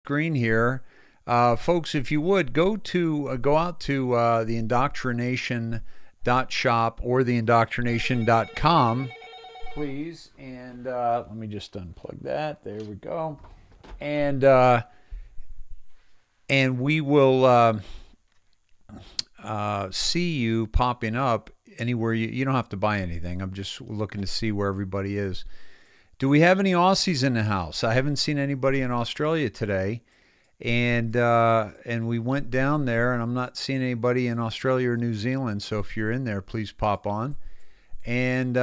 screen here. Folks, if you would go out to the indoctrination.shop or the indoctrination.com, please. And let me just unplug that. There we go. And we will see you popping up anywhere. You don't have to buy anything. I'm just looking to see where everybody is. Do we have any Aussies in the house? I haven't seen anybody in Australia today. And we went down there, and I'm not seeing anybody in Australia or New Zealand. So if you're in there, please pop on. And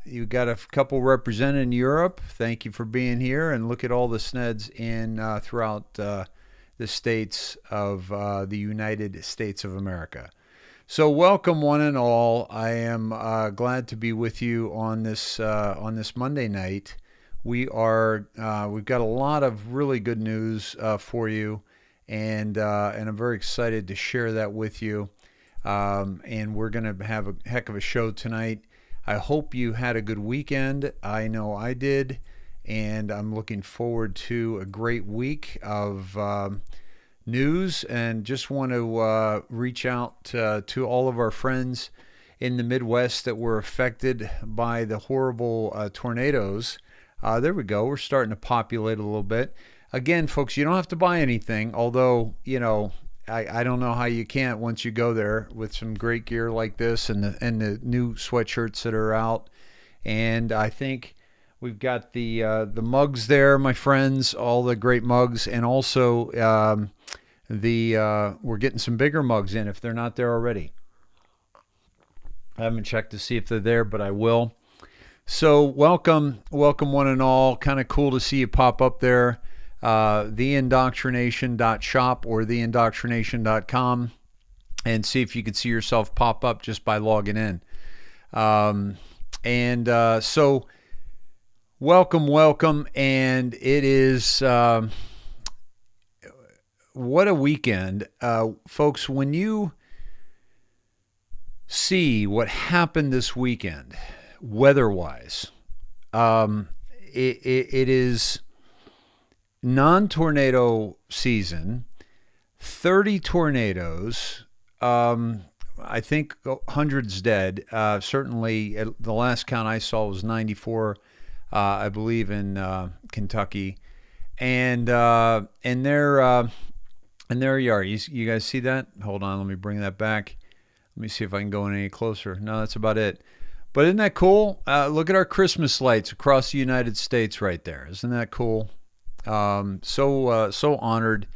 you got a couple represented in Europe. Thank you for being here. And look at all the Sneds in throughout the states of the United States of America. So welcome one and all. I am glad to be with you on this Monday night. We've got a lot of really good news for you, and I'm very excited to share that with you. And we're going to have a heck of a show tonight. I hope you had a good weekend. I know I did, and I'm looking forward to a great week of news, and just want to reach out to all of our friends in the Midwest that were affected by the horrible tornadoes. There we go. We're starting to populate a little bit. Again, folks, you don't have to buy anything, although, I don't know how you can't once you go there with some great gear like this and the new sweatshirts that are out. And I think we've got the mugs there, my friends, all the great mugs, and also we're getting some bigger mugs in if they're not there already. I haven't checked to see if they're there, but I will. So welcome one and all. Kind of cool to see you pop up there. TheIndoctrination.shop or TheIndoctrination.com, and see if you can see yourself pop up just by logging in. So welcome, and it is what a weekend, folks. When you see what happened this weekend, weather-wise, it is non-tornado season, 30 tornadoes, I think hundreds dead. Certainly, the last count I saw was 94, I believe, in Kentucky. And there you are. You guys see that? Hold on, let me bring that back. Let me see if I can go in any closer. No, that's about it. But isn't that cool? Look at our Christmas lights across the United States right there. Isn't that cool? So honored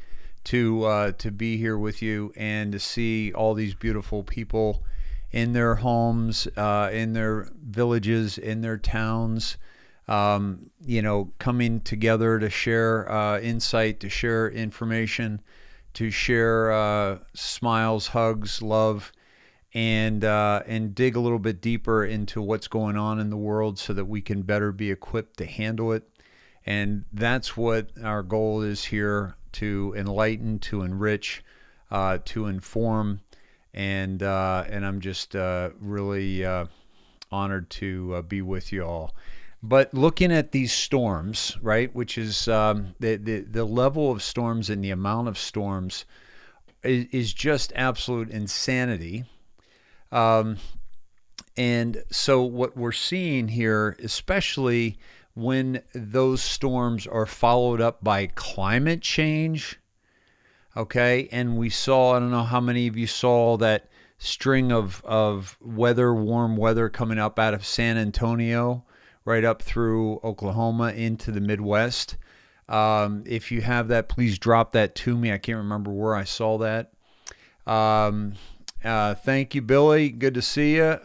to be here with you and to see all these beautiful people in their homes, in their villages, in their towns, coming together to share insight, to share information, to share smiles, hugs, love, and dig a little bit deeper into what's going on in the world so that we can better be equipped to handle it. And that's what our goal is here, to enlighten, to enrich, to inform. And I'm just really honored to be with you all. But looking at these storms, right, which is the level of storms and the amount of storms is just absolute insanity. And so what we're seeing here, especially when those storms are followed up by climate change, okay? And we saw, I don't know how many of you saw that string of warm weather coming up out of San Antonio, right up through Oklahoma into the Midwest. If you have that, please drop that to me. I can't remember where I saw that. Thank you, Billy. Good to see you.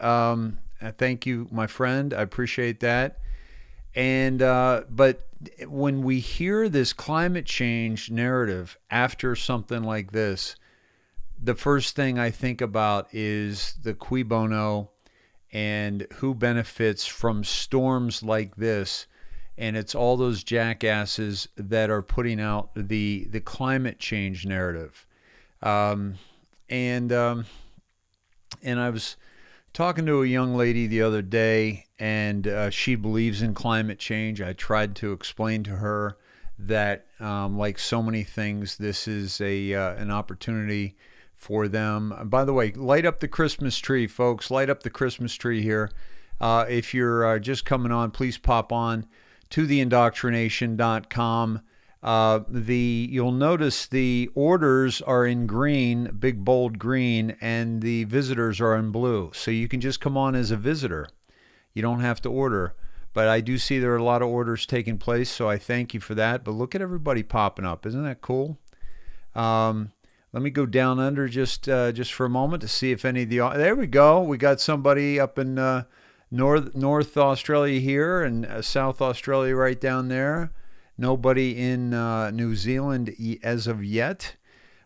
Thank you, my friend. I appreciate that. And but when we hear this climate change narrative after something like this, the first thing I think about is the cui bono and who benefits from storms like this. And it's all those jackasses that are putting out the climate change narrative. And I was talking to a young lady the other day, and she believes in climate change. I tried to explain to her that, like so many things, this is an opportunity for them. By the way, light up the Christmas tree, folks. Light up the Christmas tree here. If you're just coming on, please pop on to the IndoctriNATION.com. You'll notice the orders are in green, big bold green, and the visitors are in blue. So you can just come on as a visitor. You don't have to order. But I do see there are a lot of orders taking place, so I thank you for that. But look at everybody popping up. Isn't that cool? Let me go down under just for a moment to see if any of the... There we go. We got somebody up in North Australia here, and South Australia right down there. Nobody in New Zealand as of yet.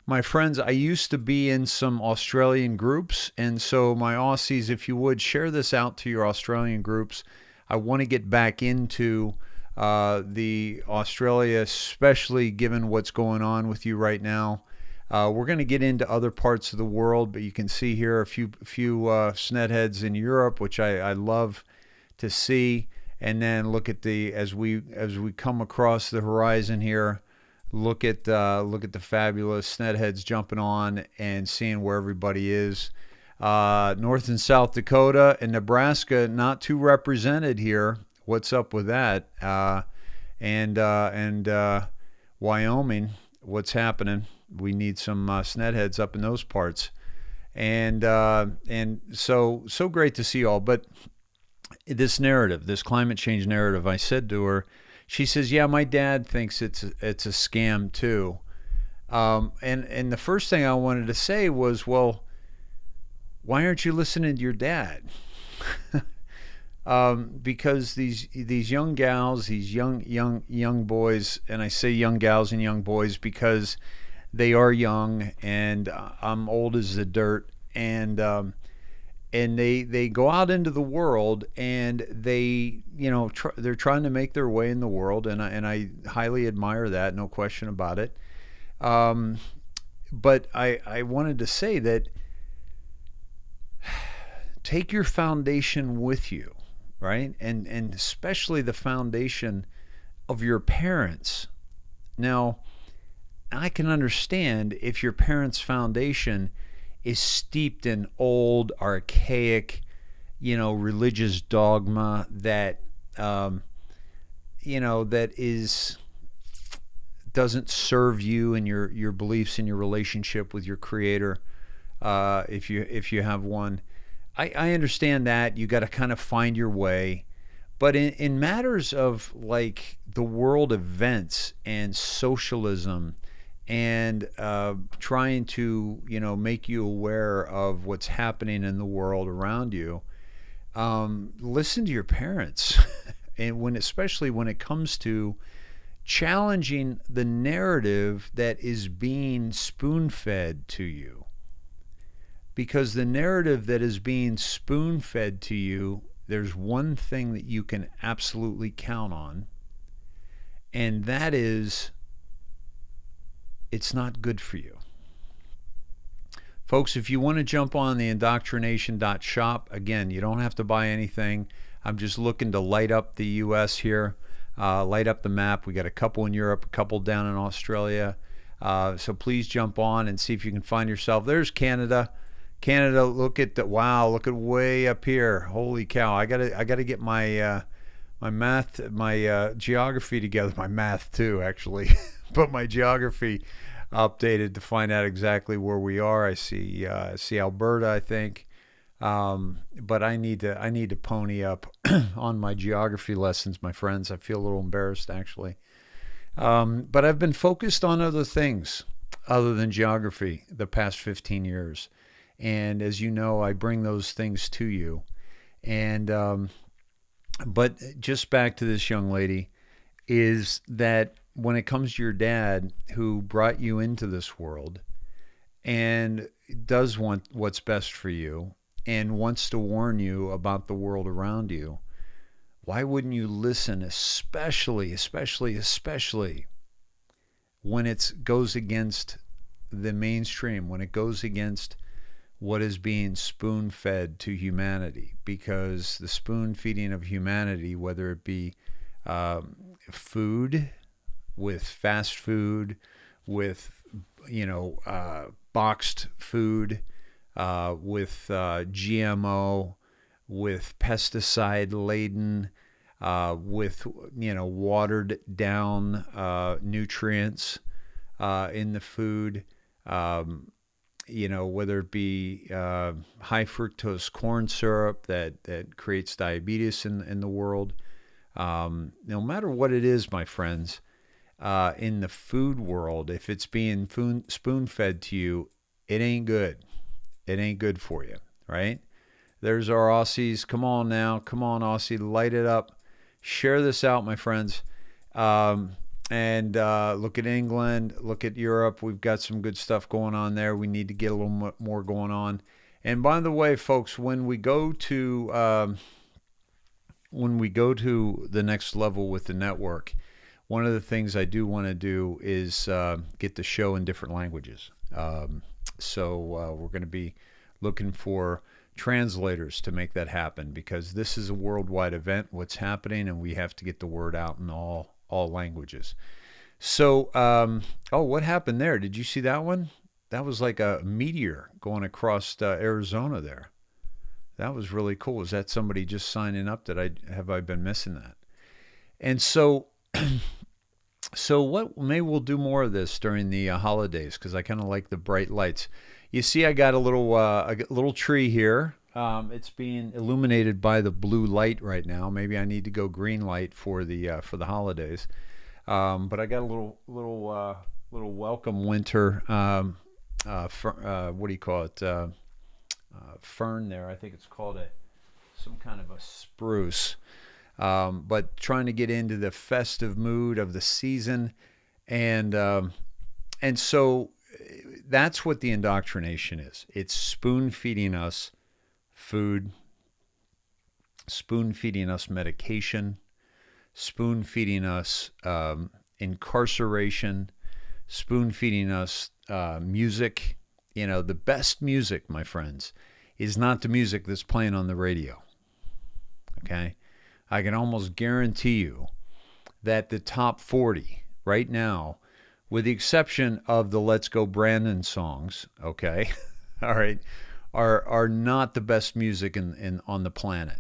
My friends, I used to be in some Australian groups, and so my Aussies, if you would, share this out to your Australian groups. I want to get back into the Australia, especially given what's going on with you right now. We're going to get into other parts of the world, but you can see here a few Snedeheads in Europe, which I love to see. And then look at as we come across the horizon here, look at the fabulous Snedeheads jumping on and seeing where everybody is. North and South Dakota and Nebraska not too represented here. What's up with that? And Wyoming, what's happening? We need some Snedeheads up in those parts. And so great to see you all. But this narrative, this climate change narrative, I said to her, she says, yeah, my dad thinks it's a scam too. And the first thing I wanted to say was, well, why aren't you listening to your dad? Because these young gals, these young boys, and I say young gals and young boys because they are young, and I'm old as the dirt, and they go out into the world, and they they're trying to make their way in the world, and I highly admire that, no question about it. But I wanted to say that take your foundation with you, right? And especially the foundation of your parents. Now, I can understand if your parents' foundation is steeped in old, archaic, religious dogma that, that doesn't serve you and your beliefs and your relationship with your Creator. If you have one, I understand that you got to kind of find your way, but in matters of like the world events and socialism and trying to make you aware of what's happening in the world around you, listen to your parents, and especially when it comes to challenging the narrative that is being spoon-fed to you. Because the narrative that is being spoon-fed to you, there's one thing that you can absolutely count on, and that is it's not good for you. Folks, if you want to jump on the IndoctriNATION.shop, again, you don't have to buy anything. I'm just looking to light up the U.S. here, light up the map. We got a couple in Europe, a couple down in Australia. So please jump on and see if you can find yourself. There's Canada. Canada, look at way up here. Holy cow! I gotta get my my geography together. My math too, actually, but my geography updated to find out exactly where we are. I see Alberta, I think, but I need to pony up on my geography lessons, my friends. I feel a little embarrassed actually, but I've been focused on other things other than geography the past 15 years. And as you know, I bring those things to you. And but just back to this young lady, is that when it comes to your dad who brought you into this world and does want what's best for you and wants to warn you about the world around you, why wouldn't you listen, especially when it goes against the mainstream, when it goes against what is being spoon-fed to humanity? Because the spoon-feeding of humanity, whether it be food, with fast food, with boxed food, with GMO, with pesticide laden, with watered down nutrients in the food. Whether it be high fructose corn syrup that creates diabetes in the world. No matter what it is, my friends, in the food world, if it's being spoon-fed to you, it ain't good. It ain't good for you, right? There's our Aussies. Come on now. Come on, Aussie. Light it up. Share this out, my friends. And look at England, look at Europe. We've got some good stuff going on there. We need to get a little more going on. And by the way, folks, when we go to the next level with the network, one of the things I do want to do is get the show in different languages. So we're going to be looking for translators to make that happen, because this is a worldwide event, what's happening, and we have to get the word out in all languages. So, what happened there? Did you see that one? That was like a meteor going across Arizona there. That was really cool. Is that somebody just signing up? Have I been missing that? And so, maybe we'll do more of this during the holidays, because I kind of like the bright lights. You see, I got a little tree here. It's being illuminated by the blue light right now. Maybe I need to go green light for the holidays. But I got a little welcome winter. What do you call it? Fern there. I think it's called some kind of a spruce. But trying to get into the festive mood of the season, and so that's what the indoctrination is. It's spoon feeding us food, spoon feeding us medication, spoon feeding us incarceration, spoon feeding us music. The best music, my friends, is not the music that's playing on the radio. Okay? I can almost guarantee you that the top 40 right now, with the exception of the Let's Go Brandon songs, okay, all right, are not the best music on the planet,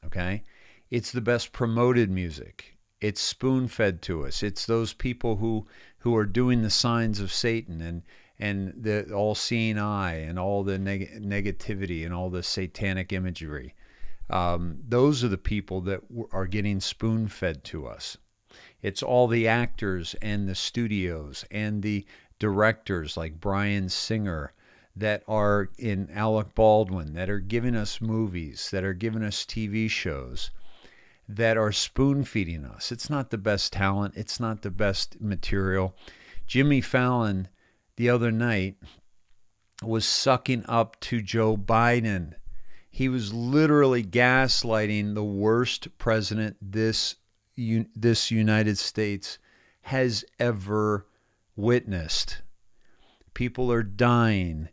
okay? It's the best promoted music. It's spoon-fed to us. It's those people who are doing the signs of Satan and the all-seeing eye and all the negativity and all the satanic imagery. Those are the people that are getting spoon-fed to us. It's all the actors and the studios and the directors like Bryan Singer that are in Alec Baldwin, that are giving us movies, that are giving us TV shows, that are spoon-feeding us. It's not the best talent. It's not the best material. Jimmy Fallon the other night was sucking up to Joe Biden. He was literally gaslighting the worst president this United States has ever witnessed. People are dying.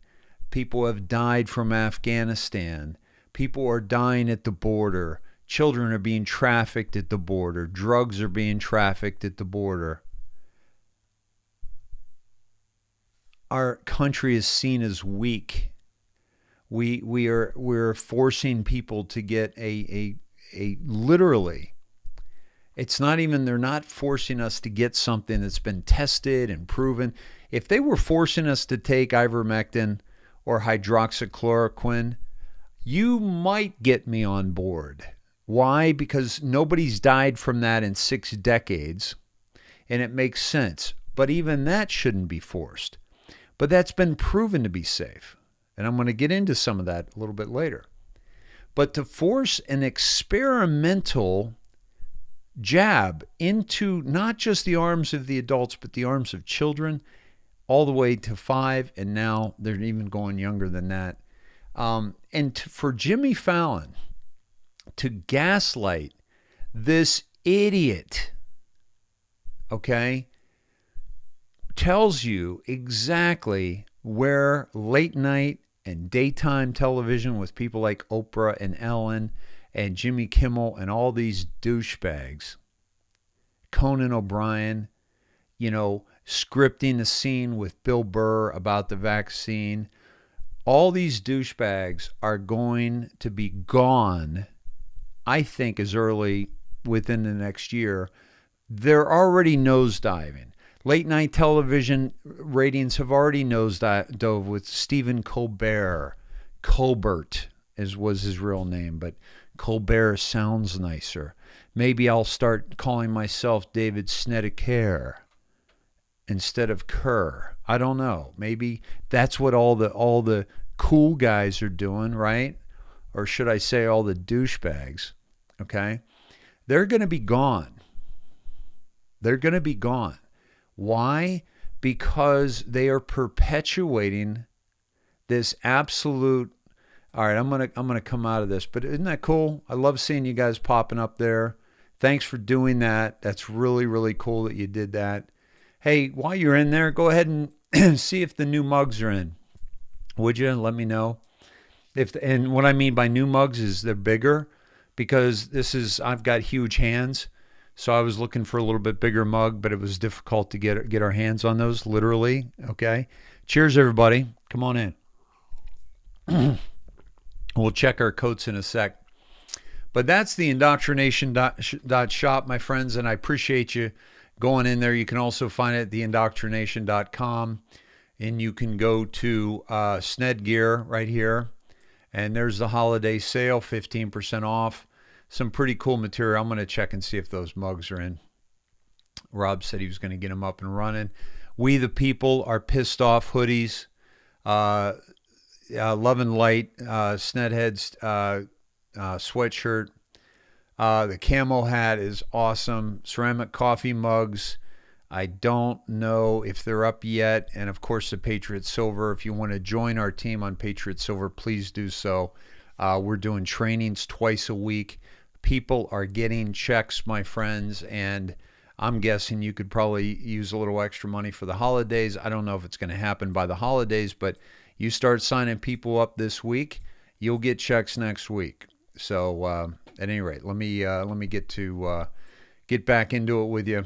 People have died from Afghanistan. People are dying at the border. Children are being trafficked at the border. Drugs are being trafficked at the border. Our country is seen as weak. We're forcing people to get a literally. It's not even, they're not forcing us to get something that's been tested and proven. If they were forcing us to take ivermectin or hydroxychloroquine, you might get me on board. Why? Because nobody's died from that in 6 decades, and it makes sense. But even that shouldn't be forced. But that's been proven to be safe. And I'm going to get into some of that a little bit later. But to force an experimental jab into not just the arms of the adults, but the arms of children, all the way to 5, and now they're even going younger than that. For Jimmy Fallon to gaslight this idiot, okay, tells you exactly where late night and daytime television with people like Oprah and Ellen and Jimmy Kimmel and all these douchebags, Conan O'Brien, scripting the scene with Bill Burr about the vaccine. All these douchebags are going to be gone, I think, as early within the next year. They're already nosediving. Late night television ratings have already nosedove with Stephen Colbert. Colbert was his real name, but Colbert sounds nicer. Maybe I'll start calling myself David Snedeker instead of Kerr. I don't know. Maybe that's what all the cool guys are doing, right? Or should I say all the douchebags? Okay? They're going to be gone. They're going to be gone. Why? Because they are perpetuating this absolute. All right, I'm gonna come out of this, but isn't that cool? I love seeing you guys popping up there. Thanks for doing that. That's really, really cool that you did that. Hey, while you're in there, go ahead and see if the new mugs are in. Would you? Let me know. And what I mean by new mugs is they're bigger, because I've got huge hands. So I was looking for a little bit bigger mug, but it was difficult to get our hands on those, literally. Okay. Cheers, everybody. Come on in. We'll check our coats in a sec. But that's the indoctrination.shop, my friends, and I appreciate you going in there. You can also find it at theindoctrination.com, and you can go to Snedeker right here, and there's the holiday sale, 15% off. Some pretty cool material. I'm going to check and see if those mugs are in. Rob said he was going to get them up and running. We the People are pissed off hoodies. Love and Light, Snedhead's sweatshirt. The camo hat is awesome. Ceramic coffee mugs. I don't know if they're up yet. And of course, the Patriot Silver. If you want to join our team on Patriot Silver, please do so. We're doing trainings twice a week. People are getting checks, my friends, and I'm guessing you could probably use a little extra money for the holidays. I don't know if it's going to happen by the holidays, but you start signing people up this week, you'll get checks next week. So at any rate, let me get back into it with you.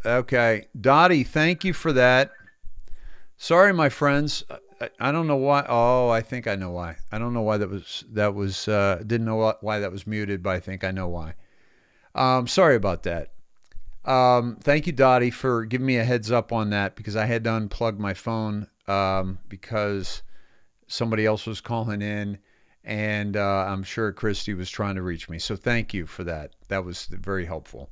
Okay, Dottie, thank you for that. Sorry, my friends. I don't know why. Oh, I think I know why. I don't know why that was didn't know why that was muted, but I think I know why. Sorry about that. Thank you, Dottie, for giving me a heads up on that, because I had to unplug my phone because somebody else was calling in, and I'm sure Christy was trying to reach me. So thank you for that. That was very helpful.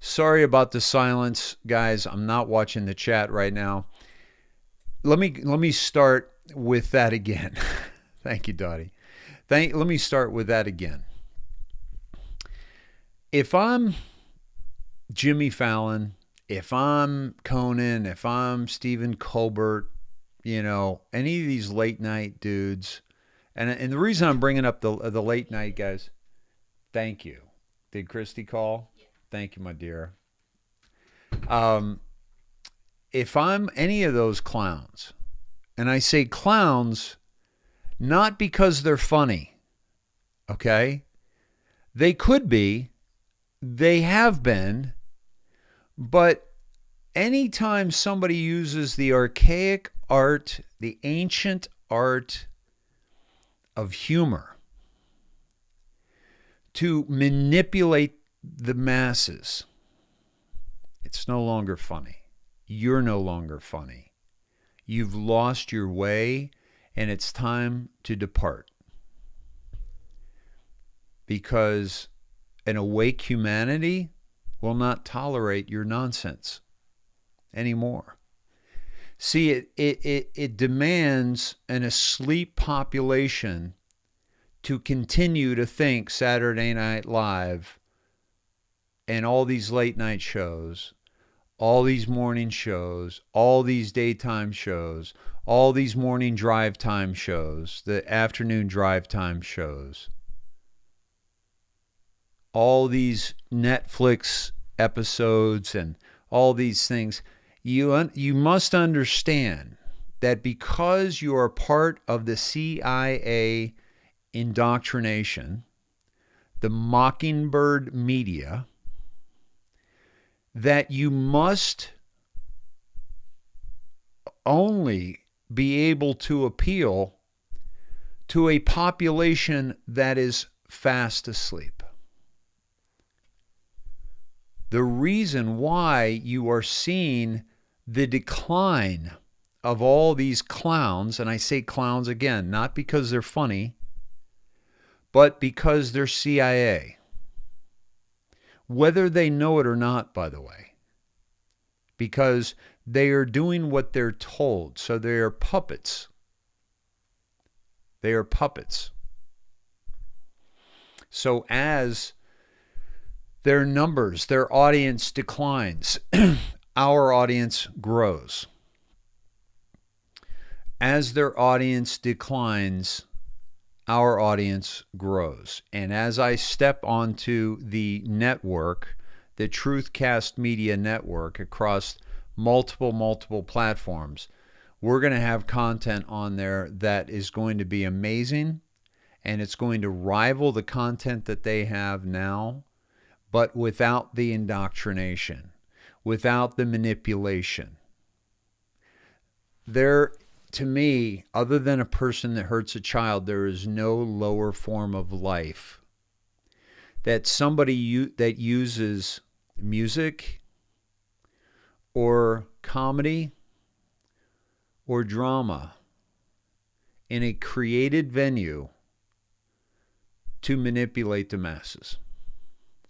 Sorry about the silence, guys. I'm not watching the chat right now. Let me start with that again. Thank you, Dottie. Let me start with that again. If I'm Jimmy Fallon, if I'm Conan, if I'm Stephen Colbert, any of these late night dudes, and the reason I'm bringing up the late night guys, thank you. Did Christy call? Yeah. Thank you, my dear. If I'm any of those clowns, and I say clowns not because they're funny, okay? They could be, they have been, but anytime somebody uses the archaic art, the ancient art of humor to manipulate the masses, it's no longer funny. You're no longer funny. You've lost your way, and it's time to depart. Because an awake humanity will not tolerate your nonsense anymore. See, it demands an asleep population to continue to think Saturday Night Live and all these late night shows, all these morning shows, all these daytime shows, all these morning drive time shows, the afternoon drive time shows, all these Netflix episodes and all these things. You must understand that because you are part of the CIA indoctrination, the Mockingbird media, that you must only be able to appeal to a population that is fast asleep. The reason why you are seeing the decline of all these clowns, and I say clowns again, not because they're funny, but because they're CIA. Whether they know it or not, by the way, because they are doing what they're told. So they are puppets. They are puppets. So as their numbers, their audience declines, our audience grows. As their audience declines, our audience grows. And as I step onto the network, the Truthcast Media Network, across multiple platforms, we're going to have content on there that is going to be amazing, and it's going to rival the content that they have now, but without the indoctrination, without the manipulation. There, to me, other than a person that hurts a child, there is no lower form of life that somebody that uses music or comedy or drama in a created venue to manipulate the masses.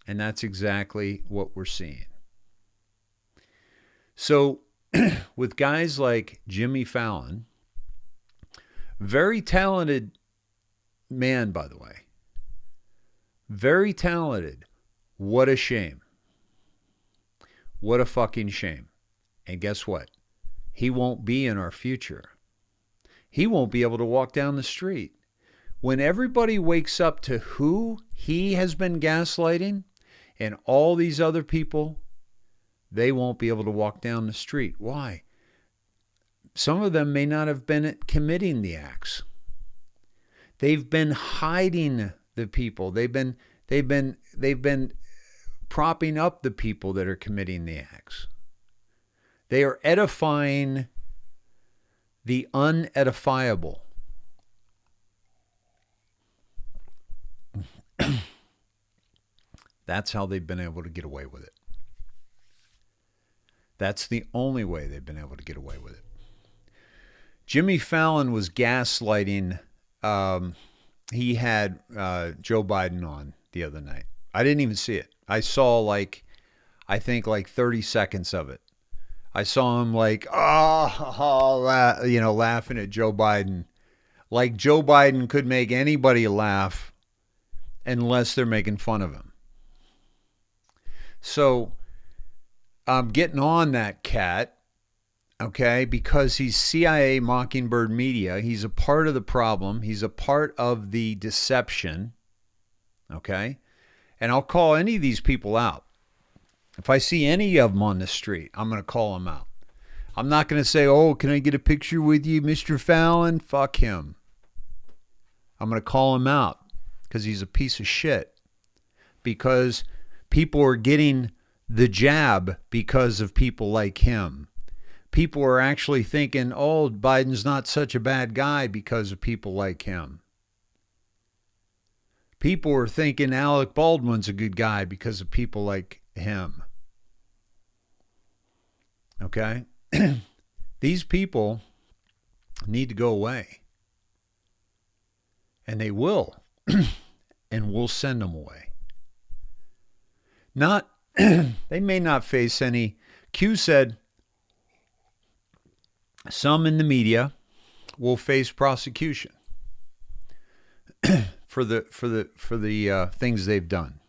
And that's exactly what we're seeing. So with guys like Jimmy Fallon, very talented man, by the way, very talented. What a shame. What a fucking shame. And guess what? He won't be in our future. He won't be able to walk down the street. When everybody wakes up to who he has been gaslighting and all these other people, they won't be able to walk down the street. Why? Some of them may not have been committing the acts. They've been hiding the people. They've been propping up the people that are committing the acts. They are edifying the unedifiable. That's how they've been able to get away with it. That's the only way they've been able to get away with it. Jimmy Fallon was gaslighting. He had Joe Biden on the other night. I didn't even see it. I saw I think 30 seconds of it. I saw him laughing at Joe Biden. Like Joe Biden could make anybody laugh unless they're making fun of him. So I'm getting on that cat, okay, because he's CIA Mockingbird Media. He's a part of the problem. He's a part of the deception, okay? And I'll call any of these people out. If I see any of them on the street, I'm going to call them out. I'm not going to say, oh, can I get a picture with you, Mr. Fallon? Fuck him. I'm going to call him out because he's a piece of shit. Because people are getting the jab because of people like him. People are actually thinking, oh, Biden's not such a bad guy because of people like him. People are thinking Alec Baldwin's a good guy because of people like him. Okay? These people need to go away. And they will. And we'll send them away. Not, they may not face any. Q said some in the media will face prosecution for the things they've done.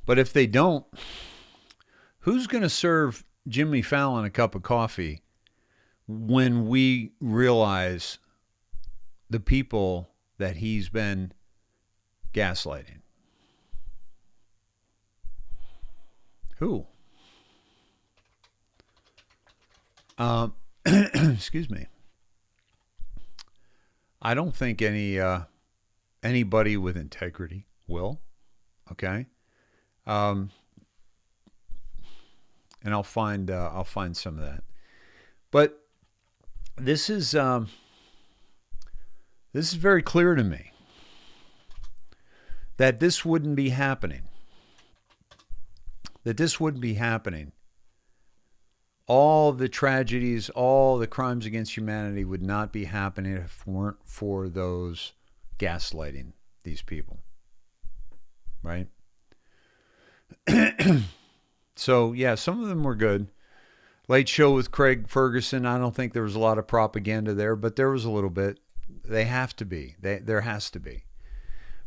But if they don't, who's going to serve Jimmy Fallon a cup of coffee when we realize the people that he's been gaslighting? Who? Excuse me. I don't think anybody with integrity will. Okay. And I'll find some of that. But this is very clear to me that this wouldn't be happening. All the tragedies, all the crimes against humanity would not be happening if it weren't for those gaslighting these people. Right? So, yeah, some of them were good. Late Show with Craig Ferguson, I don't think there was a lot of propaganda there, but there was a little bit. They have to be. There has to be.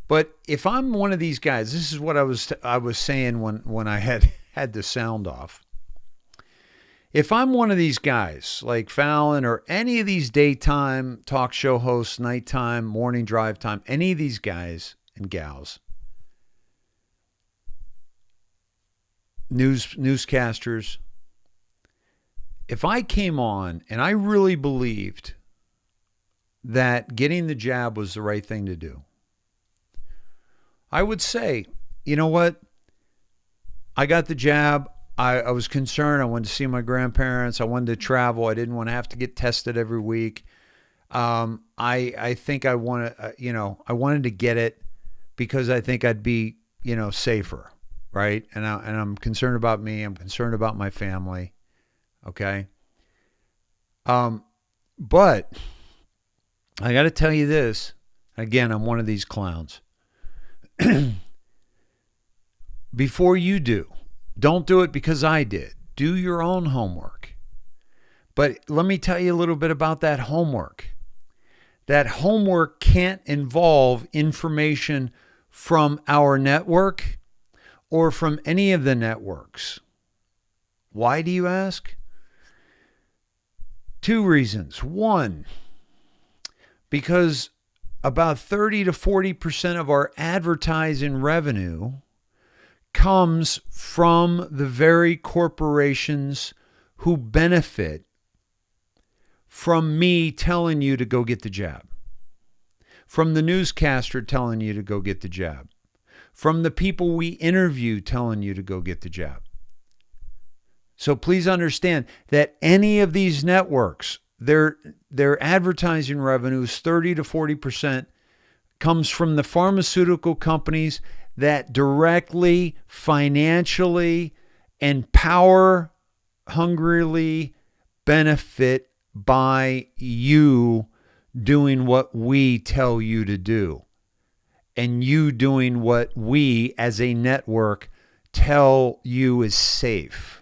But if I'm one of these guys, this is what I was saying when I had the sound off. If I'm one of these guys like Fallon or any of these daytime talk show hosts, nighttime, morning drive time, any of these guys and gals, newscasters, if I came on and I really believed that getting the jab was the right thing to do, I would say, you know what? I got the jab. I was concerned. I wanted to see my grandparents. I wanted to travel. I didn't want to have to get tested every week. I think I want to, I wanted to get it because I think I'd be, safer, right? And I'm concerned about me. I'm concerned about my family. Okay. But I got to tell you this. Again, I'm one of these clowns. Before you do, don't do it because I did. Do your own homework. But let me tell you a little bit about that homework. That homework can't involve information from our network or from any of the networks. Why do you ask? 2 reasons. 1, because about 30 to 40% of our advertising revenue comes from the very corporations who benefit from me telling you to go get the jab, from the newscaster telling you to go get the jab, from the people we interview telling you to go get the jab. So please understand that any of these networks, their advertising revenues, 30 to 40%, comes from the pharmaceutical companies that directly, financially, and power hungrily benefit by you doing what we tell you to do, and you doing what we as a network tell you is safe.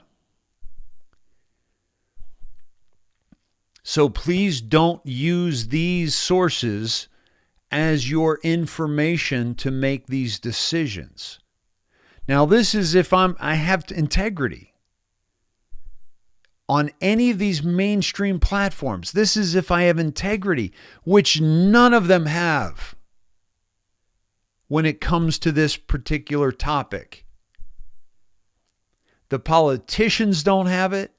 So please don't use these sources as your information to make these decisions. Now, this is if I have integrity on any of these mainstream platforms. This is if I have integrity, which none of them have. when it comes to this particular topic. The politicians don't have it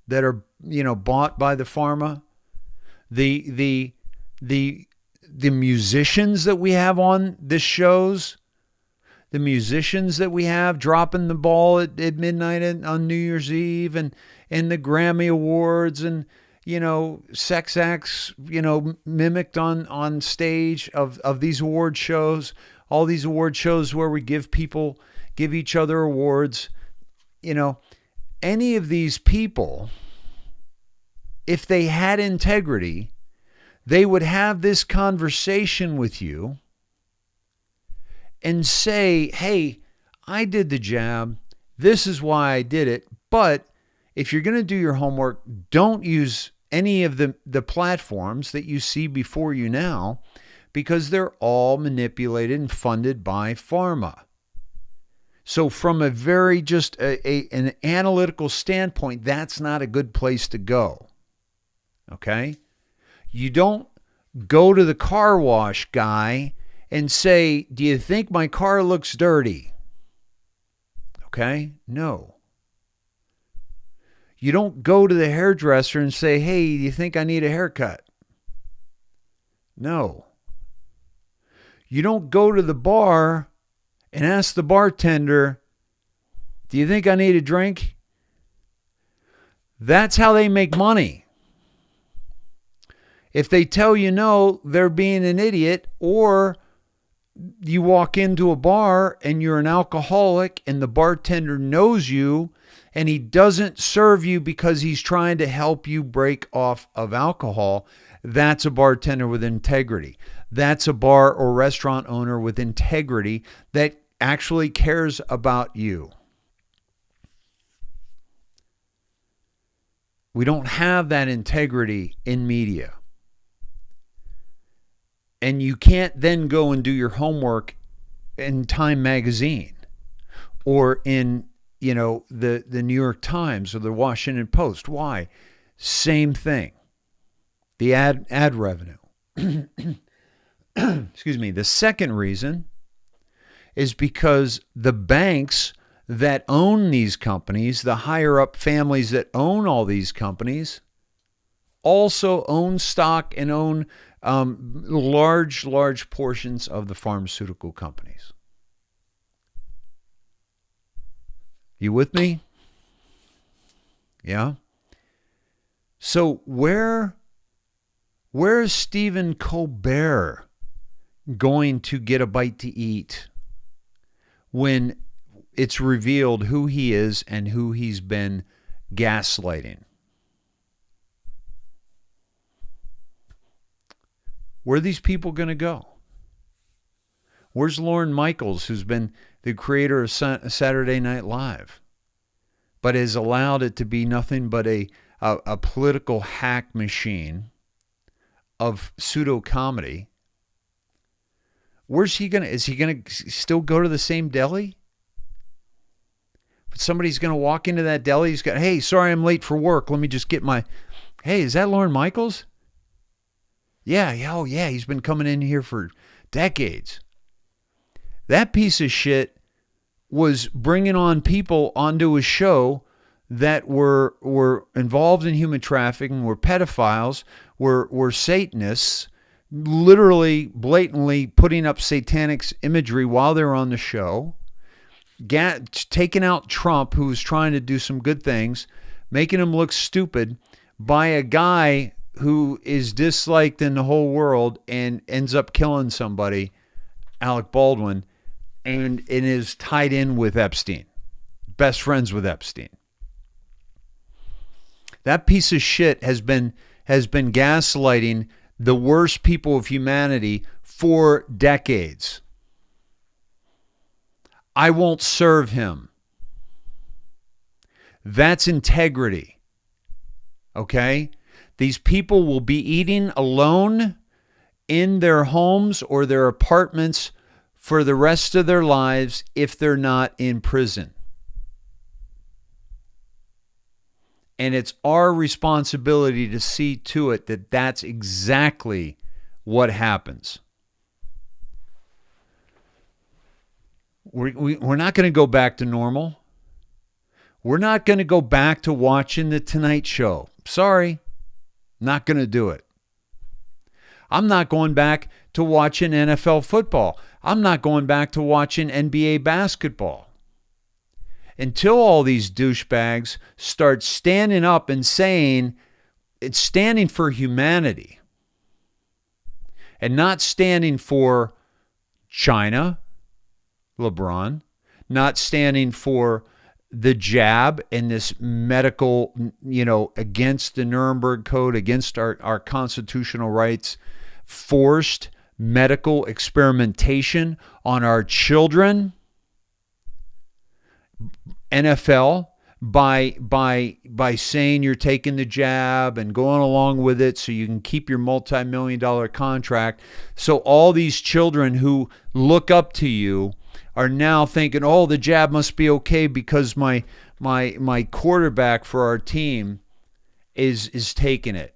that are, bought by the pharma. The musicians that we have on this shows, the musicians that we have dropping the ball at midnight on New Year's Eve and the Grammy Awards and, sex acts, mimicked on stage of these award shows, all these award shows where we give each other awards, any of these people, if they had integrity, they would have this conversation with you and say, hey, I did the jab. This is why I did it. But if you're going to do your homework, don't use any of the platforms that you see before you now, because they're all manipulated and funded by pharma. So from a very an analytical standpoint, that's not a good place to go. Okay? You don't go to the car wash guy and say, do you think my car looks dirty? Okay? No. You don't go to the hairdresser and say, hey, do you think I need a haircut? No. You don't go to the bar and ask the bartender, do you think I need a drink? That's how they make money. If they tell you no, they're being an idiot. Or you walk into a bar and you're an alcoholic and the bartender knows you and he doesn't serve you because he's trying to help you break off of alcohol. That's a bartender with integrity. That's a bar or restaurant owner with integrity that actually cares about you. We don't have that integrity in media. And you can't then go and do your homework in Time magazine or in, the New York Times or the Washington Post. Why? Same thing. The ad revenue. Excuse me. The second reason is because the banks that own these companies, the higher up families that own all these companies, also own stock and own large portions of the pharmaceutical companies. You with me? Yeah. So where is Stephen Colbert going to get a bite to eat when it's revealed who he is and who he's been gaslighting? Where are these people going to go? Where's Lorne Michaels, who's been the creator of Saturday Night Live, but has allowed it to be nothing but a political hack machine of pseudo-comedy? Where's he going to? Is he going to still go to the same deli? But somebody's going to walk into that deli. He's got, hey, sorry I'm late for work. Let me just get my... Hey, is that Lorne Michaels? Yeah, oh yeah, he's been coming in here for decades. That piece of shit was bringing on people onto his show that were involved in human trafficking, were pedophiles, were Satanists, literally blatantly putting up satanic imagery while they were on the show, taking out Trump, who was trying to do some good things, making him look stupid by a guy who is disliked in the whole world and ends up killing somebody, Alec Baldwin, and is tied in with Epstein, best friends with Epstein. That piece of shit has been gaslighting the worst people of humanity for decades. I won't serve him. That's integrity. Okay? These people will be eating alone in their homes or their apartments for the rest of their lives if they're not in prison. And it's our responsibility to see to it that that's exactly what happens. We're not going to go back to normal. We're not going to go back to watching the Tonight Show. Sorry, not going to do it. I'm not going back to watching NFL football. I'm not going back to watching NBA basketball. Until all these douchebags start standing up and saying it's standing for humanity and not standing for China, LeBron, not standing for the jab and this medical, against the Nuremberg Code, against our constitutional rights, forced medical experimentation on our children. NFL, by saying you're taking the jab and going along with it so you can keep your multi-million-dollar contract. So all these children who look up to you are now thinking, oh, the jab must be okay because my quarterback for our team is taking it.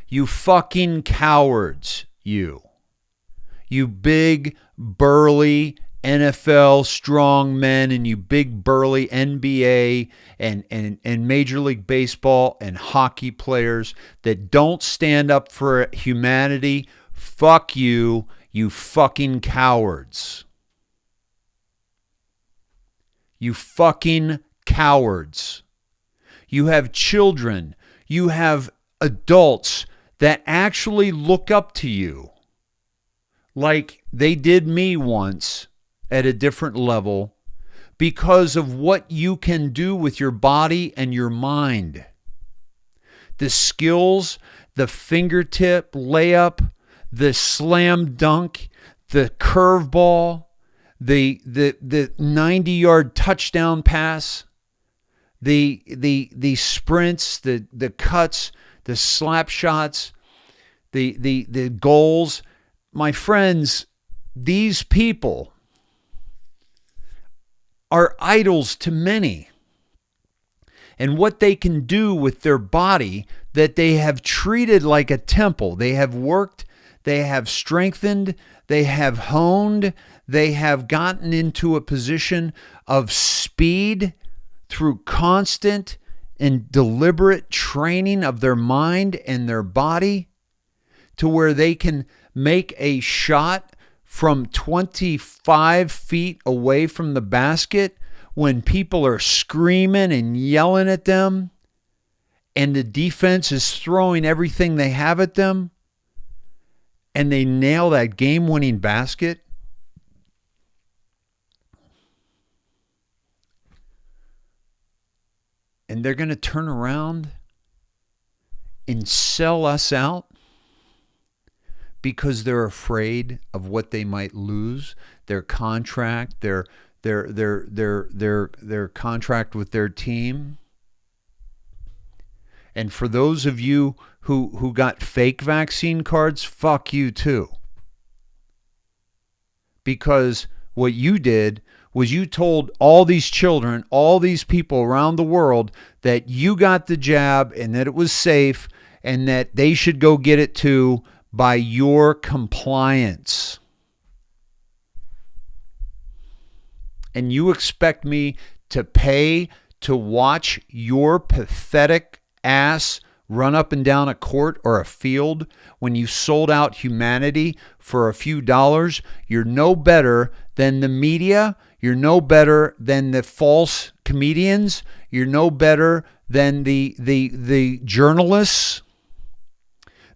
You fucking cowards, you big, burly NFL strong men, and you big, burly NBA and Major League Baseball and hockey players that don't stand up for humanity. Fuck you, you fucking cowards. You fucking cowards. You have children. You have adults that actually look up to you like they did me once at a different level because of what you can do with your body and your mind. The skills, the fingertip layup, the slam dunk, the curveball, the 90-yard touchdown pass, the sprints, the cuts, the slap shots, the goals. My friends, these people are idols to many. And what they can do with their body that they have treated like a temple. They have worked, they have strengthened, they have honed, they have gotten into a position of speed through constant and deliberate training of their mind and their body to where they can make a shot from 25 feet away from the basket when people are screaming and yelling at them and the defense is throwing everything they have at them and they nail that game-winning basket. And they're going to turn around and sell us out because they're afraid of what they might lose, their contract, their contract with their team. And for those of you who got fake vaccine cards, fuck you too. Because what you did was you told all these children, all these people around the world that you got the jab and that it was safe and that they should go get it too by your compliance. And you expect me to pay to watch your pathetic ass run up and down a court or a field when you sold out humanity for a few dollars? You're no better than the media. You're no better than the false comedians. You're no better than the journalists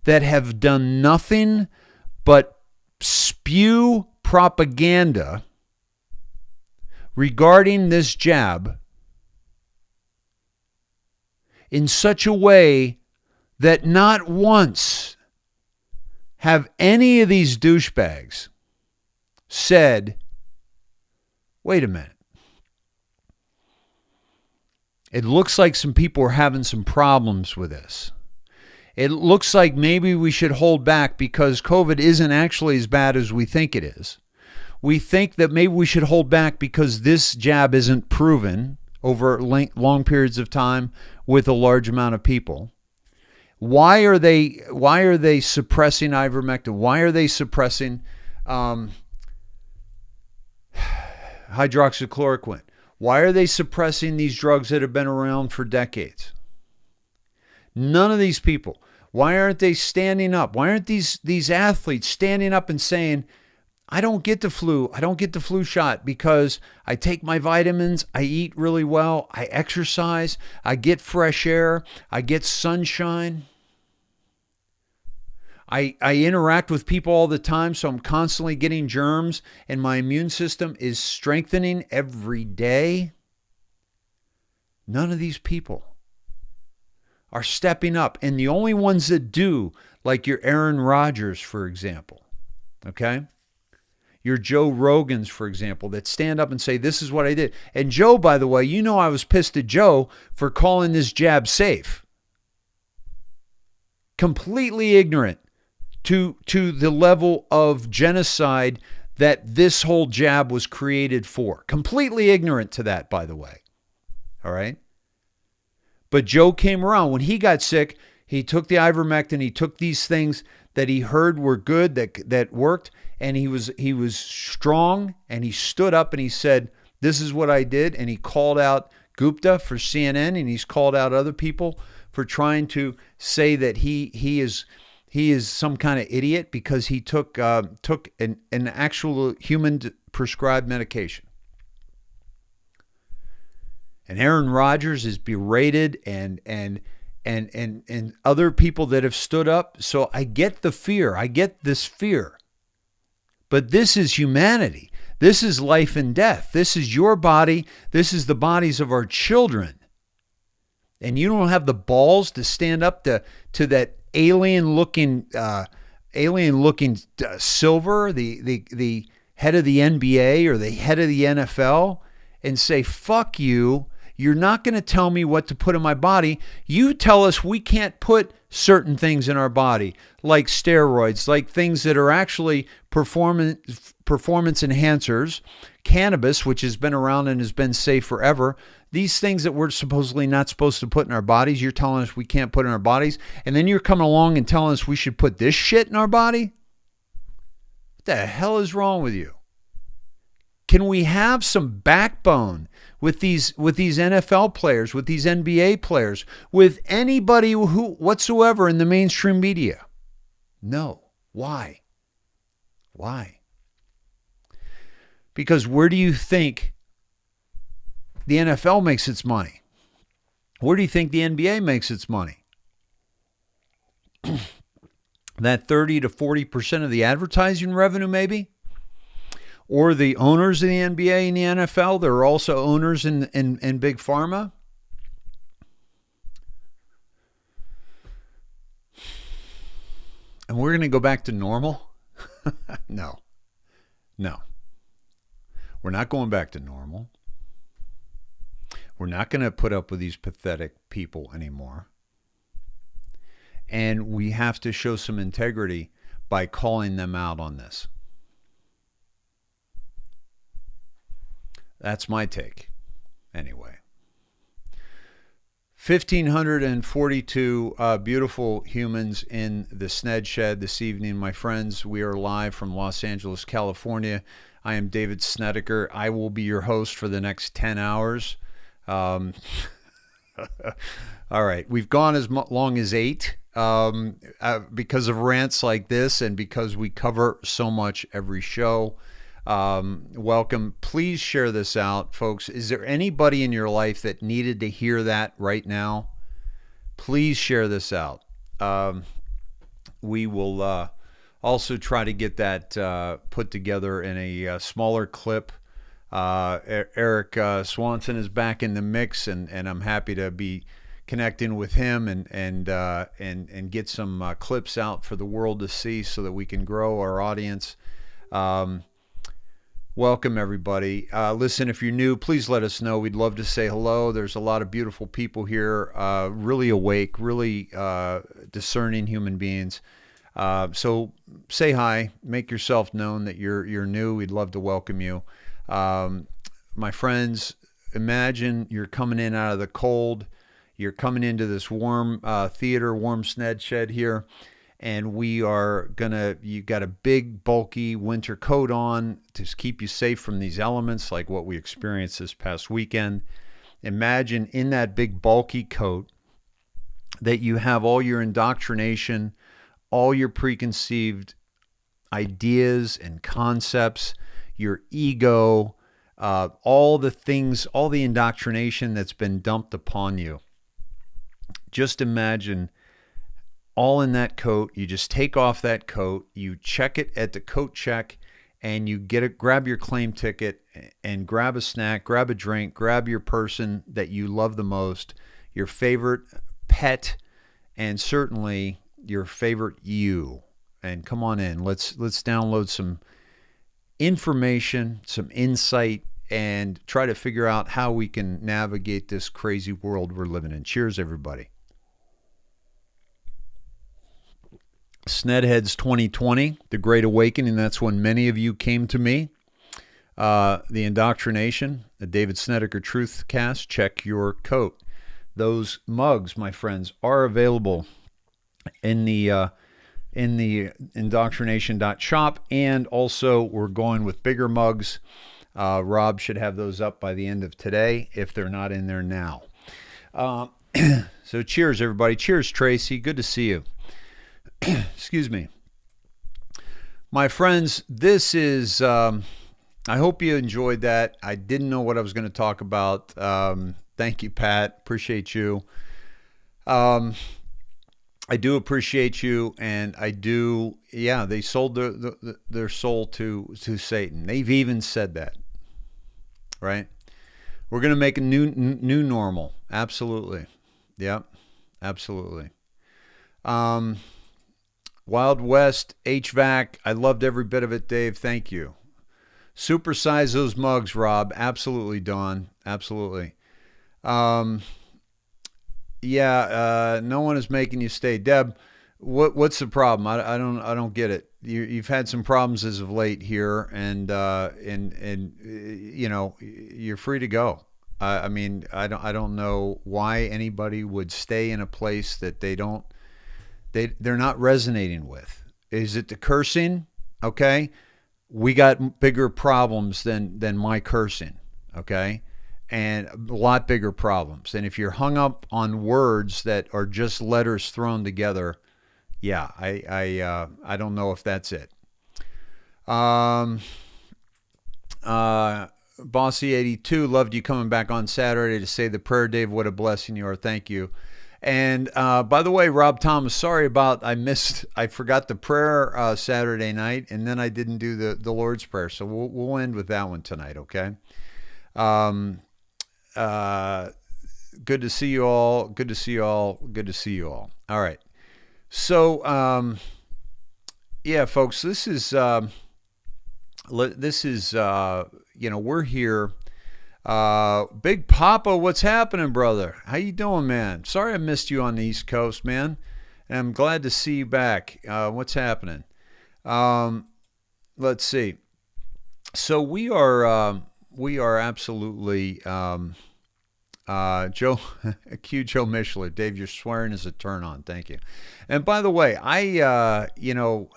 that have done nothing but spew propaganda regarding this jab in such a way that not once have any of these douchebags said, wait a minute. It looks like some people are having some problems with this. It looks like maybe we should hold back because COVID isn't actually as bad as we think it is. We think that maybe we should hold back because this jab isn't proven over long periods of time with a large amount of people. Why are they suppressing ivermectin? Why are they suppressing hydroxychloroquine. Why are they suppressing these drugs that have been around for decades? None of these people. Why aren't they standing up? Why aren't these athletes standing up and saying, I don't get the flu. I don't get the flu shot because I take my vitamins, I eat really well, I exercise, I get fresh air, I get sunshine. I interact with people all the time, so I'm constantly getting germs, and my immune system is strengthening every day. None of these people are stepping up, and the only ones that do, like your Aaron Rodgers, for example, okay? Your Joe Rogans, for example, that stand up and say, this is what I did. And Joe, by the way, you know I was pissed at Joe for calling this jab safe. Completely ignorant to the level of genocide that this whole jab was created for. Completely ignorant to that, by the way. All right? But Joe came around. When he got sick, he took the ivermectin, he took these things that he heard were good, that worked, and he was strong, and he stood up and he said, this is what I did, and he called out Gupta for CNN, and he's called out other people for trying to say that he is some kind of idiot because he took an actual human prescribed medication. And Aaron Rodgers is berated and other people that have stood up. So I get the fear. I get this fear. But this is humanity. This is life and death. This is your body. This is the bodies of our children. And you don't have the balls to stand up to that alien-looking Silver, the head of the NBA or the head of the NFL, and say, fuck you. You're not going to tell me what to put in my body. You tell us we can't put certain things in our body, like steroids, like things that are actually performance enhancers, cannabis, which has been around and has been safe forever. These things that we're supposedly not supposed to put in our bodies, you're telling us we can't put in our bodies. And then you're coming along and telling us we should put this shit in our body? What the hell is wrong with you? Can we have some backbone with these NFL players, with these NBA players, with anybody who whatsoever in the mainstream media? No. Why? Why? Because where do you think the NFL makes its money? Where do you think the NBA makes its money? That 30 to 40% of the advertising revenue, maybe? Or the owners of the NBA and the NFL, they're also owners in Big Pharma. And we're going to go back to normal? No. We're not going back to normal. We're not going to put up with these pathetic people anymore. And we have to show some integrity by calling them out on this. That's my take. Anyway. 1,542 beautiful humans in the Sned Shed this evening, my friends. We are live from Los Angeles, California. I am David Snedeker. I will be your host for the next 10 hours. All right. We've gone as long as 8 because of rants like this and because we cover so much every show. Welcome. Please share this out, folks. Is there anybody in your life that needed to hear that right now? Please share this out. We will also try to get that put together in a smaller clip. Eric Swanson is back in the mix, and I'm happy to be connecting with him and get some clips out for the world to see so that we can grow our audience. Welcome, everybody. Listen, if you're new, please let us know. We'd love to say hello. There's a lot of beautiful people here, really awake, really discerning human beings. So say hi. Make yourself known that you're new. We'd love to welcome you. My friends, imagine you're coming in out of the cold. You're coming into this warm theater, warm Sned Shed here. And you got a big, bulky winter coat on to keep you safe from these elements like what we experienced this past weekend. Imagine in that big, bulky coat that you have all your indoctrination, all your preconceived ideas and concepts, your ego, all the things, all the indoctrination that's been dumped upon you. Just imagine all in that coat. You just take off that coat, you check it at the coat check, and you grab your claim ticket and grab a snack, grab a drink, grab your person that you love the most, your favorite pet, and certainly your favorite you. And come on in. Let's download some information, some insight, and try to figure out how we can navigate this crazy world we're living in. Cheers, everybody. Snedheads 2020, The Great Awakening. That's when many of you came to me. The IndoctriNATION, the David Snedeker Truth Cast. Check your coat. Those mugs, my friends, are available in the IndoctriNATION.shop, and also we're going with bigger mugs. Rob should have those up by the end of today if they're not in there now. So cheers, everybody. Cheers, Tracy. Good to see you. Excuse me. My friends, this is, I hope you enjoyed that. I didn't know what I was going to talk about. Thank you, Pat. Appreciate you. I do appreciate you, and I do, yeah, they sold their soul to Satan. They've even said that, right? We're going to make a new normal. Absolutely. Yep, absolutely. Wild West, HVAC, I loved every bit of it, Dave. Thank you. Supersize those mugs, Rob. Absolutely, Dawn. Absolutely. Yeah, no one is making you stay. Deb, what's the problem? I don't get it. You've had some problems as of late here, and you know, you're free to go. I mean, I don't know why anybody would stay in a place that they're not resonating with. Is it the cursing? Okay, we got bigger problems than my cursing. Okay. And a lot bigger problems. And if you're hung up on words that are just letters thrown together, yeah, I don't know if that's it. Bossy82, loved you coming back on Saturday to say the prayer, Dave. What a blessing you are. Thank you. And by the way, Rob Thomas, sorry about I forgot the prayer Saturday night, and then I didn't do the Lord's Prayer. So we'll end with that one tonight, okay? Good to see you all. Good to see you all. Good to see you all. All right. So, yeah, folks, this is, you know, we're here. Big Papa, what's happening, brother? How you doing, man? Sorry I missed you on the East Coast, man. And I'm glad to see you back. What's happening? Let's see. So we are absolutely, Joe, Q Joe Mishler, Dave, your swearing is a turn on. Thank you. And by the way, you know,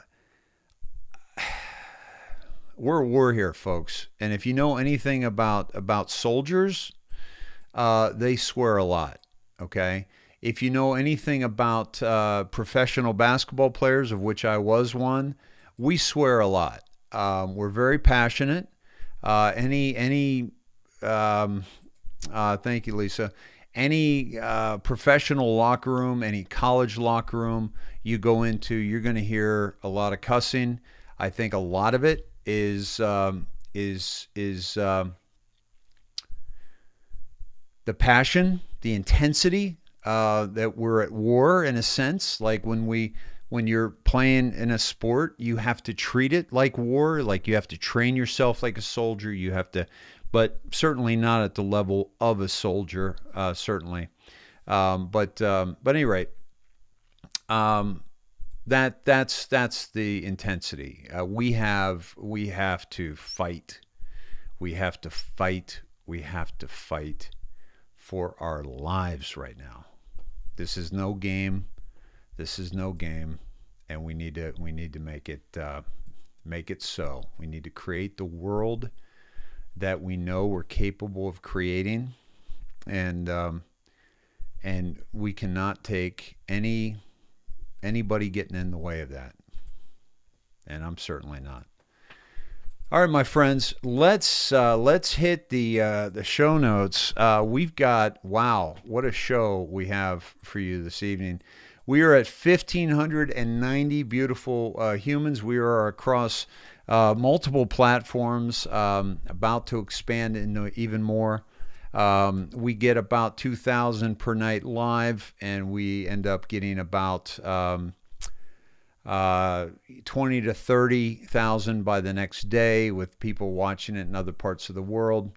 we're at war here, folks. And if you know anything about soldiers, they swear a lot. Okay. If you know anything about professional basketball players, of which I was one, we swear a lot. We're very passionate. Thank you, Lisa. Any professional locker room, any college locker room you go into, you're going to hear a lot of cussing. I think a lot of it is the passion, the intensity that we're at war in a sense. Like when you're playing in a sport, you have to treat it like war. Like you have to train yourself like a soldier. You have to, but certainly not at the level of a soldier. Certainly, but at any rate, that's the intensity. We have to fight. We have to fight. We have to fight for our lives right now. This is no game. This is no game. and we need to make it so. We need to create the world that we know we're capable of creating, and we cannot take anybody getting in the way of that, and I'm certainly not. All right, my friends, let's hit the show notes. We've got, wow, what a show we have for you this evening. We are at 1,590 beautiful humans. We are across multiple platforms, about to expand into even more. We get about 2,000 per night live, and we end up getting about 20 to 30,000 by the next day, with people watching it in other parts of the world.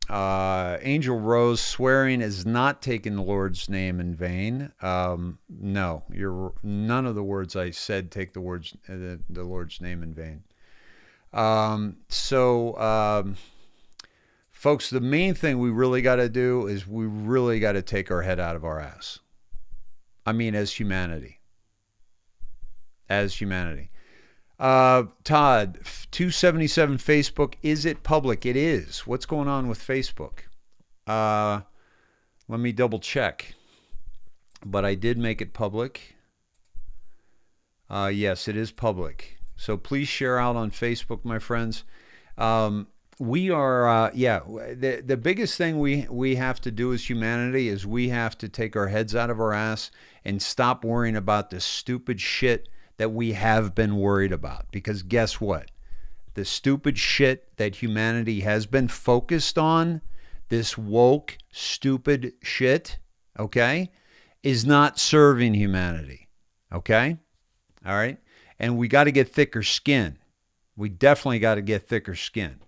Angel Rose, swearing is not taking the Lord's name in vain. No, none of the words I said take the Lord's name in vain. Folks, the main thing we really got to do is we really got to take our head out of our ass. I mean, as humanity. Todd, 277 Facebook, is it public? It is. What's going on with Facebook? Let me double check. But I did make it public. Yes, it is public. So please share out on Facebook, my friends. We are, the biggest thing we have to do as humanity is we have to take our heads out of our ass and stop worrying about the stupid shit that we have been worried about. Because guess what? The stupid shit that humanity has been focused on, this woke, stupid shit, okay, is not serving humanity, okay? All right? And we got to get thicker skin. We definitely got to get thicker skin.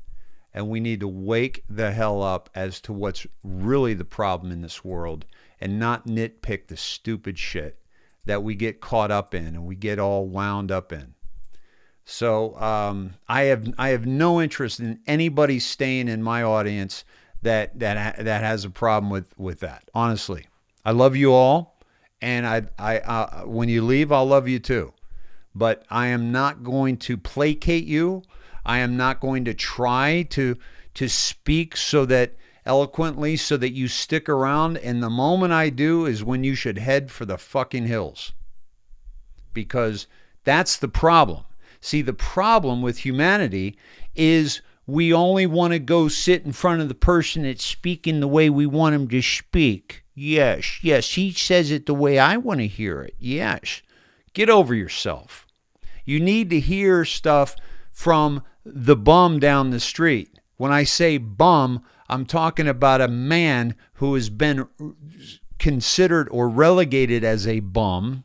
And we need to wake the hell up as to what's really the problem in this world and not nitpick the stupid shit that we get caught up in and we get all wound up in. So I have no interest in anybody staying in my audience that has a problem with that. Honestly, I love you all, and I when you leave, I'll love you too. But I am not going to placate you. I am not going to try to speak eloquently so that you stick around. And the moment I do is when you should head for the fucking hills. Because that's the problem. See, the problem with humanity is we only want to go sit in front of the person that's speaking the way we want him to speak. Yes, he says it the way I want to hear it. Yes. Get over yourself. You need to hear stuff from the bum down the street. When I say bum, I'm talking about a man who has been considered or relegated as a bum,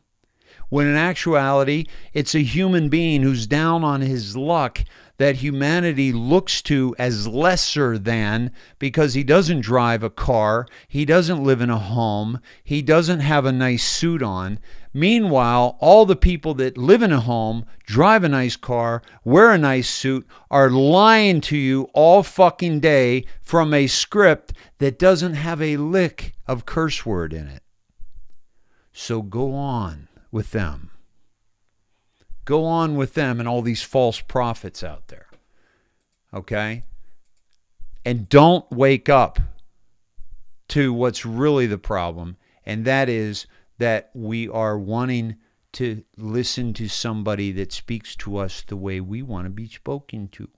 when in actuality, it's a human being who's down on his luck that humanity looks to as lesser than, because he doesn't drive a car, he doesn't live in a home, he doesn't have a nice suit on. Meanwhile, all the people that live in a home, drive a nice car, wear a nice suit, are lying to you all fucking day from a script that doesn't have a lick of curse word in it. So go on with them. Go on with them and all these false prophets out there. Okay? And don't wake up to what's really the problem, and that is that we are wanting to listen to somebody that speaks to us the way we want to be spoken to.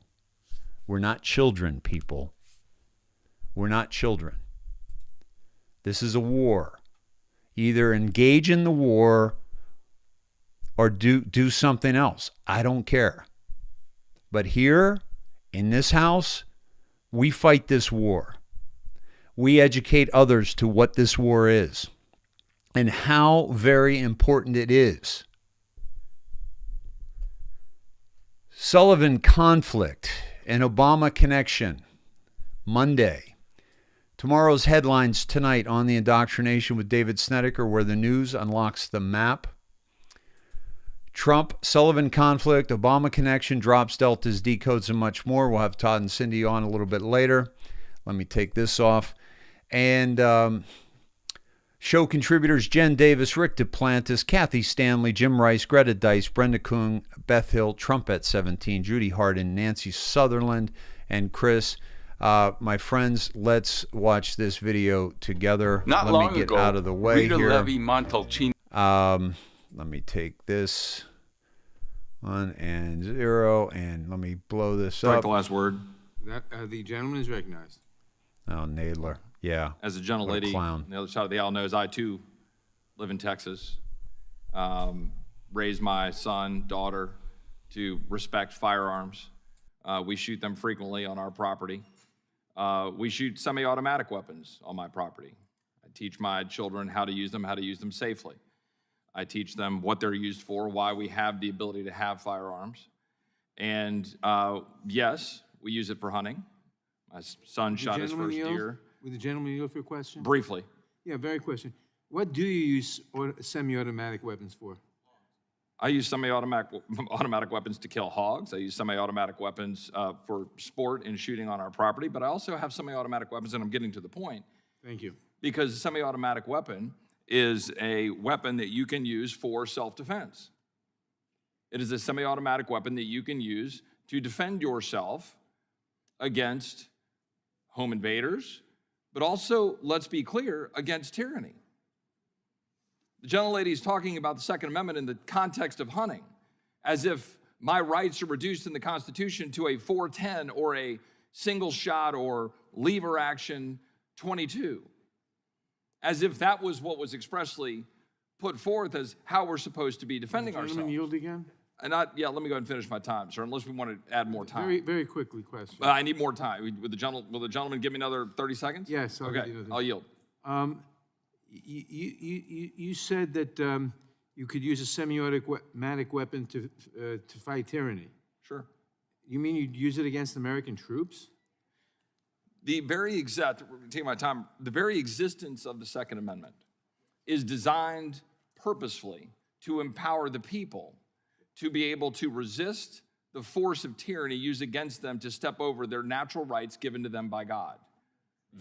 We're not children, people. We're not children. This is a war. Either engage in the war or do something else. I don't care. But here, in this house, we fight this war. We educate others to what this war is and how very important it is. Sullivan conflict and Obama connection, Monday. Tomorrow's headlines tonight on the Indoctrination with David Snedeker, where the news unlocks the map. Trump, Sullivan conflict, Obama connection, drops deltas, decodes, and much more. We'll have Todd and Cindy on a little bit later. Let me take this off. And Show contributors Jen Davis, Rick Duplantis, Kathy Stanley, Jim Rice, Greta Dice, Brenda Kuhn, Beth Hill, Trumpet 17, Judy Hardin, Nancy Sutherland, and Chris. My friends, let's watch this video together. Not Let long me get ago, out of the way Rita here. Levi-Montalcini. Let me take this 1 and 0, and let me blow this up. The last word. That the gentleman is recognized. Oh, Nadler. Yeah. As a gentlelady on the other side of the aisle knows, I too live in Texas. Raised my son, daughter to respect firearms. We shoot them frequently on our property. We shoot semi-automatic weapons on my property. I teach my children how to use them safely. I teach them what they're used for, why we have the ability to have firearms. And yes, we use it for hunting. My son shot his first deer. Would the gentleman yield for a question? Briefly. Yeah, very question. What do you use semi-automatic weapons for? I use semi-automatic weapons to kill hogs. I use semi-automatic weapons for sport and shooting on our property, but I also have semi-automatic weapons, and I'm getting to the point. Thank you. Because a semi-automatic weapon is a weapon that you can use for self-defense. It is a semi-automatic weapon that you can use to defend yourself against home invaders, but also, let's be clear, against tyranny. The gentlelady is talking about the Second Amendment in the context of hunting, as if my rights are reduced in the Constitution to a 410 or a single shot or lever action 22, as if that was what was expressly put forth as how we're supposed to be defending ourselves. Gentleman yield again? And let me go ahead and finish my time, sir, unless we want to add more time. Very quickly question. I need more time. Will the gentleman give me another 30 seconds? Yes. Okay, I'll yield. You said that you could use a semi-automatic weapon to fight tyranny. Sure. You mean you'd use it against American troops? The very existence of the Second Amendment is designed purposefully to empower the people to be able to resist the force of tyranny used against them to step over their natural rights given to them by God.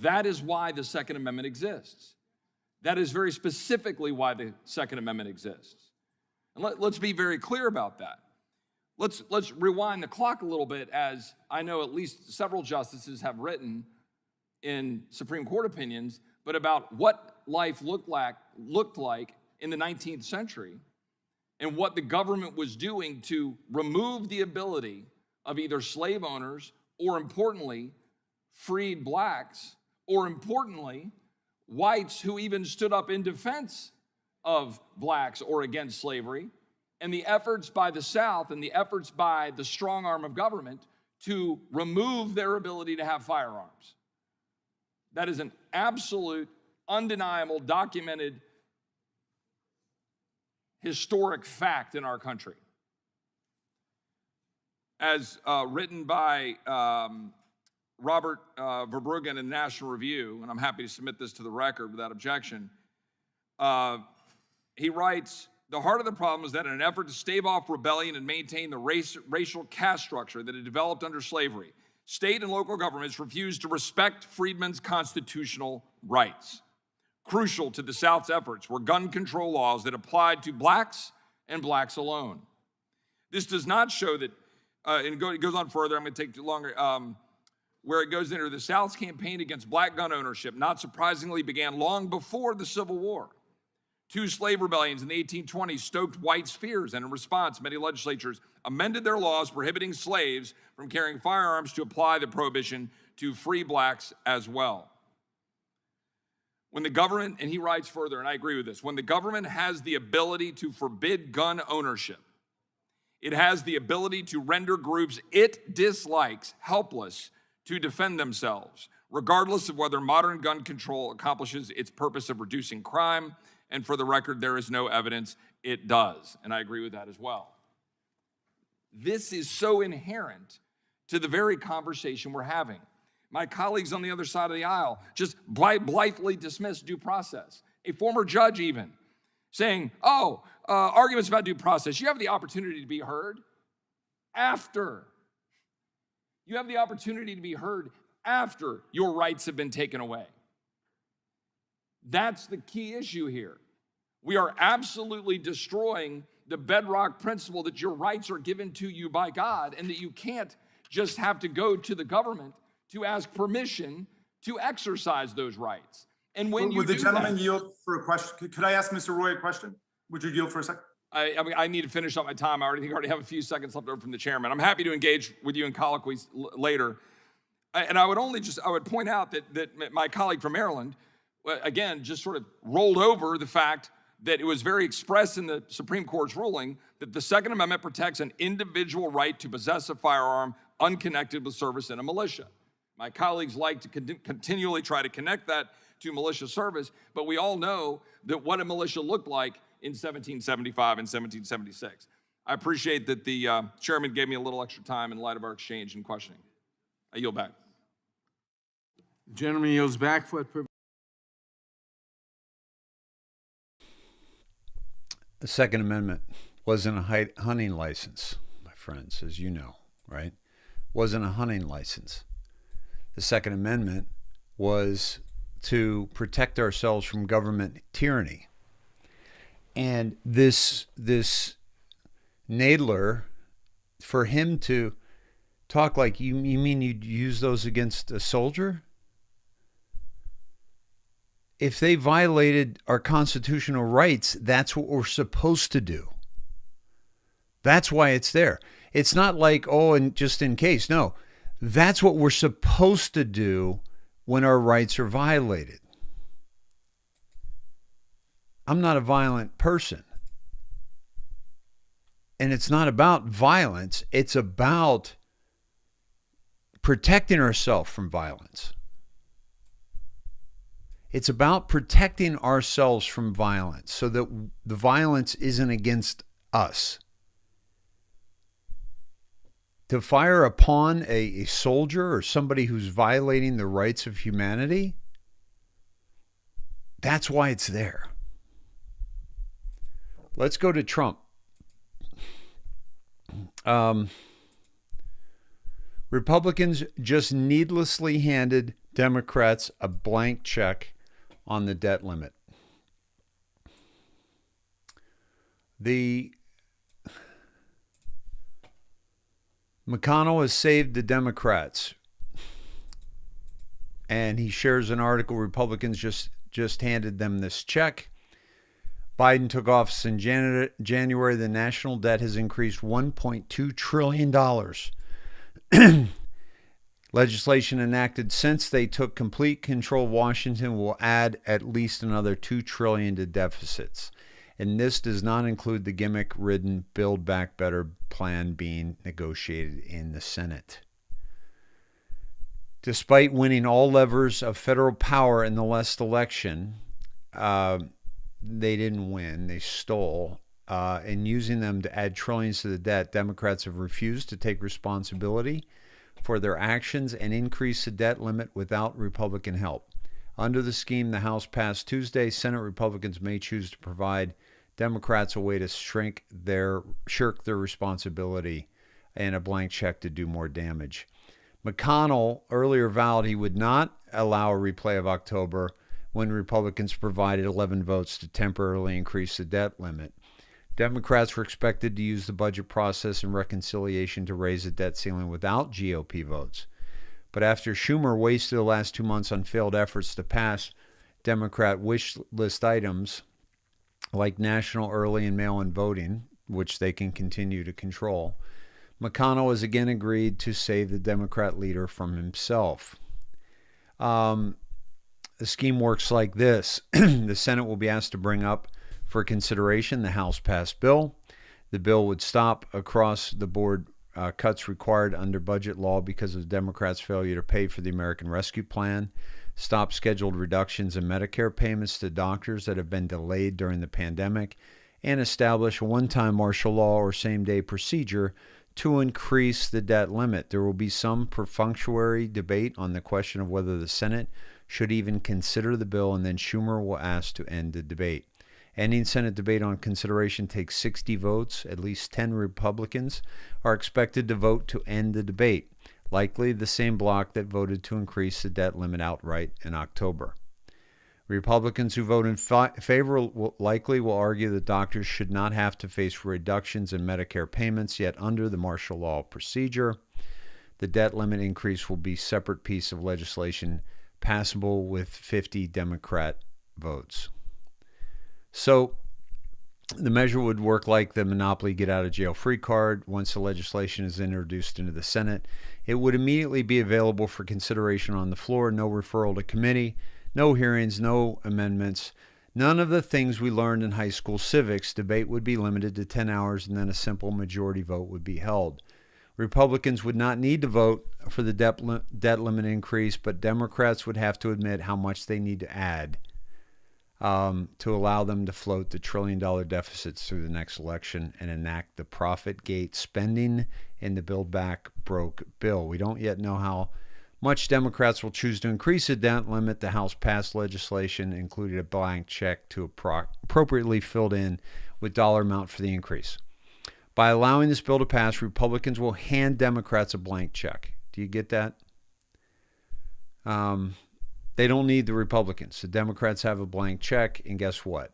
That is why the Second Amendment exists. That is very specifically why the Second Amendment exists. And let's be very clear about that. Let's rewind the clock a little bit, as I know at least several justices have written in Supreme Court opinions, but about what life looked like in the 19th century and what the government was doing to remove the ability of either slave owners or, importantly, freed blacks, or importantly, whites who even stood up in defense of blacks or against slavery, and the efforts by the South and the efforts by the strong arm of government to remove their ability to have firearms. That is an absolute, undeniable, documented, historic fact in our country. As written by Robert Verbruggen in the National Review, and I'm happy to submit this to the record without objection, he writes, "The heart of the problem is that in an effort to stave off rebellion and maintain the racial caste structure that had developed under slavery, state and local governments refused to respect freedmen's constitutional rights. Crucial to the South's efforts were gun control laws that applied to blacks and blacks alone. This does not show that," and it goes on further, I'm going to take too longer, where it goes into the South's campaign against black gun ownership, not surprisingly, began long before the Civil War. 2 slave rebellions in the 1820s stoked whites' fears, and in response, many legislatures amended their laws prohibiting slaves from carrying firearms to apply the prohibition to free blacks as well. When the government, and he writes further, and I agree with this, when the government has the ability to forbid gun ownership, it has the ability to render groups it dislikes helpless to defend themselves, regardless of whether modern gun control accomplishes its purpose of reducing crime. And for the record, there is no evidence it does. And I agree with that as well. This is so inherent to the very conversation we're having. My colleagues on the other side of the aisle just blithely dismiss due process. A former judge even saying, arguments about due process. You have the opportunity to be heard after. You have the opportunity to be heard after your rights have been taken away. That's the key issue here. We are absolutely destroying the bedrock principle that your rights are given to you by God and that you can't just have to go to the government to ask permission to exercise those rights. And when Would the do gentleman that, yield for a question? Could I ask Mr. Roy a question? Would you yield for a second? I mean, I need to finish up my time. I already have a few seconds left over from the chairman. I'm happy to engage with you in colloquies later. And I would point out that my colleague from Maryland, again, just sort of rolled over the fact that it was very expressed in the Supreme Court's ruling that the Second Amendment protects an individual right to possess a firearm unconnected with service in a militia. My colleagues like to continually try to connect that to militia service, but we all know that what a militia looked like in 1775 and 1776. I appreciate that the chairman gave me a little extra time in light of our exchange and questioning. I yield back. The gentleman yields back for what purpose? The Second Amendment wasn't a hunting license, my friends, as you know, right? Wasn't a hunting license. The Second Amendment was to protect ourselves from government tyranny. And this Nadler, for him to talk like, you mean you'd use those against a soldier? If they violated our constitutional rights, that's what we're supposed to do. That's why it's there. It's not like, oh, and just in case. No, that's what we're supposed to do when our rights are violated. I'm not a violent person. And it's not about violence. It's about protecting ourselves from violence. It's about protecting ourselves from violence so that the violence isn't against us. To fire upon a soldier or somebody who's violating the rights of humanity, that's why it's there. Let's go to Trump. Republicans just needlessly handed Democrats a blank check on the debt limit. McConnell has saved the Democrats, and he shares an article. Republicans just handed them this check. Biden took office in January. The national debt has increased $1.2 trillion. Legislation enacted since they took complete control of Washington will add at least another $2 trillion to deficits. And this does not include the gimmick-ridden Build Back Better plan being negotiated in the Senate. Despite winning all levers of federal power in the last election, they didn't win. They stole. And using them to add trillions to the debt, Democrats have refused to take responsibility for their actions and increase the debt limit without Republican help. Under the scheme the House passed Tuesday, Senate Republicans may choose to provide Democrats a way to shirk their responsibility and a blank check to do more damage. McConnell earlier vowed he would not allow a replay of October when Republicans provided 11 votes to temporarily increase the debt limit. Democrats were expected to use the budget process and reconciliation to raise the debt ceiling without GOP votes. But after Schumer wasted the last 2 months on failed efforts to pass Democrat wish list items like national early and mail-in voting, which they can continue to control, McConnell has again agreed to save the Democrat leader from himself. The scheme works like this. The Senate will be asked to bring up for consideration the House-passed bill. The bill would stop across-the-board cuts required under budget law because of the Democrats' failure to pay for the American Rescue Plan, stop scheduled reductions in Medicare payments to doctors that have been delayed during the pandemic, and establish a one-time martial law or same-day procedure to increase the debt limit. There will be some perfunctory debate on the question of whether the Senate should even consider the bill, and then Schumer will ask to end the debate. Ending Senate debate on consideration takes 60 votes. At least 10 Republicans are expected to vote to end the debate, likely the same bloc that voted to increase the debt limit outright in October. Republicans who vote in favor likely will argue that doctors should not have to face reductions in Medicare payments, yet under the martial law procedure, the debt limit increase will be a separate piece of legislation passable with 50 Democrat votes. So the measure would work like the monopoly get-out-of-jail-free card. Once the legislation is introduced into the Senate, it would immediately be available for consideration on the floor, no referral to committee, no hearings, no amendments, none of the things we learned in high school civics. Debate would be limited to 10 hours, and then a simple majority vote would be held. Republicans would not need to vote for the debt limit increase, but Democrats would have to admit how much they need to add to allow them to float the trillion-dollar deficits through the next election and enact the profit gate spending in the Build Back Broke bill. We don't yet know how much Democrats will choose to increase the debt limit. The House passed legislation, including a blank check to appropriately filled in with dollar amount for the increase. By allowing this bill to pass, Republicans will hand Democrats a blank check. Do you get that? They don't need the Republicans. The Democrats have a blank check, and guess what?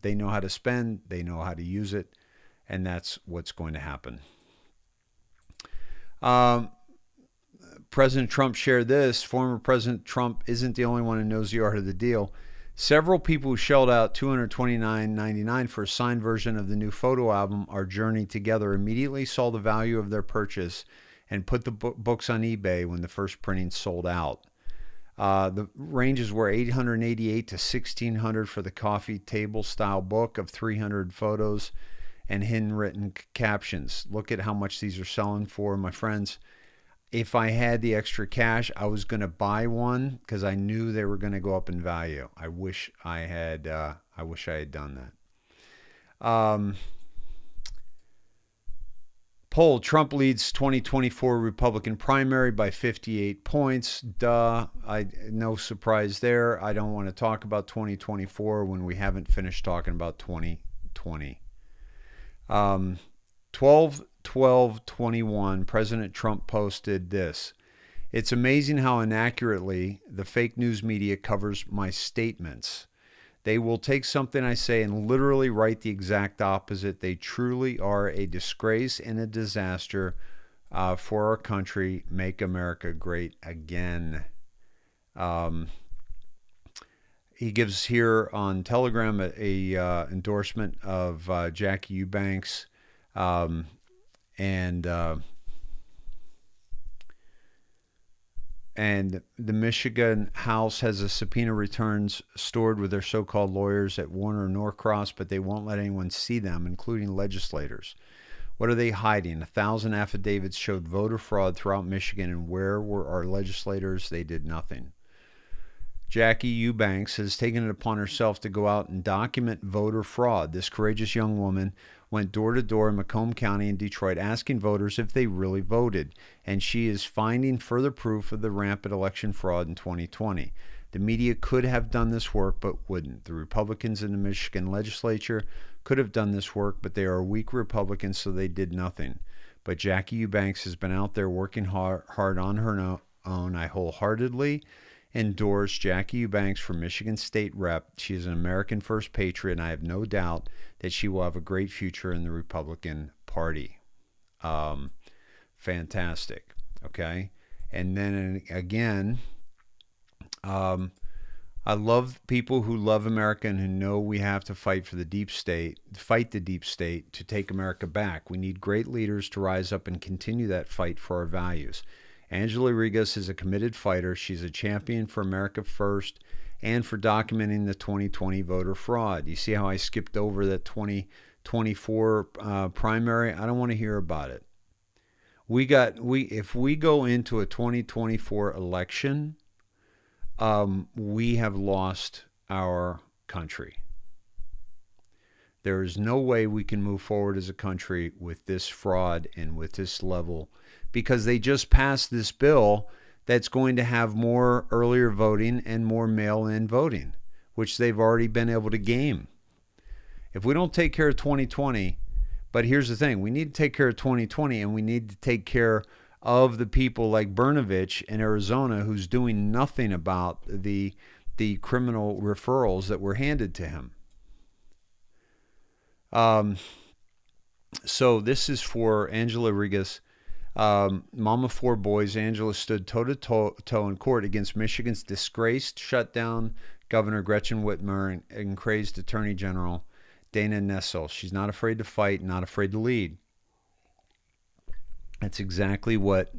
They know how to spend, they know how to use it, and that's what's going to happen. President Trump shared this. Former President Trump isn't the only one who knows the art of the deal. Several people who shelled out $229.99 for a signed version of the new photo album, Our Journey Together, immediately saw the value of their purchase and put the books on eBay when the first printing sold out. The ranges were $888 to $1,600 for the coffee table style book of 300 photos and handwritten captions. Look at how much these are selling for, my friends. If I had the extra cash, I was going to buy one because I knew they were going to go up in value. I wish I had done that. Poll: Trump leads 2024 Republican primary by 58 points. No surprise there. I don't want to talk about 2024 when we haven't finished talking about 2020. 12/12/21, President Trump posted this. It's amazing how inaccurately the fake news media covers my statements. They will take something I say and literally write the exact opposite. They truly are a disgrace and a disaster for our country. Make America great again. He gives here on Telegram a endorsement of Jackie Eubanks. And the Michigan House has a subpoena returns stored with their so-called lawyers at Warner Norcross, but they won't let anyone see them, including legislators. What are they hiding? 1,000 affidavits showed voter fraud throughout Michigan, and where were our legislators? They did nothing. Jackie Eubanks has taken it upon herself to go out and document voter fraud. This courageous young woman went door to door in Macomb County in Detroit asking voters if they really voted, and she is finding further proof of the rampant election fraud in 2020. The media could have done this work but wouldn't. The Republicans in the Michigan legislature could have done this work, but they are weak Republicans, so they did nothing. But Jackie Eubanks has been out there working hard on her own. I wholeheartedly endorse Jackie Eubanks for Michigan State Rep. She is an American First patriot, and I have no doubt that she will have a great future in the Republican Party. Fantastic. Okay. And then again, I love people who love America and who know we have to fight the deep state to take America back. We need great leaders to rise up and continue that fight for our values. Angela Regas is a committed fighter. She's a champion for America First and for documenting the 2020 voter fraud. You see how I skipped over that 2024 primary? I don't want to hear about it. If we go into a 2024 election, we have lost our country. There is no way we can move forward as a country with this fraud and with this level, because they just passed this bill that's going to have more earlier voting and more mail-in voting, which they've already been able to game. If we don't take care of 2020, but here's the thing, we need to take care of 2020, and we need to take care of the people like Brnovich in Arizona who's doing nothing about the the criminal referrals that were handed to him. So this is for Angela Rigas. Mom of four boys, Angela stood toe-to-toe in court against Michigan's disgraced shutdown Governor Gretchen Whitmer and crazed Attorney General Dana Nessel. She's not afraid to fight, not afraid to lead. That's exactly what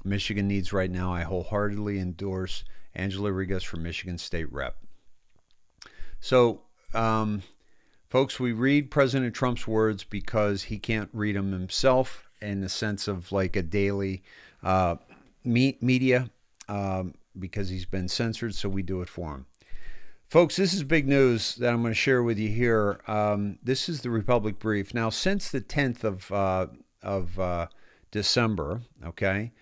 Michigan needs right now. I wholeheartedly endorse Angela Rigas for Michigan State Rep. So, folks, we read President Trump's words because he can't read them himself in the sense of like a daily media because he's been censored, so we do it for him. Folks, this is big news that I'm going to share with you here. This is the Republic Brief. Now, since the 10th of December, okay,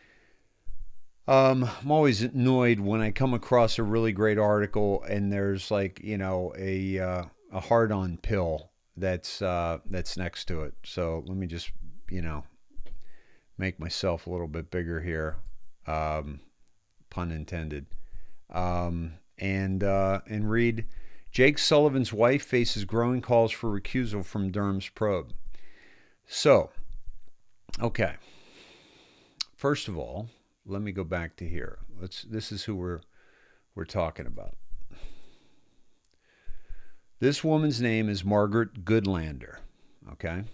I'm always annoyed when I come across a really great article and there's like, you know, a hard-on pill that's next to it. So let me just, you know, make myself a little bit bigger here, pun intended, and read, Jake Sullivan's wife faces growing calls for recusal from Durham's probe. So, okay. First of all, let me go back to here. This is who we're talking about. This woman's name is Margaret Goodlander. Okay,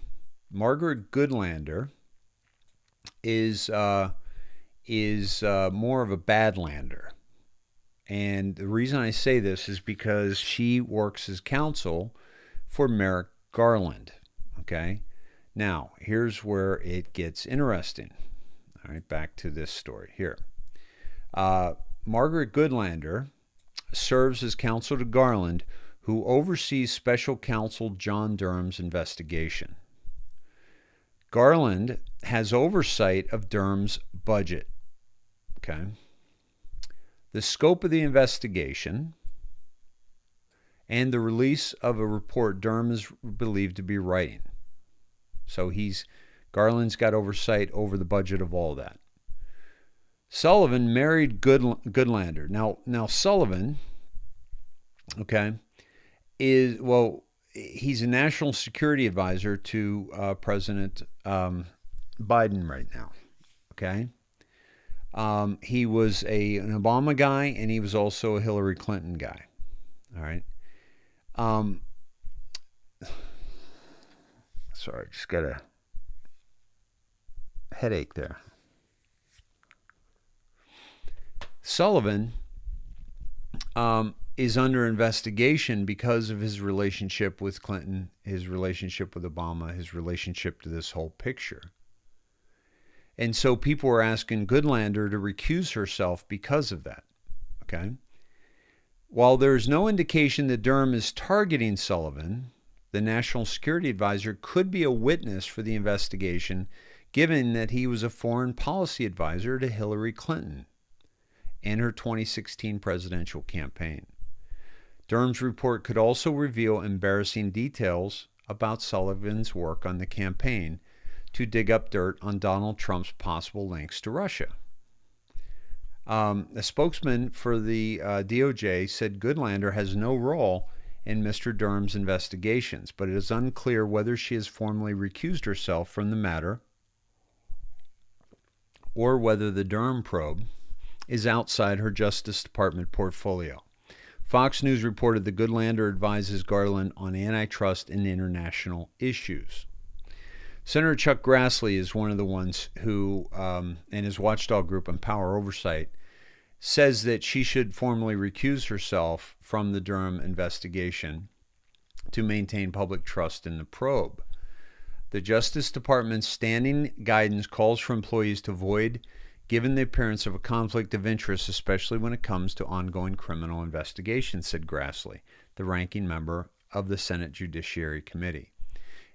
Margaret Goodlander is more of a badlander, and the reason I say this is because she works as counsel for Merrick Garland. Okay, now here's where it gets interesting. All right, back to this story here. Margaret Goodlander serves as counsel to Garland, who oversees special counsel John Durham's investigation. Garland has oversight of Durham's budget. Okay. The scope of the investigation and the release of a report Durham is believed to be writing. So Garland's got oversight over the budget of all that. Sullivan married Goodlander. Now Sullivan, okay, he's a national security advisor to President Biden right now. Okay, he was an Obama guy, and he was also a Hillary Clinton guy. All right. Sorry, just got a headache there. Sullivan is under investigation because of his relationship with Clinton, his relationship with Obama, his relationship to this whole picture. And so people were asking Goodlander to recuse herself because of that. Okay? While there's no indication that Durham is targeting Sullivan, the national security advisor could be a witness for the investigation, given that he was a foreign policy advisor to Hillary Clinton and her 2016 presidential campaign. Durham's report could also reveal embarrassing details about Sullivan's work on the campaign to dig up dirt on Donald Trump's possible links to Russia. A spokesman for the DOJ said Goodlander has no role in Mr. Durham's investigations, but it is unclear whether she has formally recused herself from the matter or whether the Durham probe is outside her Justice Department portfolio. Fox News reported that Goodlander advises Garland on antitrust and international issues. Senator Chuck Grassley is one of the ones who, and his watchdog group on Power Oversight, says that she should formally recuse herself from the Durham investigation to maintain public trust in the probe. The Justice Department's standing guidance calls for employees to avoid given the appearance of a conflict of interest, especially when it comes to ongoing criminal investigations, said Grassley, the ranking member of the Senate Judiciary Committee.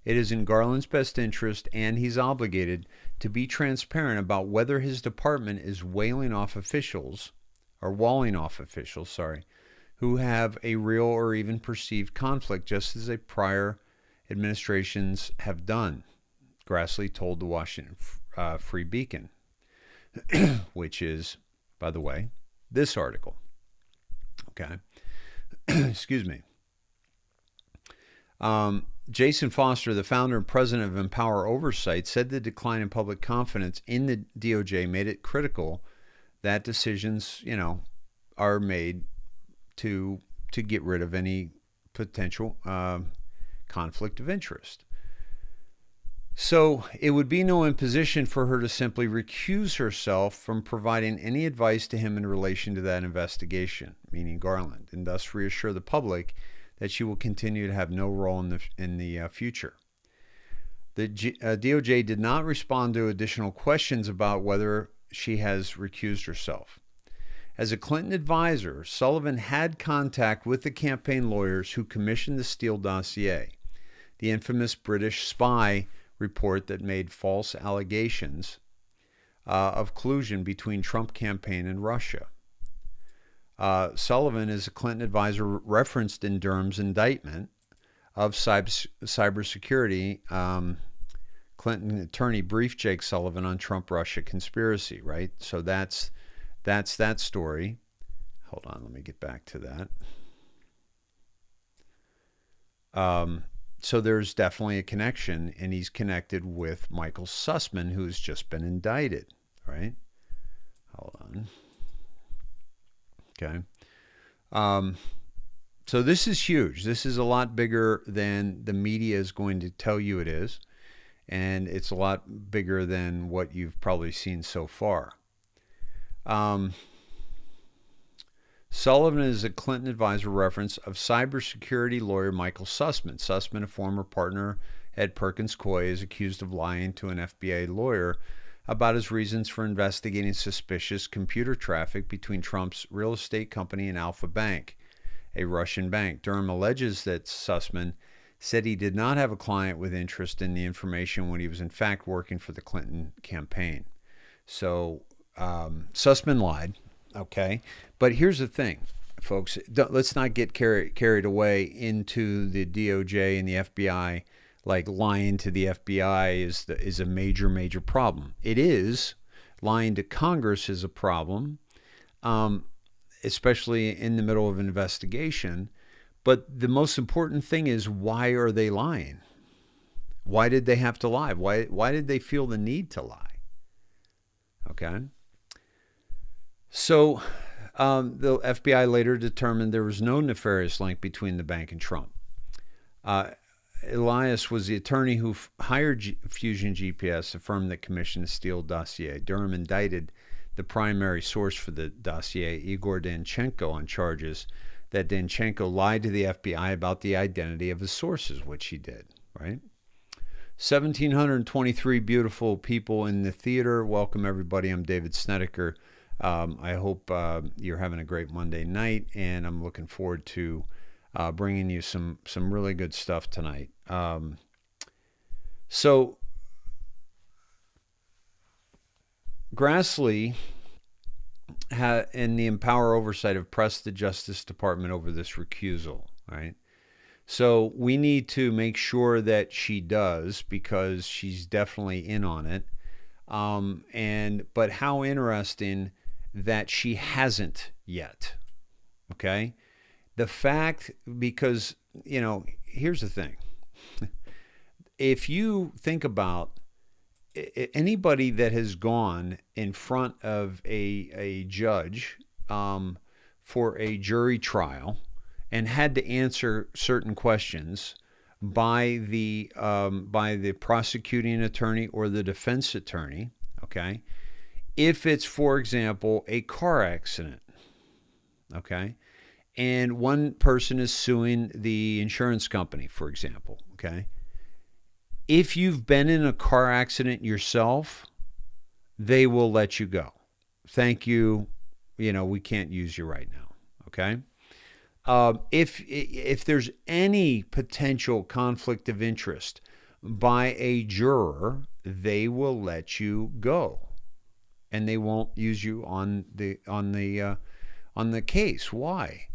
It is in Garland's best interest, and he's obligated to be transparent about whether his department is walling off officials, who have a real or even perceived conflict, just as a prior administrations have done, Grassley told the Washington Free Beacon, which is, by the way, this article. Okay. Excuse me. Jason Foster, the founder and president of Empower Oversight, said the decline in public confidence in the DOJ made it critical that decisions, are made to get rid of any potential conflict of interest. So it would be no imposition for her to simply recuse herself from providing any advice to him in relation to that investigation, meaning Garland, and thus reassure the public that she will continue to have no role in the future. The DOJ did not respond to additional questions about whether she has recused herself. As a Clinton advisor, Sullivan had contact with the campaign lawyers who commissioned the Steele dossier, the infamous British spy report that made false allegations of collusion between Trump campaign and Russia. Sullivan is a Clinton advisor referenced in Durham's indictment of cybersecurity. Clinton attorney briefed Jake Sullivan on Trump-Russia conspiracy, right? So that's that story. Hold on, let me get back to that. So there's definitely a connection, and he's connected with Michael Sussman, who's just been indicted, right? Hold on. Okay. So this is huge. This is a lot bigger than the media is going to tell you it is, and it's a lot bigger than what you've probably seen so far. Sullivan is a Clinton advisor reference of cybersecurity lawyer Michael Sussman. Sussman, a former partner at Perkins Coie, is accused of lying to an FBI lawyer about his reasons for investigating suspicious computer traffic between Trump's real estate company and Alpha Bank, a Russian bank. Durham alleges that Sussman said he did not have a client with interest in the information when he was in fact working for the Clinton campaign. So Sussman lied. Okay, but here's the thing, folks. Let's not get carried away into the DOJ and the FBI. Like lying to the FBI is a major problem. It is. Lying to Congress is a problem, especially in the middle of an investigation. But the most important thing is, why are they lying? Why did they have to lie? Why did they feel the need to lie? Okay. So the FBI later determined there was no nefarious link between the bank and Trump. Elias was the attorney who hired Fusion GPS, a firm that commissioned the Steele dossier. Durham indicted the primary source for the dossier, Igor Danchenko, on charges that Danchenko lied to the FBI about the identity of his sources, which he did, right? 1,723 beautiful people in the theater. Welcome, everybody. I'm David Snedeker. I hope you're having a great Monday night, and I'm looking forward to bringing you some really good stuff tonight. So Grassley and the Empower Oversight have pressed the Justice Department over this recusal, right? So we need to make sure that she does, because she's definitely in on it. But how interesting that she hasn't yet. Okay? The fact, because, here's the thing. If you think about anybody that has gone in front of a judge for a jury trial and had to answer certain questions by the prosecuting attorney or the defense attorney, okay? If it's, for example, a car accident, okay, and one person is suing the insurance company, for example, okay, if you've been in a car accident yourself, they will let you go. Thank you. We can't use you right now, okay? If there's any potential conflict of interest by a juror, they will let you go, and they won't use you on the case. Why?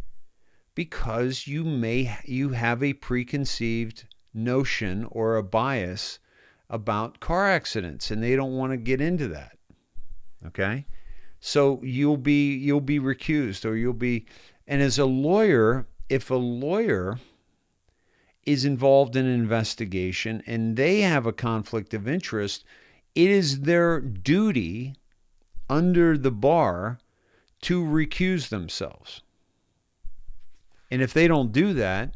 Because you have a preconceived notion or a bias about car accidents, and they don't want to get into that. Okay? So you'll be recused, or and as a lawyer, if a lawyer is involved in an investigation and they have a conflict of interest, it is their duty under the bar to recuse themselves. And if they don't do that,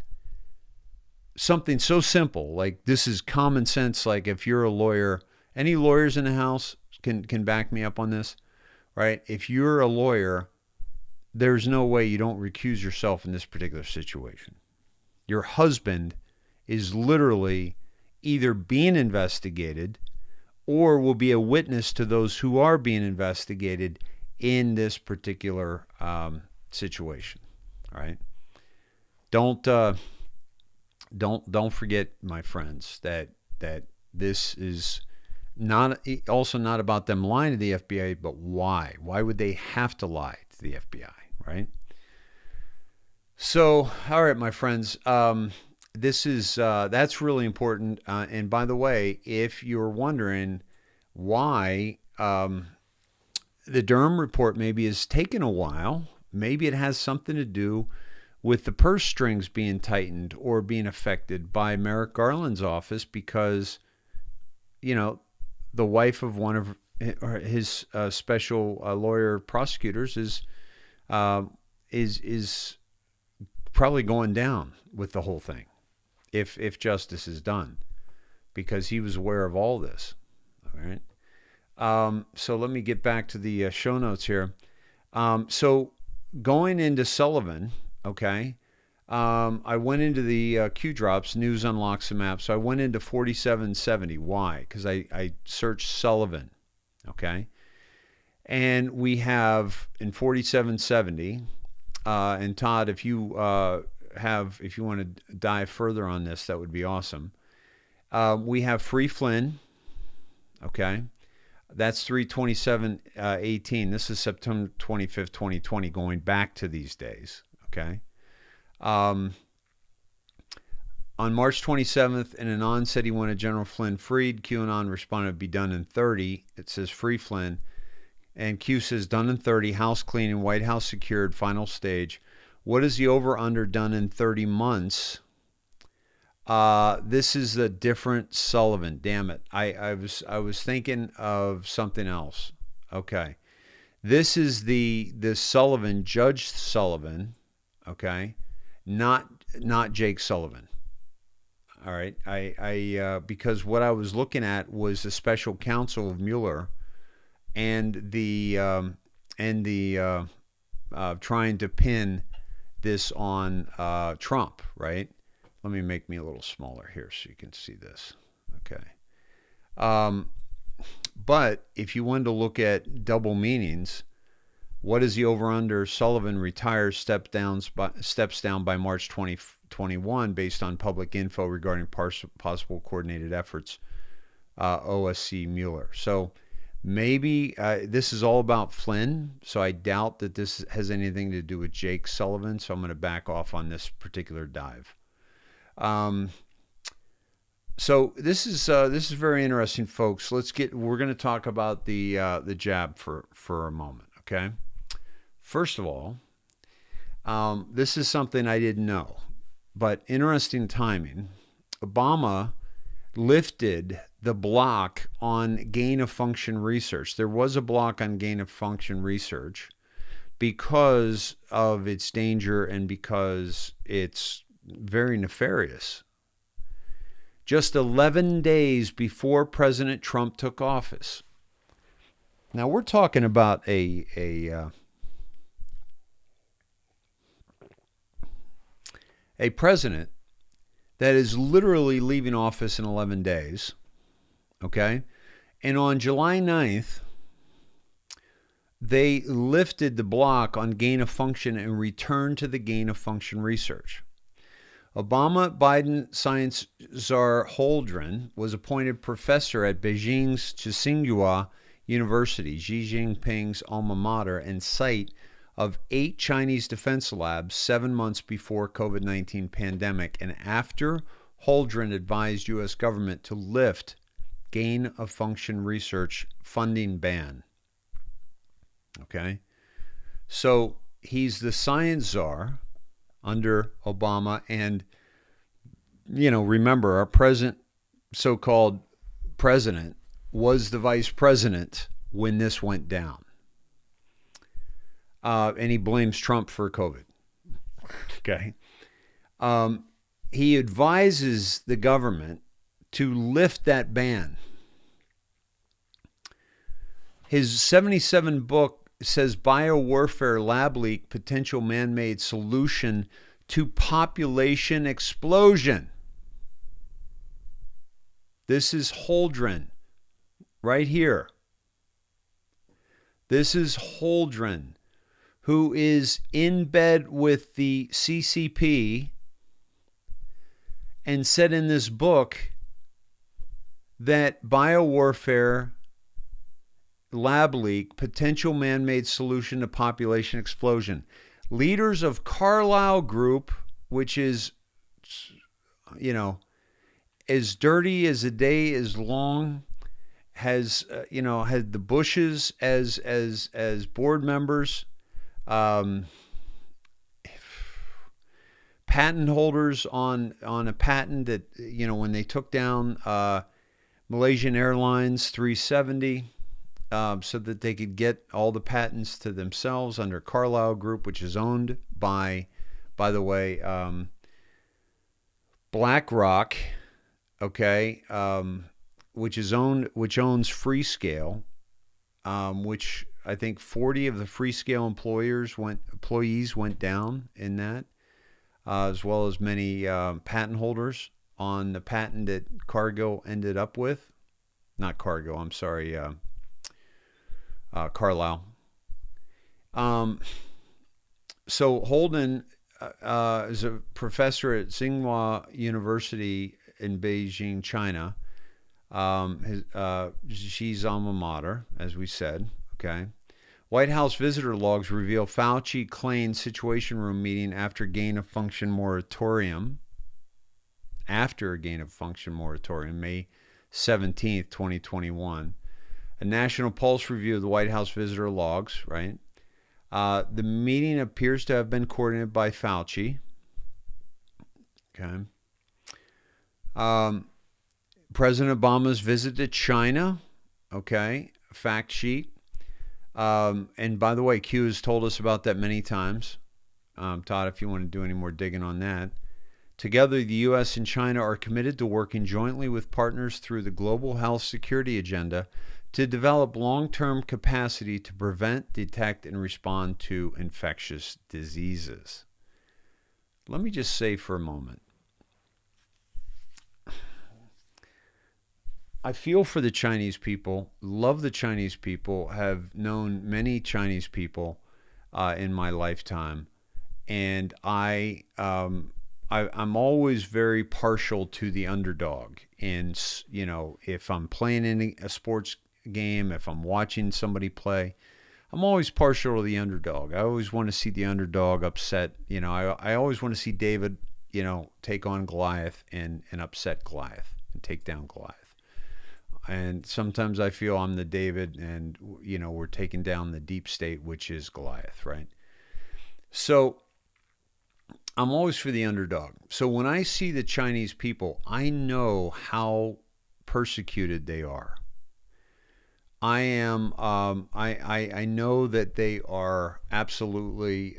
something so simple, like this is common sense, like if you're a lawyer, any lawyers in the house can back me up on this, right? If you're a lawyer, there's no way you don't recuse yourself in this particular situation. Your husband is literally either being investigated or will be a witness to those who are being investigated in this particular situation. All right. Don't forget, my friends, that this is not about them lying to the FBI, but why? Why would they have to lie to the FBI, right? So, all right, my friends, that's really important. And by the way, if you're wondering why the Durham report maybe has taken a while, maybe it has something to do with the purse strings being tightened or being affected by Merrick Garland's office, because, the wife of one of his special lawyer prosecutors is probably going down with the whole thing if justice is done, because he was aware of all this. All right. So let me get back to the show notes here. So going into Sullivan, okay, I went into the Q drops, news unlocks the map. So I went into 4770. Why? Because I searched Sullivan, okay? And we have in 4770, and Todd, if you want to dive further on this, that would be awesome. We have Free Flynn, okay? That's 3/27/18. This is September 25th, 2020, going back to these days, okay? On March 27th, an Anon said he wanted General Flynn freed. QAnon responded, be done in 30. It says Free Flynn. And Q says done in 30, house cleaning, White House secured, final stage. What is the over-under done in 30 months? This is a different Sullivan. Damn it. I was thinking of something else. Okay. This is the Sullivan, Judge Sullivan, okay? Not Jake Sullivan. All right. I because what I was looking at was the special counsel of Mueller and the trying to pin this on Trump, right? Let me make me a little smaller here so you can see this. Okay. But if you wanted to look at double meanings, what is the over-under? Sullivan retires, steps down by March 2021 based on public info regarding possible coordinated efforts, OSC Mueller. So maybe this is all about Flynn, so I doubt that this has anything to do with Jake Sullivan, so I'm going to back off on this particular dive. So this is very interesting, folks. We're going to talk about the jab for a moment, okay? First of all, this is something I didn't know, but interesting timing. Obama lifted the block on gain-of-function research. There was a block on gain-of-function research because of its danger and because it's very nefarious. Just 11 days before President Trump took office. Now we're talking about a president that is literally leaving office in 11 days, okay? And on July 9th, they lifted the block on gain-of-function and returned to the gain-of-function research. Obama-Biden science czar Holdren was appointed professor at Beijing's Tsinghua University, Xi Jinping's alma mater and site of 8 Chinese defense labs 7 months before COVID-19 pandemic and after Holdren advised U.S. government to lift gain-of-function research funding ban. Okay? So he's the science czar under Obama. And, remember, our present so-called president was the vice president when this went down. And he blames Trump for COVID. Okay. He advises the government to lift that ban. His 77 book says biowarfare lab leak, potential man-made solution to population explosion. This is Holdren right here. This is Holdren, who is in bed with the CCP and said in this book that biowarfare lab leak, potential man-made solution to population explosion. Leaders of Carlyle Group, which is, as dirty as a day is long, has, had the Bushes as board members, patent holders on a patent that, when they took down Malaysian Airlines 370, so that they could get all the patents to themselves under Carlyle Group, which is owned by the way, BlackRock, okay, which owns Freescale, which I think 40 of the Freescale employees went down in that, as well as many patent holders on the patent that Cargill ended up with. Not Cargill, I'm sorry, Carlyle. So Holden is a professor at Tsinghua University in Beijing, China. She's alma mater, as we said. Okay. White House visitor logs reveal Fauci claimed situation room meeting after gain of function moratorium. After a gain of function moratorium, May 17th, 2021. A National Pulse review of the White House visitor logs, right? The meeting appears to have been coordinated by Fauci. Okay. President Obama's visit to China. Okay. Fact sheet. And by the way, Q has told us about that many times. Todd, if you want to do any more digging on that. Together, the U.S. and China are committed to working jointly with partners through the global health security agenda to develop long-term capacity to prevent, detect, and respond to infectious diseases. Let me just say for a moment, I feel for the Chinese people, love the Chinese people, have known many Chinese people in my lifetime, and I'm always very partial to the underdog. And, if I'm playing in a sports game, if I'm watching somebody play, I'm always partial to the underdog. I always want to see the underdog upset. I always want to see David, take on Goliath and upset Goliath and take down Goliath. And sometimes I feel I'm the David and, we're taking down the deep state, which is Goliath, right? So I'm always for the underdog. So when I see the Chinese people, I know how persecuted they are. I am. I know that they are absolutely.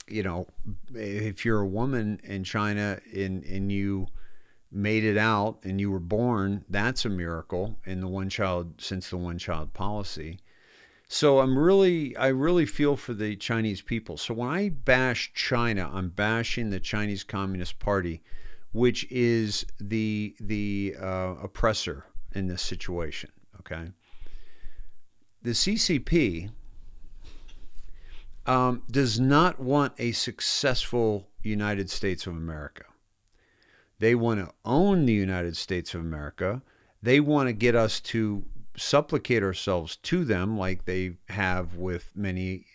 If you're a woman in China and you made it out and you were born, that's a miracle in the one child policy. So I really feel for the Chinese people. So when I bash China, I'm bashing the Chinese Communist Party, which is the oppressor in this situation. Okay. The CCP does not want a successful United States of America. They want to own the United States of America. They want to get us to supplicate ourselves to them like they have with many,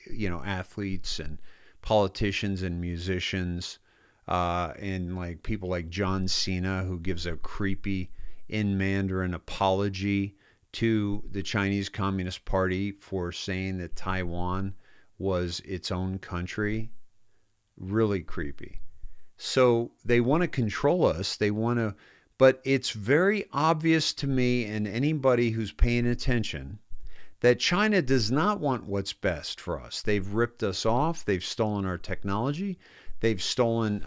athletes and politicians and musicians, and like people like John Cena, who gives a creepy in Mandarin apology to the Chinese Communist Party for saying that Taiwan was its own country. really creepy. So they want to control us. They want to, but it's very obvious to me and anybody who's paying attention that China does not want what's best for us. They've ripped us off. They've stolen our technology. They've stolen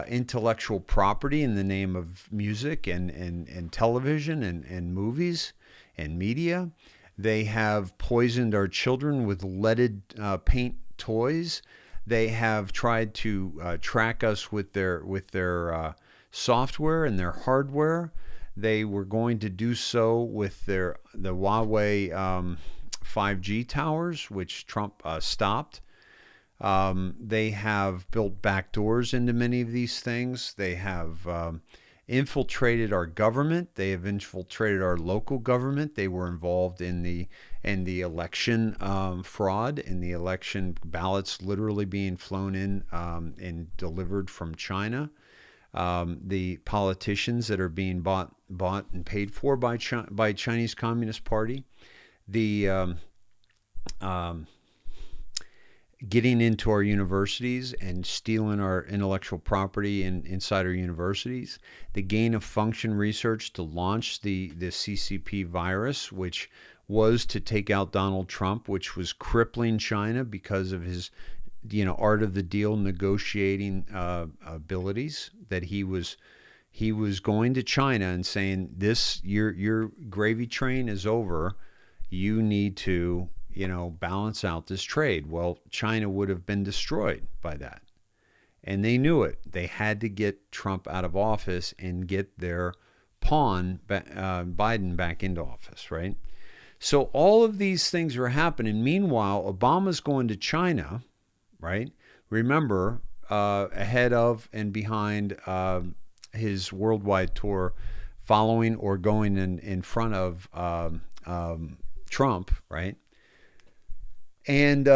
intellectual property in the name of music and television and movies and media. They have poisoned our children with leaded paint toys. They have tried to track us with their software and their hardware. They were going to do so with the Huawei 5G towers, which Trump stopped. They have built backdoors into many of these things. They have infiltrated our government. They have infiltrated our local government. They were involved in the election fraud, in the election ballots literally being flown in and delivered from China. The politicians that are being bought and paid for by Chinese Communist Party. The getting into our universities and stealing our intellectual property inside our universities, the gain of function research to launch the CCP virus, which was to take out Donald Trump, which was crippling China because of his, art of the deal negotiating abilities. That he was going to China and saying, "This your gravy train is over. You need to." Balance out this trade. Well, China would have been destroyed by that. And they knew it. They had to get Trump out of office and get their pawn, Biden, back into office, right? So all of these things are happening. Meanwhile, Obama's going to China, right? Remember, ahead of and behind his worldwide tour, following or going in front of Trump, right? And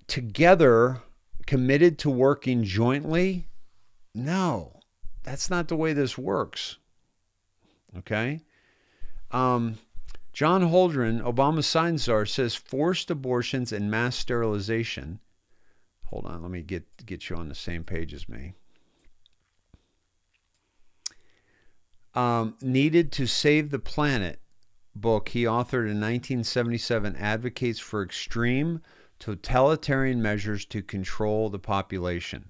together, committed to working jointly? No, that's not the way this works. Okay? John Holdren, Obama's sign czar, says forced abortions and mass sterilization. Hold on, let me get you on the same page as me. Needed to save the planet. Book he authored in 1977 advocates for extreme totalitarian measures to control the population.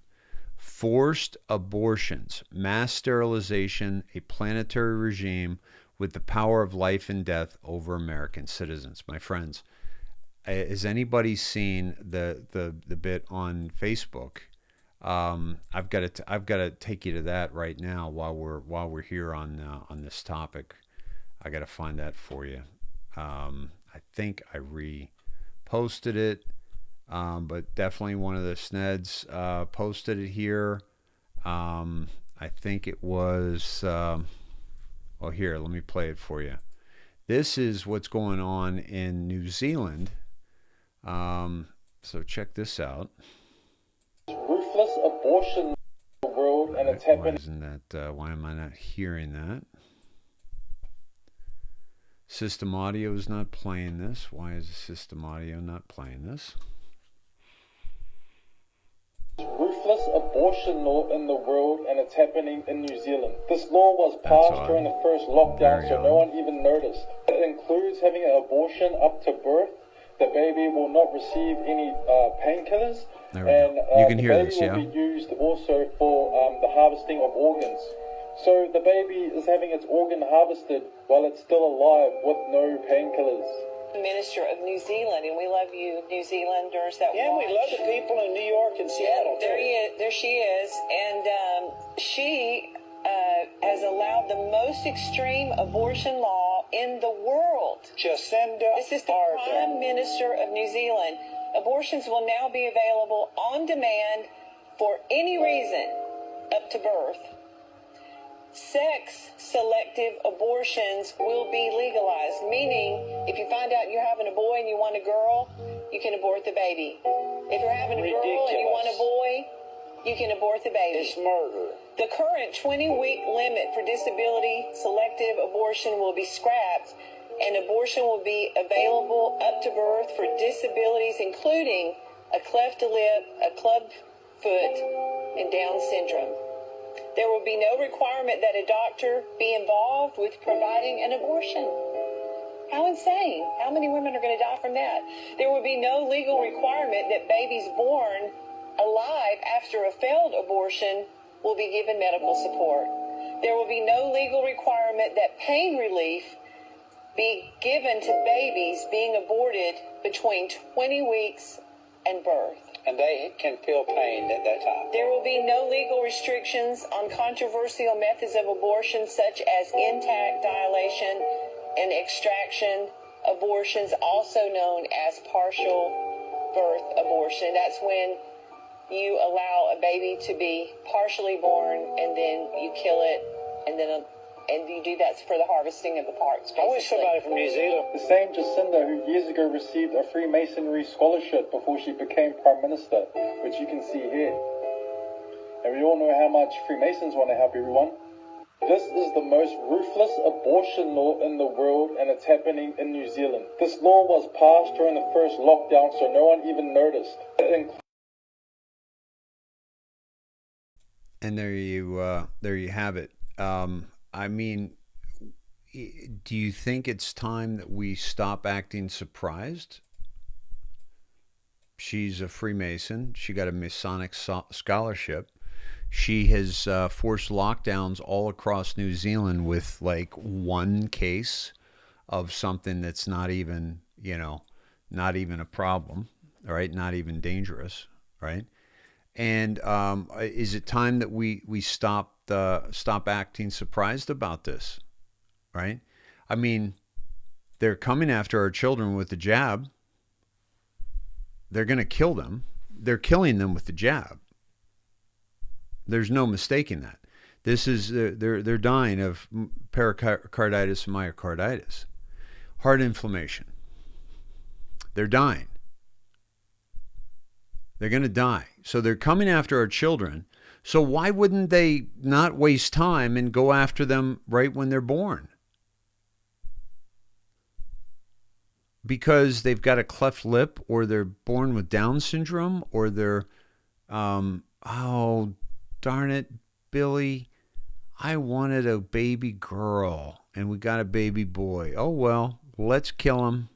Forced abortions, mass sterilization, a planetary regime with the power of life and death over American citizens. My friends, has anybody seen the bit on Facebook? I've got to take you to that right now while we're here on this topic. I got to find that for you. I think I reposted it, but definitely one of the Sneds posted it here. I think it was, here, let me play it for you. This is what's going on in New Zealand. So check this out. Ruthless abortion in the world, and it's happening. Why am I not hearing that? System audio is not playing this. Why is the system audio not playing this? Ruthless abortion law in the world, and it's happening in New Zealand. This law was passed during the first lockdown, so no one even noticed. It includes having an abortion up to birth. The baby will not receive any painkillers, and you can hear the baby this, yeah? will be used also for the harvesting of organs. So the baby is having its organ harvested while it's still alive with no painkillers. Minister of New Zealand, and we love you, New Zealanders that Yeah, watch. we love the people in New York and Seattle. There she is, and she has allowed the most extreme abortion law in the world. Jacinda This is the Prime Minister of New Zealand. Abortions will now be available on demand for any reason up to birth. Sex-selective abortions will be legalized, meaning if you find out you're having a boy and you want a girl, you can abort the baby. If you're having a girl and you want a boy, you can abort the baby. It's murder. The current 20-week limit for disability-selective abortion will be scrapped, and abortion will be available up to birth for disabilities including a cleft lip, a club foot, and Down syndrome. There will be no requirement that a doctor be involved with providing an abortion. How insane. How many women are going to die from that? There will be no legal requirement that babies born alive after a failed abortion will be given medical support. There will be no legal requirement that pain relief be given to babies being aborted between 20 weeks and birth. And they can feel pain at that time. There will be no legal restrictions on controversial methods of abortion such as intact dilation and extraction abortions, also known as partial birth abortion. That's when you allow a baby to be partially born and then you kill it and you do that for the harvesting of the parts, basically. I wish somebody from New Zealand. The same Jacinda who years ago received a Freemasonry scholarship before she became Prime Minister, which you can see here. And we all know how much Freemasons want to help everyone. This is the most ruthless abortion law in the world, and it's happening in New Zealand. This law was passed during the first lockdown, so no one even noticed. And there you have it. I mean, do you think it's time that we stop acting surprised? She's a Freemason. She got a Masonic scholarship. She has forced lockdowns all across New Zealand with like one case of something that's not even, not even a problem, right? Not even dangerous, right? And is it time that we stop acting surprised about this, right? I mean, they're coming after our children with the jab. They're going to kill them. They're killing them with the jab. There's no mistaking that. This is they're dying of pericarditis and myocarditis, heart inflammation. They're dying. They're going to die. So they're coming after our children. So why wouldn't they not waste time and go after them right when they're born? Because they've got a cleft lip, or they're born with Down syndrome, or they're, oh, darn it, Billy, I wanted a baby girl and we got a baby boy. Oh, well, let's kill him.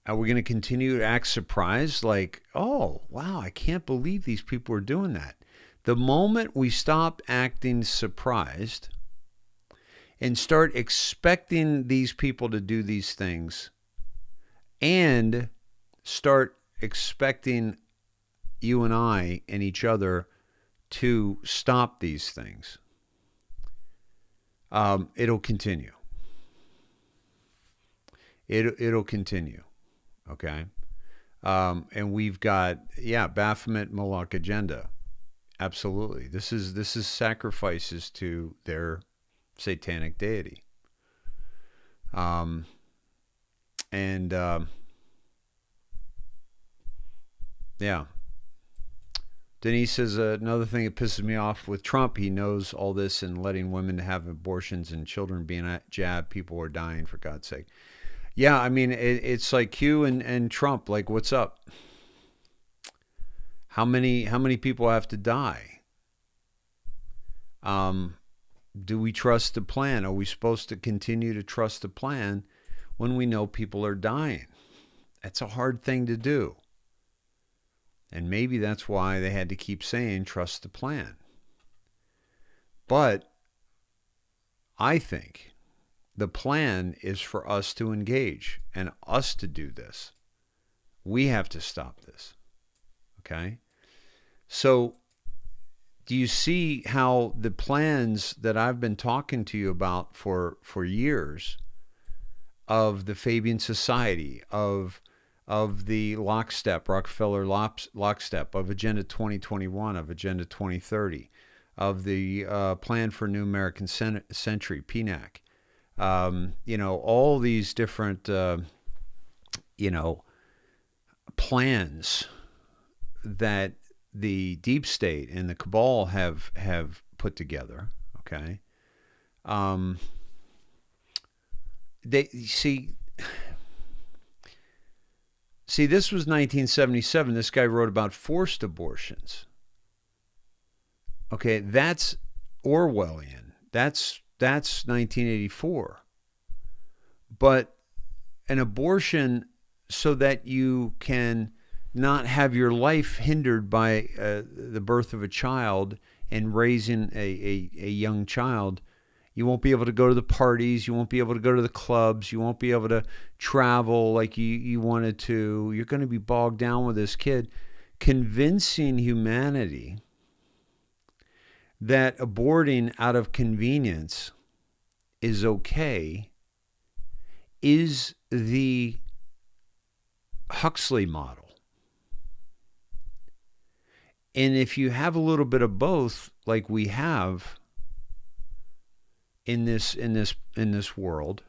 Are we going to continue to act surprised? Like, oh, wow, I can't believe these people are doing that. The moment we stop acting surprised and start expecting these people to do these things and start expecting you and I and each other to stop these things, it'll continue. It'll continue. Okay. And we've got, Baphomet Moloch agenda. Absolutely. This is sacrifices to their satanic deity. Denise says, another thing that pisses me off with Trump, he knows all this and letting women have abortions and children being jabbed. People are dying, for God's sake. Yeah, I mean, it's like Q and Trump. Like, what's up? How many people have to die? Do we trust the plan? Are we supposed to continue to trust the plan when we know people are dying? That's a hard thing to do. And maybe that's why they had to keep saying, trust the plan. But I think the plan is for us to engage and us to do this. We have to stop this. Okay? So do you see how the plans that I've been talking to you about for years of the Fabian Society, of the lockstep, Rockefeller lockstep, of Agenda 2021, of Agenda 2030, of the Plan for New American Century, PNAC, all these different, plans that the deep state and the cabal have put together. Okay. See, this was 1977. This guy wrote about forced abortions. Okay, that's Orwellian. That's 1984. But an abortion so that you can not have your life hindered by the birth of a child and raising a young child. You won't be able to go to the parties. You won't be able to go to the clubs. You won't be able to travel like you wanted to. You're going to be bogged down with this kid. Convincing humanity that aborting out of convenience is okay is the Huxley model. And if you have a little bit of both, like we have in this world,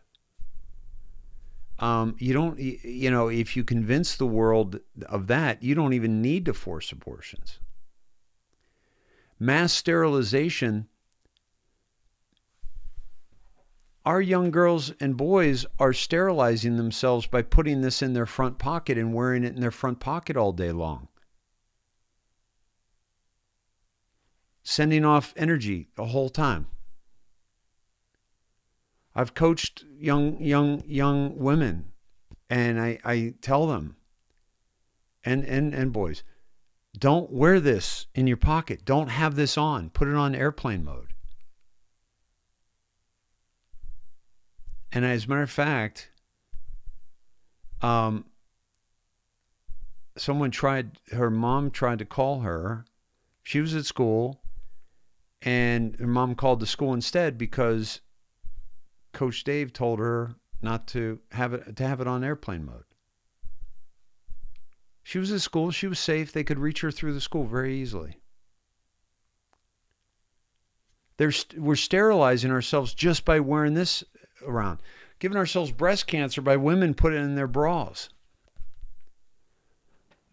you don't, if you convince the world of that, you don't even need to force abortions. Mass sterilization, our young girls and boys are sterilizing themselves by putting this in their front pocket and wearing it in their front pocket all day long. Sending off energy the whole time. I've coached young women, and I tell them, and boys, don't wear this in your pocket. Don't have this on. Put it on airplane mode. And as a matter of fact, her mom tried to call her. She was at school, and her mom called the school instead because Coach Dave told her not to have it on airplane mode. She was at school. She was safe. They could reach her through the school very easily. We're sterilizing ourselves just by wearing this around. Giving ourselves breast cancer by women putting it in their bras.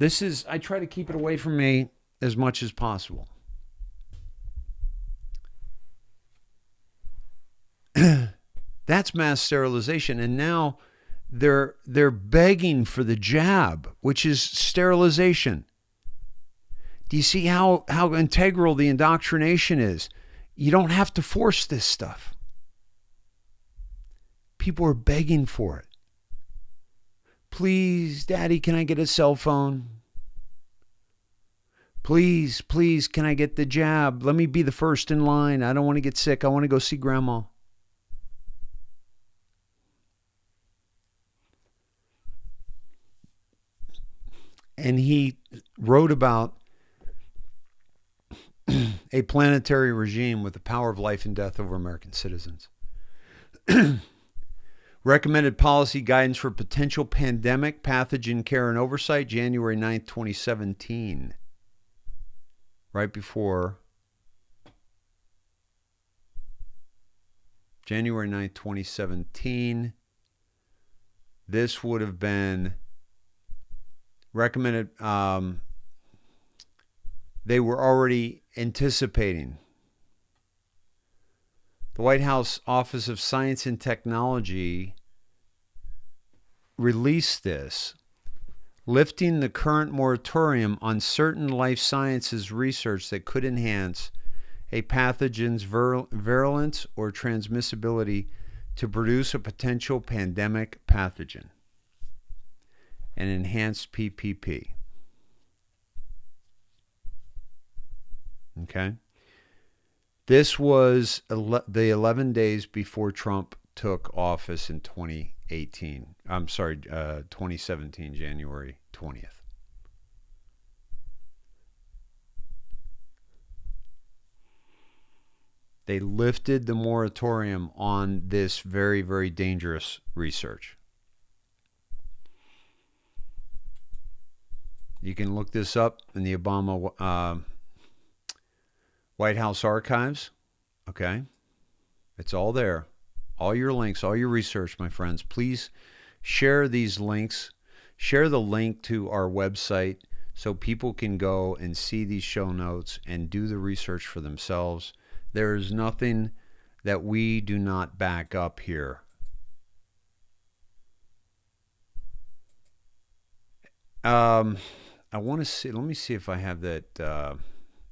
I try to keep it away from me as much as possible. That's mass sterilization. And now they're begging for the jab, which is sterilization. Do you see how integral the indoctrination is? You don't have to force this stuff. People are begging for it. Please, Daddy, can I get a cell phone? Please, can I get the jab? Let me be the first in line. I don't want to get sick. I want to go see Grandma. And he wrote about a planetary regime with the power of life and death over American citizens. Recommended policy guidance for potential pandemic, pathogen care, and oversight, January 9th, 2017. Right before January 9th, 2017. This would have been recommended. They were already anticipating. The White House Office of Science and Technology released this, lifting the current moratorium on certain life sciences research that could enhance a pathogen's virulence or transmissibility to produce a potential pandemic pathogen, an enhanced PPP. Okay? This was the 11 days before Trump took office in 2017, January 20th. They lifted the moratorium on this very, very dangerous research. You can look this up in the Obama White House archives. Okay? It's all there. All your links, all your research, my friends. Please share these links. Share the link to our website so people can go and see these show notes and do the research for themselves. There is nothing that we do not back up here. I want to see. Let me see if I have that.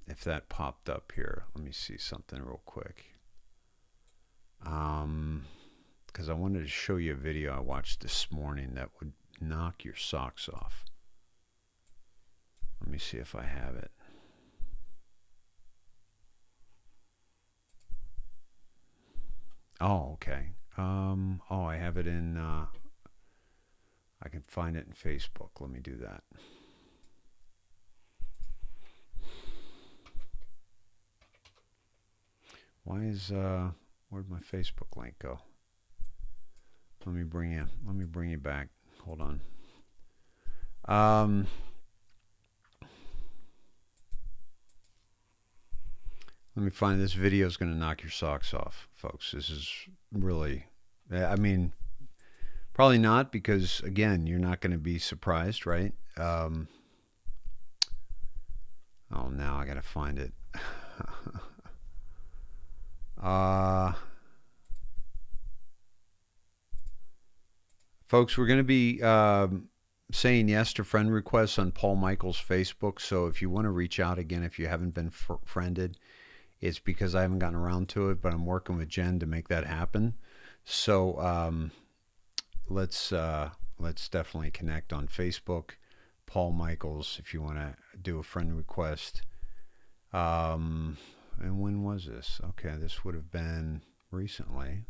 If that popped up here. Let me see something real quick. Because I wanted to show you a video I watched this morning that would knock your socks off. Let me see if I have it. Oh, okay. Oh, I have it in. I can find it in Facebook. Let me do that. Why is where'd my Facebook link go? Let me bring you back. Hold on. Let me find this video is going to knock your socks off, folks. This is really, I mean, probably not, because again, you're not going to be surprised, right? Oh, now I got to find it. Folks, we're going to be saying yes to friend requests on Paul Michael's Facebook. So if you want to reach out again, if you haven't been friended, it's because I haven't gotten around to it, but I'm working with Jen to make that happen. So let's definitely connect on Facebook. Paul Michaels, if you want to do a friend request. And when was this? Okay, this would have been recently.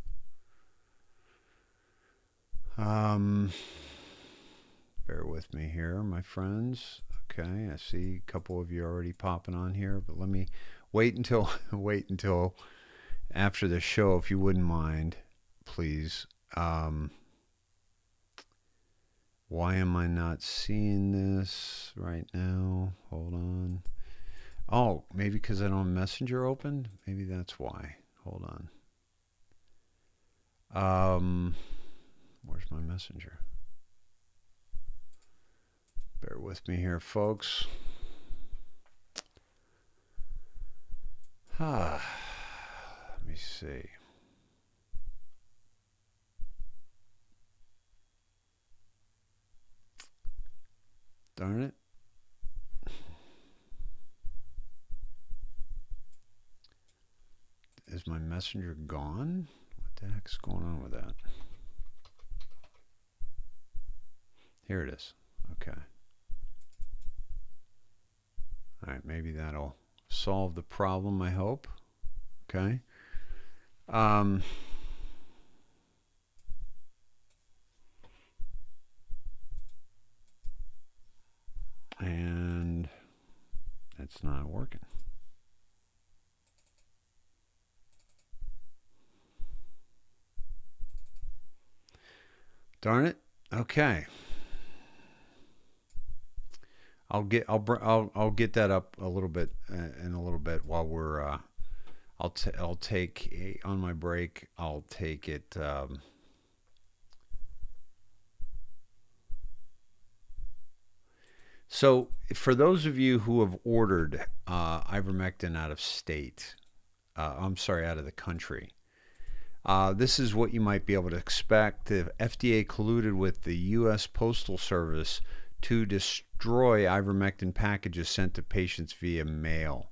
Bear with me here, my friends. Okay, I see a couple of you already popping on here, but let me wait until after the show, if you wouldn't mind, please. Why am I not seeing this right now? Hold on. Oh, maybe because I don't have Messenger opened? Maybe that's why. Hold on. Where's my Messenger? Bear with me here, folks. Let me see. Darn it. Is my Messenger gone? What the heck's going on with that? Here it is. Okay. All right, maybe that'll solve the problem, I hope. Okay. And it's not working. Darn it. Okay. I'll get that up a little bit in a little bit while we're I'll take on my break. I'll take it so for those of you who have ordered ivermectin out of state, out of the country, this is what you might be able to expect. The FDA colluded with the U.S. Postal Service to destroy ivermectin packages sent to patients via mail.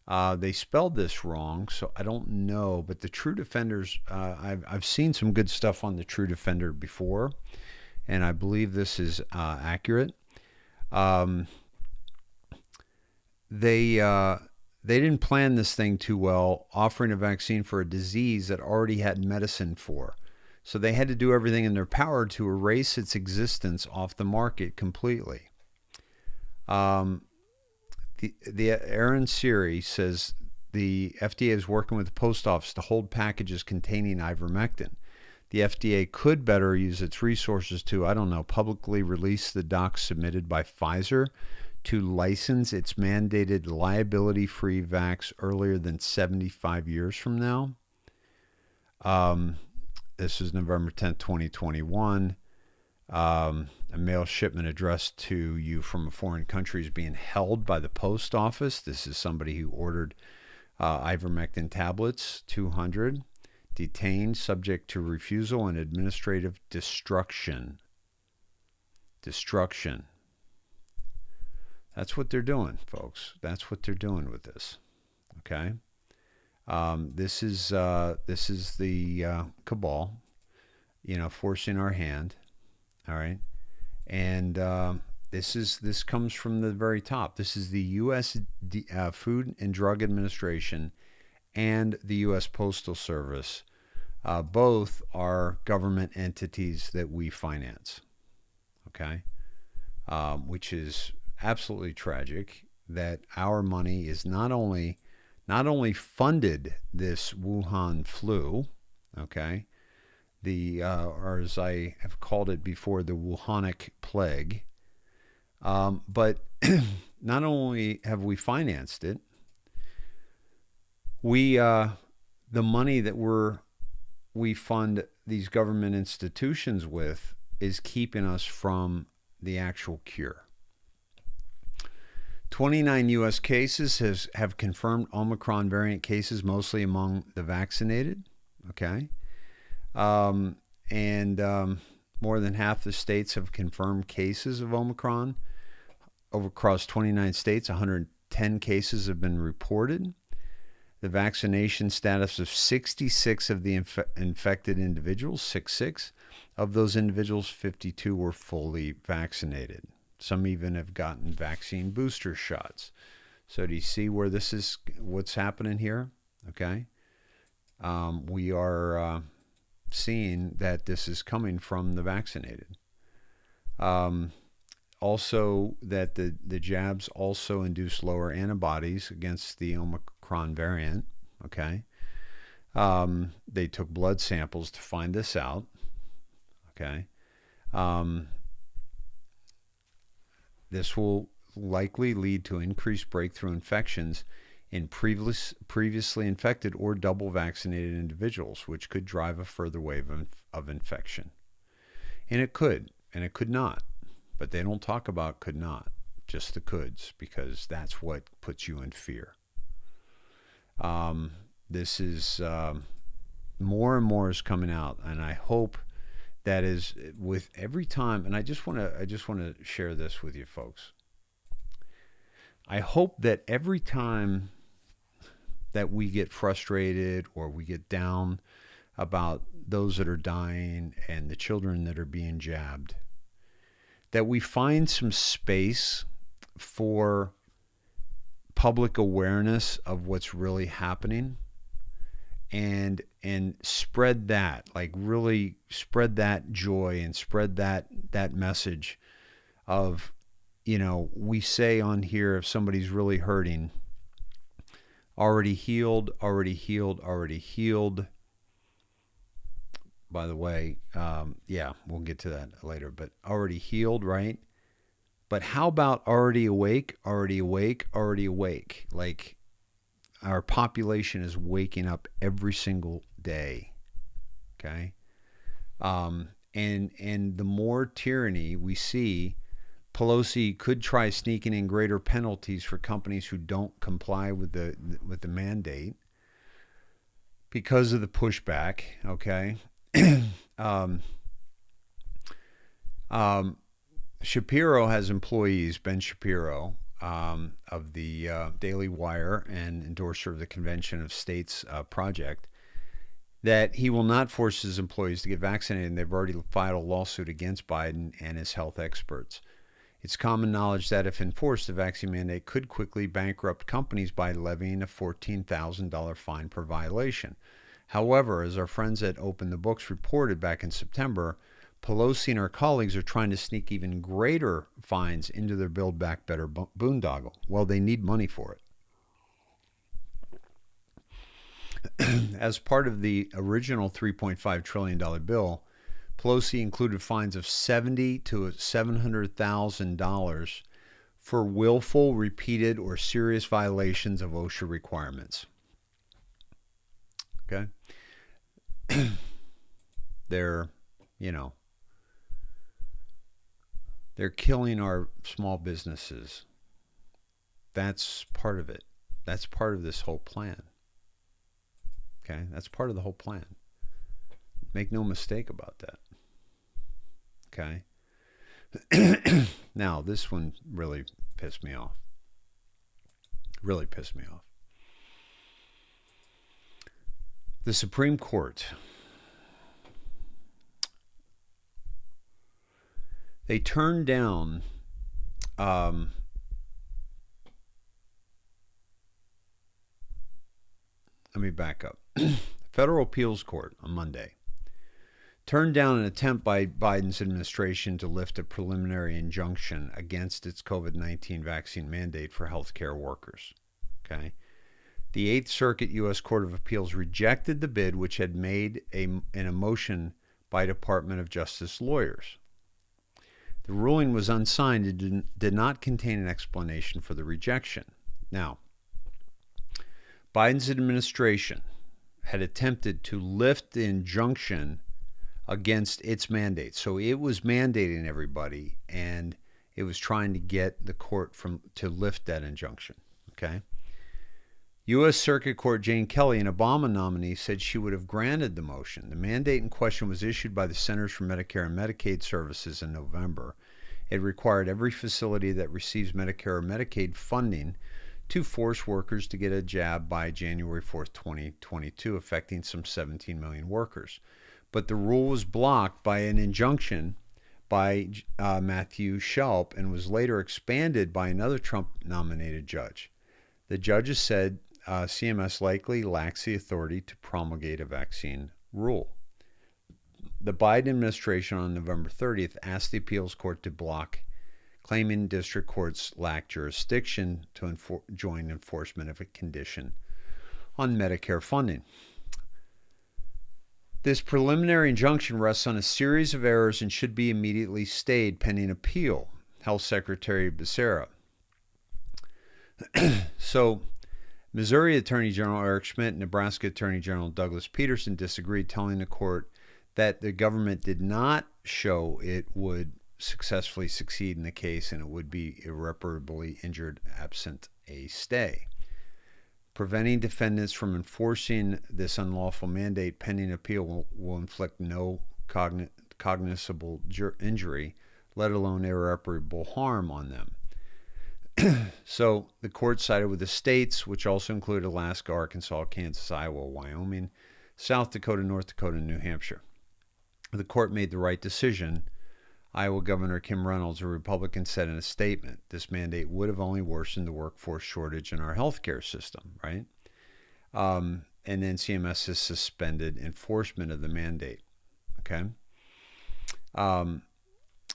They spelled this wrong, so I don't know. But the True Defenders, I've seen some good stuff on the True Defender before, and I believe this is accurate. They didn't plan this thing too well, offering a vaccine for a disease that already had medicine for. So they had to do everything in their power to erase its existence off the market completely. The Aaron Siri says the FDA is working with the post office to hold packages containing ivermectin. The FDA could better use its resources to, publicly release the docs submitted by Pfizer to license its mandated liability-free vax earlier than 75 years from now. This is November 10th, 2021. A mail shipment addressed to you from a foreign country is being held by the post office. This is somebody who ordered ivermectin tablets, 200, detained, subject to refusal and administrative destruction. That's what they're doing, folks. That's what they're doing with this. Okay. This is the cabal, forcing our hand. All right. And this comes from the very top. This is the U.S. Food and Drug Administration and the U.S. Postal Service. Both are government entities that we finance. Okay. Which is absolutely tragic that our money is not only funded this Wuhan flu, okay, or as I have called it before, the Wuhanic plague, but not only have we financed it, the money that we fund these government institutions with is keeping us from the actual cure. 29 U.S. cases have confirmed Omicron variant cases, mostly among the vaccinated. Okay. And more than half the states have confirmed cases of Omicron. Across 29 states, 110 cases have been reported. The vaccination status of 66 of the infected individuals, 66 of those individuals, 52 were fully vaccinated. Some even have gotten vaccine booster shots. So do you see where what's happening here? Okay. We are seeing that this is coming from the vaccinated. Also, that the jabs also induce lower antibodies against the Omicron variant. Okay. They took blood samples to find this out. Okay. This will likely lead to increased breakthrough infections in previously infected or double vaccinated individuals, which could drive a further wave of infection. And it could not. But they don't talk about could not, just the coulds, because that's what puts you in fear. This is more and more is coming out, and I hope that is with every time. And I just want to share this with you folks. I hope that every time that we get frustrated or we get down about those that are dying and the children that are being jabbed, that we find some space for public awareness of what's really happening and spread that, like really spread that joy and spread that message of, we say on here, if somebody's really hurting, already healed, already healed, already healed. By the way, we'll get to that later, but already healed, right? But how about already awake, already awake, already awake? Like our population is waking up every single day, okay? And the more tyranny we see, Pelosi could try sneaking in greater penalties for companies who don't comply with the mandate because of the pushback, okay? Shapiro has employees, Ben Shapiro, of the Daily Wire and endorser of the Convention of States project, that he will not force his employees to get vaccinated, and they've already filed a lawsuit against Biden and his health experts. It's common knowledge that if enforced, the vaccine mandate could quickly bankrupt companies by levying a $14,000 fine per violation. However, as our friends at Open the Books reported back in September, Pelosi and her colleagues are trying to sneak even greater fines into their Build Back Better boondoggle. Well, they need money for it. As part of the original $3.5 trillion bill, Pelosi included fines of $70,000 to $700,000 for willful, repeated, or serious violations of OSHA requirements. Okay? They're killing our small businesses. That's part of it. That's part of this whole plan. Okay? That's part of the whole plan. Make no mistake about that. Okay? Now, this one really pissed me off. Really pissed me off. The Supreme Court. They turned down let me back up. Federal Appeals Court on Monday turned down an attempt by Biden's administration to lift a preliminary injunction against its COVID-19 vaccine mandate for healthcare workers. Okay. The Eighth Circuit U.S. Court of Appeals rejected the bid, which had made a motion by Department of Justice lawyers. The ruling was unsigned and did not contain an explanation for the rejection. Now, Biden's administration had attempted to lift the injunction against its mandate. So it was mandating everybody, and it was trying to get the court to lift that injunction. Okay. U.S. Circuit Court Jane Kelly, an Obama nominee, said she would have granted the motion. The mandate in question was issued by the Centers for Medicare and Medicaid Services in November. It required every facility that receives Medicare or Medicaid funding to force workers to get a jab by January 4th, 2022, affecting some 17 million workers. But the rule was blocked by an injunction by Matthew Shelp and was later expanded by another Trump-nominated judge. The judges said CMS likely lacks the authority to promulgate a vaccine rule. The Biden administration on November 30th asked the appeals court to block, claiming district courts lack jurisdiction to join enforcement of a condition on Medicare funding. This preliminary injunction rests on a series of errors and should be immediately stayed pending appeal, Health Secretary Becerra. So, Missouri Attorney General Eric Schmidt and Nebraska Attorney General Douglas Peterson disagreed, telling the court that the government did not show it would successfully succeed in the case and it would be irreparably injured absent a stay. Preventing defendants from enforcing this unlawful mandate pending appeal will inflict no cognizable injury, let alone irreparable harm on them. So the court sided with the states, which also include Alaska, Arkansas, Kansas, Iowa, Wyoming, South Dakota, North Dakota, and New Hampshire. The court made the right decision. Iowa Governor Kim Reynolds, a Republican, said in a statement, this mandate would have only worsened the workforce shortage in our healthcare system, right? And then CMS has suspended enforcement of the mandate, okay?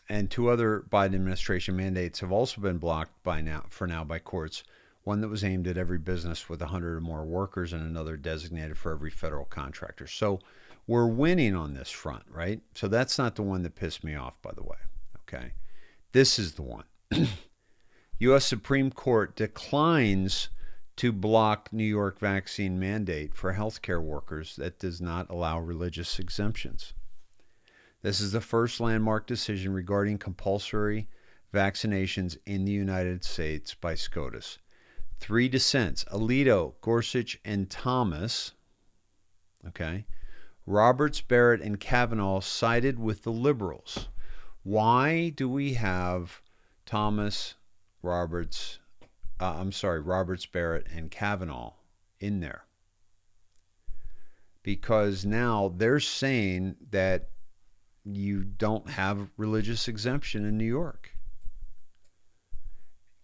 And two other Biden administration mandates have also been blocked for now by courts. One that was aimed at every business with 100 or more workers and another designated for every federal contractor. So we're winning on this front, right? So that's not the one that pissed me off, by the way, okay? This is the one. U.S. Supreme Court declines to block New York vaccine mandate for healthcare workers that does not allow religious exemptions. This is the first landmark decision regarding compulsory vaccinations in the United States by SCOTUS. 3 dissents, Alito, Gorsuch, and Thomas, okay? Roberts, Barrett, and Kavanaugh sided with the liberals. Why do we have Roberts, Barrett, and Kavanaugh in there? Because now they're saying that you don't have religious exemption in New York.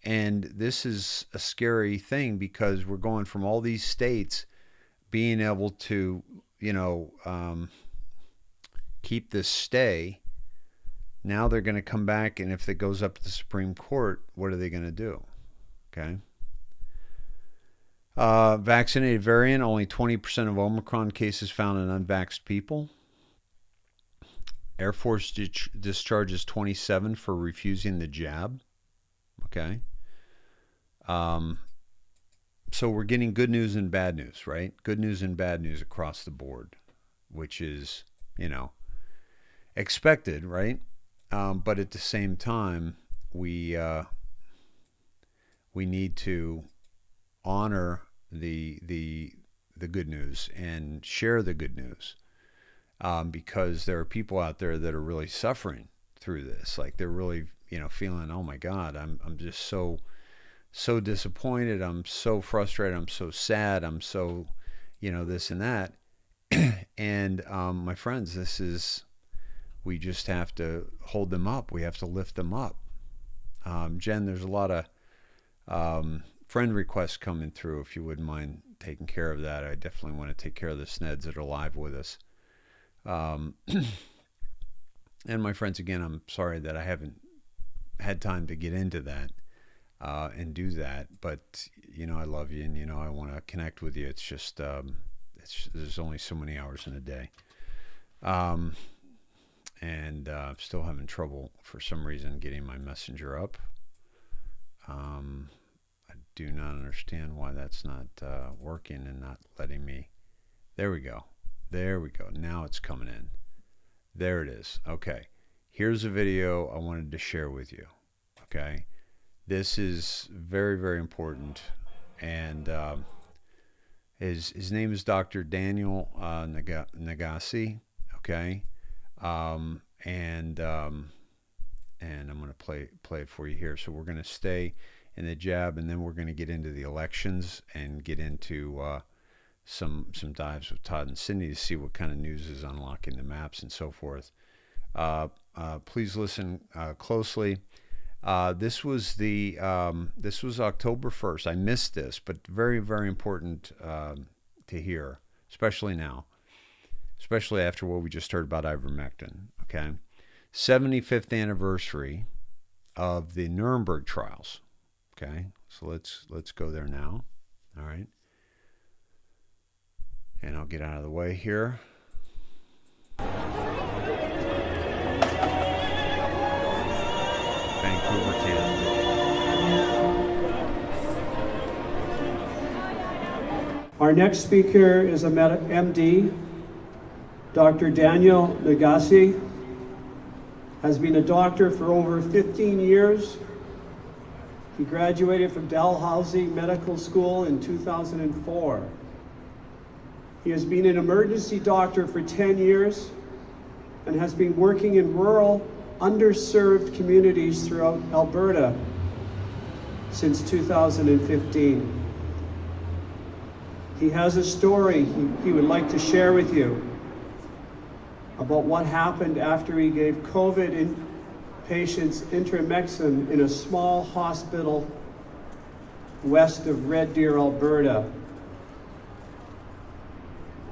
And this is a scary thing because we're going from all these states being able to, keep this stay. Now they're going to come back, and if it goes up to the Supreme Court, what are they going to do? Okay. Vaccinated variant, only 20% of Omicron cases found in unvaxxed people. Air Force discharges 27 for refusing the jab. Okay. So we're getting good news and bad news, right? Good news and bad news across the board, which is, expected, right? But at the same time, we need to honor the good news and share the good news, because there are people out there that are really suffering through this. Like they're really, feeling, oh my God, I'm just so so disappointed. I'm so frustrated. I'm so sad. I'm so, this and that. And my friends, we just have to hold them up. We have to lift them up. Jen, there's a lot of friend requests coming through. If you wouldn't mind taking care of that, I definitely want to take care of the Sneds that are live with us. And my friends, again, I'm sorry that I haven't had time to get into that and do that. But, I love you and, I want to connect with you. It's just, there's only so many hours in a day. And I'm still having trouble for some reason getting my messenger up. I do not understand why that's not working and not letting me. There we go. Now it's coming in. There it is. Okay. Here's a video I wanted to share with you. Okay. This is very, very important. And his name is Dr. Daniel Nagase. Okay. And I'm going to play it for you here. So we're going to stay in the jab, and then we're going to get into the elections and get into some dives with Todd and Cindy to see what kind of news is unlocking the maps and so forth. Please listen closely. This was October 1st. I missed this, but very, very important to hear, especially now, especially after what we just heard about ivermectin. Okay, 75th anniversary of the Nuremberg trials. Okay, so let's go there now. All right. And I'll get out of the way here. Vancouver, Canada. Our next speaker is a MD, Dr. Daniel Nagase. Has been a doctor for over 15 years. He graduated from Dalhousie Medical School in 2004. He has been an emergency doctor for 10 years and has been working in rural, underserved communities throughout Alberta since 2015. He has a story he would like to share with you about what happened after he gave COVID patients intramexin in a small hospital west of Red Deer, Alberta.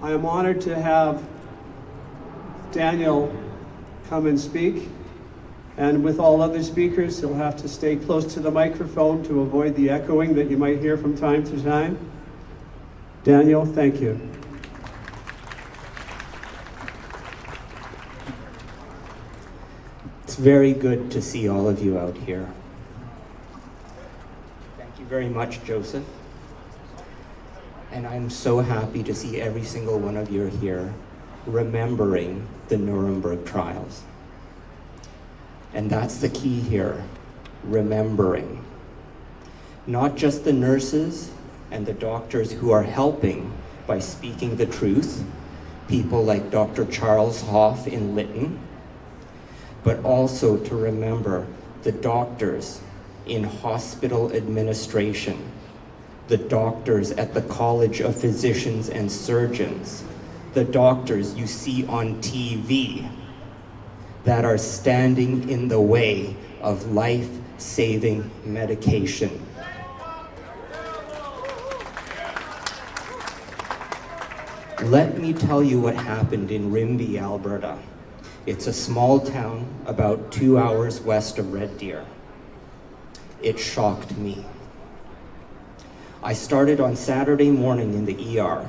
I am honored to have Daniel come and speak, and with all other speakers, he'll have to stay close to the microphone to avoid the echoing that you might hear from time to time. Daniel, thank you. It's very good to see all of you out here. Thank you very much, Joseph. And I'm so happy to see every single one of you here remembering the Nuremberg trials. And that's the key here, remembering. Not just the nurses and the doctors who are helping by speaking the truth, people like Dr. Charles Hoff in Lytton, but also to remember the doctors in hospital administration, the doctors at the College of Physicians and Surgeons, the doctors you see on TV that are standing in the way of life-saving medication. Let me tell you what happened in Rimbey, Alberta. It's a small town about 2 hours west of Red Deer. It shocked me. I started on Saturday morning in the ER,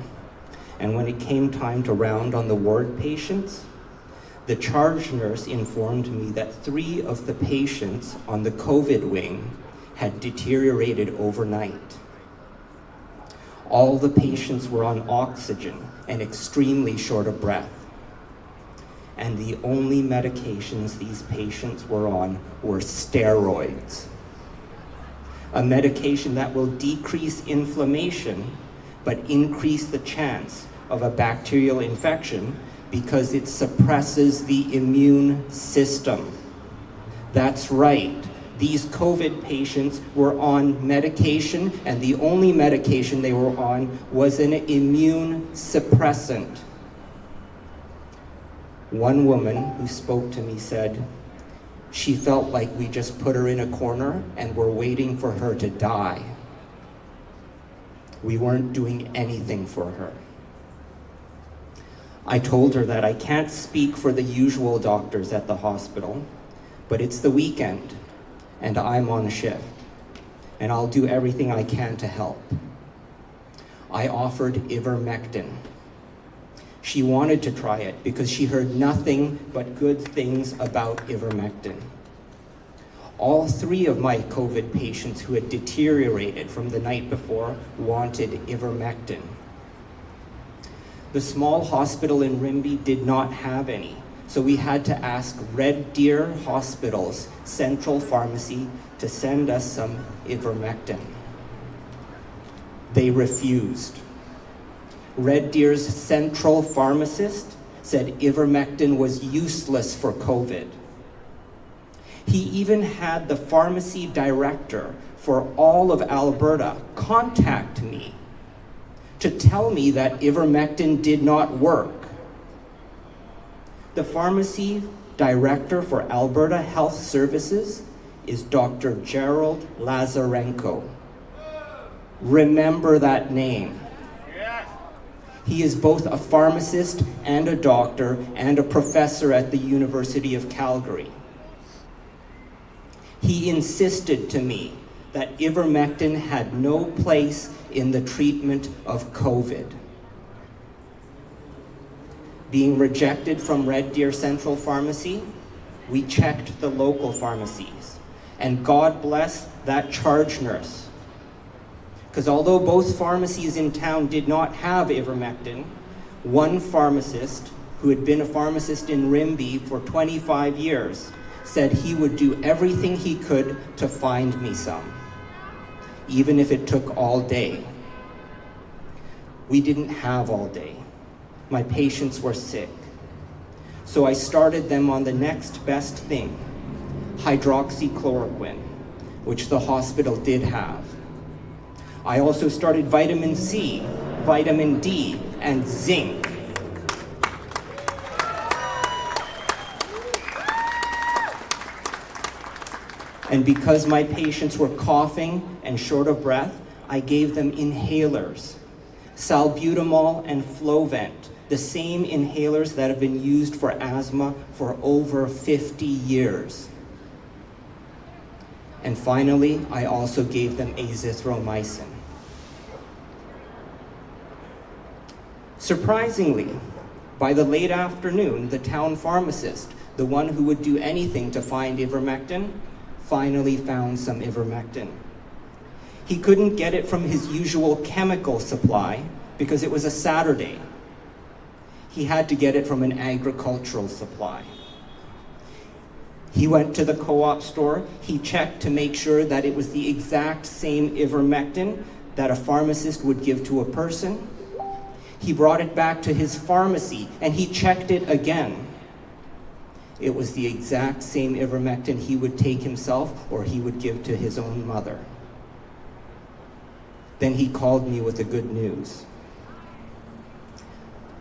and when it came time to round on the ward patients, the charge nurse informed me that 3 of the patients on the COVID wing had deteriorated overnight. All the patients were on oxygen and extremely short of breath. And the only medications these patients were on were steroids. A medication that will decrease inflammation, but increase the chance of a bacterial infection because it suppresses the immune system. That's right, These COVID patients were on medication, and the only medication they were on was an immune suppressant. One woman who spoke to me said she felt like we just put her in a corner and were waiting for her to die. We weren't doing anything for her. I told her that I can't speak for the usual doctors at the hospital, but it's the weekend and I'm on a shift, and I'll do everything I can to help. I offered ivermectin. She wanted to try it because she heard nothing but good things about ivermectin. All 3 of my COVID patients who had deteriorated from the night before wanted ivermectin. The small hospital in Rimbey did not have any, so we had to ask Red Deer Hospital's central pharmacy to send us some ivermectin. They refused. Red Deer's central pharmacist said ivermectin was useless for COVID. He even had the pharmacy director for all of Alberta contact me to tell me that ivermectin did not work. The pharmacy director for Alberta Health Services is Dr. Gerald Lazarenko. Remember that name. He is both a pharmacist and a doctor and a professor at the University of Calgary. He insisted to me that ivermectin had no place in the treatment of COVID. Being rejected from Red Deer Central Pharmacy, we checked the local pharmacies, and God bless that charge nurse. Because although both pharmacies in town did not have ivermectin, one pharmacist, who had been a pharmacist in Rimbey for 25 years, said he would do everything he could to find me some, even if it took all day. We didn't have all day. My patients were sick. So I started them on the next best thing, hydroxychloroquine, which the hospital did have. I also started vitamin C, vitamin D, and zinc. And because my patients were coughing and short of breath, I gave them inhalers, salbutamol and Flovent, the same inhalers that have been used for asthma for over 50 years. And finally, I also gave them azithromycin. Surprisingly, by the late afternoon, the town pharmacist, the one who would do anything to find ivermectin, finally found some ivermectin. He couldn't get it from his usual chemical supply because it was a Saturday. He had to get it from an agricultural supply. He went to the co-op store, he checked to make sure that it was the exact same ivermectin that a pharmacist would give to a person. He brought it back to his pharmacy and he checked it again. It was the exact same ivermectin he would take himself or he would give to his own mother. Then he called me with the good news.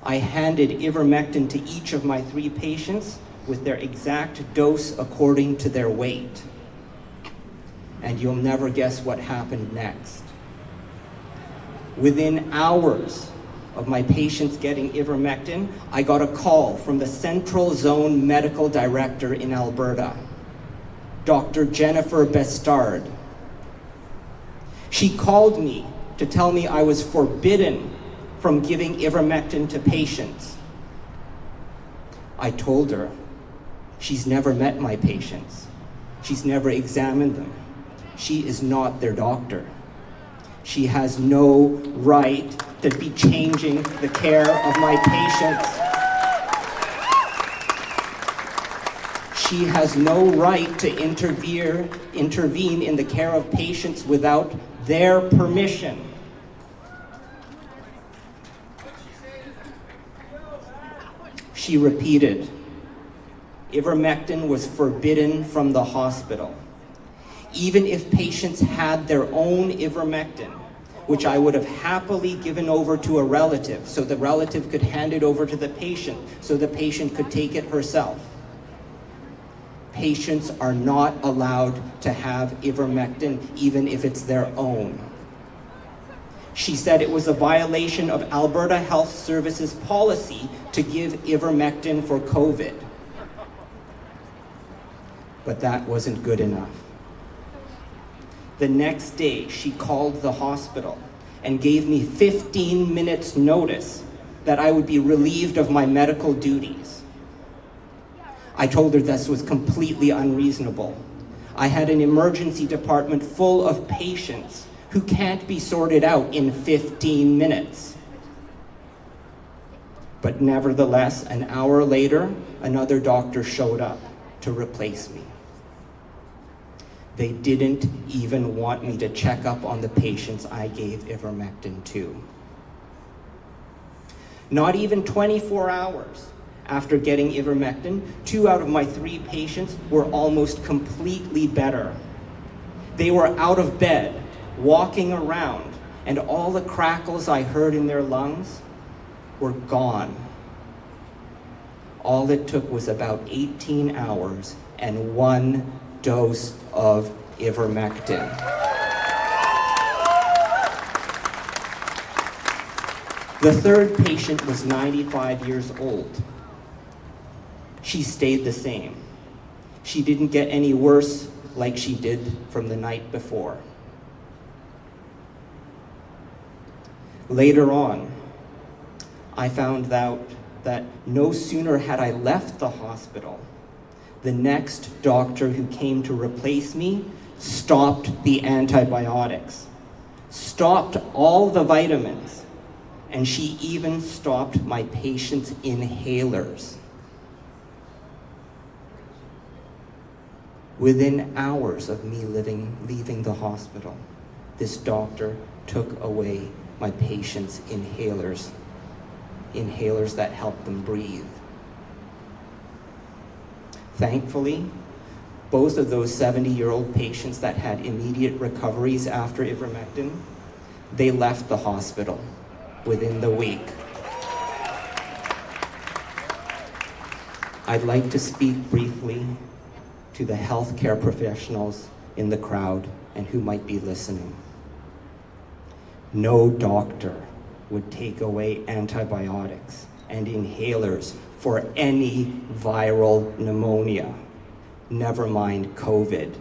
I handed ivermectin to each of my 3 patients with their exact dose according to their weight. And you'll never guess what happened next. Within hours of my patients getting ivermectin, I got a call from the Central Zone Medical Director in Alberta, Dr. Jennifer Bestard. She called me to tell me I was forbidden from giving ivermectin to patients. I told her she's never met my patients. She's never examined them. She is not their doctor. She has no right to be changing the care of my patients. She has no right to intervene in the care of patients without their permission. She repeated, ivermectin was forbidden from the hospital. even if patients had their own ivermectin, which I would have happily given over to a relative so the relative could hand it over to the patient so the patient could take it herself. Patients are not allowed to have ivermectin even if it's their own. She said it was a violation of Alberta Health Services policy to give ivermectin for COVID. But that wasn't good enough. The next day, she called the hospital and gave me 15 minutes notice that I would be relieved of my medical duties. I told her this was completely unreasonable. I had an emergency department full of patients who can't be sorted out in 15 minutes. But nevertheless, an hour later, another doctor showed up to replace me. They didn't even want me to check up on the patients I gave ivermectin to. Not even 24 hours after getting ivermectin, 2 out of my 3 patients were almost completely better. They were out of bed, walking around, and all the crackles I heard in their lungs were gone. All it took was about 18 hours and 1 dose of ivermectin. The third patient was 95 years old. She stayed the same. She didn't get any worse like she did from the night before. Later on, I found out that no sooner had I left the hospital, the next doctor who came to replace me stopped the antibiotics, stopped all the vitamins, and she even stopped my patient's inhalers. Within hours of me leaving the hospital, this doctor took away my patient's inhalers that helped them breathe. Thankfully, both of those 70-year-old patients that had immediate recoveries after ivermectin, they left the hospital within the week. I'd like to speak briefly to the healthcare professionals in the crowd and who might be listening. No doctor would take away antibiotics and inhalers for any viral pneumonia, never mind COVID.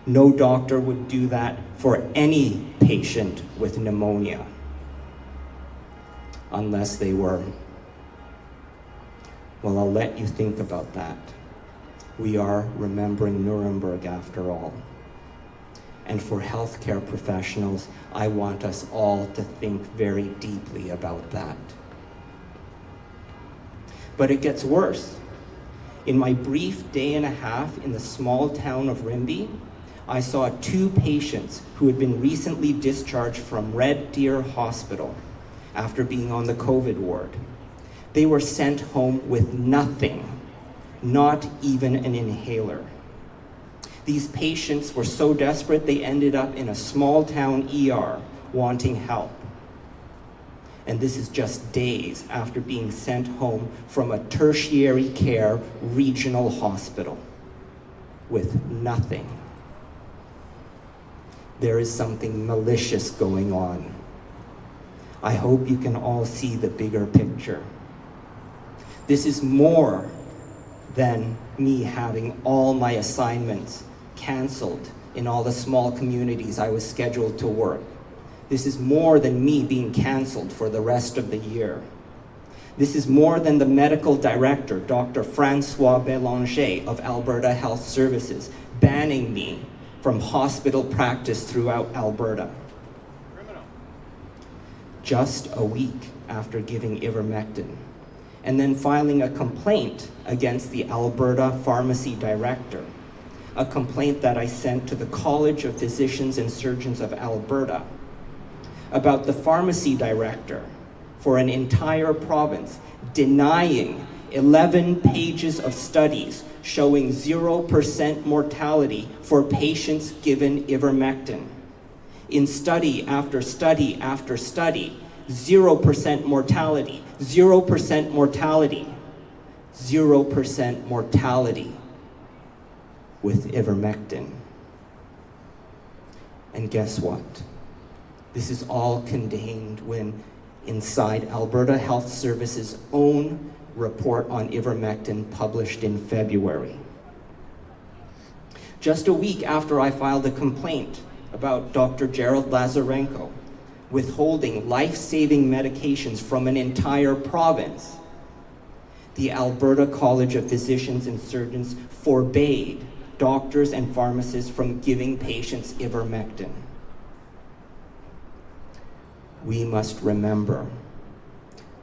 No doctor would do that for any patient with pneumonia, unless they were. Well, I'll let you think about that. We are remembering Nuremberg after all. And for healthcare professionals, I want us all to think very deeply about that. But it gets worse. In my brief day and a half in the small town of Rimbey, I saw 2 patients who had been recently discharged from Red Deer Hospital after being on the COVID ward. They were sent home with nothing, not even an inhaler. These patients were so desperate they ended up in a small town ER wanting help. And this is just days after being sent home from a tertiary care regional hospital with nothing. There is something malicious going on. I hope you can all see the bigger picture. This is more than me having all my assignments canceled in all the small communities I was scheduled to work. This is more than me being canceled for the rest of the year. This is more than the medical director, Dr. Francois Bélanger of Alberta Health Services, banning me from hospital practice throughout Alberta. Just a week after giving ivermectin, and then filing a complaint against the Alberta pharmacy director, a complaint that I sent to the College of Physicians and Surgeons of Alberta about the pharmacy director for an entire province denying 11 pages of studies showing 0% mortality for patients given ivermectin. In study after study after study, 0% mortality, 0% mortality, 0% mortality with ivermectin. And guess what? This is all contained inside Alberta Health Services' own report on ivermectin published in February. Just a week after I filed a complaint about Dr. Gerald Lazarenko withholding life-saving medications from an entire province, the Alberta College of Physicians and Surgeons forbade doctors and pharmacists from giving patients ivermectin. We must remember.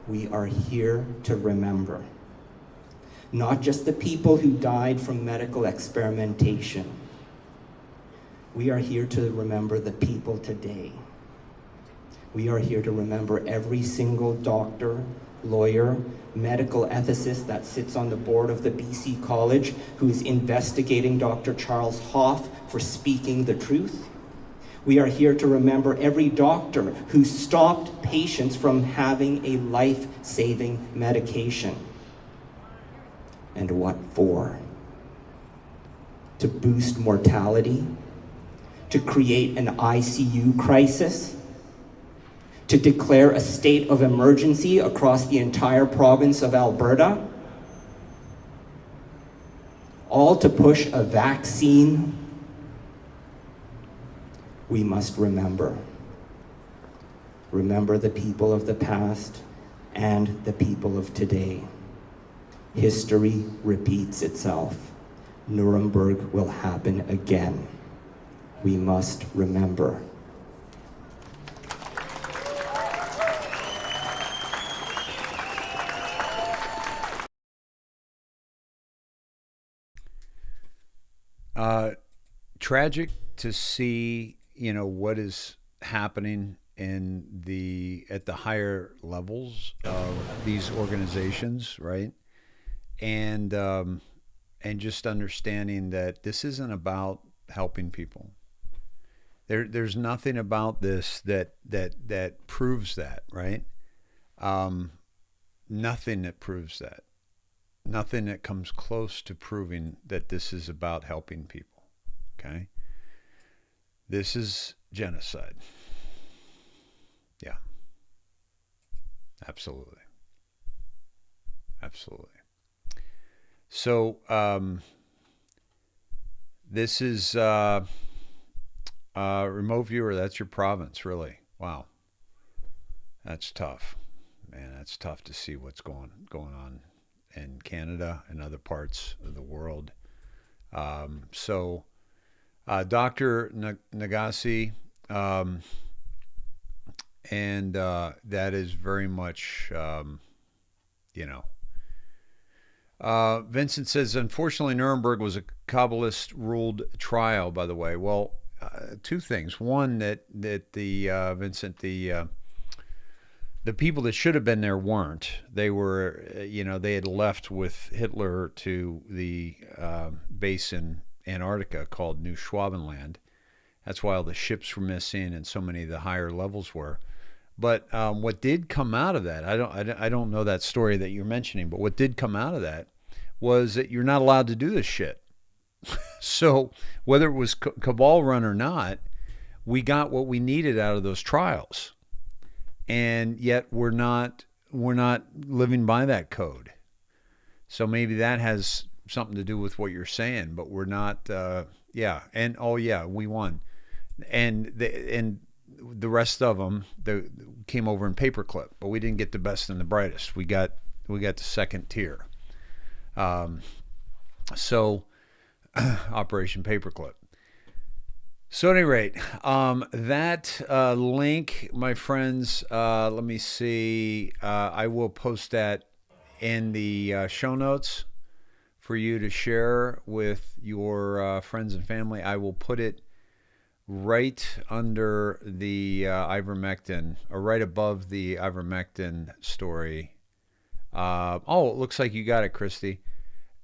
We are here to remember. Not just the people who died from medical experimentation. We are here to remember the people today. We are here to remember every single doctor, lawyer, medical ethicist that sits on the board of the BC College who is investigating Dr. Charles Hoff for speaking the truth. We are here to remember every doctor who stopped patients from having a life-saving medication. And what for? To boost mortality? To create an ICU crisis? To declare a state of emergency across the entire province of Alberta? All to push a vaccine? We must remember. Remember the people of the past and the people of today. History repeats itself. Nuremberg will happen again. We must remember. Tragic to see, what is happening at the higher levels of these organizations, right? And just understanding that this isn't about helping people. There's nothing about this that proves that, right? Nothing that proves that. Nothing that comes close to proving that this is about helping people. Okay? This is genocide. Yeah. Absolutely. Absolutely. So, this is remote viewer. That's your province, really. Wow. That's tough. Man, that's tough to see what's going on in Canada and other parts of the world. Dr. Nagase, and that is very much, Vincent says, unfortunately, Nuremberg was a Kabbalist-ruled trial, by the way. Well, two things. One, that the Vincent, the people that should have been there weren't. They were, they had left with Hitler to the base in Antarctica called New Schwabenland. That's why all the ships were missing and so many of the higher levels were. But what did come out of that, I don't know that story that you're mentioning, but what did come out of that was that you're not allowed to do this shit. So whether it was cabal run or not, we got what we needed out of those trials. And yet we're not living by that code. So maybe that has something to do with what you're saying, but we're not, And we won. And the rest of them came over in paperclip, but we didn't get the best and the brightest. We got the second tier. Operation Paperclip. So at any rate, that link, my friends, let me see. I will post that in the show notes for you to share with your friends and family. I will put it right under the ivermectin, or right above the ivermectin story Oh, it looks like you got it, Christy.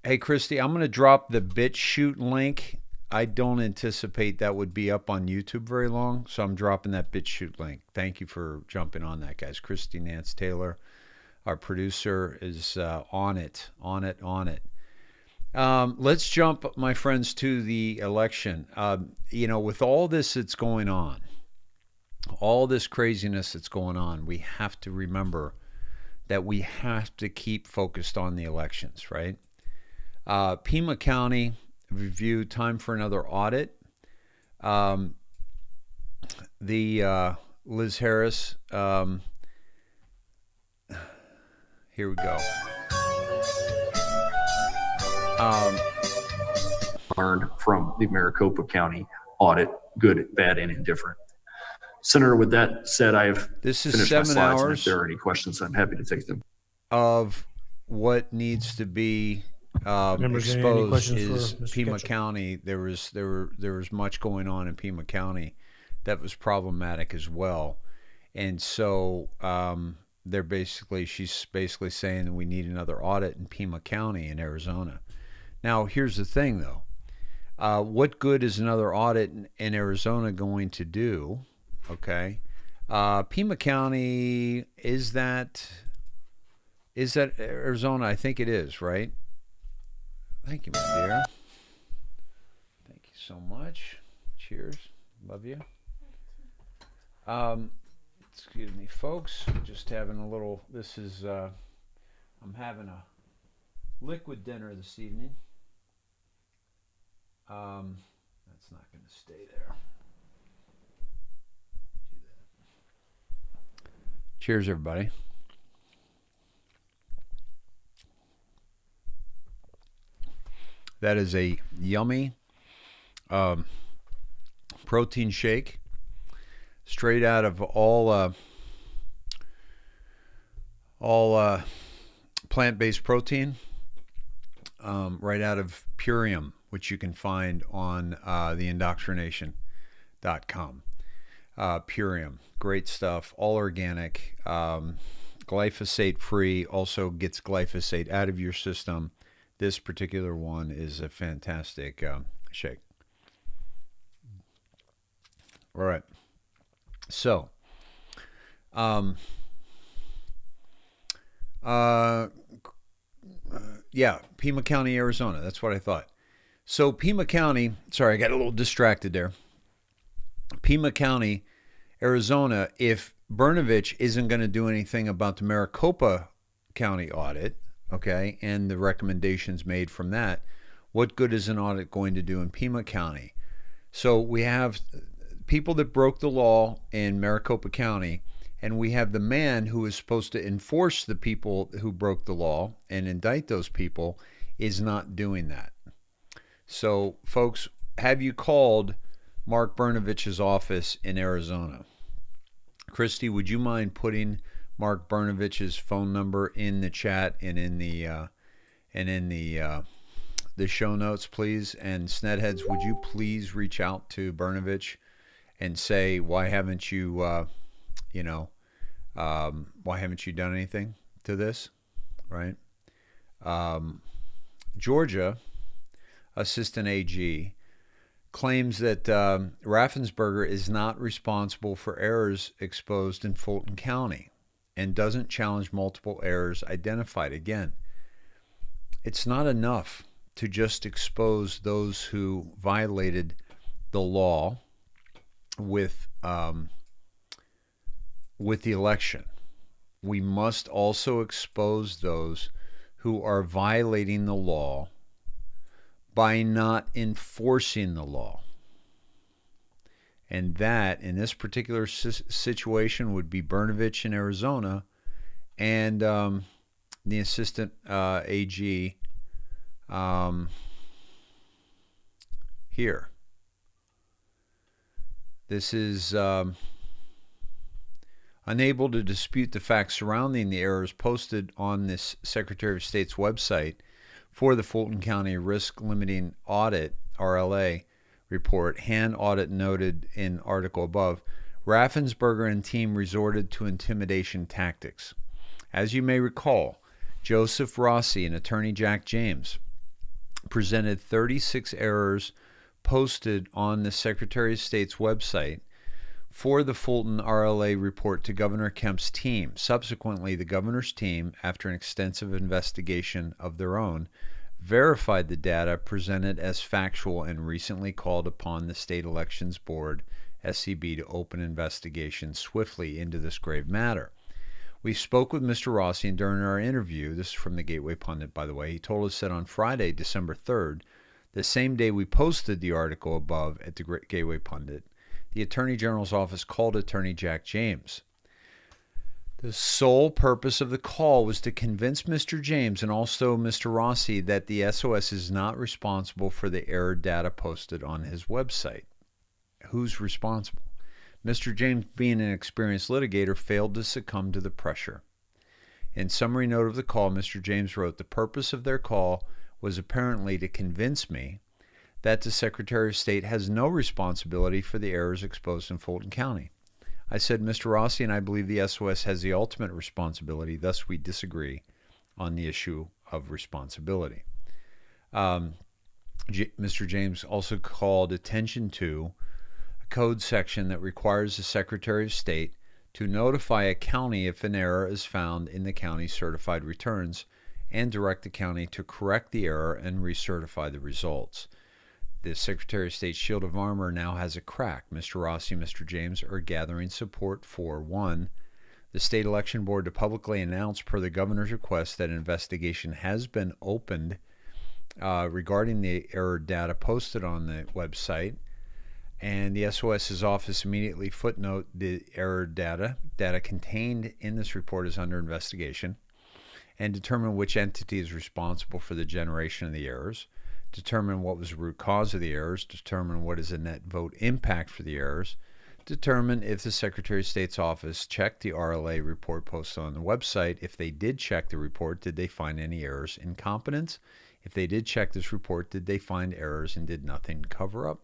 Hey, Christy, I'm going to drop the BitChute link. I don't anticipate that would be up on YouTube very long, so I'm dropping that BitChute link. Thank you for jumping on that, guys. Christy Nance Taylor, our producer, is on it. Let's jump, my friends, to the election. With all this that's going on, all this craziness that's going on, we have to remember that we have to keep focused on the elections, right? Pima County review, time for another audit. Liz Harris, here we go. Learned from the Maricopa County audit, good, bad, and indifferent. Senator, with that said, I've finished 7 my slides, and hours. if there are any questions, I'm happy to take them. Of what needs to be exposed is Pima County. There was much going on in Pima County that was problematic as well, and so she's basically saying that we need another audit in Pima County in Arizona. Now, here's the thing, though. What good is another audit in Arizona going to do? Okay, Pima County, is that Arizona? I think it is, right? Thank you, my dear. Thank you so much. Cheers. Love you. Excuse me, folks. Just having a little, I'm having a liquid dinner this evening. That's not going to stay there. Do that. Cheers, everybody. That is a yummy protein shake, straight out of all plant-based protein, right out of Purium, which you can find on the IndoctriNATION.com. Purium, great stuff, all organic, glyphosate-free, also gets glyphosate out of your system. This particular one is a fantastic shake. All right. So, Pima County, Arizona. That's what I thought. So Pima County, sorry, I got a little distracted there. Pima County, Arizona, if Brnovich isn't going to do anything about the Maricopa County audit, okay, and the recommendations made from that, what good is an audit going to do in Pima County? So we have people that broke the law in Maricopa County, and we have the man who is supposed to enforce the people who broke the law and indict those people is not doing that. So, folks, have you called Mark Brnovich's office in Arizona? Christy, would you mind putting Mark Brnovich's phone number in the chat and in the show notes, please? And Snedheads, would you please reach out to Brnovich and say, why haven't you done anything to this, right? Georgia Assistant AG claims that Raffensperger is not responsible for errors exposed in Fulton County and doesn't challenge multiple errors identified. Again, it's not enough to just expose those who violated the law with the election. We must also expose those who are violating the law by not enforcing the law. And that, in this particular situation, would be Brnovich in Arizona and the assistant AG here. This is unable to dispute the facts surrounding the errors posted on this Secretary of State's website for the Fulton County Risk Limiting Audit, RLA, report, hand audit noted in article above. Raffensperger and team resorted to intimidation tactics. As you may recall, Joseph Rossi and attorney Jack James presented 36 errors posted on the Secretary of State's website for the Fulton RLA report to Governor Kemp's team. Subsequently, the governor's team, after an extensive investigation of their own, verified the data presented as factual and recently called upon the State Elections Board, SEB, to open investigations swiftly into this grave matter. We spoke with Mr. Rossi, and during our interview, this is from the Gateway Pundit, by the way, he told us that on Friday, December 3rd, the same day we posted the article above at the Gateway Pundit, the Attorney General's office called attorney Jack James. The sole purpose of the call was to convince Mr. James and also Mr. Rossi that the SOS is not responsible for the error data posted on his website. Who's responsible? Mr. James, being an experienced litigator, failed to succumb to the pressure. In summary note of the call, Mr. James wrote, "The purpose of their call was apparently to convince me that the Secretary of State has no responsibility for the errors exposed in Fulton County. I said, Mr. Rossi and I believe the SOS has the ultimate responsibility, thus we disagree on the issue of responsibility." Mr. James also called attention to a code section that requires the Secretary of State to notify a county if an error is found in the county's certified returns and direct the county to correct the error and recertify the results. The Secretary of State's shield of armor now has a crack. Mr. Rossi and Mr. James are gathering support for, 1, the State Election Board to publicly announce, per the governor's request, that an investigation has been opened regarding the error data posted on the website, and the SOS's office immediately footnote the error data contained in this report is under investigation, and determine which entity is responsible for the generation of the errors, determine what was the root cause of the errors, determine what is the net vote impact for the errors, determine if the Secretary of State's office checked the RLA report posted on the website. If they did check the report, did they find any errors? Incompetence? If they did check this report, did they find errors and did nothing cover up?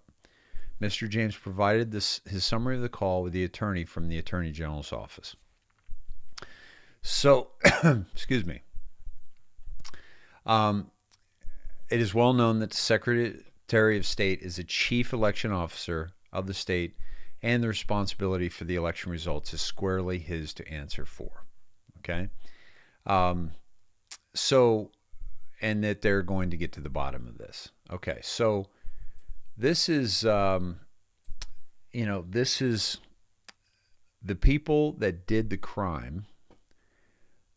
Mr. James provided his summary of the call with the attorney from the Attorney General's office. So, excuse me. It is well known that the Secretary of State is the chief election officer of the state, and the responsibility for the election results is squarely his to answer for. Okay? And that they're going to get to the bottom of this. Okay, so this is, this is the people that did the crime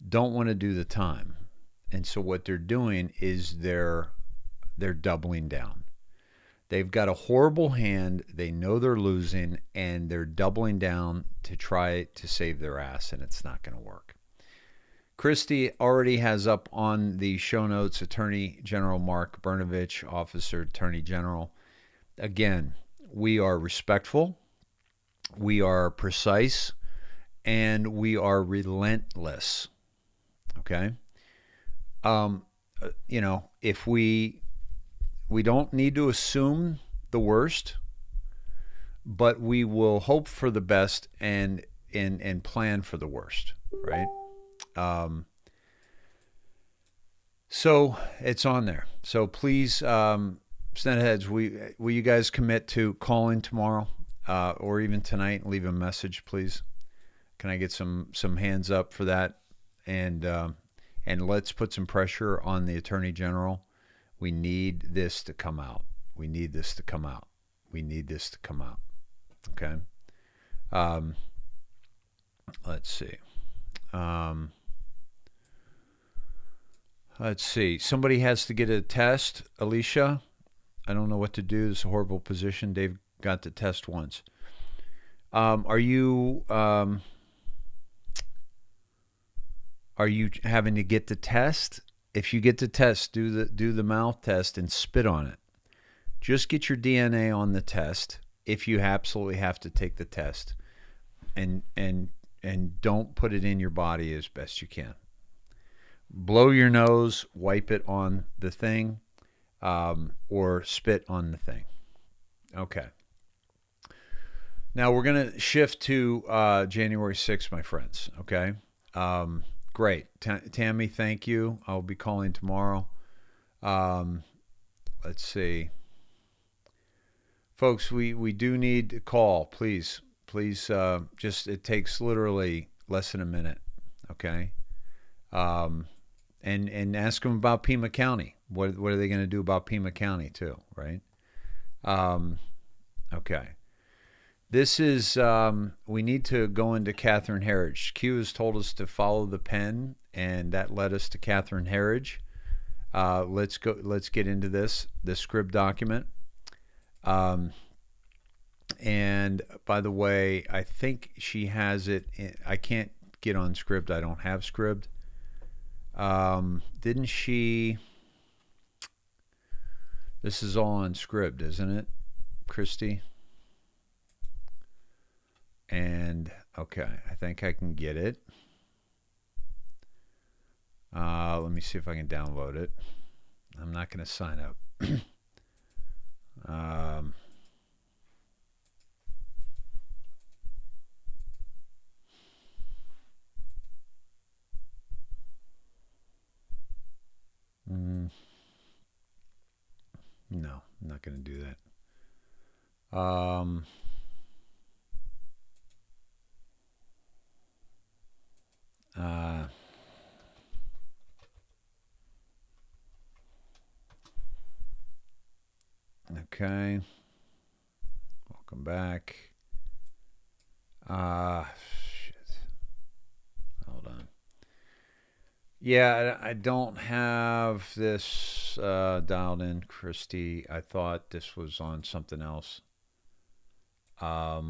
don't want to do the time. And so what they're doing is they're doubling down. They've got a horrible hand. They know they're losing, and they're doubling down to try to save their ass, and it's not going to work. Christie already has up on the show notes Attorney General Mark Brnovich, Officer Attorney General. Again, we are respectful, we are precise, and we are relentless. Okay? If we don't need to assume the worst, but we will hope for the best and plan for the worst, right? So it's on there. So please, Snedeheads, will you guys commit to calling tomorrow or even tonight and leave a message, please? Can I get some hands up for that? And let's put some pressure on the Attorney General. We need this to come out. We need this to come out. We need this to come out. Okay? Let's see. Let's see. Somebody has to get a test. Alicia, I don't know what to do. This is a horrible position. Dave got the test once. Are you having to get the test? If you get the test, do the mouth test and spit on it. Just get your DNA on the test if you absolutely have to take the test, and don't put it in your body as best you can. Blow your nose, wipe it on the thing, or spit on the thing. Okay. Now we're going to shift to January 6th, my friends, okay? Great. Tammy, thank you. I'll be calling tomorrow. Let's see. Folks, we do need to call, please. Please, it takes literally less than a minute, okay? And ask them about Pima County. What are they going to do about Pima County too, right? Okay. This is, we need to go into Catherine Herridge. Q has told us to follow the pen, and that led us to Catherine Herridge. Let's get into this Scrib document. And by the way, I think she has it. I can't get on Scribd. I don't have Scribd. Didn't she? This is all on Scribd, isn't it, Christy? And okay, I think I can get it. Let me see if I can download it. I'm not going to sign up. No, I'm not going to do that. Okay. Welcome back. Shit. Hold on. Yeah, I don't have this dialed in, Christy. I thought this was on something else. Let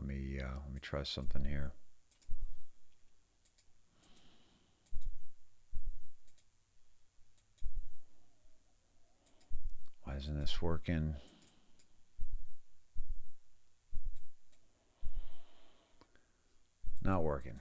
me try something here. Why isn't this working? Not working.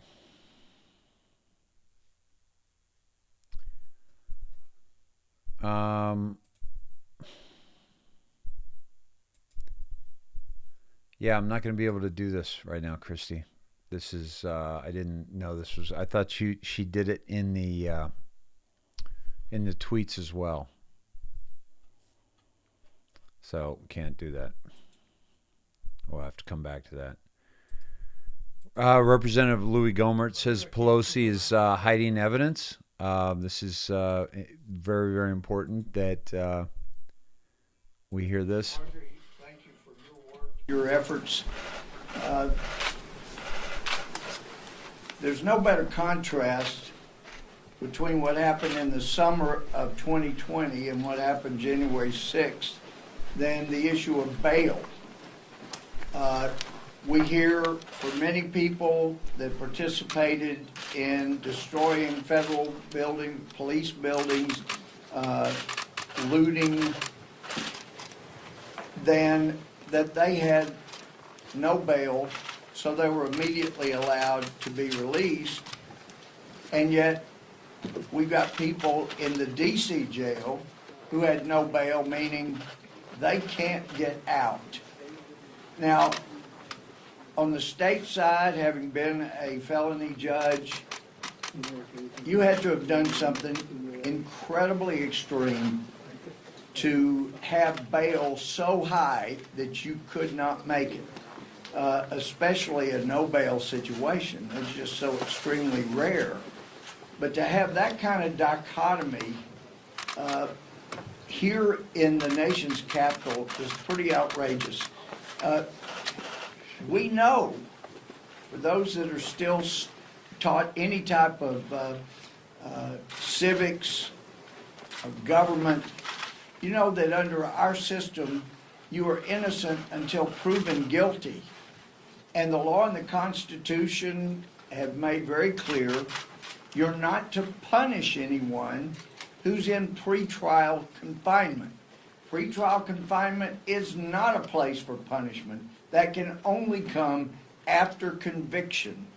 Yeah, I'm not going to be able to do this right now, Christy. This is I didn't know this was. I thought she did it in the tweets as well. So can't do that. We'll have to come back to that. Representative Louis Gohmert says Pelosi is hiding evidence. This is very, very important that we hear this. Marjorie, thank you for your work, your efforts. There's no better contrast between what happened in the summer of 2020 and what happened January 6th than the issue of bail. We hear from many people that participated in destroying federal buildings, police buildings, looting, then that they had no bail, so they were immediately allowed to be released. And yet, we've got people in the DC jail who had no bail, meaning they can't get out. Now, on the state side, having been a felony judge, you had to have done something incredibly extreme to have bail so high that you could not make it, especially a no bail situation. It's just so extremely rare. But to have that kind of dichotomy here in the nation's capital is pretty outrageous. We know, for those that are still taught any type of civics, of government, you know that under our system, you are innocent until proven guilty. And the law and the Constitution have made very clear you're not to punish anyone who's in pretrial confinement. Pretrial confinement is not a place for punishment. That can only come after conviction.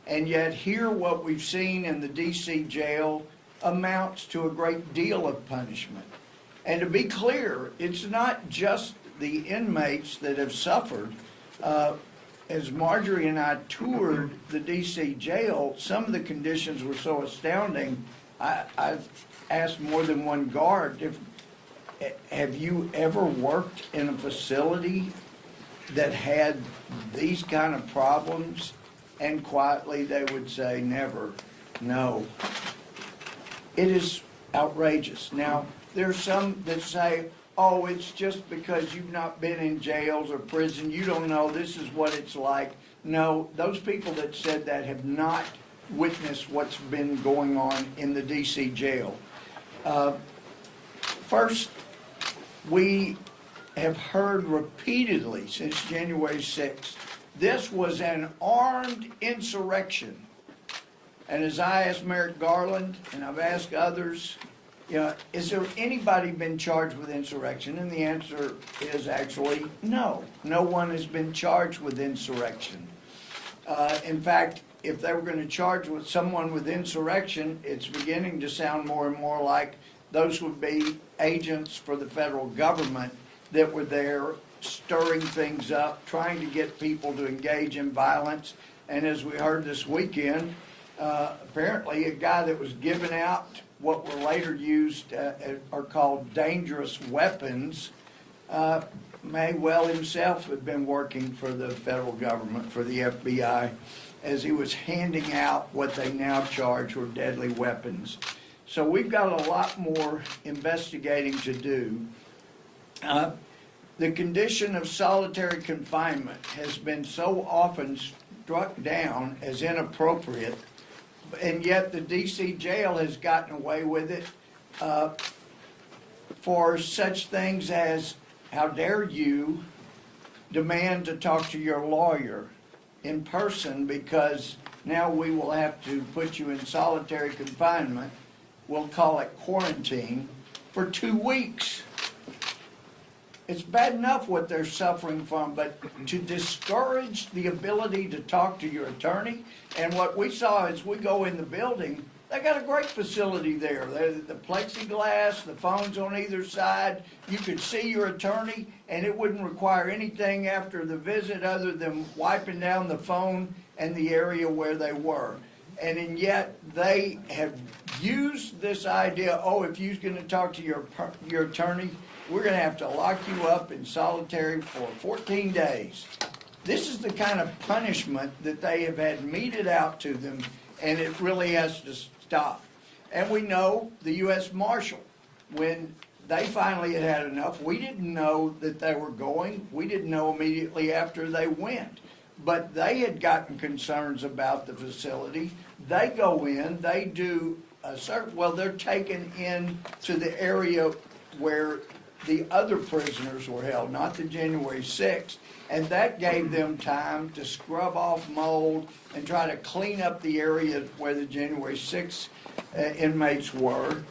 And yet here what we've seen in the DC jail amounts to a great deal of punishment. And to be clear, it's not just the inmates that have suffered. as Marjorie and I toured the DC jail, some of the conditions were so astounding. I asked more than one guard, have you ever worked in a facility that had these kind of problems? And quietly they would say, never, no. It is outrageous. Now, there's some that say, oh, it's just because you've not been in jails or prison, you don't know, this is what it's like. No, those people that said that have not witnessed what's been going on in the DC jail. First, we have heard repeatedly since January 6th, this was an armed insurrection. And as I asked Merrick Garland, and I've asked others, is there anybody been charged with insurrection? And the answer is actually no. No one has been charged with insurrection. In fact, if they were going to charge with someone with insurrection, it's beginning to sound more and more like those would be agents for the federal government that were there stirring things up, trying to get people to engage in violence. And as we heard this weekend, apparently a guy that was giving out what were later used are called dangerous weapons may well himself have been working for the federal government, for the FBI, as he was handing out what they now charge were deadly weapons. So we've got a lot more investigating to do. The condition of solitary confinement has been so often struck down as inappropriate, and yet the DC jail has gotten away with it for such things as, how dare you demand to talk to your lawyer in person, because now we will have to put you in solitary confinement, we'll call it quarantine, for 2 weeks. It's bad enough what they're suffering from, but to discourage the ability to talk to your attorney, and what we saw as we go in the building, they got a great facility there. The plexiglass, the phones on either side, you could see your attorney, and it wouldn't require anything after the visit other than wiping down the phone and the area where they were. And yet they have used this idea, oh, if you're going to talk to your attorney, we're going to have to lock you up in solitary for 14 days. This is the kind of punishment that they have had meted out to them, and it really has to stop. And we know the U.S. Marshal, when they finally had had enough, we didn't know that they were going. We didn't know immediately after they went. But they had gotten concerns about the facility. They go in, they do a certain, well, they're taken in to the area where the other prisoners were held, not the January 6th, and that gave them time to scrub off mold and try to clean up the area where the January 6th inmates were.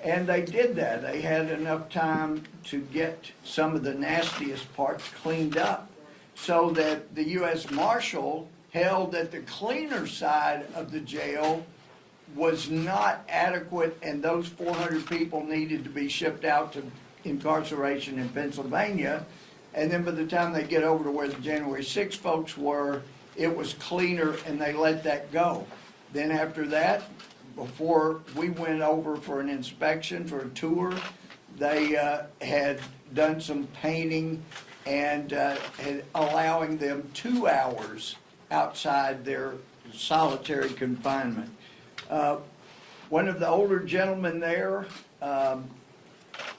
And they did that. They had enough time to get some of the nastiest parts cleaned up, so that the U.S. Marshal held that the cleaner side of the jail was not adequate, and those 400 people needed to be shipped out to incarceration in Pennsylvania. And then by the time they get over to where the January 6 folks were, it was cleaner, and they let that go. Then after that, before we went over for an inspection, for a tour, they had done some painting and allowing them 2 hours outside their solitary confinement. One of the older gentlemen there,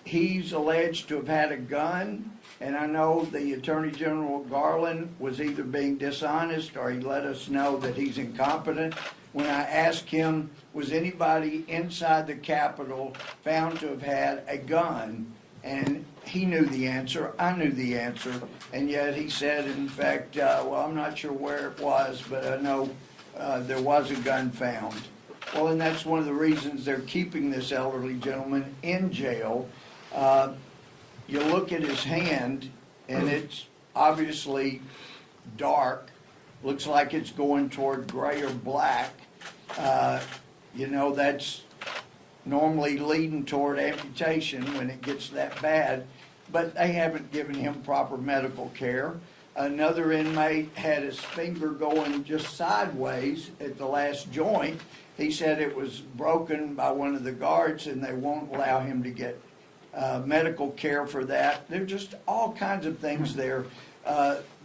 he's alleged to have had a gun, and I know the Attorney General Garland was either being dishonest or he let us know that he's incompetent. When I asked him, was anybody inside the Capitol found to have had a gun? And he knew the answer, I knew the answer, and yet he said, in fact, well, I'm not sure where it was, but I know there was a gun found. Well, and that's one of the reasons they're keeping this elderly gentleman in jail. You look at his hand, and it's obviously dark, looks like it's going toward gray or black. You know, that's normally leading toward amputation when it gets that bad, but they haven't given him proper medical care. Another inmate had his finger going just sideways at the last joint. He said it was broken by one of the guards and they won't allow him to get medical care for that. There are just all kinds of things there.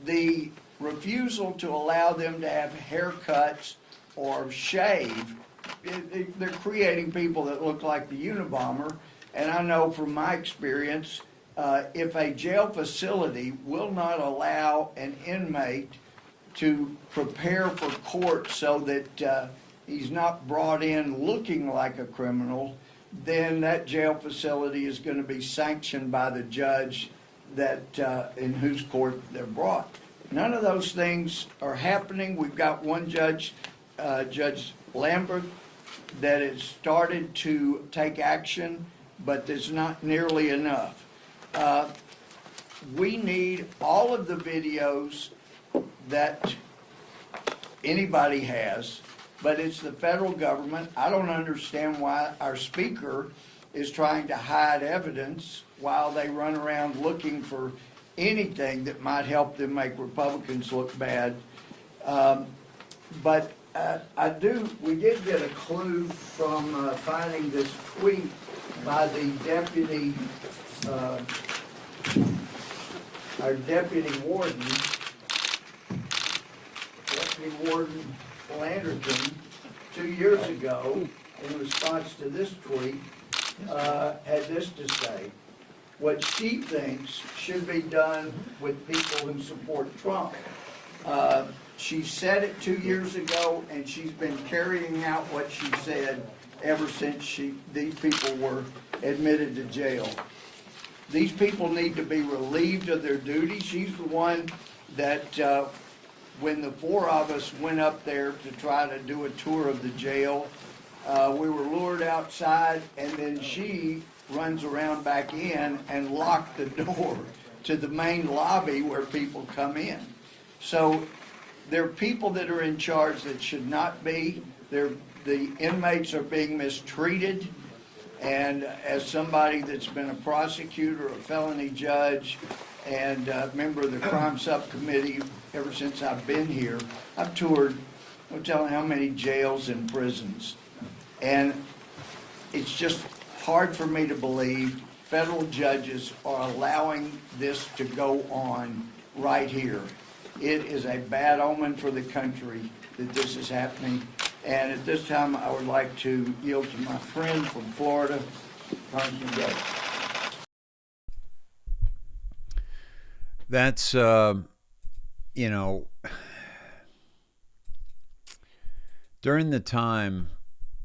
The refusal to allow them to have haircuts or shave, they're creating people that look like the Unabomber. And I know from my experience, if a jail facility will not allow an inmate to prepare for court so that he's not brought in looking like a criminal, then that jail facility is going to be sanctioned by the judge that in whose court they're brought. None of those things are happening. We've got one judge, Judge Lambert, that has started to take action, but there's not nearly enough. We need all of the videos that anybody has, but it's the federal government. I don't understand why our speaker is trying to hide evidence while they run around looking for anything that might help them make Republicans look bad. But we did get a clue from finding this tweet by the deputy, our deputy warden Landerton, 2 years ago, in response to this tweet, had this to say: what she thinks should be done with people who support Trump. She said it 2 years ago, and she's been carrying out what she said ever since these people were admitted to jail. These people need to be relieved of their duty. She's the one that, when the four of us went up there to try to do a tour of the jail, we were lured outside, and then she runs around back in and locked the door to the main lobby where people come in. So there are people that are in charge that should not be. The inmates are being mistreated. And as somebody that's been a prosecutor, a felony judge, and a member of the crime subcommittee ever since I've been here, I've toured, I'm telling how many jails and prisons. And it's just hard for me to believe federal judges are allowing this to go on right here. It is a bad omen for the country that this is happening. And at this time, I would like to yield to my friend from Florida, Congressman Gay. That's, during the time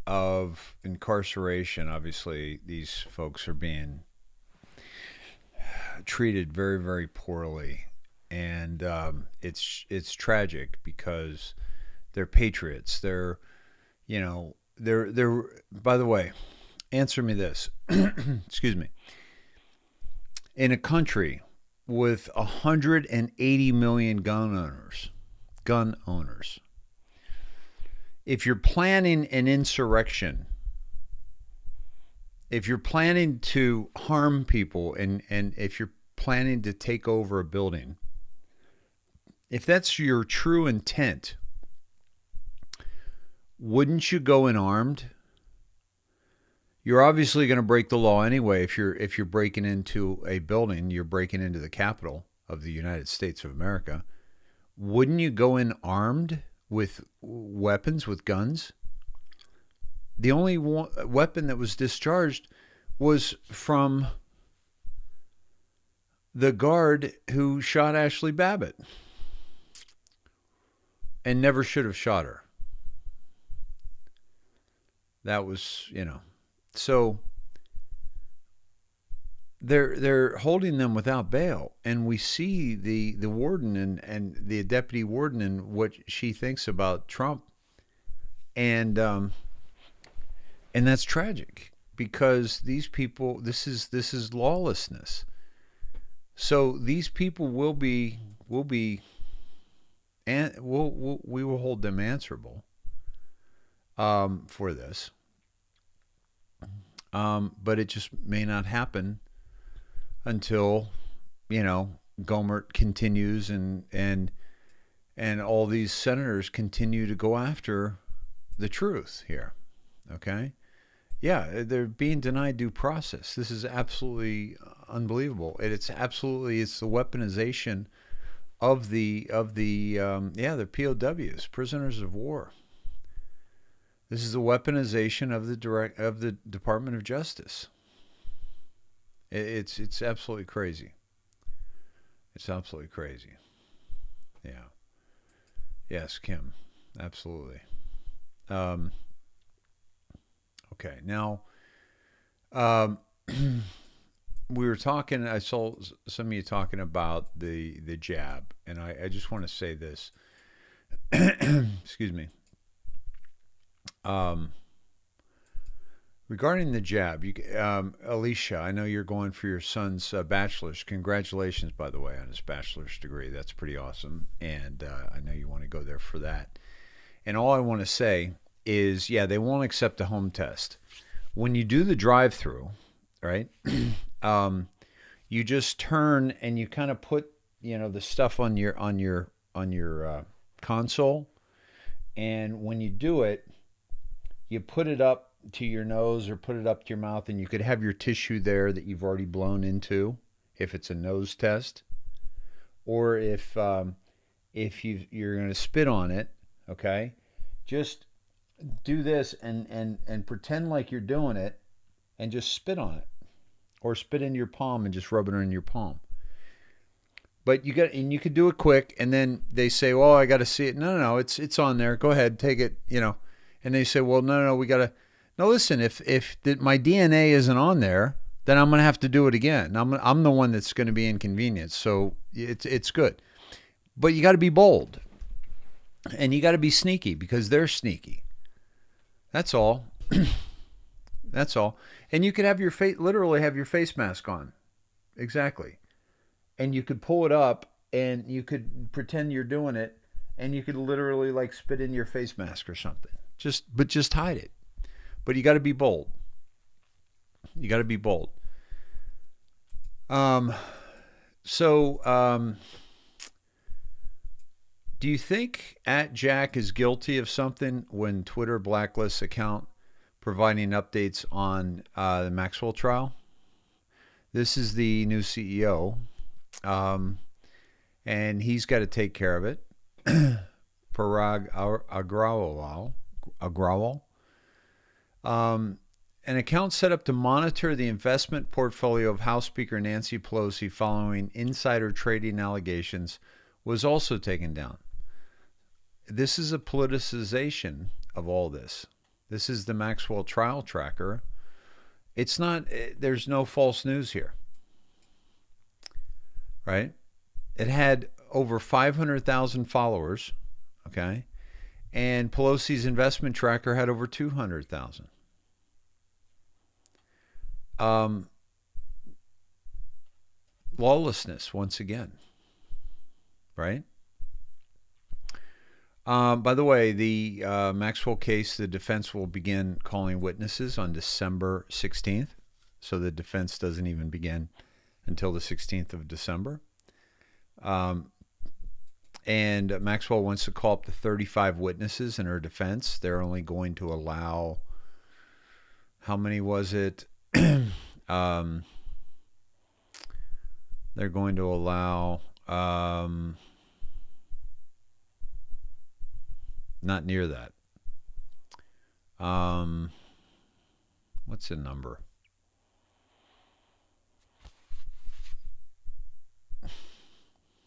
of incarceration, obviously, these folks are being treated very, very poorly. And it's tragic because they're patriots. They're by the way, answer me this. Excuse me. In a country with 180 million gun owners, if you're planning an insurrection, if you're planning to harm people, and if you're planning to take over a building, if that's your true intent, wouldn't you go in armed? You're obviously going to break the law anyway. If you're breaking into a building, you're breaking into the Capitol of the United States of America. Wouldn't you go in armed with weapons, with guns? The only weapon that was discharged was from the guard who shot Ashley Babbitt and never should have shot her. That was, so they're holding them without bail, and we see the warden and the deputy warden and what she thinks about Trump, and that's tragic because these people, this is lawlessness. So these people we will hold them answerable for this. But it just may not happen until, Gohmert continues, and all these senators continue to go after the truth here. Okay? Yeah, they're being denied due process. This is absolutely unbelievable. It's the weaponization of the POWs, prisoners of war. This is the weaponization of the Department of Justice. It's absolutely crazy. It's absolutely crazy. Yeah. Yes, Kim. Absolutely. Okay. Now, we were talking. I saw some of you talking about the jab, and I just want to say this. Excuse me. Regarding the jab, Alicia, I know you're going for your son's bachelor's. Congratulations, by the way, on his bachelor's degree. That's pretty awesome, and I know you want to go there for that. And all I want to say is, yeah, they won't accept a home test. When you do the drive-through, right? You just turn and you kind of put, the stuff on your console, and when you do it, you put it up to your nose or put it up to your mouth, and you could have your tissue there that you've already blown into, if it's a nose test, or if you're going to spit on it. Okay, just do this and pretend like you're doing it, and just spit on it, or spit into your palm and just rub it in your palm. But you could do it quick, and then they say, "Well, I got to see it." No, it's on there. Go ahead, take it. And they say, "Well, no, we got to." No, listen. If my DNA isn't on there, then I'm going to have to do it again. I'm the one that's going to be inconvenienced. So it's good, but you got to be bold, and you got to be sneaky, because they're sneaky. That's all. That's all. And you could have literally have your face mask on. Exactly. And you could pull it up, and you could pretend you're doing it, and you could literally like spit in your face mask or something. Just hide it. But you got to be bold. You got to be bold. Do you think @Jack is guilty of something when Twitter blacklists account providing updates on the Maxwell trial? This is the new CEO, and he's got to take care of it. Parag Agrawal. An account set up to monitor the investment portfolio of House Speaker Nancy Pelosi following insider trading allegations was also taken down. This is a politicization of all this. This is the Maxwell trial tracker. It's not, there's no false news here, right? It had over 500,000 followers, okay? And Pelosi's investment tracker had over 200,000. Lawlessness once again, right? By the way, the Maxwell case, the defense will begin calling witnesses on December 16th. So the defense doesn't even begin until the 16th of December. And Maxwell wants to call up to 35 witnesses in her defense. They're only going to allow, how many was it? They're going to allow, not near that. What's the number?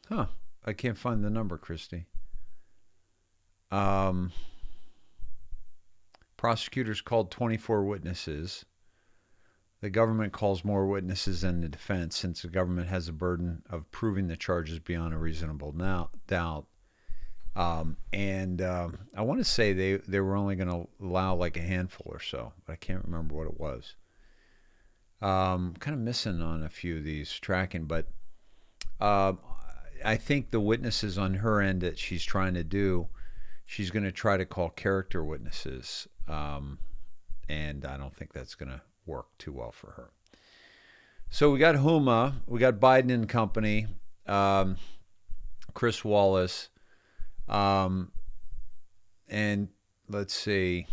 Huh. I can't find the number, Christy. Prosecutors called 24 witnesses. The government calls more witnesses than the defense, since the government has the burden of proving the charges beyond a reasonable doubt. I want to say they were only going to allow like a handful or so, but I can't remember what it was. Kind of missing on a few of these tracking, but I think the witnesses on her end that she's trying to do, she's going to try to call character witnesses, and I don't think that's going to work too well for her. So we got Huma, we got Biden and company. Chris Wallace, and let's see.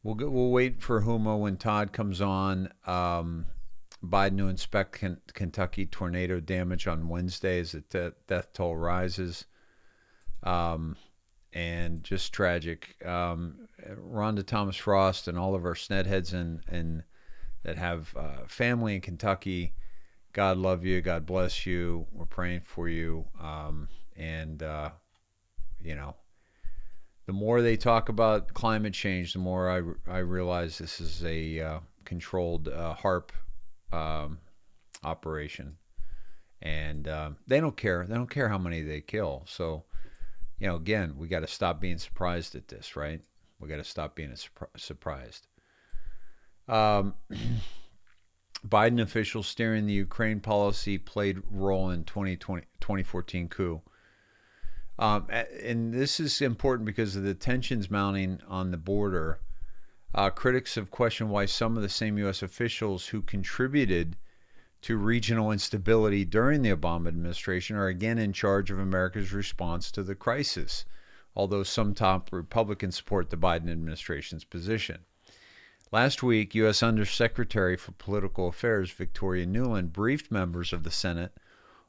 We'll wait for Huma when Todd comes on. Biden to inspect Kentucky tornado damage on Wednesday as the death toll rises. And just tragic. Rhonda Thomas Frost and all of our Snedheads and that have family in Kentucky. God love you. God bless you. We're praying for you. You know, the more they talk about climate change, the more I realize this is a controlled HARP operation, and they don't care. They don't care how many they kill. So, you know, again, we got to stop being surprised at this, right? We got to stop being surprised. Biden officials steering the Ukraine policy played role in 2014 coup. And this is important because of the tensions mounting on the border. Critics have questioned why some of the same U.S. officials who contributed to regional instability during the Obama administration are again in charge of America's response to the crisis, although some top Republicans support the Biden administration's position. Last week, U.S. Undersecretary for Political Affairs Victoria Nuland briefed members of the Senate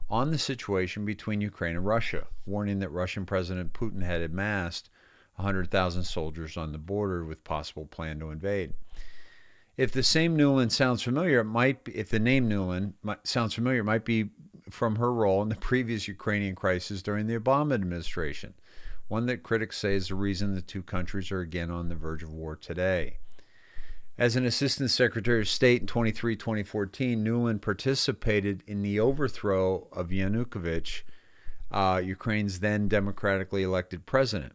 on the situation between Ukraine and Russia, warning that Russian President Putin had amassed 100,000 soldiers on the border with possible plan to invade. If the same Nuland sounds familiar, it might be, if the name Nuland sounds familiar, it might be from her role in the previous Ukrainian crisis during the Obama administration, one that critics say is the reason the two countries are again on the verge of war today. As an Assistant Secretary of State in 2014, Nuland participated in the overthrow of Yanukovych, Ukraine's then democratically elected president.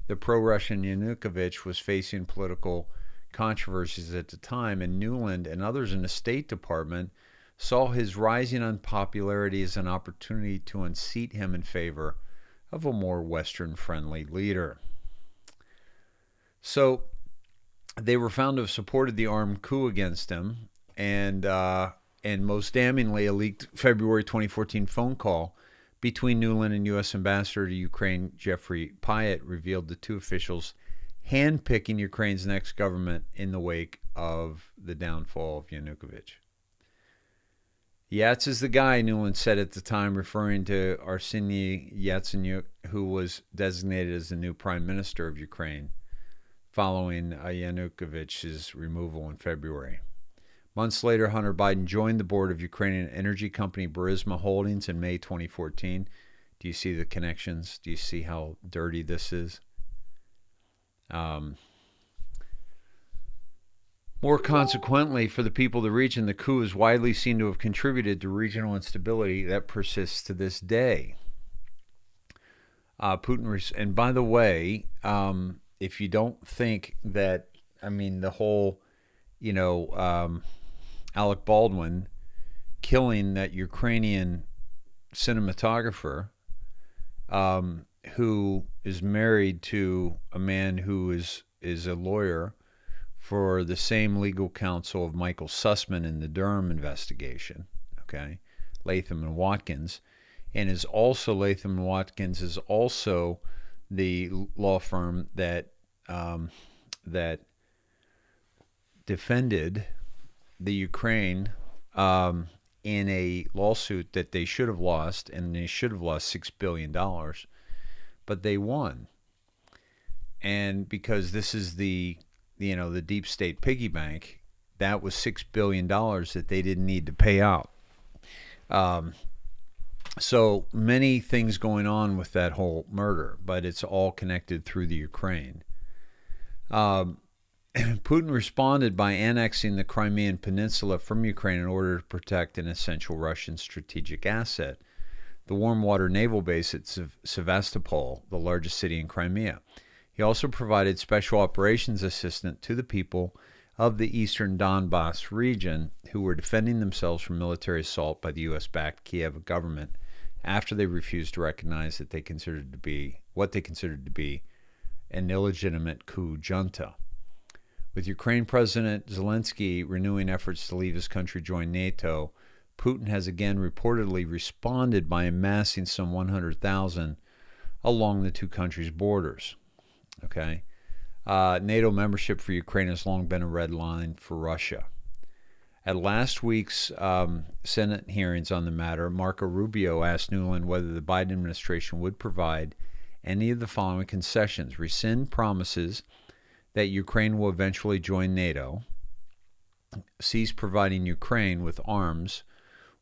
The pro-Russian Yanukovych was facing political controversies at the time, and Nuland and others in the State Department saw his rising unpopularity as an opportunity to unseat him in favor of a more Western-friendly leader. So they were found to have supported the armed coup against him, and most damningly, a leaked February 2014 phone call between Nuland and U.S. Ambassador to Ukraine Jeffrey Pyatt revealed the two officials handpicking Ukraine's next government in the wake of the downfall of Yanukovych. Yats is the guy, Nuland said at the time, referring to Arseniy Yatsenyuk, who was designated as the new prime minister of Ukraine following Yanukovych's removal in February. Months later, Hunter Biden joined the board of Ukrainian energy company Burisma Holdings in May 2014. Do you see the connections? Do you see how dirty this is? More consequently, for the people of the region, the coup is widely seen to have contributed to regional instability that persists to this day. Putin, and by the way, if you don't think that, I mean, the whole, Alec Baldwin killing that Ukrainian cinematographer who is married to a man who is a lawyer for the same legal counsel of Michael Sussman in the Durham investigation, okay, Latham and Watkins, and Latham and Watkins is also the law firm that defended the Ukraine in a lawsuit that they should have lost, and they should have lost $6 billion, but they won. And because this is the deep state piggy bank, that was $6 billion that they didn't need to pay out. So many things going on with that whole murder, but it's all connected through the Ukraine. Putin responded by annexing the Crimean Peninsula from Ukraine in order to protect an essential Russian strategic asset, the warm water naval base at Sevastopol, the largest city in Crimea. He also provided special operations assistance to the people of the eastern Donbass region who were defending themselves from military assault by the U.S.-backed Kiev government after they refused to recognize what they considered to be an illegitimate coup junta. With Ukraine President Zelensky renewing efforts to leave his country join NATO, Putin has again reportedly responded by amassing some 100,000 along the two countries' borders. Okay. NATO membership for Ukraine has long been a red line for Russia. At last week's Senate hearings on the matter, Marco Rubio asked Nuland whether the Biden administration would provide any of the following concessions: rescind promises that Ukraine will eventually join NATO, cease providing Ukraine with arms,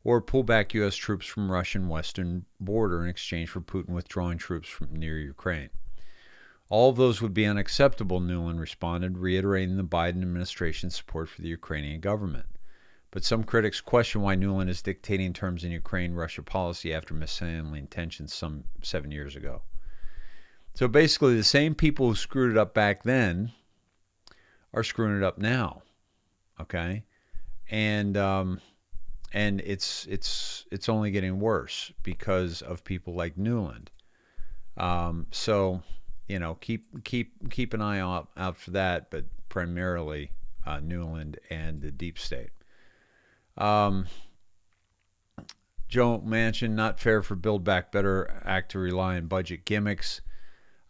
or pull back U.S. troops from Russian western border in exchange for Putin withdrawing troops from near Ukraine. All of those would be unacceptable, Nuland responded, reiterating the Biden administration's support for the Ukrainian government. But some critics question why Nuland is dictating terms in Ukraine-Russia policy after mishandling tensions some 7 years ago. So basically, the same people who screwed it up back then are screwing it up now. Okay, and it's only getting worse because of people like Nuland. So keep an eye out for that, but primarily Nuland and the deep state. Joe Manchin, not fair for Build Back Better Act to rely on budget gimmicks.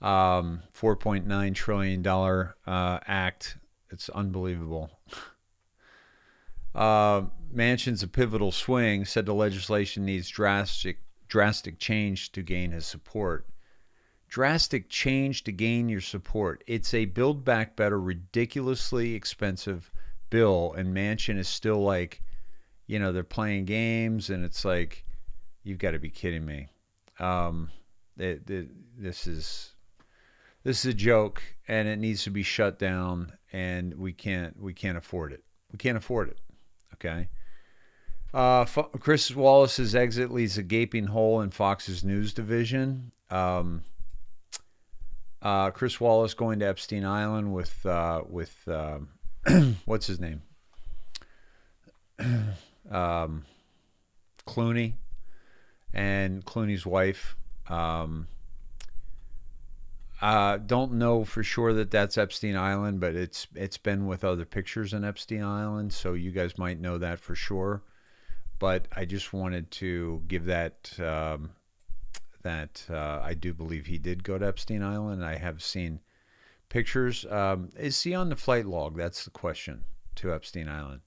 $4.9 trillion act. It's unbelievable. Manchin's a pivotal swing, said the legislation needs drastic change to gain his support. Drastic change to gain your support. It's a Build Back Better, ridiculously expensive bill, and Manchin is still like, they're playing games, and it's like, you've got to be kidding me. This is a joke, and it needs to be shut down, and we can't afford it. We can't afford it. Okay. Chris Wallace's exit leaves a gaping hole in Fox's news division. Chris Wallace going to Epstein Island with what's his name? Clooney and Clooney's wife. Don't know for sure that that's Epstein Island, but it's been with other pictures in Epstein Island, so you guys might know that for sure. But I just wanted to give that I do believe he did go to Epstein Island. I have seen pictures. Is he on the flight log? That's the question to Epstein Island.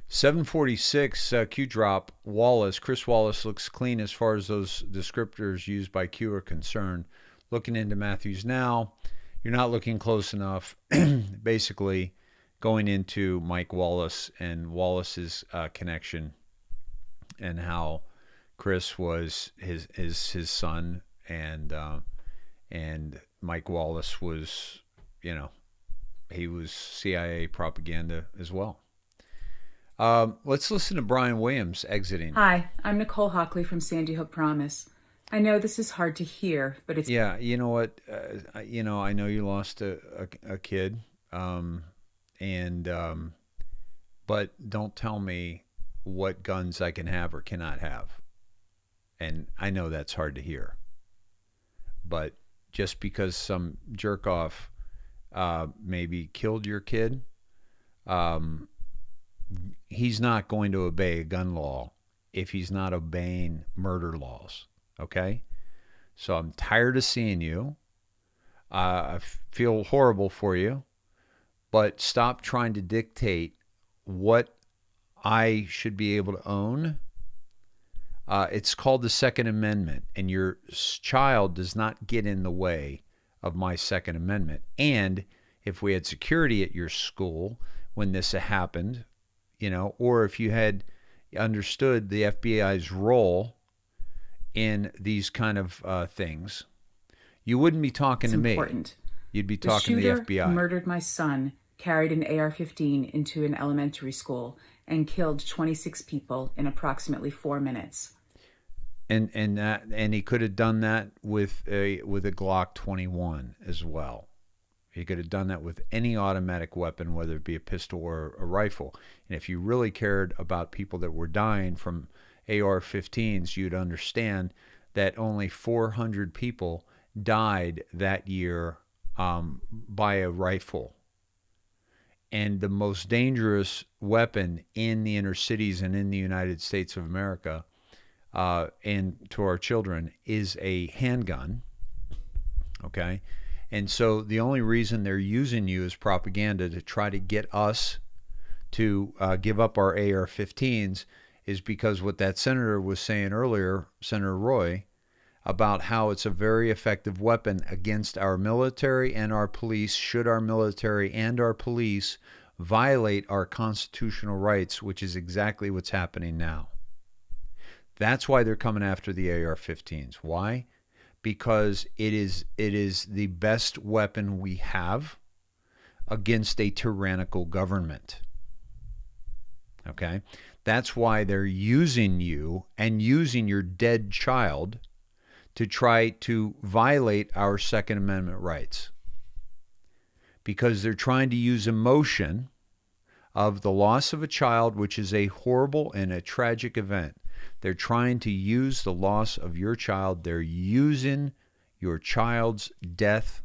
746 Q drop. Wallace. Chris Wallace looks clean as far as those descriptors used by Q are concerned. Looking into Matthews now, you're not looking close enough. Basically, going into Mike Wallace and Wallace's connection, and how Chris was his son, and Mike Wallace was, he was CIA propaganda as well. Let's listen to Brian Williams exiting. Hi, I'm Nicole Hockley from Sandy Hook Promise. I know this is hard to hear, but it's... Yeah, you know what? I know you lost a kid, but don't tell me what guns I can have or cannot have. And I know that's hard to hear. But just because some jerk-off maybe killed your kid, he's not going to obey a gun law if he's not obeying murder laws. Okay? So I'm tired of seeing you. I feel horrible for you. But stop trying to dictate what I should be able to own. It's called the Second Amendment, and your child does not get in the way of my Second Amendment. And if we had security at your school when this happened, or if you had understood the FBI's role in these kind of things, you wouldn't be talking to me. Important. You'd be talking to the FBI. The shooter murdered my son, carried an AR-15 into an elementary school, and killed 26 people in approximately 4 minutes. And he could have done that with a Glock 21 as well. He could have done that with any automatic weapon, whether it be a pistol or a rifle. And if you really cared about people that were dying from AR-15s, you'd understand that only 400 people died that year by a rifle. And the most dangerous weapon in the inner cities and in the United States of America, and to our children, is a handgun. Okay? And so the only reason they're using you as propaganda to try to get us to give up our AR-15s is because what that senator was saying earlier, Senator Roy, about how it's a very effective weapon against our military and our police should our military and our police violate our constitutional rights, which is exactly what's happening now. That's why they're coming after the AR-15s. Why? Because it is the best weapon we have against a tyrannical government. Okay? That's why they're using you and using your dead child to try to violate our Second Amendment rights. Because they're trying to use emotion of the loss of a child, which is a horrible and a tragic event. They're trying to use the loss of your child. They're using your child's death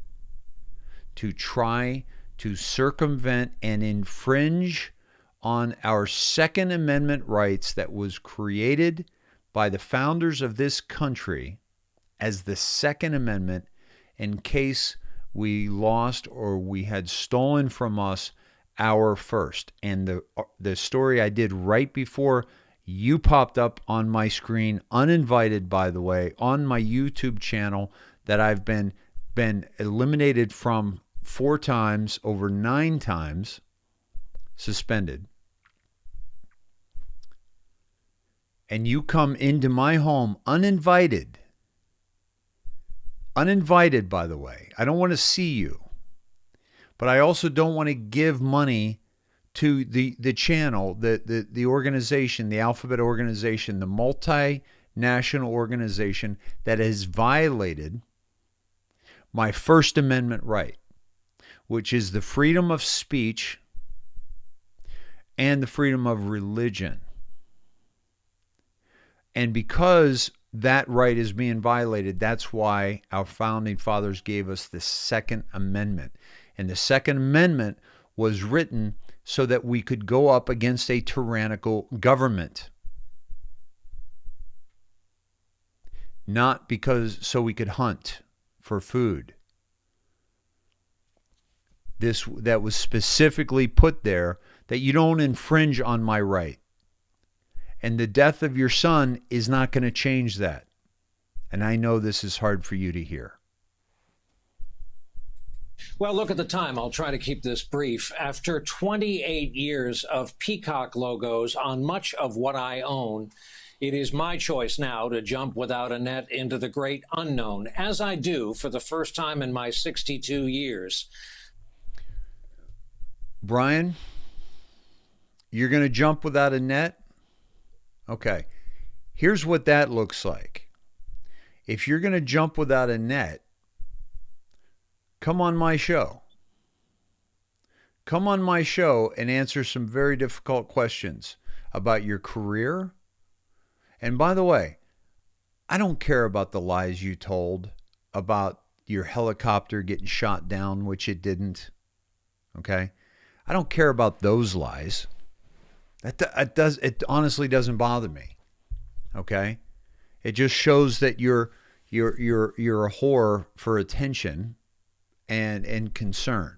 to try to circumvent and infringe on our Second Amendment rights that was created by the founders of this country as the Second Amendment in case we lost or we had stolen from us our first. And the story I did right before you popped up on my screen, uninvited, by the way, on my YouTube channel that I've been eliminated from 4 times, over 9 times, suspended. And you come into my home uninvited. Uninvited, by the way. I don't want to see you. But I also don't want to give money to the channel, the organization, the Alphabet organization, the multinational organization that has violated my First Amendment right, which is the freedom of speech and the freedom of religion. And because that right is being violated, that's why our founding fathers gave us the Second Amendment. And the Second Amendment was written so that we could go up against a tyrannical government. Not because so we could hunt for food. That was specifically put there that you don't infringe on my right. And the death of your son is not going to change that. And I know this is hard for you to hear. Well, look at the time. I'll try to keep this brief. After 28 years of peacock logos on much of what I own, it is my choice now to jump without a net into the great unknown, as I do for the first time in my 62 years. Brian, you're going to jump without a net? Okay, here's what that looks like. If you're going to jump without a net, come on my show. Come on my show and answer some very difficult questions about your career. And by the way, I don't care about the lies you told about your helicopter getting shot down, which it didn't. Okay? I don't care about those lies. It honestly doesn't bother me. Okay? It just shows that you're a whore for attention and concern.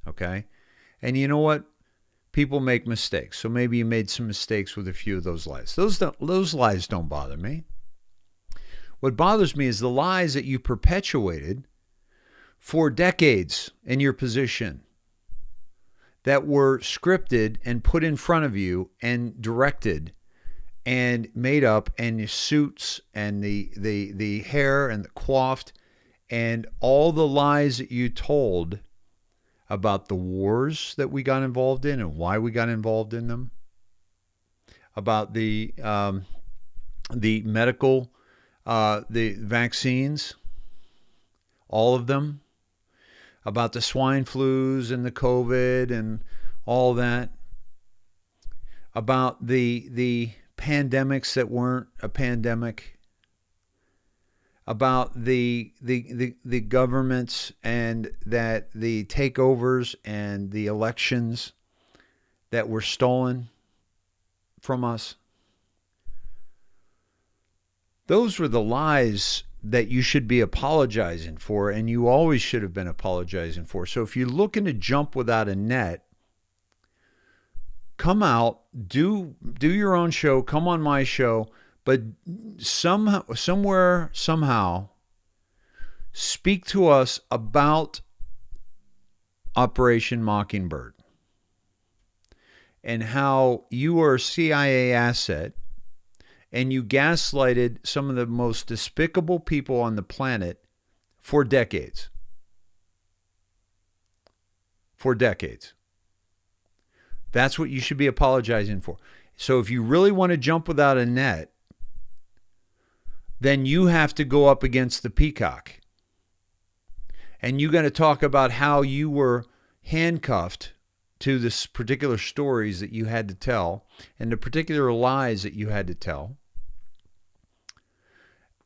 Okay? And you know what? People make mistakes. So maybe you made some mistakes with a few of those lies. Those lies don't bother me. What bothers me is the lies that you perpetuated for decades in your position, that were scripted and put in front of you and directed and made up, and the suits and the hair and the coiffed and all the lies that you told about the wars that we got involved in and why we got involved in them, about the medical, the vaccines, all of them, about the swine flus and the COVID and all that, about the pandemics that weren't a pandemic, about the governments and that the takeovers and the elections that were stolen from us. Those were the lies that you should be apologizing for, and you always should have been apologizing for. So if you're looking to jump without a net, come out, do your own show, come on my show, but somehow, speak to us about Operation Mockingbird and how you were a CIA asset and you gaslighted some of the most despicable people on the planet for decades. For decades. That's what you should be apologizing for. So if you really want to jump without a net, then you have to go up against the peacock. And you got to talk about how you were handcuffed to this particular stories that you had to tell and the particular lies that you had to tell.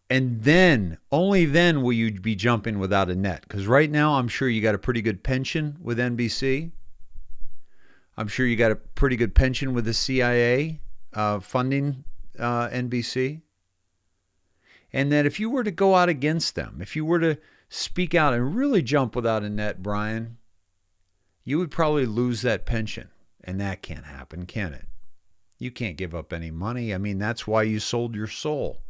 And then, only then will you be jumping without a net. Because right now, I'm sure you got a pretty good pension with NBC. I'm sure you got a pretty good pension with the CIA funding NBC. And that if you were to go out against them, if you were to speak out and really jump without a net, Brian, you would probably lose that pension. And that can't happen, can it? You can't give up any money. I mean, that's why you sold your soul,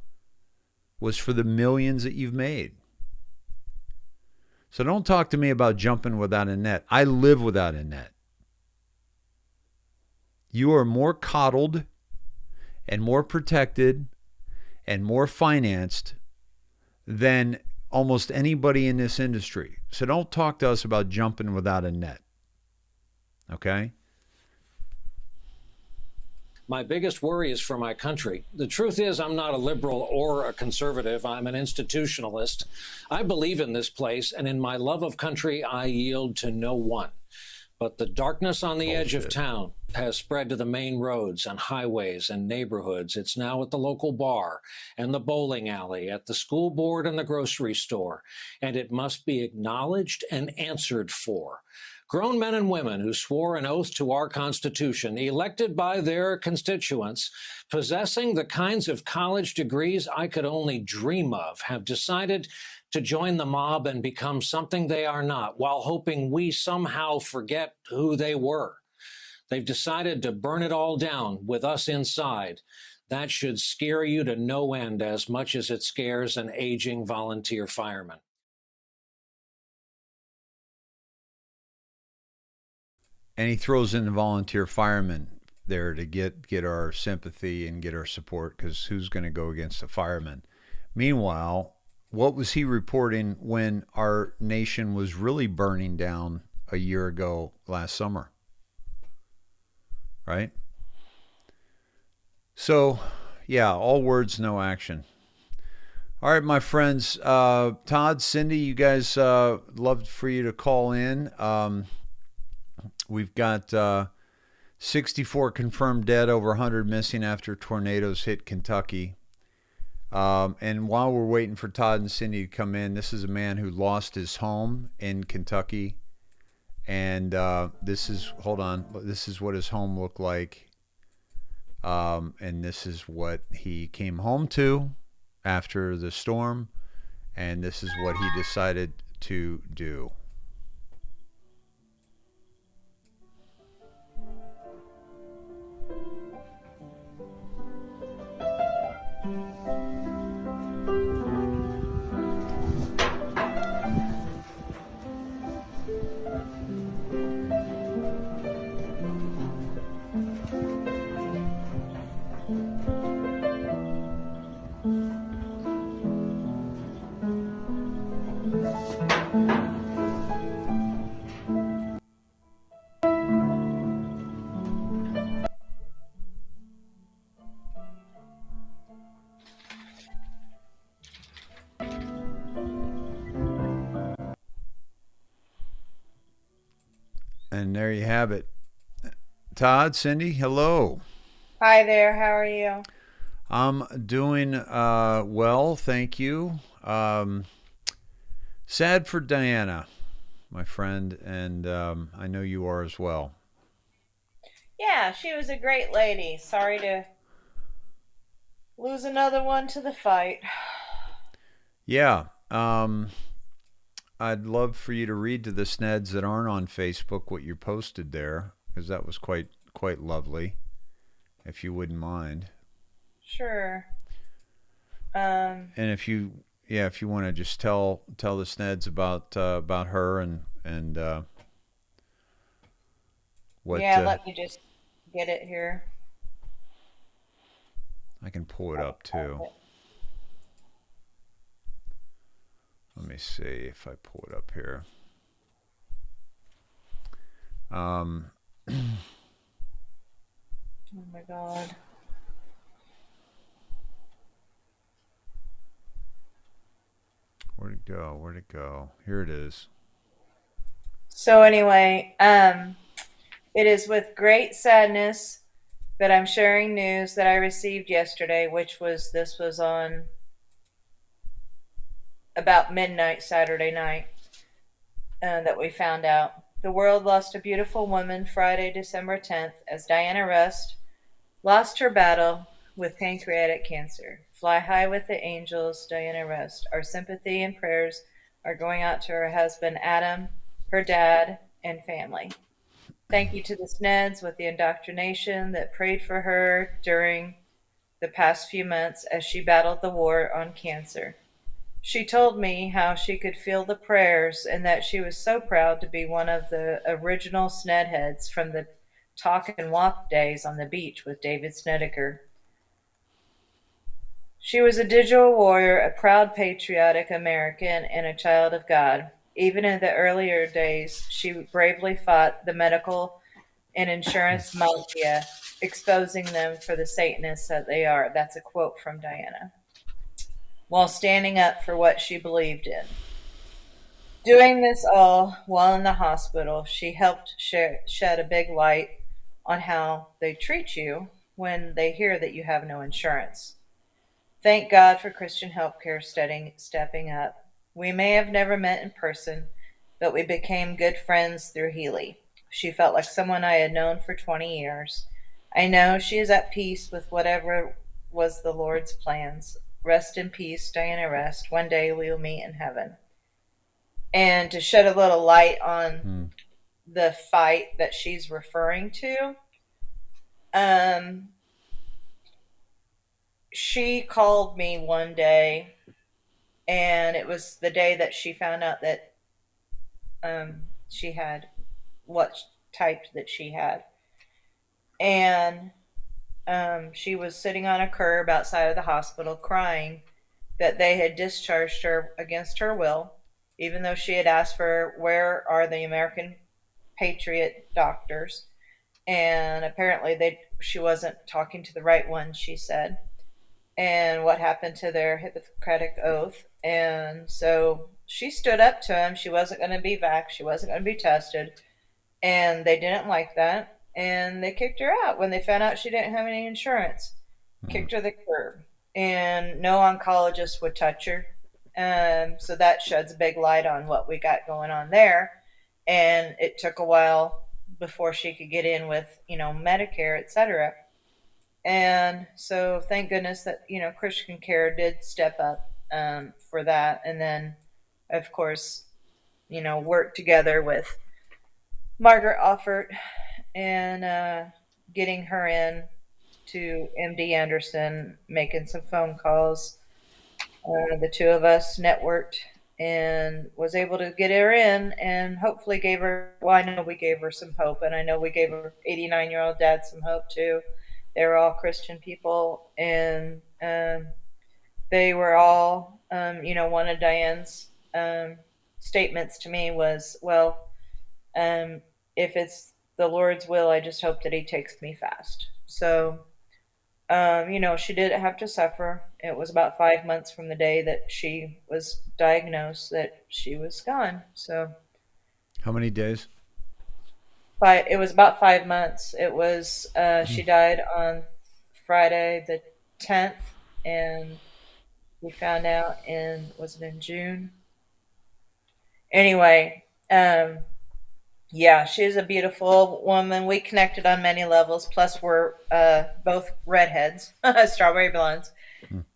was for the millions that you've made. So don't talk to me about jumping without a net. I live without a net. You are more coddled and more protected and more financed than almost anybody in this industry. So don't talk to us about jumping without a net. Okay? My biggest worry is for my country. The truth is, I'm not a liberal or a conservative. I'm an institutionalist. I believe in this place, and in my love of country, I yield to no one. But the darkness on the edge of town has spread to the main roads and highways and neighborhoods. It's now at the local bar and the bowling alley, at the school board and the grocery store. And it must be acknowledged and answered for. Grown men and women who swore an oath to our Constitution, elected by their constituents, possessing the kinds of college degrees I could only dream of, have decided to join the mob and become something they are not, while hoping we somehow forget who they were. They've decided to burn it all down with us inside. That should scare you to no end as much as it scares an aging volunteer fireman. And he throws in the volunteer firemen there to get our sympathy and get our support, because who's going to go against a fireman? Meanwhile, what was he reporting when our nation was really burning down a year ago last summer? Right? So, yeah, all words, no action. All right, my friends. Todd, Cindy, you guys, love for you to call in. We've got 64 confirmed dead, over 100 missing after tornadoes hit Kentucky. And while we're waiting for Todd and Cindy to come in, this is a man who lost his home in Kentucky. And this is what his home looked like. And this is what he came home to after the storm. And this is what he decided to do. And there you have it. Todd, Cindy, hello. Hi there. How are you? I'm doing well, thank you. Sad for Diana, my friend, and I know you are as well. Yeah, she was a great lady. Sorry to lose another one to the fight. Yeah, I'd love for you to read to the Sneds that aren't on Facebook what you posted there, because that was quite lovely, if you wouldn't mind. Sure. And if you want to just tell the Sneds about her and what. Yeah, let me just get it here. I can pull it up too. Let me see if I pull it up here. Oh my God. Where'd it go? Where'd it go? Here it is. So anyway, it is with great sadness that I'm sharing news that I received yesterday, this was on about midnight Saturday night, that we found out. The world lost a beautiful woman Friday, December 10th, as Diana Rust lost her battle with pancreatic cancer. Fly high with the angels, Diana Rust. Our sympathy and prayers are going out to her husband, Adam, her dad, and family. Thank you to the Sneds with the IndoctriNATION that prayed for her during the past few months as she battled the war on cancer. She told me how she could feel the prayers and that she was so proud to be one of the original Snedheads from the talk and walk days on the beach with David Snedeker. She was a digital warrior, a proud patriotic American, and a child of God. Even in the earlier days, she bravely fought the medical and insurance mafia, exposing them for the Satanists that they are. That's a quote from Diana. While standing up for what she believed in. Doing this all while in the hospital, she helped shed a big light on how they treat you when they hear that you have no insurance. Thank God for Christian healthcare stepping up. We may have never met in person, but we became good friends through Healy. She felt like someone I had known for 20 years. I know she is at peace with whatever was the Lord's plans. Rest in peace, Diana Rest. One day we will meet in heaven. And to shed a little light on the fight that she's referring to, she called me one day, and it was the day that she found out that she had what type that she had. And she was sitting on a curb outside of the hospital crying that they had discharged her against her will, even though she had asked for where are the American Patriot doctors. And apparently she wasn't talking to the right one, she said. And what happened to their Hippocratic oath. And so she stood up to him. She wasn't going to be vaxxed. She wasn't going to be tested. And they didn't like that. And they kicked her out when they found out she didn't have any insurance. Kicked her to the curb. And no oncologist would touch her. So that sheds a big light on what we got going on there. And it took a while before she could get in with, Medicare, etc. And so thank goodness that, Christian Care did step up for that. And then, of course, work together with Margaret Offert and getting her in to MD Anderson, making some phone calls. The two of us networked and was able to get her in and hopefully gave her, well, I know we gave her some hope, and I know we gave her 89-year-old dad some hope too. They were all Christian people, and they were all, one of Diane's statements to me was, well, if it's the Lord's will, I just hope that he takes me fast. So, she did have to suffer. It was about 5 months from the day that she was diagnosed that she was gone. So, how many days? It was about 5 months. It was, she died on Friday the 10th, and we found out was it in June? Anyway, yeah, she's a beautiful woman. We connected on many levels. Plus, we're both redheads, strawberry blondes,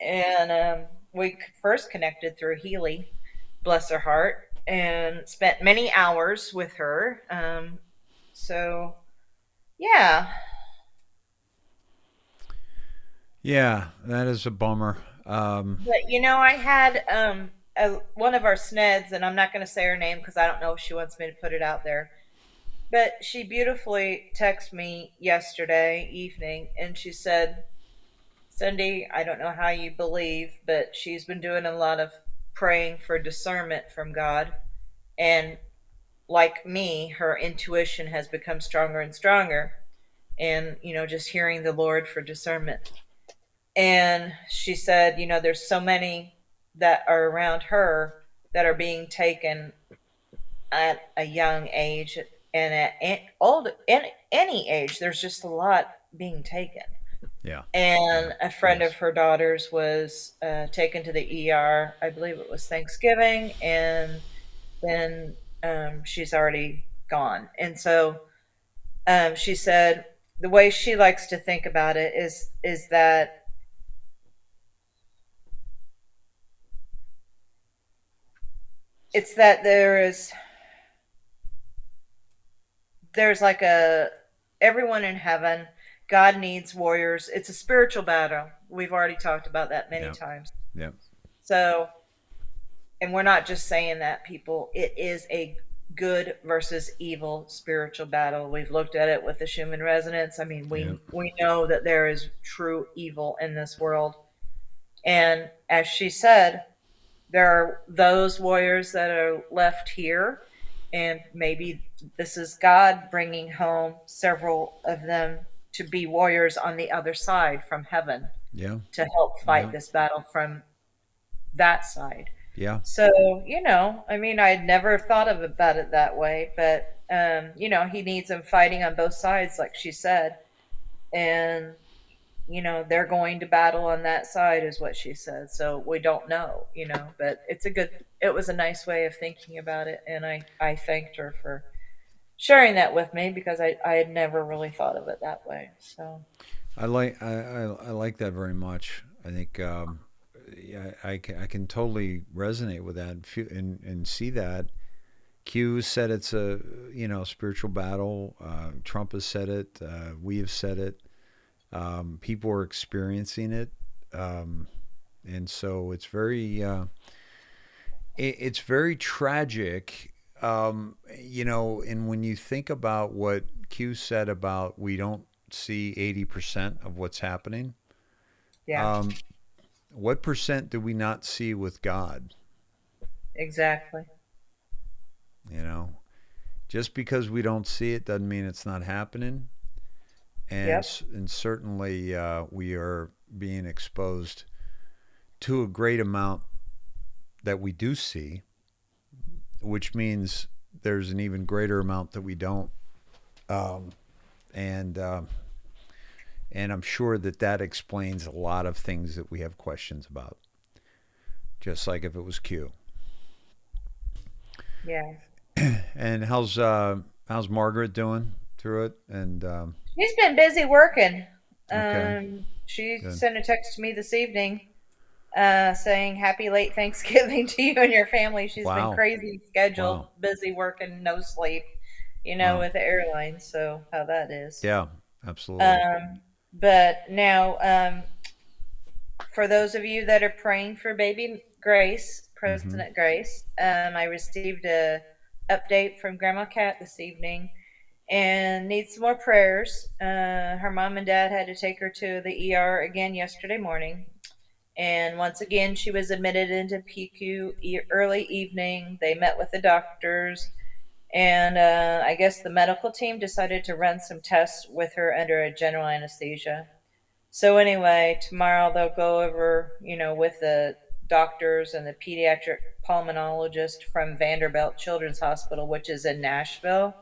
and we first connected through Healy, bless her heart, and spent many hours with her. So, yeah. Yeah, that is a bummer. But I had one of our Sneds, and I'm not going to say her name because I don't know if she wants me to put it out there. But she beautifully texted me yesterday evening, and she said, "Cindy, I don't know how you believe, but she's been doing a lot of praying for discernment from God, and like me, her intuition has become stronger and stronger, and just hearing the Lord for discernment." And she said, there's so many that are around her that are being taken at a young age, and at any age. There's just a lot being taken. Yeah. And a friend of her daughter's was taken to the ER. I believe it was Thanksgiving, and then she's already gone. And so she said the way she likes to think about it is that it's that there's like everyone in heaven. God needs warriors. It's a spiritual battle. We've already talked about that many times. Yeah. So, and we're not just saying that, people. It is a good versus evil spiritual battle. We've looked at it with the Schumann resonance. I mean, we know that there is true evil in this world. And as she said, there are those warriors that are left here, and maybe this is God bringing home several of them to be warriors on the other side from heaven. Yeah. To help fight this battle from that side. Yeah. So, I mean, I'd never thought about it that way, but, he needs them fighting on both sides, like she said. And, they're going to battle on that side is what she said. So we don't know, but it was a nice way of thinking about it. And I thanked her for sharing that with me because I had never really thought of it that way. So I like that very much. I think I can totally resonate with that and see that. Q said it's a spiritual battle. Trump has said it. We have said it. People are experiencing it, and so it's very tragic. And when you think about what Q said about we don't see 80% of what's happening. Yeah. What percent do we not see with God? Exactly. Just because we don't see it doesn't mean it's not happening. And certainly we are being exposed to a great amount that we do see, which means there's an even greater amount that we don't. And I'm sure that explains a lot of things that we have questions about, just like if it was Q. Yeah. And how's Margaret doing through it? And she's been busy working. Okay. She sent a text to me this evening saying happy late Thanksgiving to you and your family. She's been crazy scheduled, busy working, no sleep, with the airline. So how that is. Yeah, absolutely. But now, for those of you that are praying for baby Grace, President Grace, I received a update from Grandma Cat this evening and needs some more prayers. Her mom and dad had to take her to the ER again yesterday morning. And once again, she was admitted into PQ early evening. They met with the doctors. And I guess the medical team decided to run some tests with her under a general anesthesia. So anyway, tomorrow they'll go over, with the doctors and the pediatric pulmonologist from Vanderbilt Children's Hospital, which is in Nashville.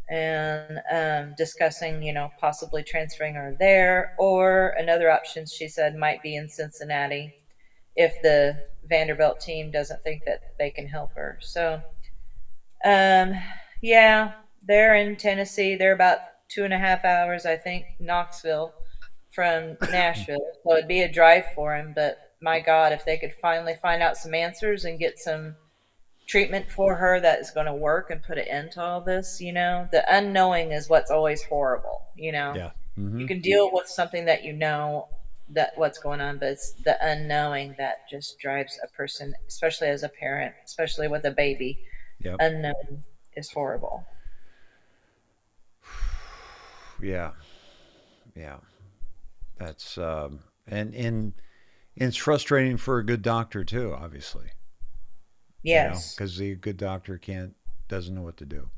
and discussing, possibly transferring her there. Or another option, she said, might be in Cincinnati if the Vanderbilt team doesn't think that they can help her. So, yeah, they're in Tennessee. They're about 2.5 hours, I think, Knoxville from Nashville. So it'd be a drive for him. But my God, if they could finally find out some answers and get some treatment for her that is going to work and put an end to all this, the unknowing is what's always horrible. Yeah. Mm-hmm. You can deal with something that that what's going on, but it's the unknowing that just drives a person, especially as a parent, especially with a baby. Yep. Unknown is horrible. Yeah. That's and it's frustrating for a good doctor too, obviously. Yes, because the good doctor doesn't know what to do.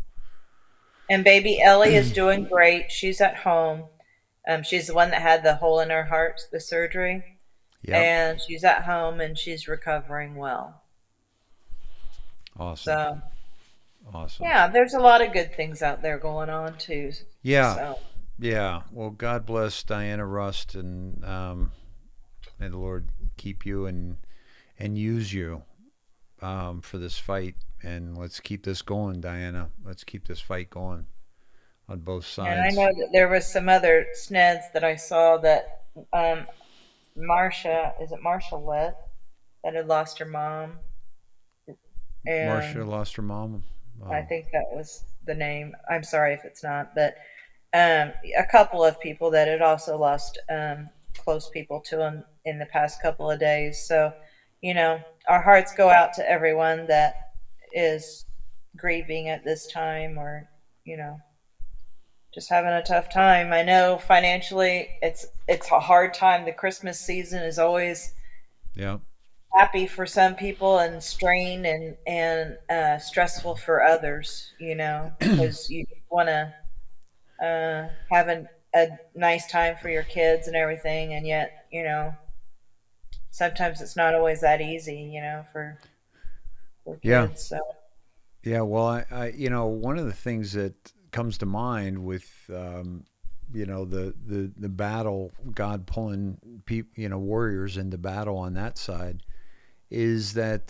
And baby Ellie is doing great. She's at home. She's the one that had the hole in her heart, the surgery. Yep. And she's at home and she's recovering well. Awesome. So, awesome. Yeah, there's a lot of good things out there going on too. Yeah. So. Yeah. Well, God bless Diana Rust, and may the Lord keep you and use you for this fight. And let's keep this going, Diana. Let's keep this fight going on both sides. And I know that there was some other Sneds that I saw that Marcia Lett, that had lost her mom. And Marcia lost her mom? Wow. I think that was the name. I'm sorry if it's not, but a couple of people that had also lost close people to them in the past couple of days. So, our hearts go out to everyone that is grieving at this time, or, just having a tough time. I know financially it's a hard time. The Christmas season is always happy for some people and strained and stressful for others, because you want to have a nice time for your kids and everything. And yet, sometimes it's not always that easy, for kids. Yeah. So. Yeah. Well, I one of the things that comes to mind with, the battle, God pulling warriors into battle on that side, is that,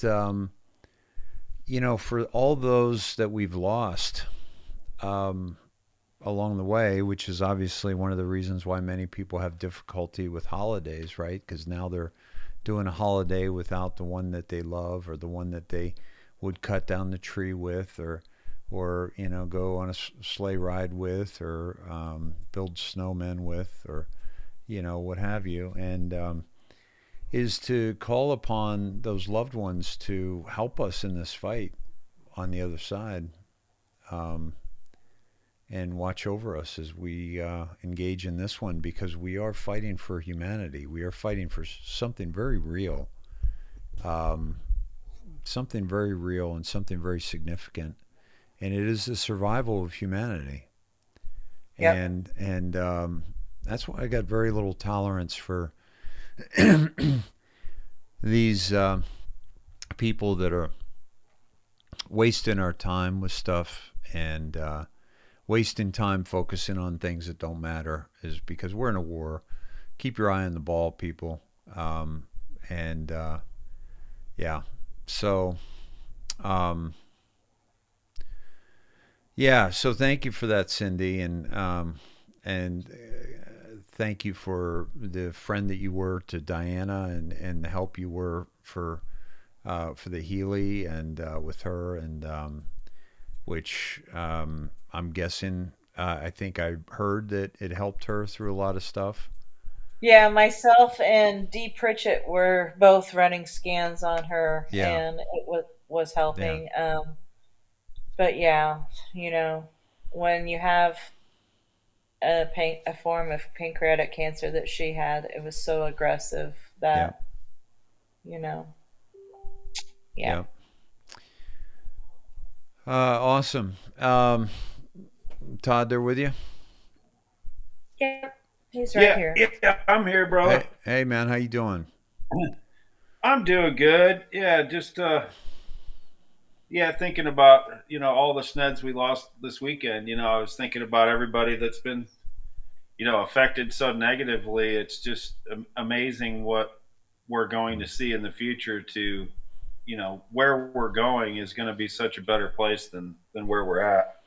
for all those that we've lost along the way, which is obviously one of the reasons why many people have difficulty with holidays, right? Because now they're doing a holiday without the one that they love, or the one that they would cut down the tree with, or go on a sleigh ride with, or build snowmen with, or what have you, and is to call upon those loved ones to help us in this fight on the other side, and watch over us as we engage in this one, because we are fighting for humanity. We are fighting for something very real, and something very significant. And it is the survival of humanity. Yep. And that's why I got very little tolerance for these people that are wasting our time with stuff, and wasting time focusing on things that don't matter, is because we're in a war. Keep your eye on the ball, people. So, so thank you for that, Cindy, and thank you for the friend that you were to Diana, and the help you were for the Healy, and with her, and which I'm guessing, I think I heard that it helped her through a lot of stuff. Yeah, myself and Dee Pritchett were both running scans on her, and it was helping. Yeah. But yeah, when you have a form of pancreatic cancer that she had, it was so aggressive that, Yeah. Awesome. Todd, they're with you? Yeah, he's right here. Yeah, I'm here, bro. Hey, man, how you doing? I'm doing good. Yeah, just Yeah, thinking about, all the Sneds we lost this weekend, I was thinking about everybody that's been, affected so negatively. It's just amazing what we're going to see in the future to, where we're going is going to be such a better place than where we're at.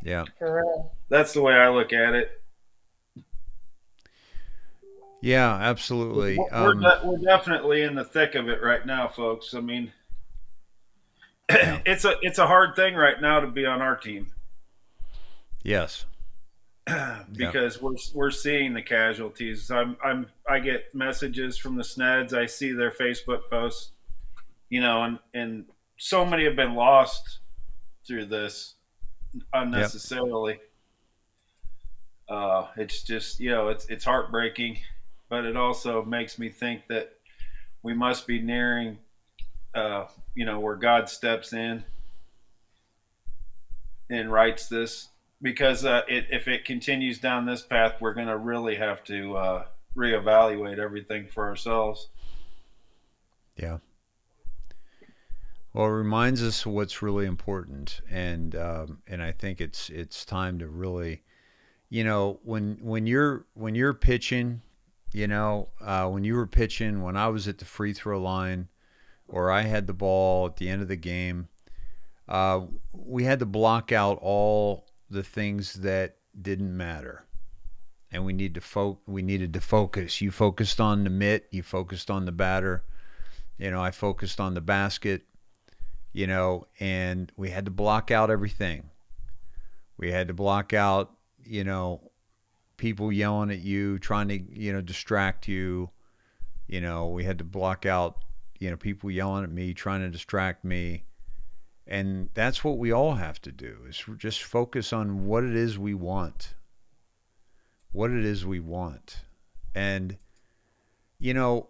Yeah. For real. That's the way I look at it. Yeah, absolutely. We're definitely in the thick of it right now, folks. I mean, yeah. it's a hard thing right now to be on our team. Yes. Because we're seeing the casualties. I get messages from the Sneds. I see their Facebook posts, and so many have been lost through this unnecessarily. Yep. It's just, it's heartbreaking, but it also makes me think that we must be nearing, where God steps in and rights this. Because if it continues down this path, we're going to really have to reevaluate everything for ourselves. Yeah. Well, it reminds us of what's really important, and I think it's time to really, when you're pitching, when you were pitching, when I was at the free throw line, or I had the ball at the end of the game, we had to block out all the things that didn't matter, and we needed to focus. You focused on the mitt, you focused on the batter, I focused on the basket, and we had to block out everything. We had to block out, people yelling at you, trying to, distract you. We had to block out, people yelling at me, trying to distract me. And that's what we all have to do, is just focus on what it is we want. What it is we want. And, I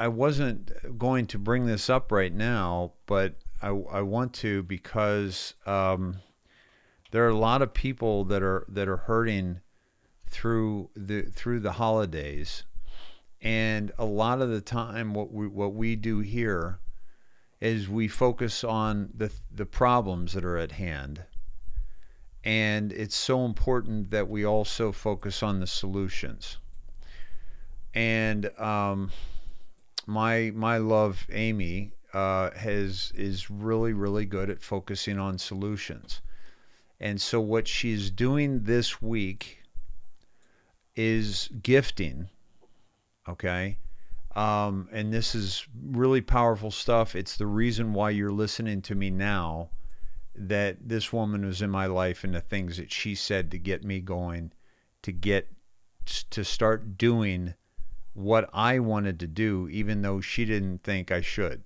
wasn't going to bring this up right now, but I want to, because there are a lot of people that are hurting through the holidays. And a lot of the time, what we do here is we focus on the problems that are at hand, and it's so important that we also focus on the solutions. And my love, Amy, is really, really good at focusing on solutions. And so what she's doing this week is gifting. Okay. And this is really powerful stuff. It's the reason why you're listening to me now, that this woman was in my life, and the things that she said to get me going, to start doing what I wanted to do, even though she didn't think I should.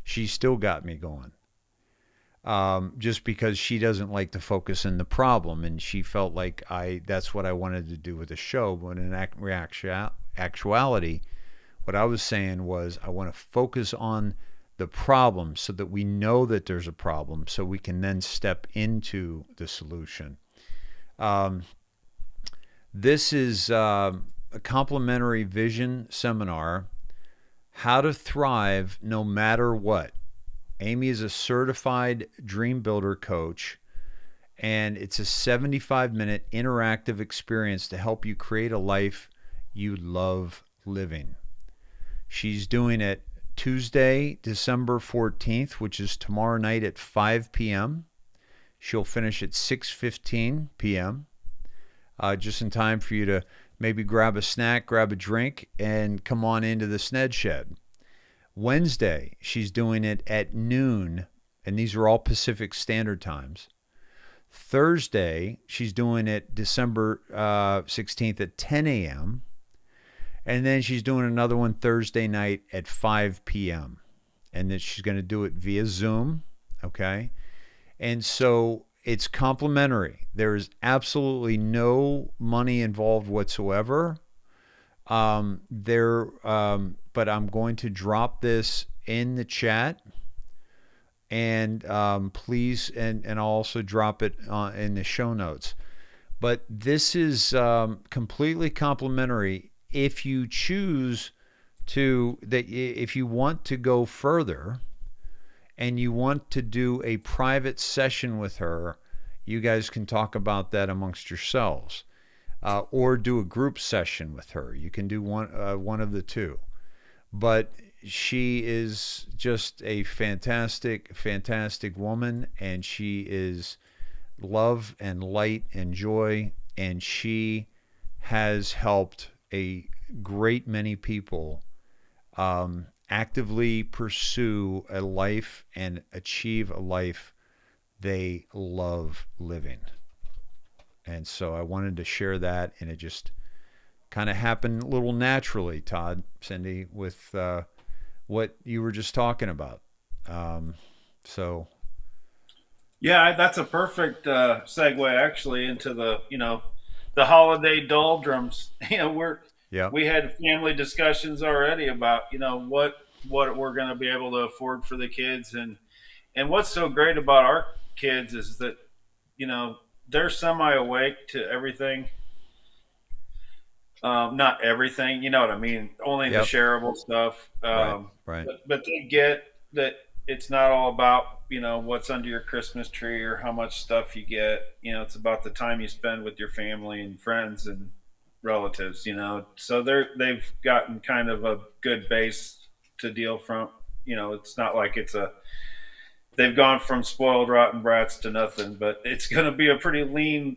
She still got me going. Just because she doesn't like to focus on the problem, and she felt like that's what I wanted to do with the show. But in actuality, what I was saying was, I want to focus on the problem so that we know that there's a problem, so we can then step into the solution. This is a complimentary vision seminar, How to Thrive No Matter What. Amy is a certified dream builder coach, and it's a 75-minute interactive experience to help you create a life you love living. She's doing it Tuesday, December 14th, which is tomorrow night at 5 p.m. She'll finish at 6:15 p.m., just in time for you to maybe grab a snack, grab a drink, and come on into the Sned Shed. Wednesday, she's doing it at noon, and these are all Pacific Standard Times. Thursday, she's doing it December 16th at 10 a.m., and then she's doing another one Thursday night at 5 p.m., and then she's going to do it via Zoom, okay? And so it's complimentary. There is absolutely no money involved whatsoever. But I'm going to drop this in the chat, and please, and I'll also drop it in the show notes. But this is completely complimentary if you choose if you want to go further and you want to do a private session with her, you guys can talk about that amongst yourselves, or do a group session with her. You can do one of the two. But she is just a fantastic, fantastic woman, and she is love and light and joy, and she has helped a great many people actively pursue a life and achieve a life they love living. And so I wanted to share that, and it just kind of happened a little naturally, Todd, Cindy, with what you were just talking about. So yeah, that's a perfect segue actually into the holiday doldrums. We had family discussions already about what we're going to be able to afford for the kids, and what's so great about our kids is that they're semi awake to everything. Not everything, you know what I mean? Only the shareable stuff. Right. But they get that it's not all about, what's under your Christmas tree or how much stuff you get. It's about the time you spend with your family and friends and relatives, So they've gotten kind of a good base to deal from. It's not like they've gone from spoiled rotten brats to nothing, but it's going to be a pretty lean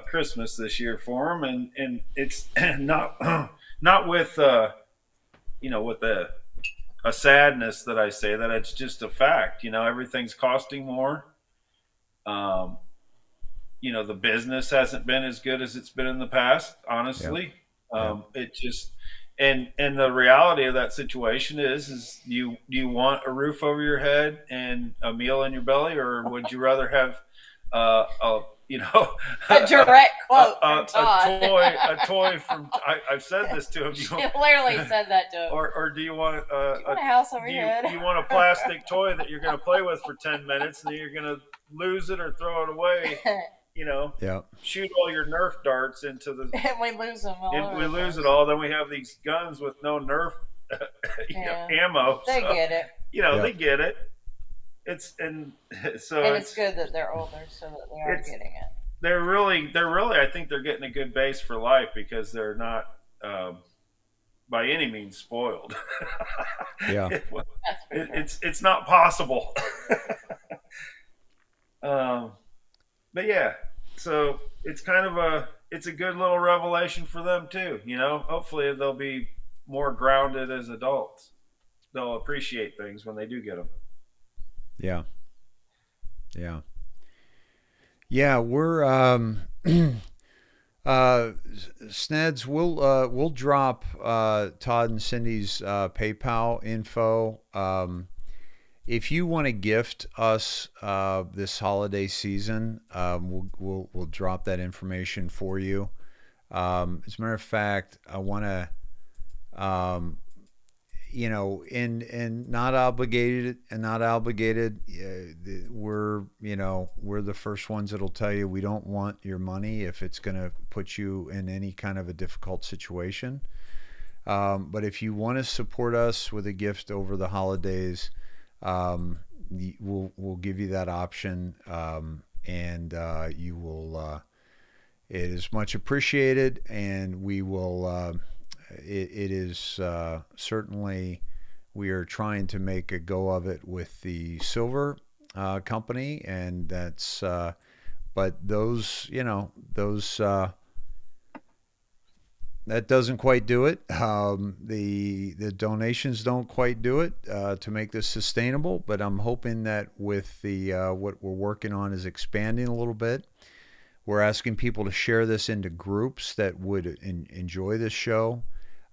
Christmas this year for them, and it's not with with a sadness that I say that. It's just a fact. Everything's costing more. The business hasn't been as good as it's been in the past, honestly. It just and the reality of that situation is do you want a roof over your head and a meal in your belly, or would you rather have a direct quote from Todd. a toy from I've said this to him. She literally said that to him. Or do you want a house over your head? Do you want a plastic toy that you're going to play with for 10 minutes and then you're going to lose it or throw it away? Shoot all your Nerf darts into the and we lose them all. We lose it all. Then we have these guns with no Nerf ammo. They get it. They get it. It's good that they're older so that they are getting it. They're really I think they're getting a good base for life because they're not by any means spoiled. It's not possible. But yeah, so it's kind of it's a good little revelation for them too. Hopefully they'll be more grounded as adults. They'll appreciate things when they do get them. Yeah. We're Sneds. We'll drop Todd and Cindy's PayPal info. If you want to gift us this holiday season, we'll drop that information for you. As a matter of fact, I want to, and not obligated, we're the first ones that'll tell you we don't want your money if it's going to put you in any kind of a difficult situation. But if you want to support us with a gift over the holidays, we'll give you that option, and you will. It is much appreciated, and we will. It is certainly. We are trying to make a go of it with the silver company, and that's. But those, that doesn't quite do it. The donations don't quite do it to make this sustainable. But I'm hoping that with the what we're working on is expanding a little bit. We're asking people to share this into groups that would enjoy this show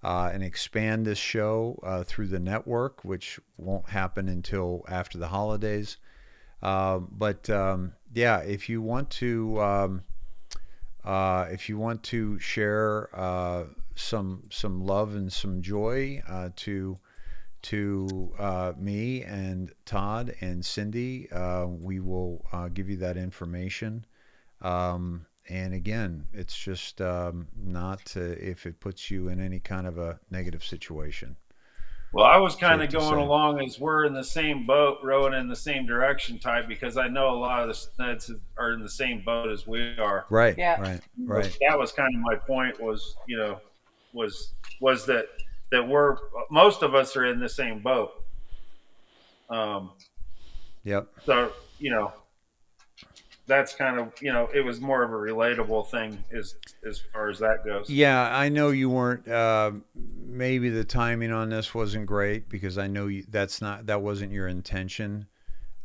and expand this show through the network, which won't happen until after the holidays. But if you want to. If you want to share some love and some joy to me and Todd and Cindy, we will give you that information. And again, it's just not if it puts you in any kind of a negative situation. Well, I was kind Safe of to going say. along as we're in the same boat, rowing in the same direction type, because I know a lot of the Sneds are in the same boat as we are. Right, Yeah. right, So right. that was kind of my point was, was that we're, most of us are in the same boat. Yep. So, that's kind of, it was more of a relatable thing as far as that goes. Yeah, I know you weren't. Maybe the timing on this wasn't great because I know that wasn't your intention.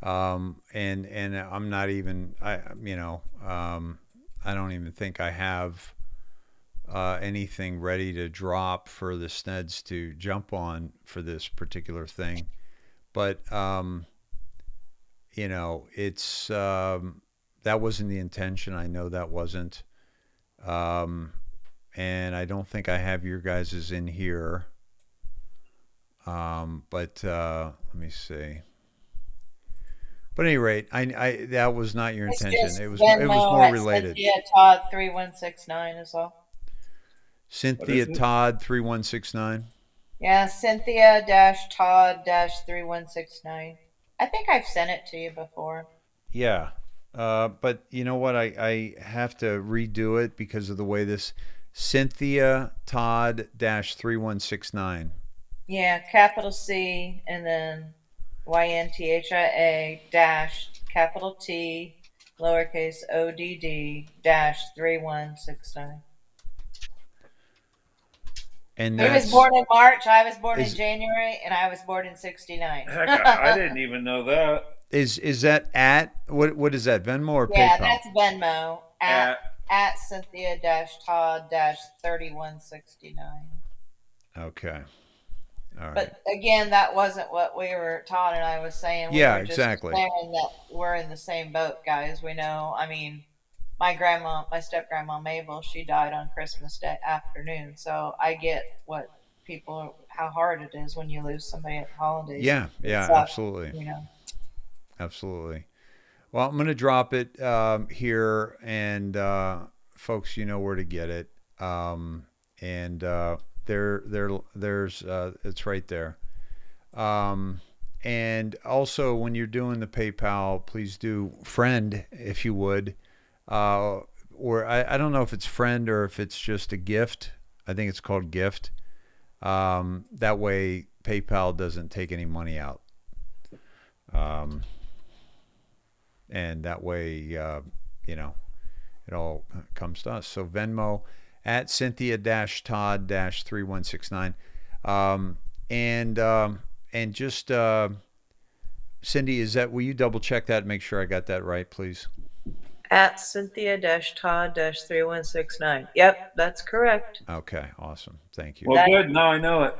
And I'm not even. I don't even think I have anything ready to drop for the Sneds to jump on for this particular thing. But it's that wasn't the intention. I know that wasn't. And I don't think I have your guys's in here. But let me see. But at any rate, I that was not your It's intention. just It was Venmo more at related. Cynthia Todd 3169 is all. Cynthia Todd 3169. Yeah, Cynthia Todd 3169. I think I've sent it to you before. Yeah. But you know what? I have to redo it because of the way this Cynthia Todd 3169. Yeah, capital C and then YNTHIA dash capital T lowercase ODD dash 3169. And he was born in March, I was born in January, and I was born in 69. Heck, I didn't even know that. Is that at what is that, Venmo or PayPal? Yeah, that's Venmo at Cynthia Todd 3169. Okay. All right. But again, that wasn't what we were. Todd and I was saying. We were just exactly. Saying that we're in the same boat, guys. We know. I mean, my step grandma Mabel, she died on Christmas Day afternoon. So I get how hard it is when you lose somebody at holidays. Yeah, absolutely. Absolutely. Well, I'm going to drop it here, and folks, you know where to get it. And there's it's right there. And also, when you're doing the PayPal, please do friend if you would. Or I don't know if it's friend or if it's just a gift. I think it's called gift. That way, PayPal doesn't take any money out. And that way, it all comes to us. So Venmo at Cynthia-Todd 3169. And just Cindy, will you double check that and make sure I got that right, please? At Cynthia-Todd 3169. Yep, that's correct. Okay, awesome. Thank you. Well, good. Now I know it.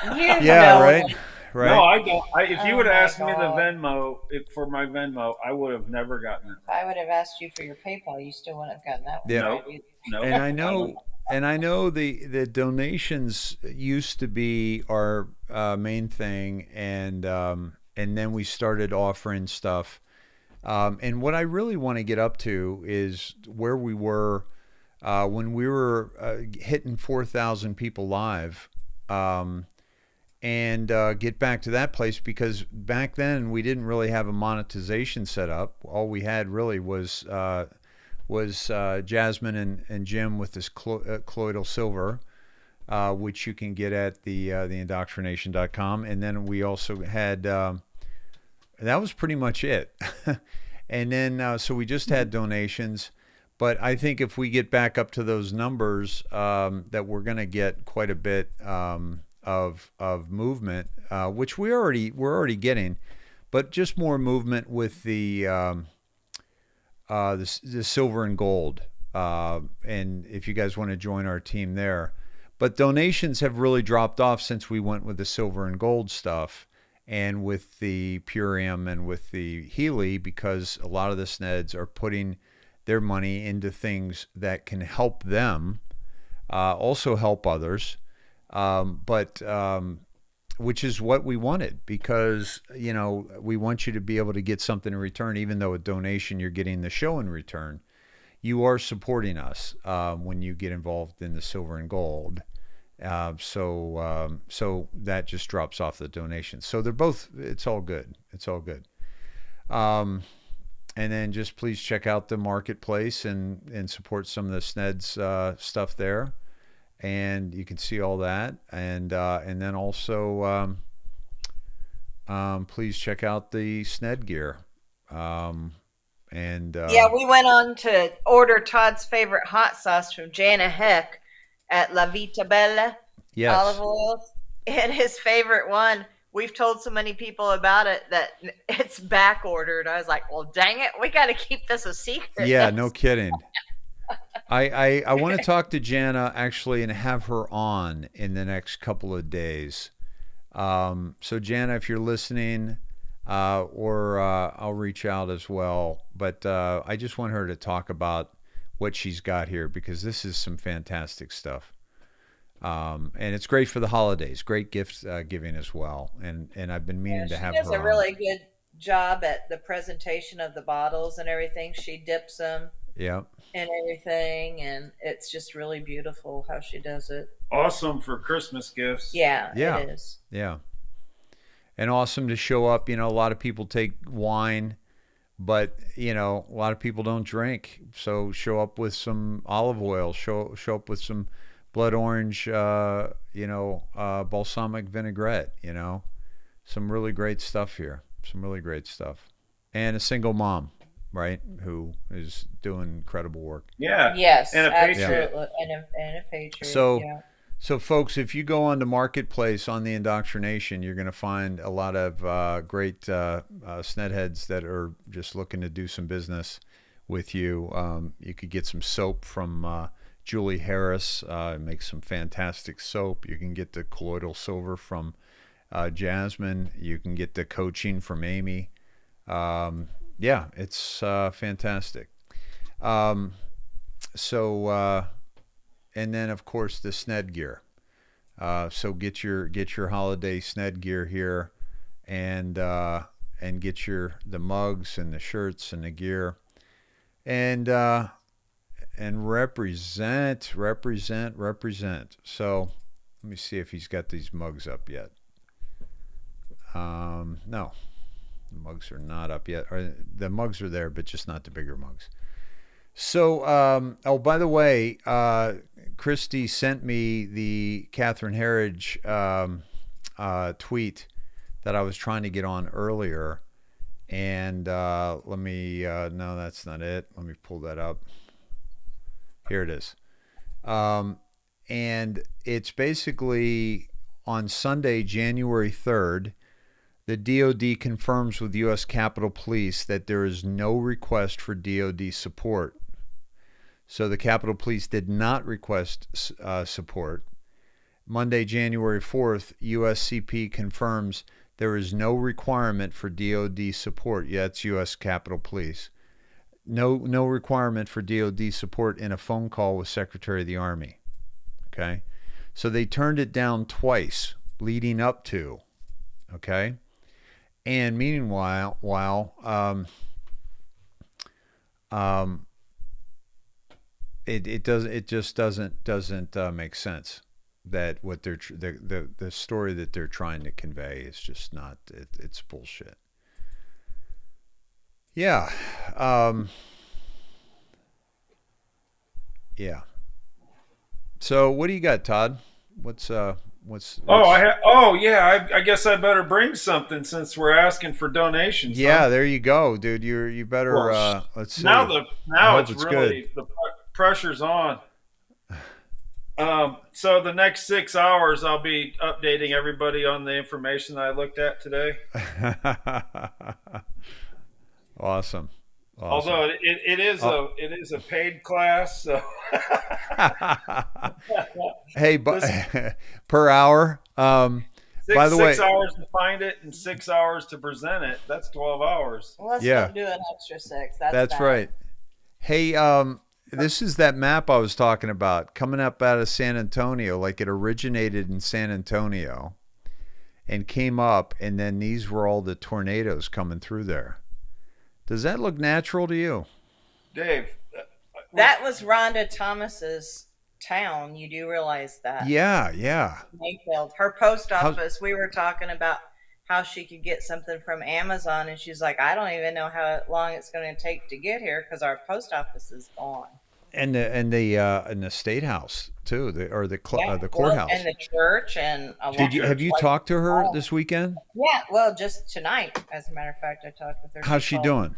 Right. Right. No, I don't. If you would have asked me the Venmo for my Venmo, I would have never gotten it. If I would have asked you for your PayPal, you still wouldn't have gotten that one. Yeah. Right? No. And I know the donations used to be our main thing, and then we started offering stuff. And what I really want to get up to is where we were when we were hitting 4,000 people live. And get back to that place, because back then we didn't really have a monetization set up. All we had really was Jasmine and Jim with this colloidal silver, which you can get at the IndoctriNATION.com. And then we also had that was pretty much it. And then so we just had donations. But I think if we get back up to those numbers, that we're going to get quite a bit of movement, which we're already getting, but just more movement with the silver and gold. And if you guys want to join our team there, but donations have really dropped off since we went with the silver and gold stuff, and with the Purium and with the Healy, because a lot of the Sneds are putting their money into things that can help them, also help others. But which is what we wanted, because we want you to be able to get something in return. Even though a donation, you're getting the show in return. You are supporting us when you get involved in the silver and gold, So that just drops off the donation. So they're both. It's all good. It's all good. And then just please check out the marketplace and support some of the Sneds stuff there, and you can see all that. And then also please check out the Sned gear. Yeah, we went on to order Todd's favorite hot sauce from Jana Heck at La Vita Bella olive oils. And his favorite one, we've told so many people about it that it's back ordered. I was like, well, dang it, we got to keep this a secret. Yeah, no kidding. I want to talk to Jana actually and have her on in the next couple of days. So Jana, if you're listening, or I'll reach out as well. But I just want her to talk about what she's got here, because this is some fantastic stuff. And it's great for the holidays, great gift giving as well. And I've been meaning to have her on. She does a really good job at the presentation of the bottles and everything. She dips them. Yeah. And everything, and it's just really beautiful how she does it. Awesome for Christmas gifts. Yeah, it is. Yeah. And awesome to show up. A lot of people take wine, but a lot of people don't drink. So show up with some olive oil, show up with some blood orange, balsamic vinaigrette, some really great stuff here. Some really great stuff. And a single mom, right, who is doing incredible work. Yeah. Yes, and a patriot. absolutely. And a patriot. So folks, if you go on the marketplace on the IndoctriNATION, you're going to find a lot of great Snedheads that are just looking to do some business with you. You could get some soap from Julie Harris, makes some fantastic soap. You can get the colloidal silver from Jasmine. You can get the coaching from Amy. Yeah, it's fantastic. And then of course the Sned gear. So get your holiday Sned gear here, and get the mugs and the shirts and the gear, and represent. So let me see if he's got these mugs up yet. No, the mugs are not up yet. Or the mugs are there, but just not the bigger mugs. So, by the way, Christy sent me the Catherine Herridge tweet that I was trying to get on earlier. And let me, no, that's not it. Let me pull that up. Here it is. And it's basically on Sunday, January 3rd, the DOD confirms with U.S. Capitol Police that there is no request for DOD support. So the Capitol Police did not request support. Monday, January 4th, USCP confirms there is no requirement for DOD support. Yeah, it's U.S. Capitol Police. No requirement for DOD support in a phone call with Secretary of the Army. Okay? So they turned it down twice leading up to. Okay? And meanwhile, it just doesn't make sense that what they're the story that they're trying to convey is just not. It's bullshit. Yeah. Yeah. So what do you got, Todd? What's I guess I better bring something since we're asking for donations. Yeah, there you go, dude. You better let's see. Now it's really good. The pressure's on. So the next 6 hours I'll be updating everybody on the information that I looked at today. Awesome. Although it is a paid class, so hey, but per hour. By the way, 6 hours to find it and 6 hours to present it. That's 12 hours. Well, let's don't do an extra 6. That's bad. right. Hey, this is that map I was talking about coming up out of San Antonio. Like it originated in San Antonio and came up, and then these were all the tornadoes coming through there. Does that look natural to you? Dave? That was Rhonda Thomas's town. You do realize that. Yeah. Mayfield. Her post How- office, we were talking about how she could get something from Amazon, and she's like, I don't even know how long it's going to take to get here because our post office is gone. And the state house too, the courthouse. And the church and Have you talked to her this weekend? Yeah, well, just tonight, as a matter of fact, I talked with her. How's she doing?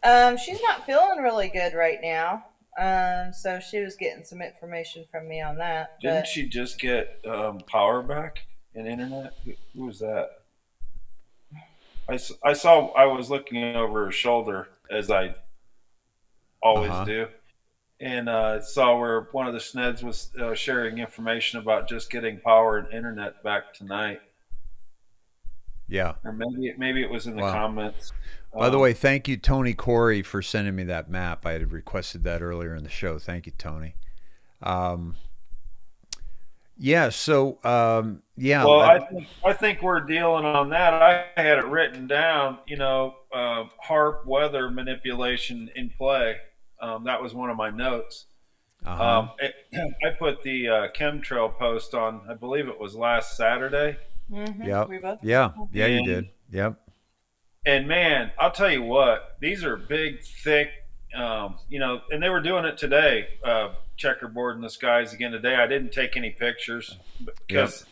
She's not feeling really good right now. So she was getting some information from me on that. Didn't she just get power back and internet? Who was that? I saw. I was looking over her shoulder as I always do, and saw where one of the Sneds was sharing information about just getting power and internet back tonight. Yeah, or maybe it was in the comments. By the way, thank you, Tony Corey, for sending me that map. I had requested that earlier in the show. Thank you, Tony. Yeah. So, yeah. Well, I think we're dealing on that. I had it written down. HARP weather manipulation in play. That was one of my notes. I put the chemtrail post on. I believe it was last Saturday. Mm-hmm. Yeah, you did. Yep. And man, I'll tell you what, these are big, thick, and they were doing it today, checkerboard in the skies again today. I didn't take any pictures because,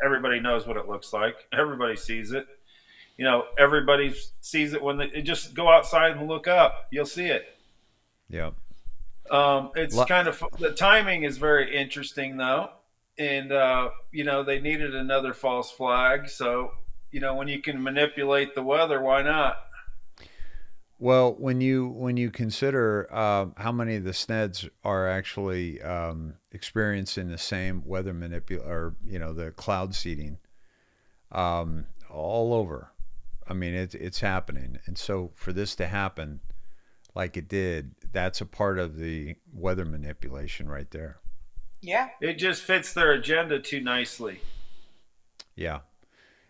everybody knows what it looks like. Everybody sees it. Everybody sees it when they just go outside and look up. You'll see it. Yeah. It's kind of, the timing is very interesting though. And, they needed another false flag. So, when you can manipulate the weather, why not? Well, when you consider how many of the Sneds are actually experiencing the same weather the cloud seeding all over. I mean, it's happening. And so for this to happen like it did, that's a part of the weather manipulation right there. Yeah. It just fits their agenda too nicely. Yeah.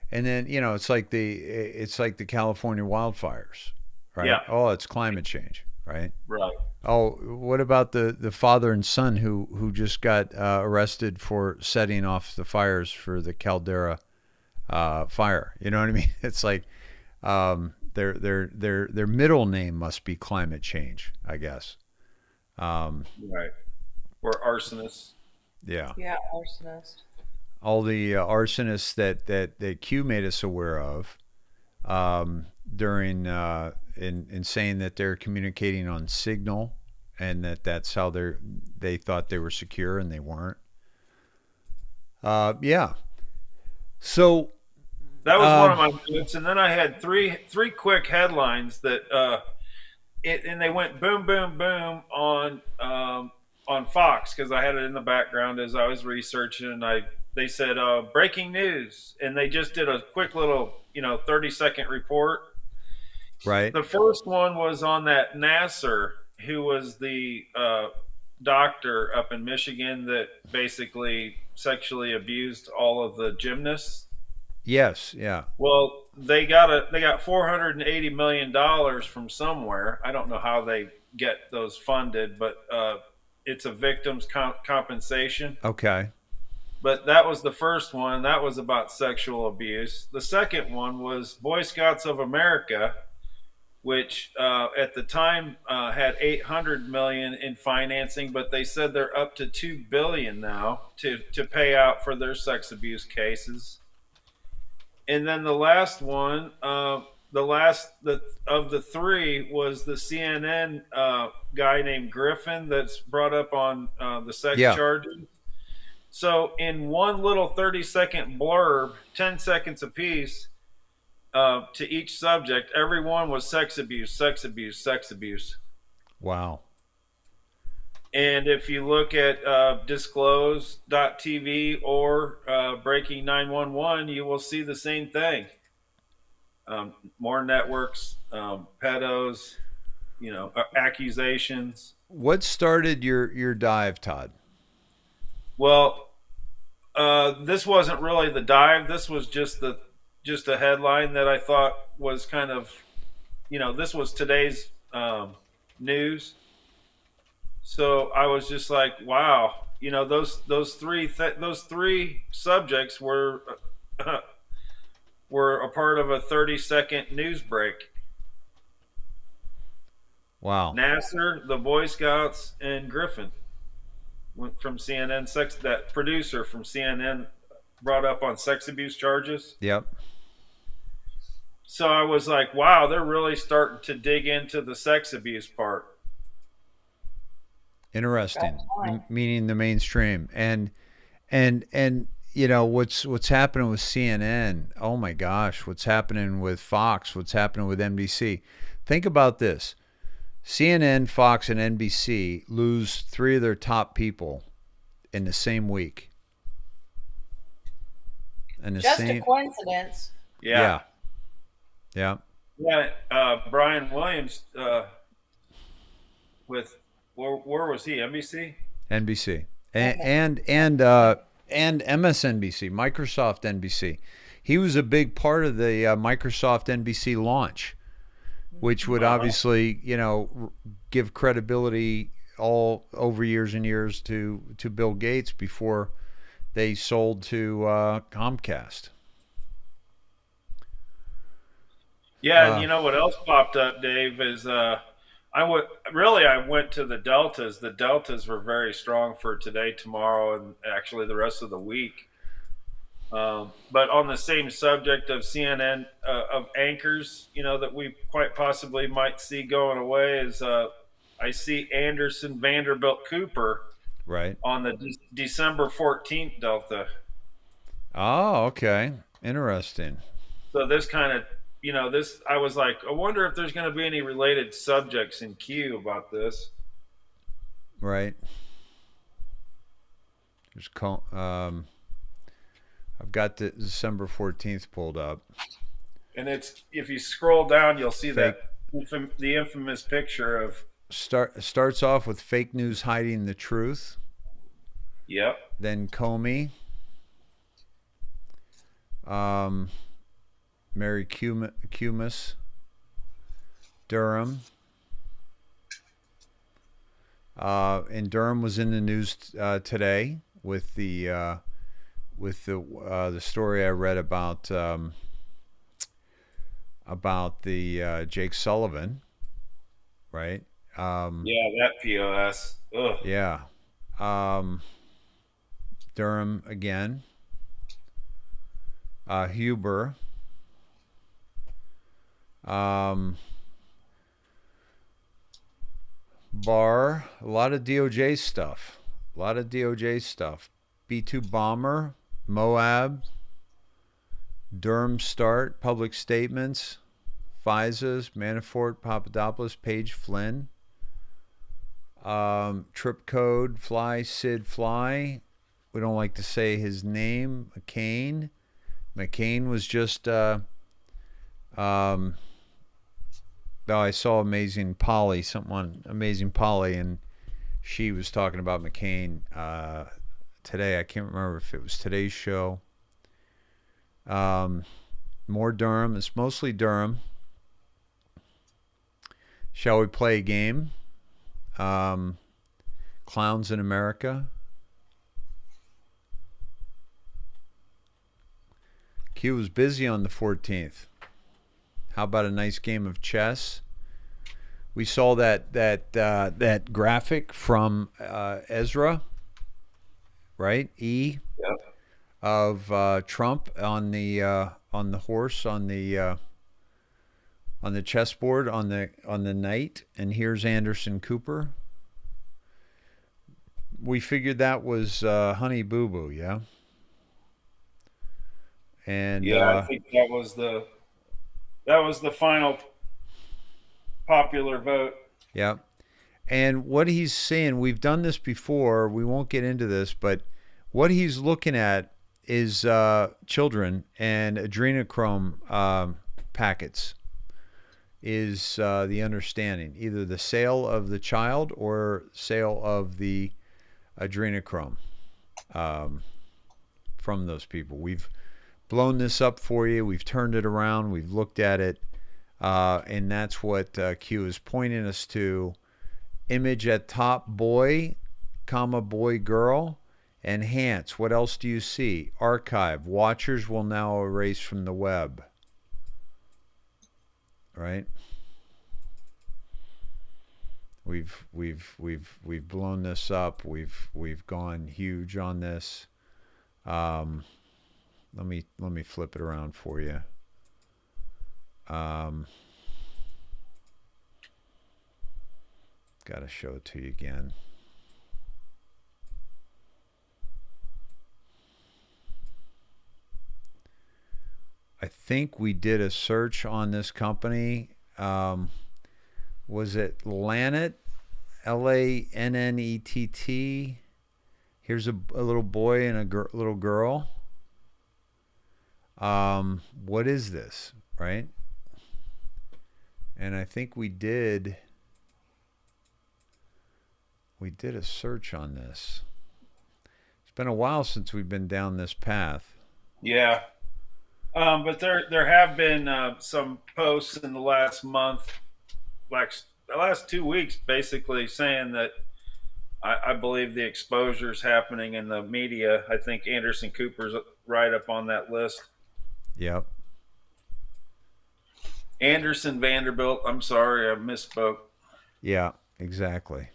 And then, it's like the California wildfires, right? Yeah. Oh, it's climate change, right? Right. Oh, what about the father and son who just got arrested for setting off the fires for the Caldera fire? You know what I mean? It's like their middle name must be climate change, I guess. Right. Or arsonists. Yeah. Yeah, arsonist. All the arsonists that Q made us aware of during in saying that they're communicating on signal and that's how they thought they were secure and they weren't. Yeah. So that was one of my notes, and then I had three quick headlines that and they went boom, boom, boom on Fox because I had it in the background as I was researching, and they said breaking news, and they just did a quick little 30-second report. Right. The first one was on that Nasser, who was the doctor up in Michigan that basically sexually abused all of the gymnasts. Yes. Yeah. Well, they got $480 million from somewhere. I don't know how they get those funded, but it's a victim's compensation. Okay. But that was the first one. That was about sexual abuse. The second one was Boy Scouts of America, which at the time had $800 million in financing, but they said they're up to $2 billion now to pay out for their sex abuse cases. And then the last one, of the three was the CNN guy named Griffin that's brought up on the sex charges. So in one little 30-second blurb, 10 seconds apiece, to each subject, everyone was sex abuse, sex abuse, sex abuse. Wow. And if you look at disclose.tv or Breaking 911, you will see the same thing. More networks, pedos, accusations. What started your dive, Todd? Well, this wasn't really the dive. This was just a headline that I thought was kind of, this was today's news. So I was just like, wow, you know, those three subjects were were a part of a 30-second news break. Wow. Nasser, the Boy Scouts, and Griffin went from CNN. That producer from CNN brought up on sex abuse charges. Yep. So I was like, wow, they're really starting to dig into the sex abuse part. Interesting. Meaning the mainstream. And you know, what's happening with CNN? Oh my gosh, what's happening with Fox? What's happening with NBC? Think about this. CNN, Fox, and NBC lose 3 of their top people in the same week. Just a coincidence. Yeah. Yeah. Brian Williams with where was he? NBC. NBC and MSNBC, Microsoft NBC. He was a big part of the Microsoft NBC launch, which would obviously, you know, give credibility all over years and years to Bill Gates before they sold to Comcast. Yeah, and you know what else popped up, Dave, is I went to the deltas. The deltas were very strong for today, tomorrow, and actually the rest of the week. But on the same subject of CNN, of anchors, you know, that we quite possibly might see going away is I see Anderson Vanderbilt Cooper right on the December 14th Delta. Oh, okay. Interesting. So this kind of, you know, this, I was like, I wonder if there's going to be any related subjects in Q about this. Right. There's I've got the December 14th pulled up. And it's, if you scroll down, you'll see the infamous picture of starts off with fake news hiding the truth. Yep. Then Comey. Mary Cumas. Durham. And Durham was in the news today with the story I read about the Jake Sullivan, right? Yeah, that POS. Ugh. Yeah. Durham again. Huber. Barr. A lot of DOJ stuff. B-2 bomber. Moab. Durham start. Public statements. FISA's. Manafort. Papadopoulos. Page Flynn. Trip code. Fly. Sid Fly. We don't like to say his name. McCain was just I saw Amazing Polly, and she was talking about McCain today. I can't remember if it was today's show. More Durham. It's mostly Durham. Shall we play a game? Clowns in America. Q was busy on the 14th. How about a nice game of chess? We saw that graphic from Ezra, right? Yep. Of Trump on the horse on the chessboard on the knight, and here's Anderson Cooper. We figured that was Honey Boo Boo, yeah. And yeah, I think that was the final popular vote. Yeah. And what he's saying, we've done this before, we won't get into this, but what he's looking at is children and adrenochrome packets is the understanding, either the sale of the child or sale of the adrenochrome from those people. We've blown this up for you. We've turned it around. We've looked at it. And that's what Q is pointing us to. Image at top, boy, comma, boy, girl. Enhance. What else do you see? Archive. Watchers will now erase from the web. Right? We've blown this up. We've gone huge on this. Let me flip it around for you. Got to show it to you again. I think we did a search on this company. Was it Lanet? L-A-N-N-E-T-T. Here's a little boy and a little girl. What is this, right? And I think we did a search on this. It's been a while since we've been down this path. Yeah. But there have been some posts in the last month, like the last 2 weeks, basically saying that I believe the exposure is happening in the media. I think Anderson Cooper's right up on that list. Yep. Anderson Vanderbilt. I'm sorry, I misspoke. Yeah, exactly.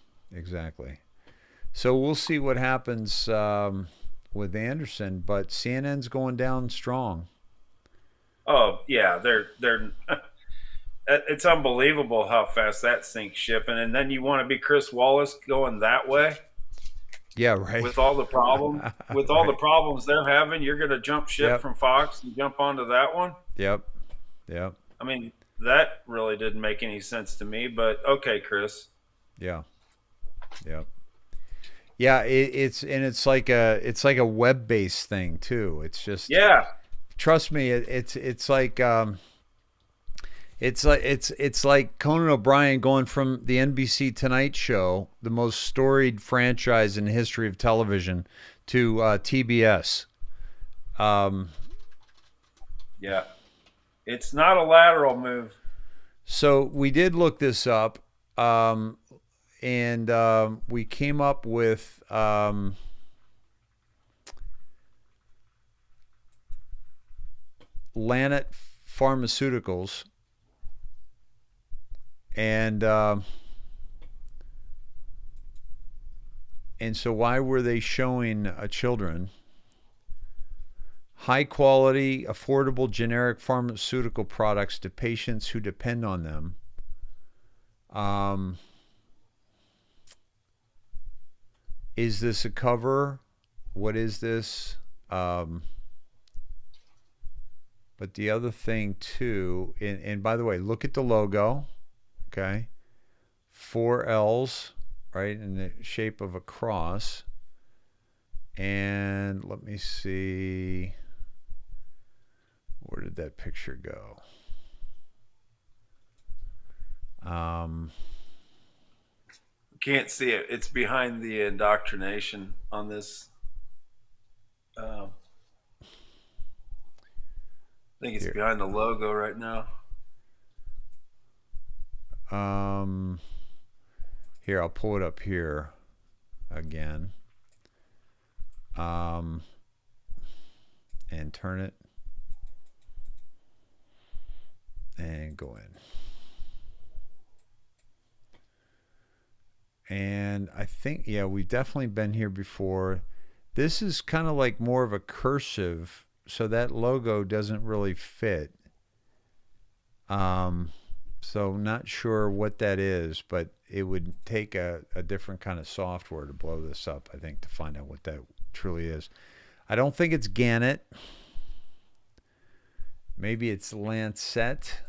So we'll see what happens with Anderson, but CNN's going down strong. Oh yeah, they're it's unbelievable how fast that sinks shipping, and then you want to be Chris Wallace going that way. Yeah, right. With all the problem, with all the problems they're having, you're going to jump ship from Fox and jump onto that one. Yep. I mean, that really didn't make any sense to me, but okay, Chris. Yeah. It's like a web-based thing too. It's just Trust me, it's like Conan O'Brien going from the NBC Tonight Show, the most storied franchise in the history of television, to TBS. Yeah, it's not a lateral move. So we did look this up, and we came up with Lanet Pharmaceuticals, and so why were they showing children? High quality, affordable, generic pharmaceutical products to patients who depend on them. Is this a cover? What is this? But the other thing too, and by the way, look at the logo, okay? 4 L's, right, in the shape of a cross. And let me see, where did that picture go? Can't see it. It's behind the indoctrination on this. I think it's behind the logo right now. Here, I'll pull it up here again. And turn it. And go in. And I think, yeah, we've definitely been here before. This is kind of like more of a cursive, so that logo doesn't really fit. So not sure what that is, but it would take a different kind of software to blow this up, I think, to find out what that truly is. I don't think it's Gannett. Maybe it's Lancet.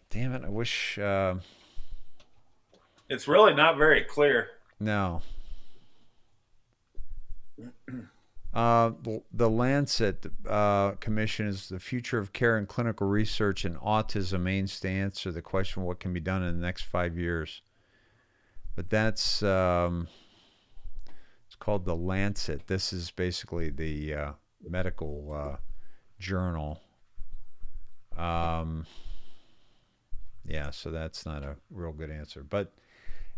Damn it, I wish... It's really not very clear. No. The Lancet Commission is the future of care and clinical research in autism aims to answer the question what can be done in the next 5 years. But that's it's called the Lancet. This is basically the medical journal. Yeah, so that's not a real good answer. But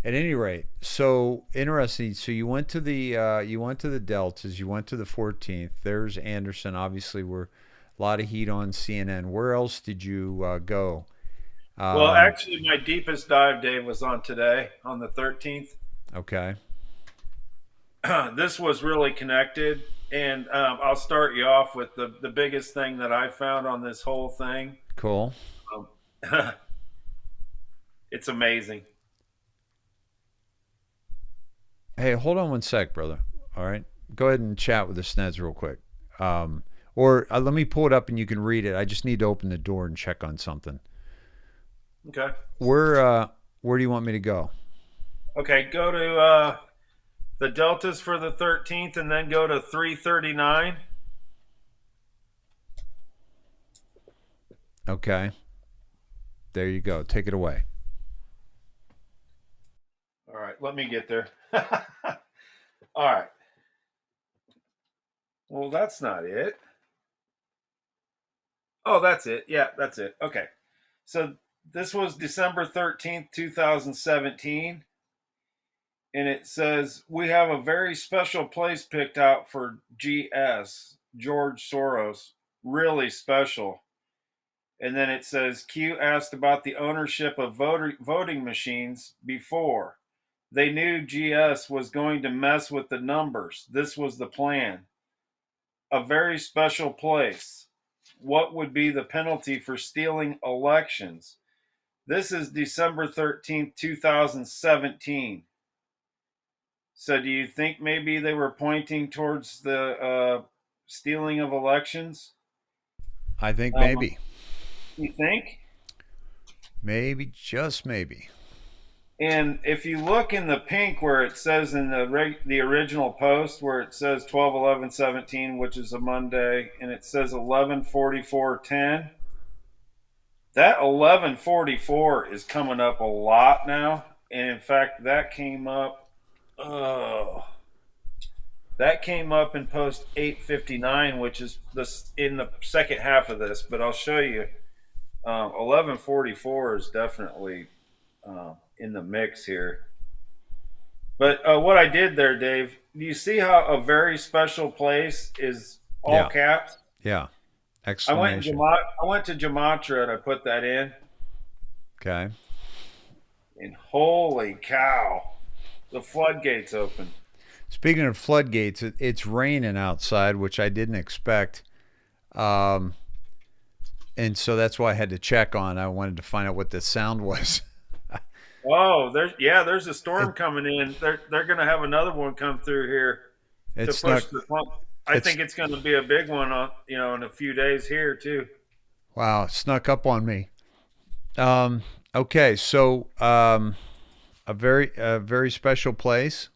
At any rate, so interesting. So you went to the Deltas, you went to the 14th. There's Anderson. Obviously, we're a lot of heat on CNN. Where else did you go? Well, actually, my deepest dive, Dave, was on today, on the 13th. Okay. This was really connected, and I'll start you off with the biggest thing that I found on this whole thing. Cool. It's amazing. Hey, hold on one sec, brother. All right. Go ahead and chat with the Sneds real quick. Or let me pull it up and you can read it. I just need to open the door and check on something. Okay. Where do you want me to go? Okay, go to the Deltas for the 13th and then go to 339. Okay. There you go. Take it away. All right, let me get there. All right. Well, that's not it. Oh, that's it. Yeah, that's it. Okay. So this was December 13th, 2017. And it says, we have a very special place picked out for GS, George Soros. Really special. And then it says, Q asked about the ownership of voting machines before. They knew GS was going to mess with the numbers. This was the plan. A very special place. What would be the penalty for stealing elections? This is December 13th, 2017. So do you think maybe they were pointing towards the stealing of elections? I think maybe. You think? Maybe, just maybe. And if you look in the pink where it says in the original post where it says 12/11/17, which is a Monday, and it says 11/44/10, that 11/44 is coming up a lot now. And in fact, that came up in post 859, which is in the second half of this, but I'll show you. 11/44 is definitely in the mix here. But what I did there, Dave, do you see how a very special place is all caps? Yeah. Exclamation. I went to Gematria and I put that in. Okay. And holy cow, the floodgates open. Speaking of floodgates, it's raining outside, which I didn't expect. And so that's why I had to check on. I wanted to find out what the sound was. Oh, there's a storm coming in. They're going to have another one come through here to push the pump. I think it's going to be a big one on in a few days here too. Wow, it snuck up on me. Okay, so a very special place.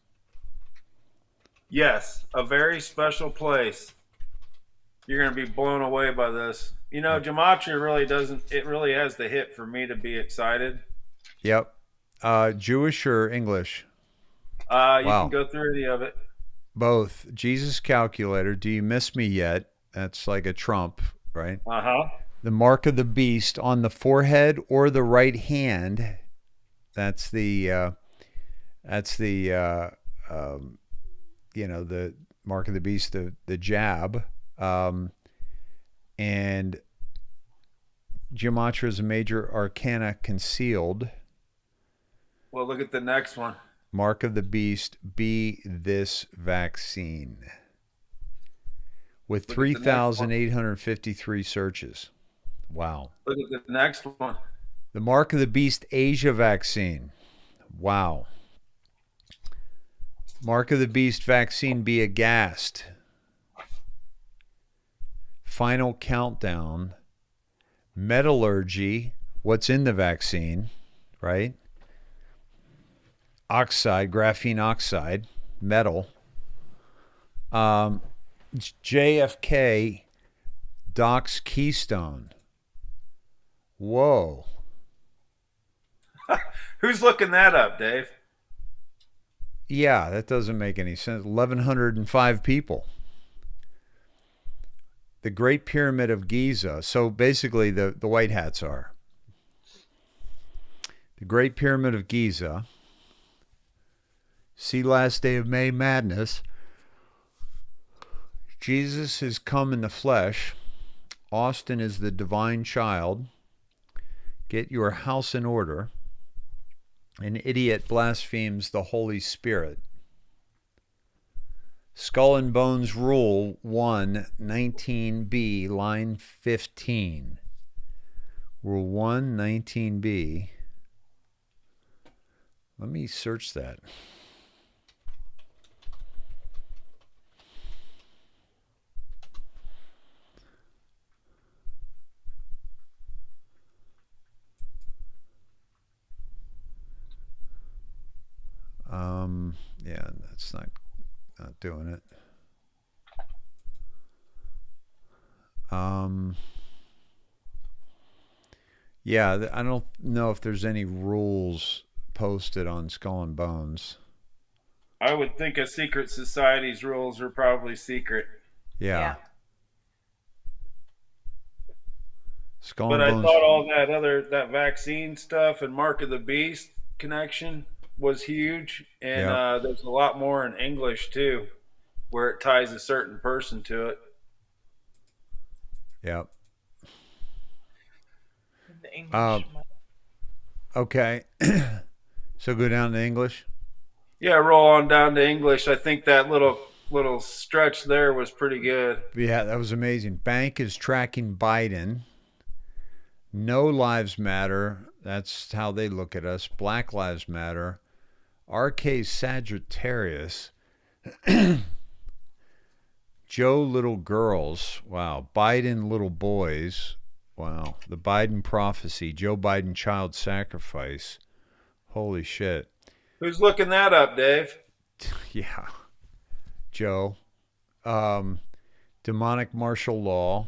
Yes, a very special place. You're going to be blown away by this. Gematria really has the hit for me to be excited. Yep. Jewish or English? You can go through any of it. Both. Jesus Calculator. Do you miss me yet? That's like a trump, right? Uh-huh. The mark of the beast on the forehead or the right hand. That's the the mark of the beast, the jab. And Gematria is a major arcana concealed. Well, look at the next one. Mark of the beast, be this vaccine. With 3,853 searches. Wow. Look at the next one. The mark of the beast, Asia vaccine. Wow. Mark of the beast vaccine, be aghast. Final countdown. Metallurgy, what's in the vaccine, right? Oxide, graphene oxide, metal. JFK, Doc's Keystone. Whoa. Who's looking that up, Dave? Yeah, that doesn't make any sense. 1,105 people. The Great Pyramid of Giza. So basically the white hats are. The Great Pyramid of Giza. See last day of May Madness. Jesus has come in the flesh. Austin is the divine child. Get your house in order. An idiot blasphemes the Holy Spirit. Skull and Bones Rule 1, 19b, line 15. Rule 1, 19b. Let me search that. Yeah, that's not doing it. Yeah, I don't know if there's any rules posted on Skull and Bones. I would think a secret society's rules are probably secret. Yeah. Skull But and I Bones. thought all that vaccine stuff and Mark of the Beast connection was huge, and there's a lot more in English too, where it ties a certain person to it. Yep. The English. Okay. So go down to English. Yeah, roll on down to English. I think that little stretch there was pretty good. Yeah, that was amazing. Bank is tracking Biden. No lives matter. That's how they look at us. Black lives matter. RK Sagittarius. Joe little girls. Wow. Biden little boys. Wow. The Biden prophecy. Joe Biden child sacrifice. Holy shit. Who's looking that up, Dave? Yeah. Joe. Demonic martial law.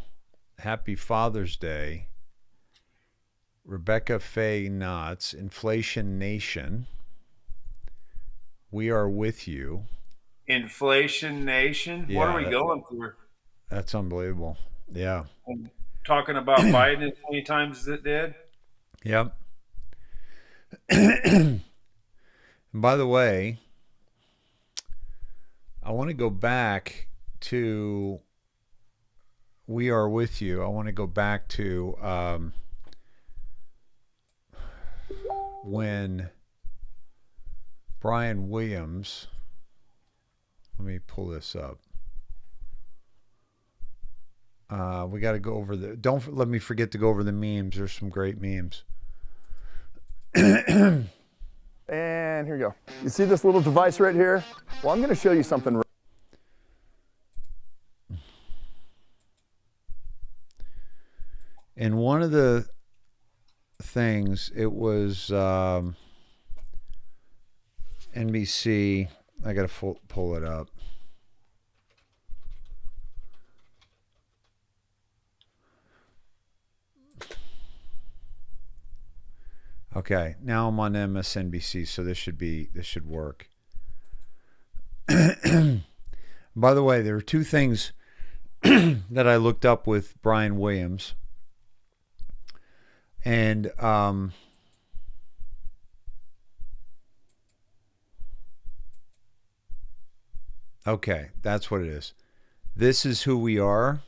Happy Father's Day. Rebecca Faye Knotts. Inflation Nation. We are with you. Inflation Nation? Yeah, What are we going through? That's unbelievable. Yeah. I'm talking about Biden as many times as it did? Yep. And by the way, I want to go back to We Are With You. I want to go back to when Brian Williams, let me pull this up. We got to go over don't let me forget to go over the memes. There's some great memes. And here you go. You see this little device right here? Well, I'm going to show you something. And one of the things, it was NBC. I got to pull it up. Okay, now I'm on MSNBC, so this should work. By the way, there are two things that I looked up with Brian Williams. And okay, that's what it is. This is who we are.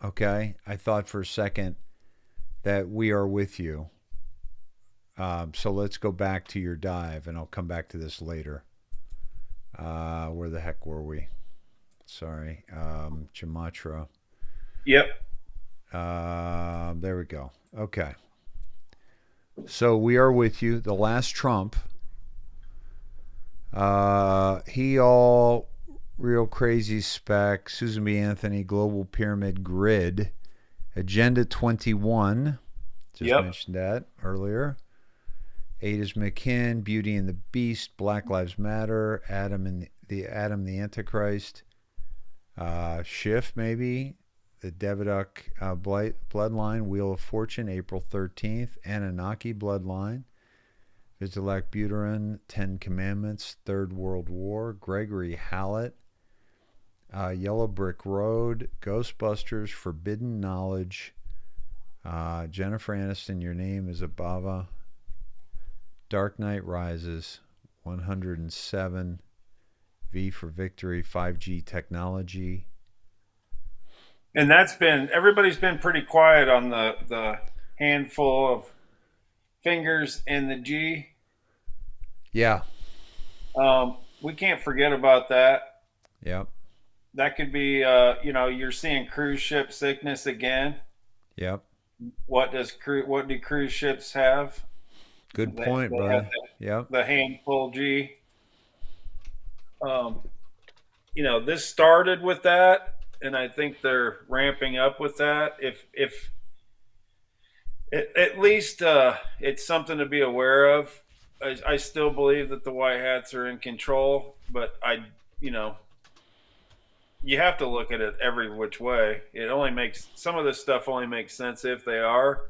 Okay, I thought for a second that we are with you. So let's go back to your dive, and I'll come back to this later. Where the heck were we? Sorry, Jamatra. Yep. There we go. Okay. So we are with you. The last Trump. He all real crazy spec. Susan B. Anthony, Global Pyramid Grid, Agenda 21. Just mentioned that earlier. Ada's McKinn, Beauty and the Beast, Black Lives Matter, Adam the Antichrist, Schiff maybe, the Davidoc Bloodline, Wheel of Fortune, April 13th, Anunnaki Bloodline, Vizilak Buterin, 10 Commandments, Third World War, Gregory Hallett, Yellow Brick Road, Ghostbusters, Forbidden Knowledge, Jennifer Aniston, Your Name is Abava, Dark Knight Rises, 107. V for victory. 5G technology. And everybody's been pretty quiet on the handful of fingers in the G. Yeah. We can't forget about that. Yep. That could be, you're seeing cruise ship sickness again. Yep. What do cruise ships have? Good point, brother. Yep. The handful G. This started with that, and I think they're ramping up with that. If at least it's something to be aware of. I still believe that the white hats are in control, but you have to look at it every which way. Some of this stuff only makes sense if they are,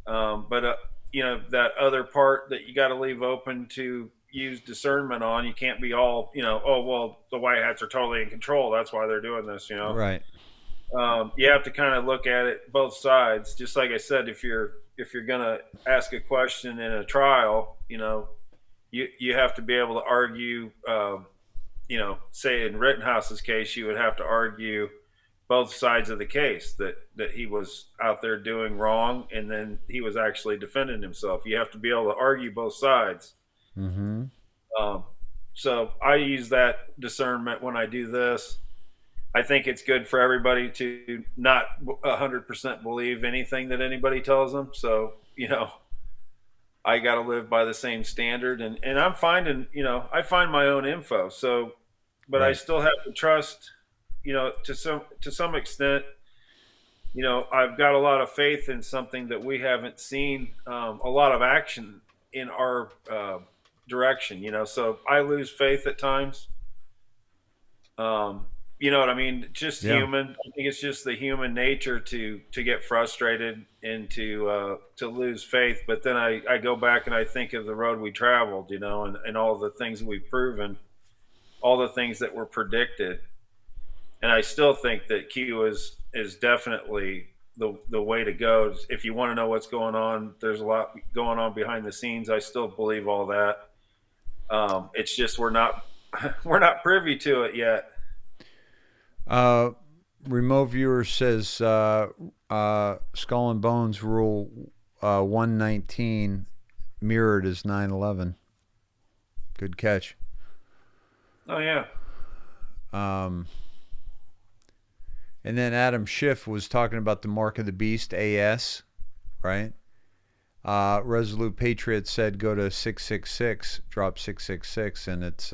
but that other part that you got to leave open to use discernment on. You can't be all, oh well, the white hats are totally in control, that's why they're doing this. Right. You have to kind of look at it both sides. Just like I said, if you're gonna ask a question in a trial, you have to be able to argue. Say in Rittenhouse's case, you would have to argue both sides of the case, that he was out there doing wrong and then he was actually defending himself. You have to be able to argue both sides. Mm-hmm. So I use that discernment when I do this. I think it's good for everybody to not 100% believe anything that anybody tells them. So, I got to live by the same standard, and I'm finding, I find my own info. So, but right. I still have to trust, to some extent, I've got a lot of faith in something that we haven't seen a lot of action in our direction, so I lose faith at times. You know what I mean? Just human. I think it's just the human nature to get frustrated and to lose faith. But then I go back and I think of the road we traveled, and all the things we've proven, all the things that were predicted. And I still think that Q is definitely the way to go. If you want to know what's going on, there's a lot going on behind the scenes. I still believe all that. It's just we're not privy to it yet. Remote viewer says Skull and Bones rule 119 mirrored as 9/11. Good catch. Oh yeah. And then Adam Schiff was talking about the Mark of the Beast, AS, right? Resolute Patriot said go to 666, drop 666, and it's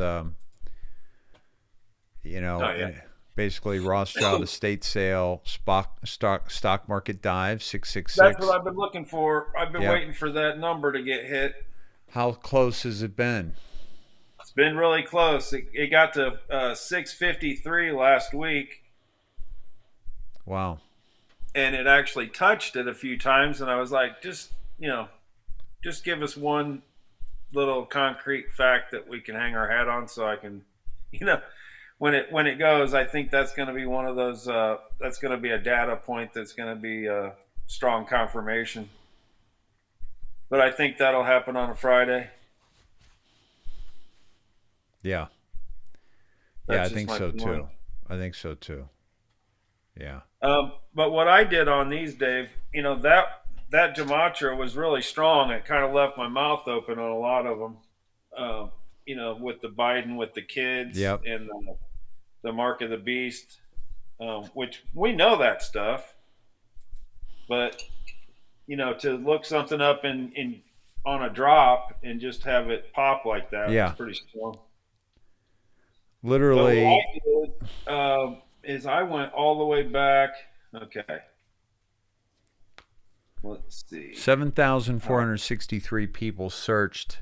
basically Rothschild estate sale, stock market dive, 666. That's what I've been looking for. I've been waiting for that number to get hit. How close has it been? It's been really close. It got to 653 last week. Wow. And it actually touched it a few times, and I was like, just give us one little concrete fact that we can hang our hat on, so I can, when it goes, I think that's going to be one of those. That's going to be a data point that's going to be a strong confirmation. But I think that'll happen on a Friday. Yeah. I think so too. I think so too. Yeah. But what I did on these, Dave, that gematria was really strong. It kind of left my mouth open on a lot of them. With the Biden, with the kids, and the Mark of the Beast, which we know that stuff. But to look something up in on a drop and just have it pop like that was pretty strong. Literally. What I did, is I went all the way back. Okay. Let's see. 7,463 people searched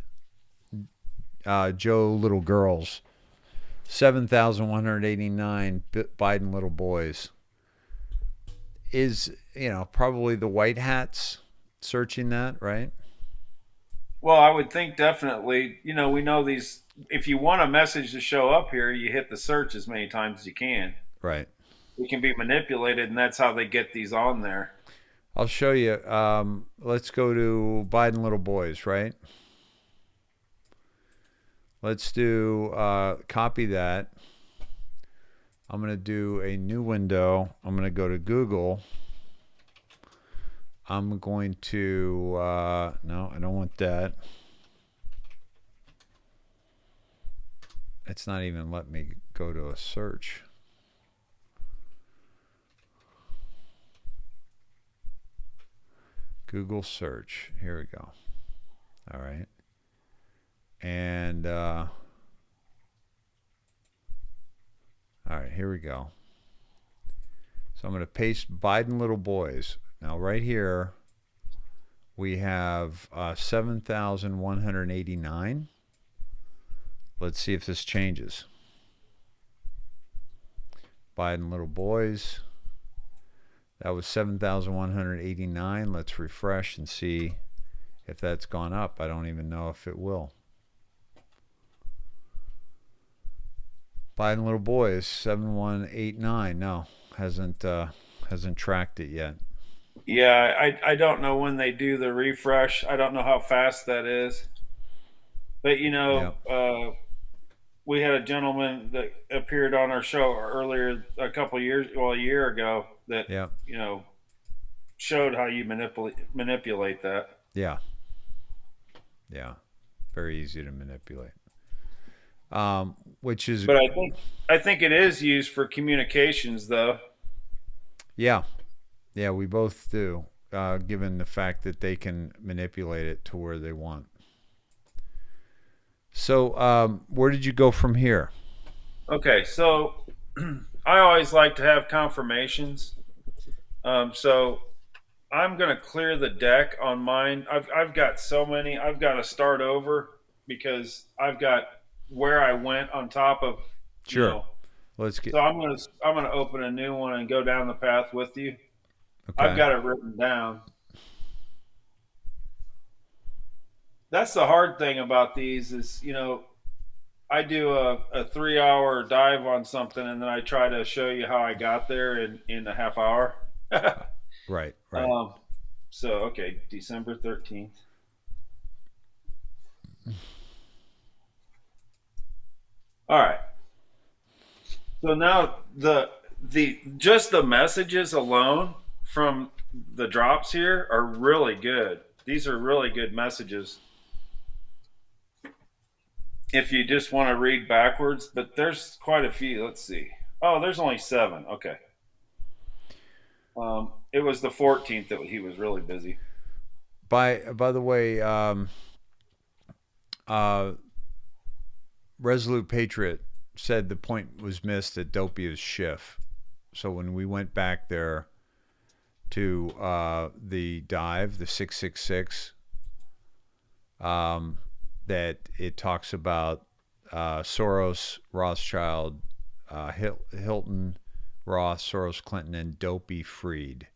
Joe little girls. 7,189 Biden little boys. Is, probably the white hats searching that, right? Well, I would think definitely. We know these. If you want a message to show up here, you hit the search as many times as you can. Right. It can be manipulated, and that's how they get these on there. I'll show you. Let's go to Biden little boys, right? Let's do, copy that. I'm going to do a new window. I'm going to go to Google. I'm going to, no, I don't want that. It's not even letting me go to a search. Google search. Here we go. All right. And, all right, here we go. So I'm going to paste Biden little boys. Now, right here, we have 7,189. Let's see if this changes. Biden little boys. That was 7,189. Let's refresh and see if that's gone up. I don't even know if it will. Biden little boys 7189. No, hasn't tracked it yet. Yeah, I don't know when they do the refresh. I don't know how fast that is. But you know, we had a gentleman that appeared on our show earlier a year ago that you know showed how you manipulate that. Yeah. Very easy to manipulate. Which is, but I think it is used for communications, though. Yeah, we both do. Given the fact that they can manipulate it to where they want. So, where did you go from here? Okay, so I always like to have confirmations. So I'm going to clear the deck on mine. I've got so many. I've got to start over because I've got where I went on top of. Sure. You know, Let's get. So I'm gonna open a new one and go down the path with you. Okay. I've got it written down. That's the hard thing about these is, you know, I do a 3-hour dive on something and then I try to show you how I got there in a half hour. Right. So, okay, December 13th. All right. So now just the messages alone from the drops here are really good. These are really good messages. If you just want to read backwards, but there's quite a few. Let's see. Oh, there's only 7. Okay. It was the 14th that he was really busy. By the way, Resolute Patriot said the point was missed at Dopia's Schiff. So when we went back there to the dive, the 666, that it talks about Soros, Rothschild, Hilton, Roth, Soros, Clinton, and Dopey Freed.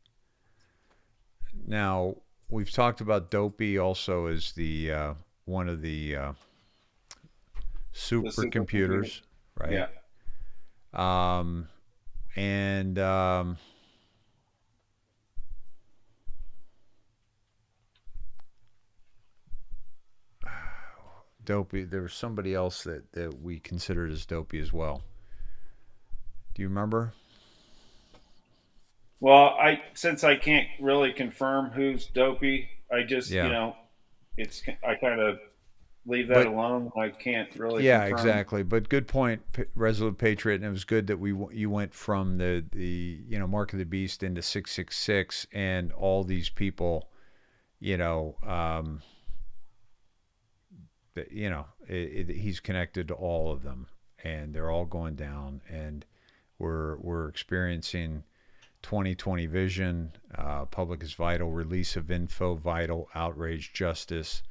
Now, we've talked about Dopey also as the one of the supercomputers, right? Yeah. And Dopey, there was somebody else that we considered as Dopey as well. Do you remember? Well, since I can't really confirm who's Dopey, I just you know, I kind of leave that alone. I can't really. Yeah, confirm. Exactly. But good point, Resolute Patriot, and it was good that you went from the Mark of the Beast into 666 and all these people, he's connected to all of them, and they're all going down, and we're experiencing 2020 vision. Public is vital. Release of info vital. Outrage justice.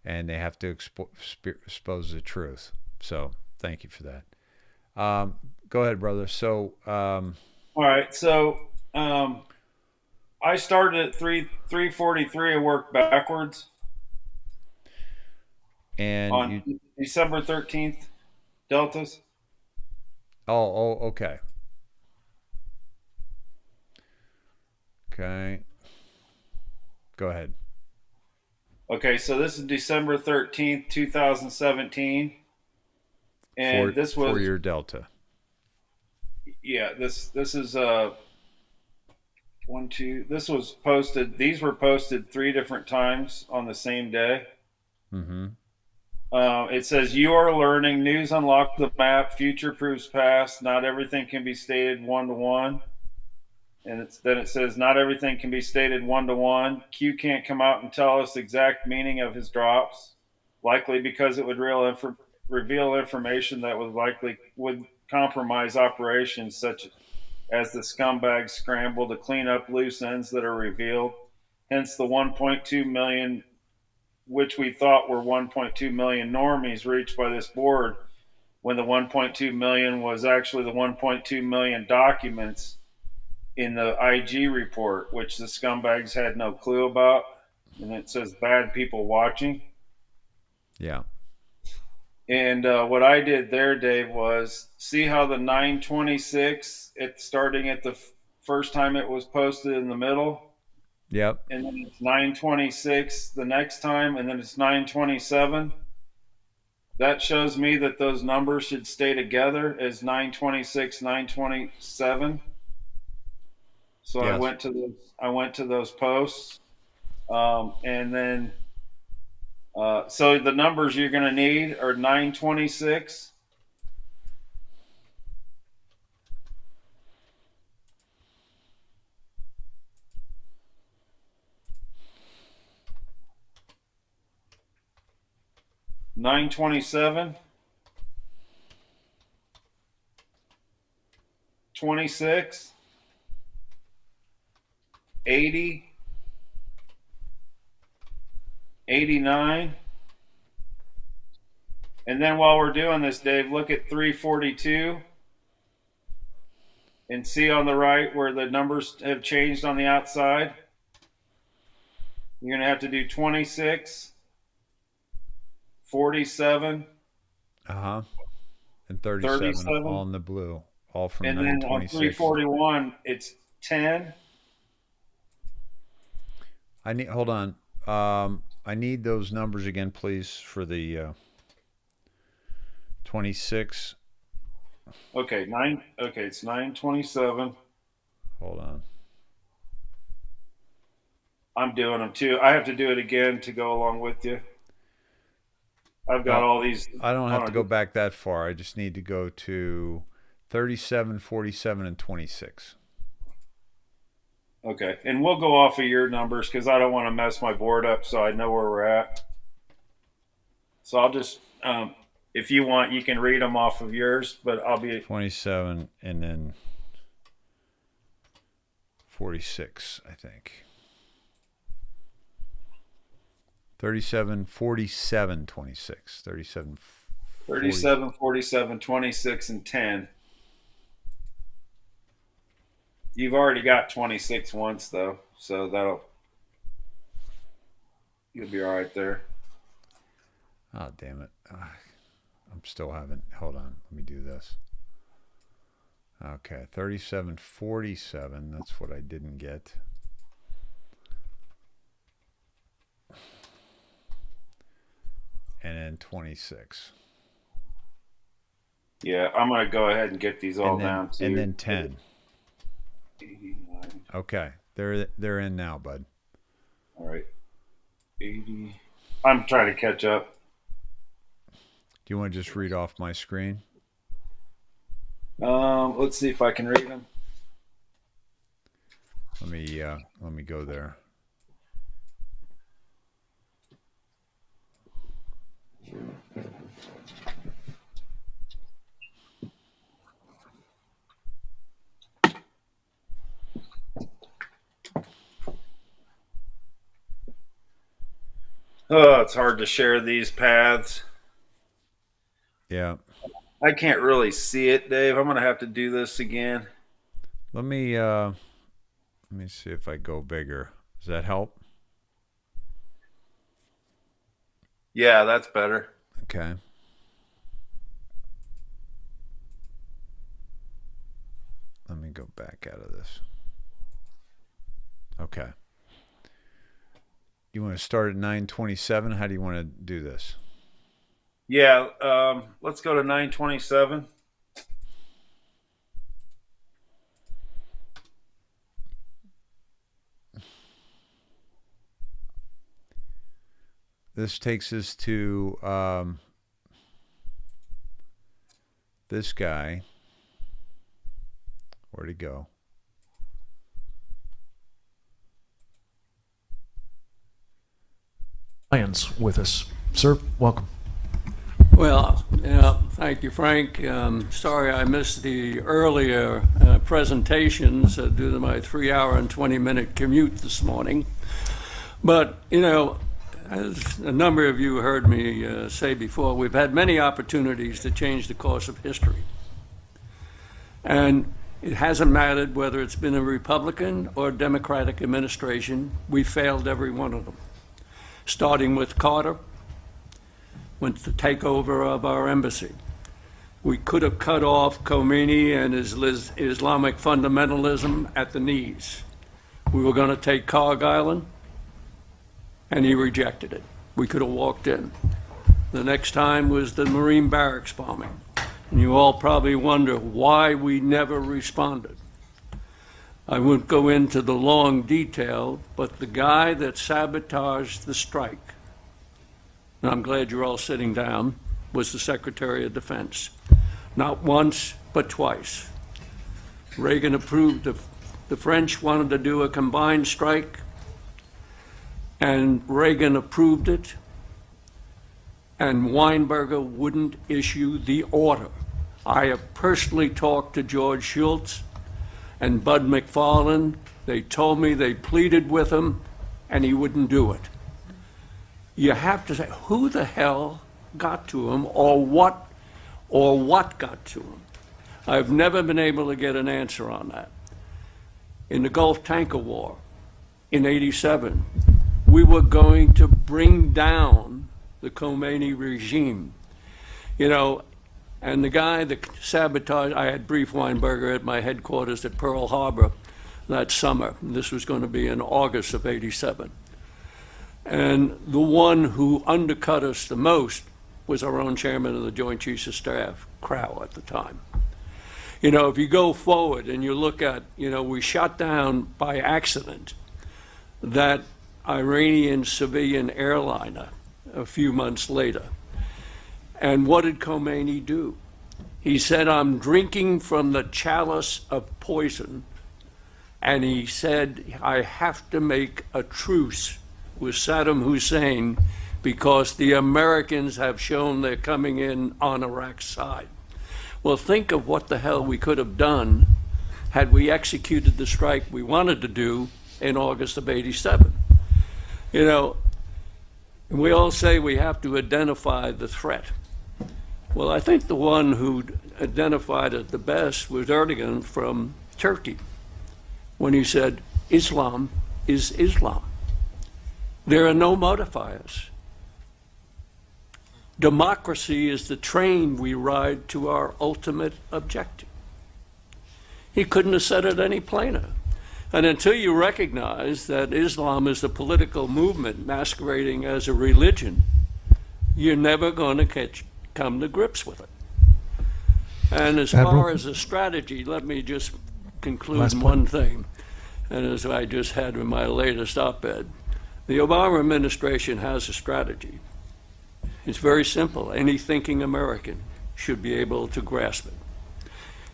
And they have to expose the truth. So thank you for that. Go ahead, brother. So, all right. So I started at 343 and worked backwards. And on December 13th, deltas. Oh, okay. Okay. Go ahead. Okay, so this is December 13th, 2017. And this was 4 year delta. Yeah, this is one, two. This was posted. These were posted 3 different times on the same day. Mm-hmm. It says you are learning. News unlock the map. Future proofs past. Not everything can be stated 1-to-1. And then it says not everything can be stated 1-to-1. Q can't come out and tell us exact meaning of his drops, likely because it would reveal information that would compromise operations, such as the scumbags scramble to clean up loose ends that are revealed. Hence the 1.2 million, which we thought were 1.2 million normies reached by this board, when the 1.2 million was actually the 1.2 million documents in the IG report, which the scumbags had no clue about. And it says bad people watching. Yeah. And what I did there, Dave, was see how the 926, it's starting at the first time it was posted in the middle. Yep. And then it's 926 the next time, and then it's 927. That shows me that those numbers should stay together as 926, 927. So Yes. I went to those posts, and then so the numbers you're going to need are 926, 927, 26, 80, 89. And then while we're doing this, Dave, look at 342 and see on the right where the numbers have changed on the outside. You're going to have to do 26, 47. Uh-huh. And 37, all in the blue. All from and then on 926. 341, it's 10. Hold on. I need those numbers again, please, for the 26. Okay, it's 927. Hold on. I'm doing them too. I have to do it again to go along with you. I've got all these. I don't have to go back that far. I just need to go to 37, 47, and 26. Okay, and we'll go off of your numbers because I don't want to mess my board up, so I know where we're at. So I'll just, if you want, you can read them off of yours, but I'll be 27 and then 46, I think. 37, 47, 26. 37, 37, 47, 26, and 10. You've already got 26 once, though, so you'll be all right there. Oh, damn it. I'm still having, hold on, let me do this. Okay, 37, 47, that's what I didn't get. And then 26. Yeah, I'm going to go ahead and get these all down, too. And then 10. 89. Okay, they're in now, bud. All right. 80. I'm trying to catch up. Do you want to just read off my screen? Let's see if I can read them. Let me go there. Oh, it's hard to share these paths. Yeah. I can't really see it, Dave. I'm going to have to do this again. Let me see if I go bigger. Does that help? Yeah, that's better. Okay. Let me go back out of this. Okay. You want to start at 927? How do you want to do this? Yeah, let's go to 927. This takes us to this guy. Where'd he go? Lions with us. Sir, welcome. Well, thank you, Frank. Sorry I missed the earlier presentations due to my 3-hour and 20-minute commute this morning. But, as a number of you heard me say before, we've had many opportunities to change the course of history. And it hasn't mattered whether it's been a Republican or Democratic administration. We failed every one of them. Starting with Carter, with the takeover of our embassy. We could have cut off Khomeini and his Islamic fundamentalism at the knees. We were going to take Carg Island, and he rejected it. We could have walked in. The next time was the Marine barracks bombing. And you all probably wonder why we never responded. I won't go into the long detail, but the guy that sabotaged the strike, and I'm glad you're all sitting down, was the Secretary of Defense. Not once, but twice. Reagan approved, the French wanted to do a combined strike, and Reagan approved it, and Weinberger wouldn't issue the order. I have personally talked to George Shultz and Bud McFarlane. They told me they pleaded with him, and he wouldn't do it. You have to say, who the hell got to him, or what got to him? I've never been able to get an answer on that. In the Gulf Tanker War in '87, we were going to bring down the Khomeini regime. And the guy that sabotaged, I had briefed Weinberger at my headquarters at Pearl Harbor that summer. This was going to be in August of '87. And the one who undercut us the most was our own chairman of the Joint Chiefs of Staff, Crow, at the time. If you go forward and you look at, we shot down by accident that Iranian civilian airliner a few months later. And what did Khomeini do? He said, I'm drinking from the chalice of poison. And he said, I have to make a truce with Saddam Hussein because the Americans have shown they're coming in on Iraq's side. Well, think of what the hell we could have done had we executed the strike we wanted to do in August of '87. We all say we have to identify the threat. Well, I think the one who identified it the best was Erdogan from Turkey, when he said, Islam is Islam. There are no modifiers. Democracy is the train we ride to our ultimate objective. He couldn't have said it any plainer. And until you recognize that Islam is a political movement masquerading as a religion, you're never going to come to grips with it. And as far as a strategy, let me just conclude one thing. And as I just had in my latest op-ed, the Obama administration has a strategy. It's very simple. Any thinking American should be able to grasp it.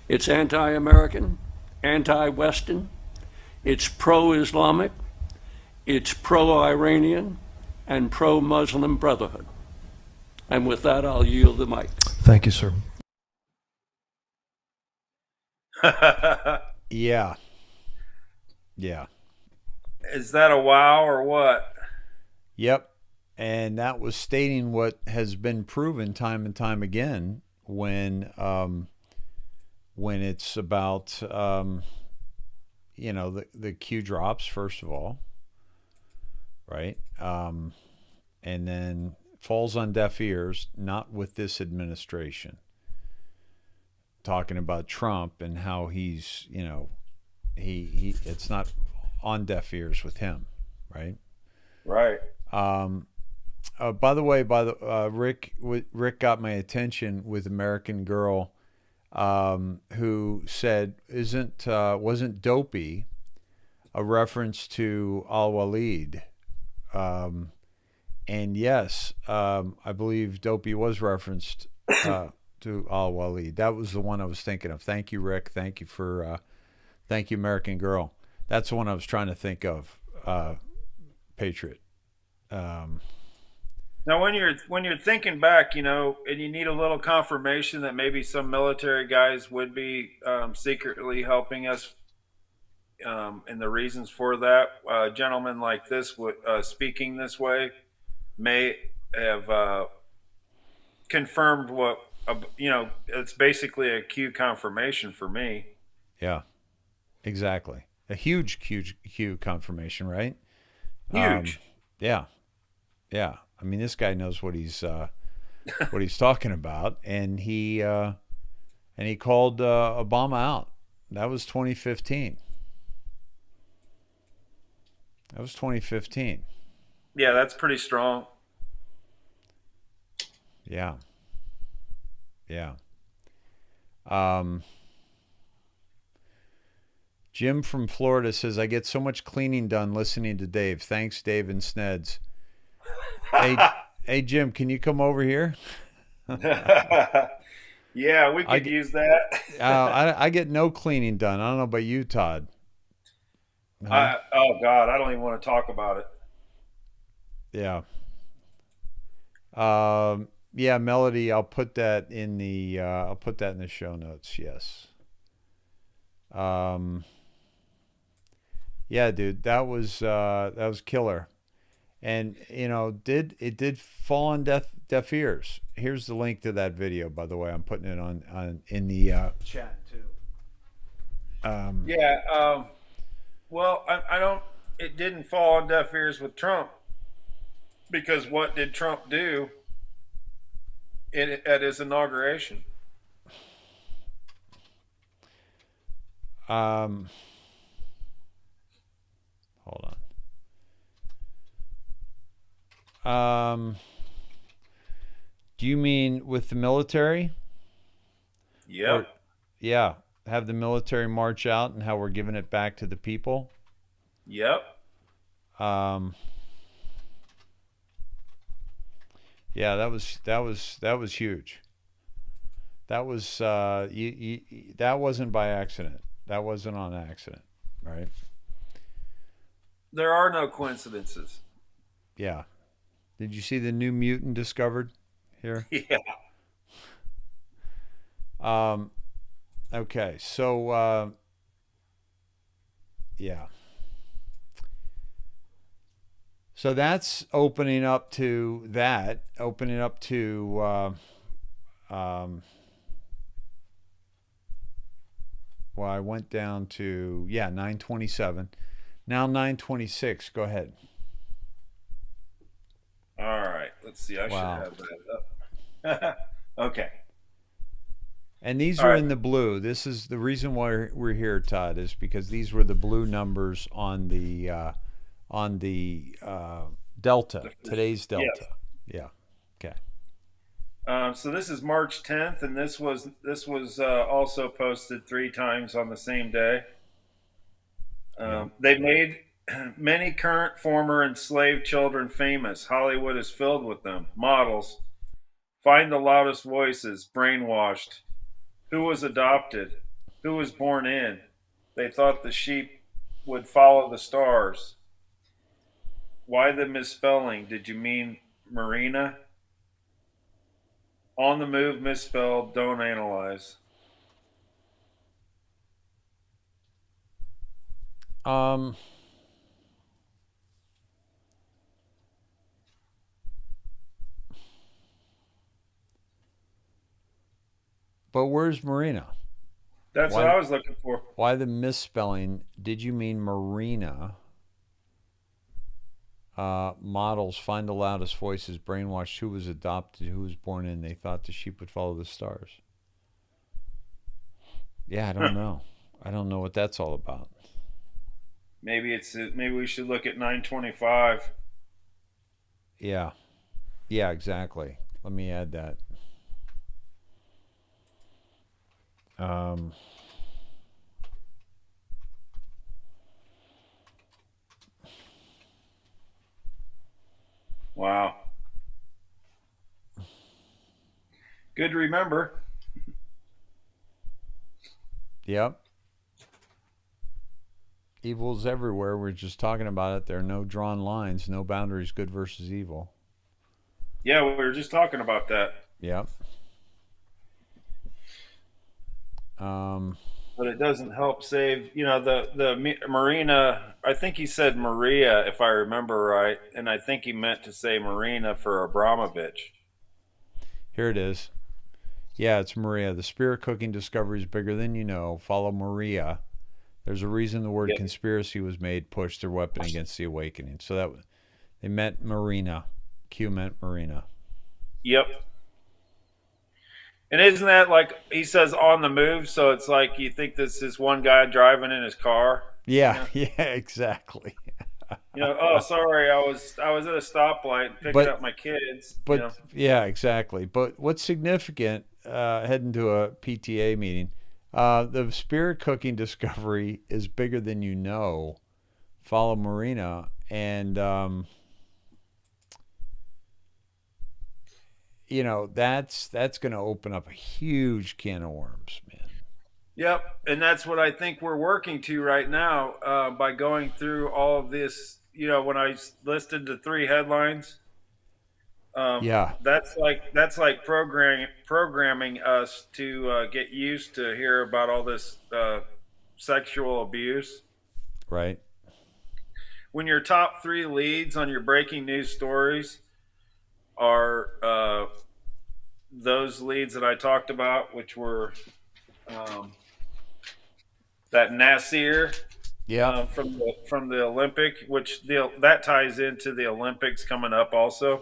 It's anti-American, anti-Western, it's pro-Islamic, it's pro-Iranian, and pro-Muslim Brotherhood. And with that, I'll yield the mic. Thank you, sir. Yeah. Is that a wow or what? Yep. And that was stating what has been proven time and time again when it's about, the Q drops, first of all, right? And then falls on deaf ears, not with this administration. Talking about Trump and how he's, it's not on deaf ears with him, right? Right. By the way, Rick got my attention with American Girl, who said, wasn't Dopey a reference to Al Walid? And yes, I believe Dopey was referenced to Al Walid. That was the one I was thinking of. Thank you, Rick. Thank you, American Girl. That's the one I was trying to think of. Patriot. Now, when you're thinking back, and you need a little confirmation that maybe some military guys would be secretly helping us, and the reasons for that, a gentleman like this speaking this way may have confirmed what it's basically a Q confirmation for me. Yeah, exactly. A huge Q confirmation, right? Huge. Yeah. I mean, this guy knows what he's talking about, and he called Obama out. That was 2015. Yeah, that's pretty strong. Yeah. Jim from Florida says, I get so much cleaning done listening to Dave. Thanks, Dave and Sneds. Hey, Jim, can you come over here? Yeah, we could use that. I get no cleaning done. I don't know about you, Todd. Oh God, I don't even want to talk about it. Yeah. Yeah, Melody, I'll put that in the show notes. Yes. Yeah, dude, that was killer. And it did fall on deaf ears. Here's the link to that video, by the way. I'm putting it on in the chat too. Well, I don't. It didn't fall on deaf ears with Trump, because what did Trump do at his inauguration? Hold on. Do you mean with the military? Yep. Yeah. Have the military march out and how we're giving it back to the people? Yep. Yeah, that was huge. That was that wasn't by accident. That wasn't on accident, right? There are no coincidences. Yeah. Did you see the new mutant discovered here? Yeah. Okay, so yeah. So that's opening up to well, I went down to 927. Now 926. Go ahead. All right. Let's see. I should have that up. Okay. And these are in the blue. This is the reason why we're here, Todd, is because these were the blue numbers on the Delta, today's Delta. Yeah. Okay. So this is March 10th, and this was also posted 3 times on the same day. They made many current, former enslaved children famous. Hollywood is filled with them. Models. Find the loudest voices. Brainwashed. Who was adopted? Who was born in? They thought the sheep would follow the stars. Why the misspelling? Did you mean Marina? On the move, misspelled. Don't analyze. But where's Marina? That's what I was looking for. Why the misspelling? Did you mean Marina? Models, find the loudest voices, brainwashed, who was adopted, who was born in, they thought the sheep would follow the stars. Yeah, I don't know. I don't know what that's all about. Maybe we should look at 925. Yeah. Yeah, exactly. Let me add that. Um, Wow. Good to remember. Yep. Evil's everywhere. We're just talking about it. There are no drawn lines, no boundaries, good versus evil. Yeah, we were just talking about that. Yep. But it doesn't help save, the Marina. I think he said Maria, if I remember right, and I think he meant to say Marina for Abramovich. Here it is. Yeah, it's Maria. The spirit cooking discovery is bigger than you know. Follow Maria. There's a reason the word conspiracy was made, pushed their weapon against the awakening. So that they meant Marina. Q meant Marina. Yep. And isn't that like he says on the move? So it's like you think this is one guy driving in his car. Yeah, yeah, exactly. Oh, sorry, I was at a stoplight picking up my kids. But yeah, exactly. But what's significant, heading to a PTA meeting, the spirit cooking discovery is bigger than you know. Follow Marina, and that's going to open up a huge can of worms, man. Yep, and that's what I think we're working to right now by going through all of this. When I listed the 3 headlines, that's like programming us to get used to hear about all this sexual abuse. Right. When your top 3 leads on your breaking news stories are those leads that I talked about, which were that Nasir, from the Olympic, which that ties into the Olympics coming up also.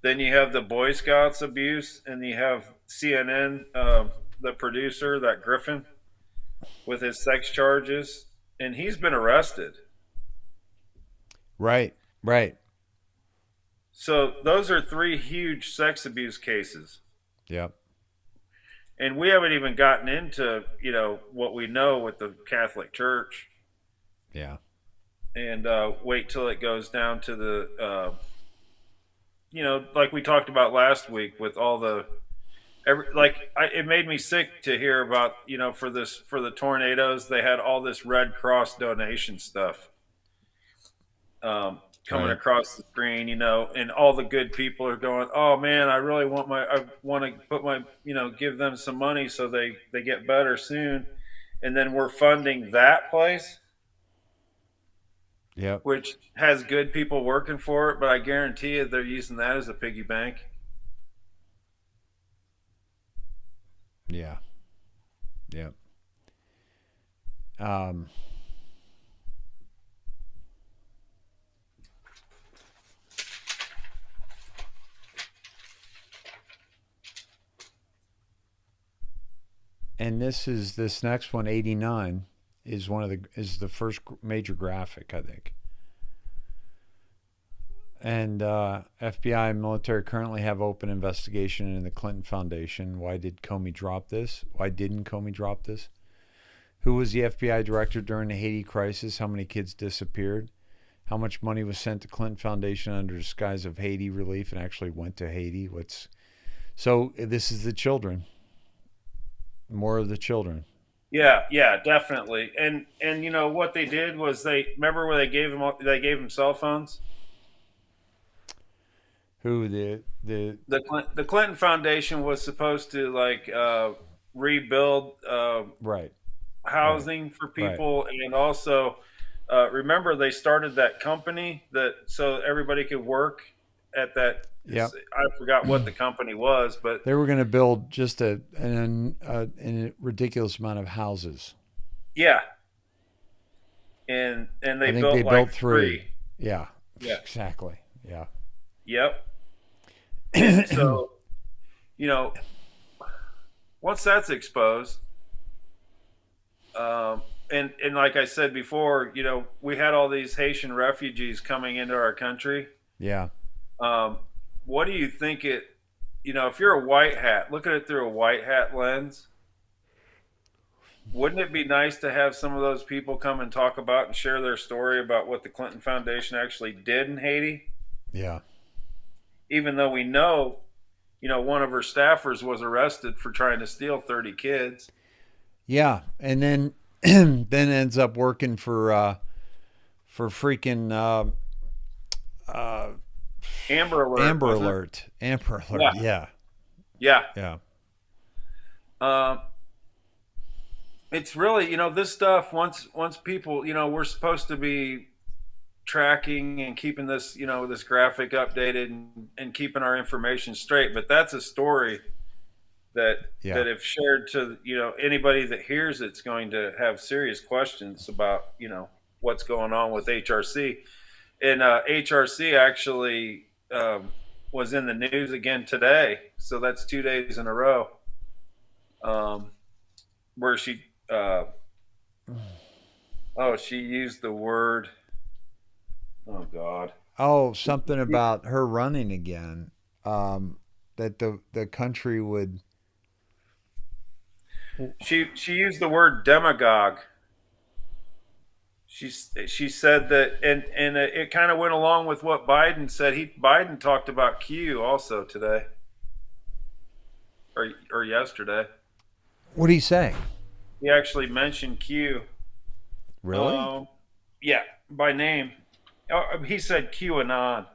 Then you have the Boy Scouts abuse, and you have CNN, the producer, that Griffin, with his sex charges, and he's been arrested. Right. So those are 3 huge sex abuse cases. Yep. And we haven't even gotten into, what we know with the Catholic Church. Yeah. And wait till it goes down to the, like we talked about last week with all the, it made me sick to hear about, for the tornadoes, they had all this Red Cross donation stuff coming across the screen, and all the good people are going, oh man, I want to put my, give them some money so they get better soon. And then we're funding that place, which has good people working for it, but I guarantee you they're using that as a piggy bank. Yeah. Yep. And this next one, 89, is the first major graphic, I think. And FBI and military currently have open investigation in the Clinton Foundation. Why didn't Comey drop this? Who was the FBI director during the Haiti crisis? How many kids disappeared? How much money was sent to Clinton Foundation under disguise of Haiti relief and actually went to Haiti? So this is the children. More of the children. Yeah, definitely. And what they did was remember where they gave them cell phones. Who the Clinton Foundation was supposed to rebuild housing for people, and also remember they started that company so everybody could work at that. Yeah, I forgot what the company was, but they were going to build just a ridiculous amount of houses. Yeah, and they built 3. Yeah, exactly. Yeah. Yep. So, once that's exposed, and like I said before, we had all these Haitian refugees coming into our country. Yeah. What do you think if you're a white hat, look at it through a white hat lens, wouldn't it be nice to have some of those people come and talk about and share their story about what the Clinton Foundation actually did in Haiti? Yeah. Even though we know, one of her staffers was arrested for trying to steal 30 kids. Yeah, and then then ends up working for freaking Amber Alert. Amber Alert. Amber Alert. Yeah. Yeah. Yeah. It's really, this stuff, once people, we're supposed to be tracking and keeping this, this graphic updated and keeping our information straight. But that's a story that if shared to, anybody that hears it's going to have serious questions about, what's going on with HRC. And HRC actually was in the news again today. So that's 2 days in a row where she she used the word, oh God. Oh, something about her running again. That the country would. She used the word demagogue. She said that, and it kind of went along with what Biden said. Biden talked about Q also today, or yesterday. What did he say? He actually mentioned Q. Really? Yeah, by name. He said QAnon.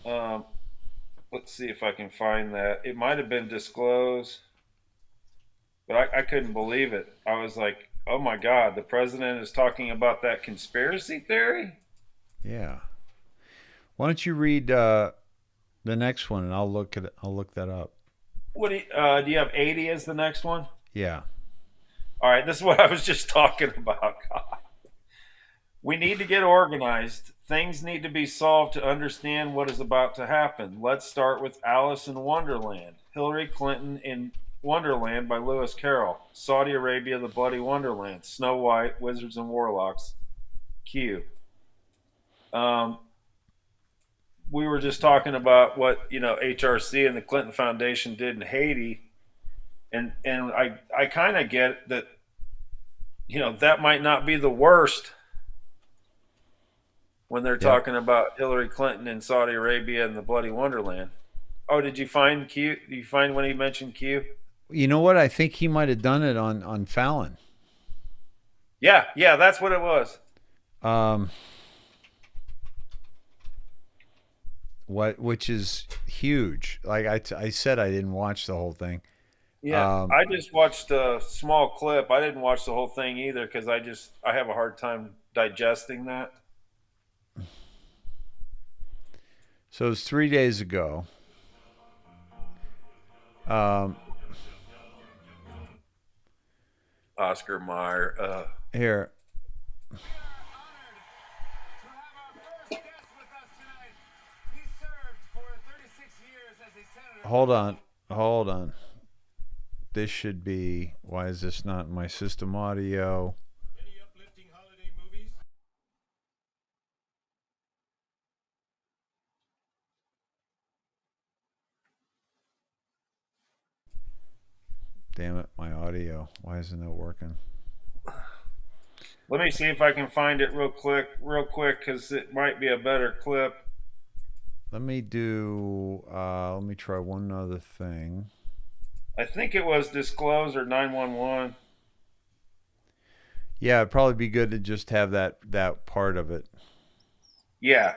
Let's see if I can find that. It might have been disclosed, but I couldn't believe it. I was like, oh my God, the president is talking about that conspiracy theory? Yeah. Why don't you read the next one and I'll look that up. What do you have 80 as the next one? Yeah. All right, this is what I was just talking about. God. We need to get organized. Things need to be solved to understand what is about to happen. Let's start with Alice in Wonderland. Hillary Clinton in Wonderland by Lewis Carroll. Saudi Arabia, The Bloody Wonderland. Snow White, Wizards and Warlocks. Q. We were just talking about what, HRC and the Clinton Foundation did in Haiti. And I kind of get that, that might not be the worst when they're talking about Hillary Clinton in Saudi Arabia and the Bloody Wonderland. Oh, did you find Q? Did you find when he mentioned Q? You know what? I think he might have done it on Fallon. Yeah, that's what it was. Which is huge. Like I said, I didn't watch the whole thing. Yeah, I just watched a small clip. I didn't watch the whole thing either because I have a hard time digesting that. So it was 3 days ago. Oscar Mayer. Here. Hold on. This should be. Why is this not in my system audio? Any uplifting holiday movies? Damn it, my audio. Why isn't it working? Let me see if I can find it real quick, because it might be a better clip. Let me try one other thing. I think it was Disclose or 911. Yeah, it'd probably be good to just have that part of it. Yeah.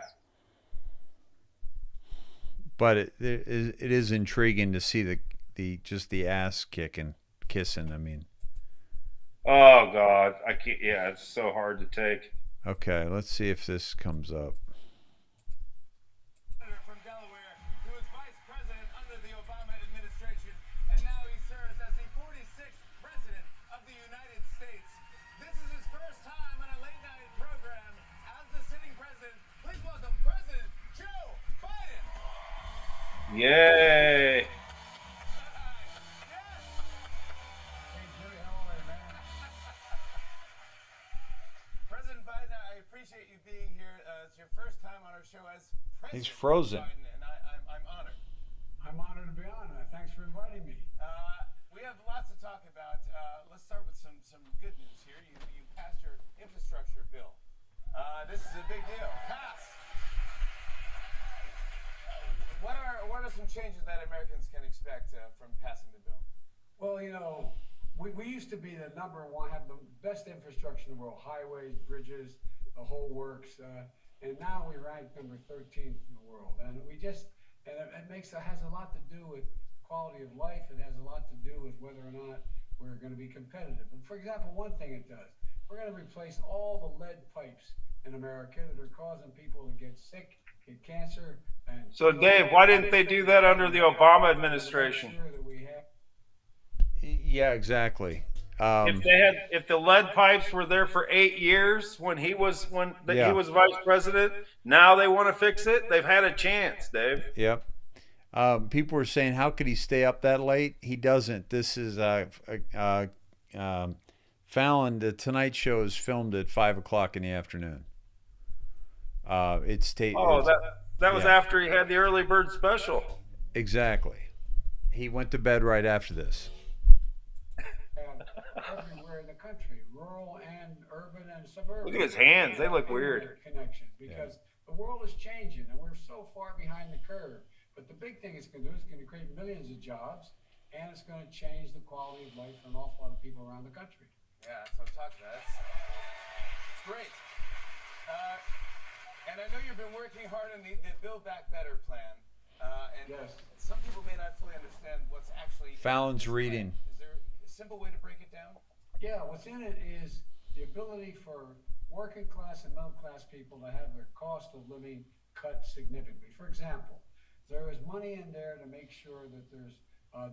But it is intriguing to see the ass kissing. I mean. Oh God, I can't. Yeah, it's so hard to take. Okay, let's see if this comes up. From Delaware, who was vice president under the Obama administration, and now he serves as the 46th president of the United States. This is his first time on a late-night program as the sitting president. Please welcome President Joe Biden. Yay! President Biden, I appreciate you being here. It's your first our show as President He's frozen. Biden, and I'm honored. I'm honored to be on. Thanks for inviting me. We have lots to talk about. Let's start with some good news here. You passed your infrastructure bill. This is a big deal. Passed. What are some changes that Americans can expect from passing the bill? Well, you know, we used to be the #1, have the best infrastructure in the world, highways, bridges, the whole works, and now we rank number 13th in the world. And it has a lot to do with quality of life. It has a lot to do with whether or not we're going to be competitive. And for example, one thing it does, we're going to replace all the lead pipes in America that are causing people to get sick, get cancer. And So, Dave, why didn't they do that under the Obama administration? Yeah, exactly. If the lead pipes were there for 8 years when he was vice president, now they want to fix it. They've had a chance, Dave. Yep. People were saying, how could he stay up that late? He doesn't. This is Fallon. The Tonight Show is filmed at 5 o'clock in the afternoon. That was after he had the early bird special. Exactly. He went to bed right after this. Everywhere in the country, rural and urban and suburban. Look at his hands; they look weird. Connection, because the world is changing and we're so far behind the curve. But the big thing it's going to do is going to create millions of jobs, and it's going to change the quality of life for an awful lot of people around the country. Yeah, that's what I'm talking about. It's great. And I know you've been working hard on the Build Back Better plan. And yes. Some people may not fully understand what's actually. Fallon's reading. Is there a simple way to break it down? Yeah, what's in it is the ability for working class and middle class people to have their cost of living cut significantly. For example, there is money in there to make sure that there's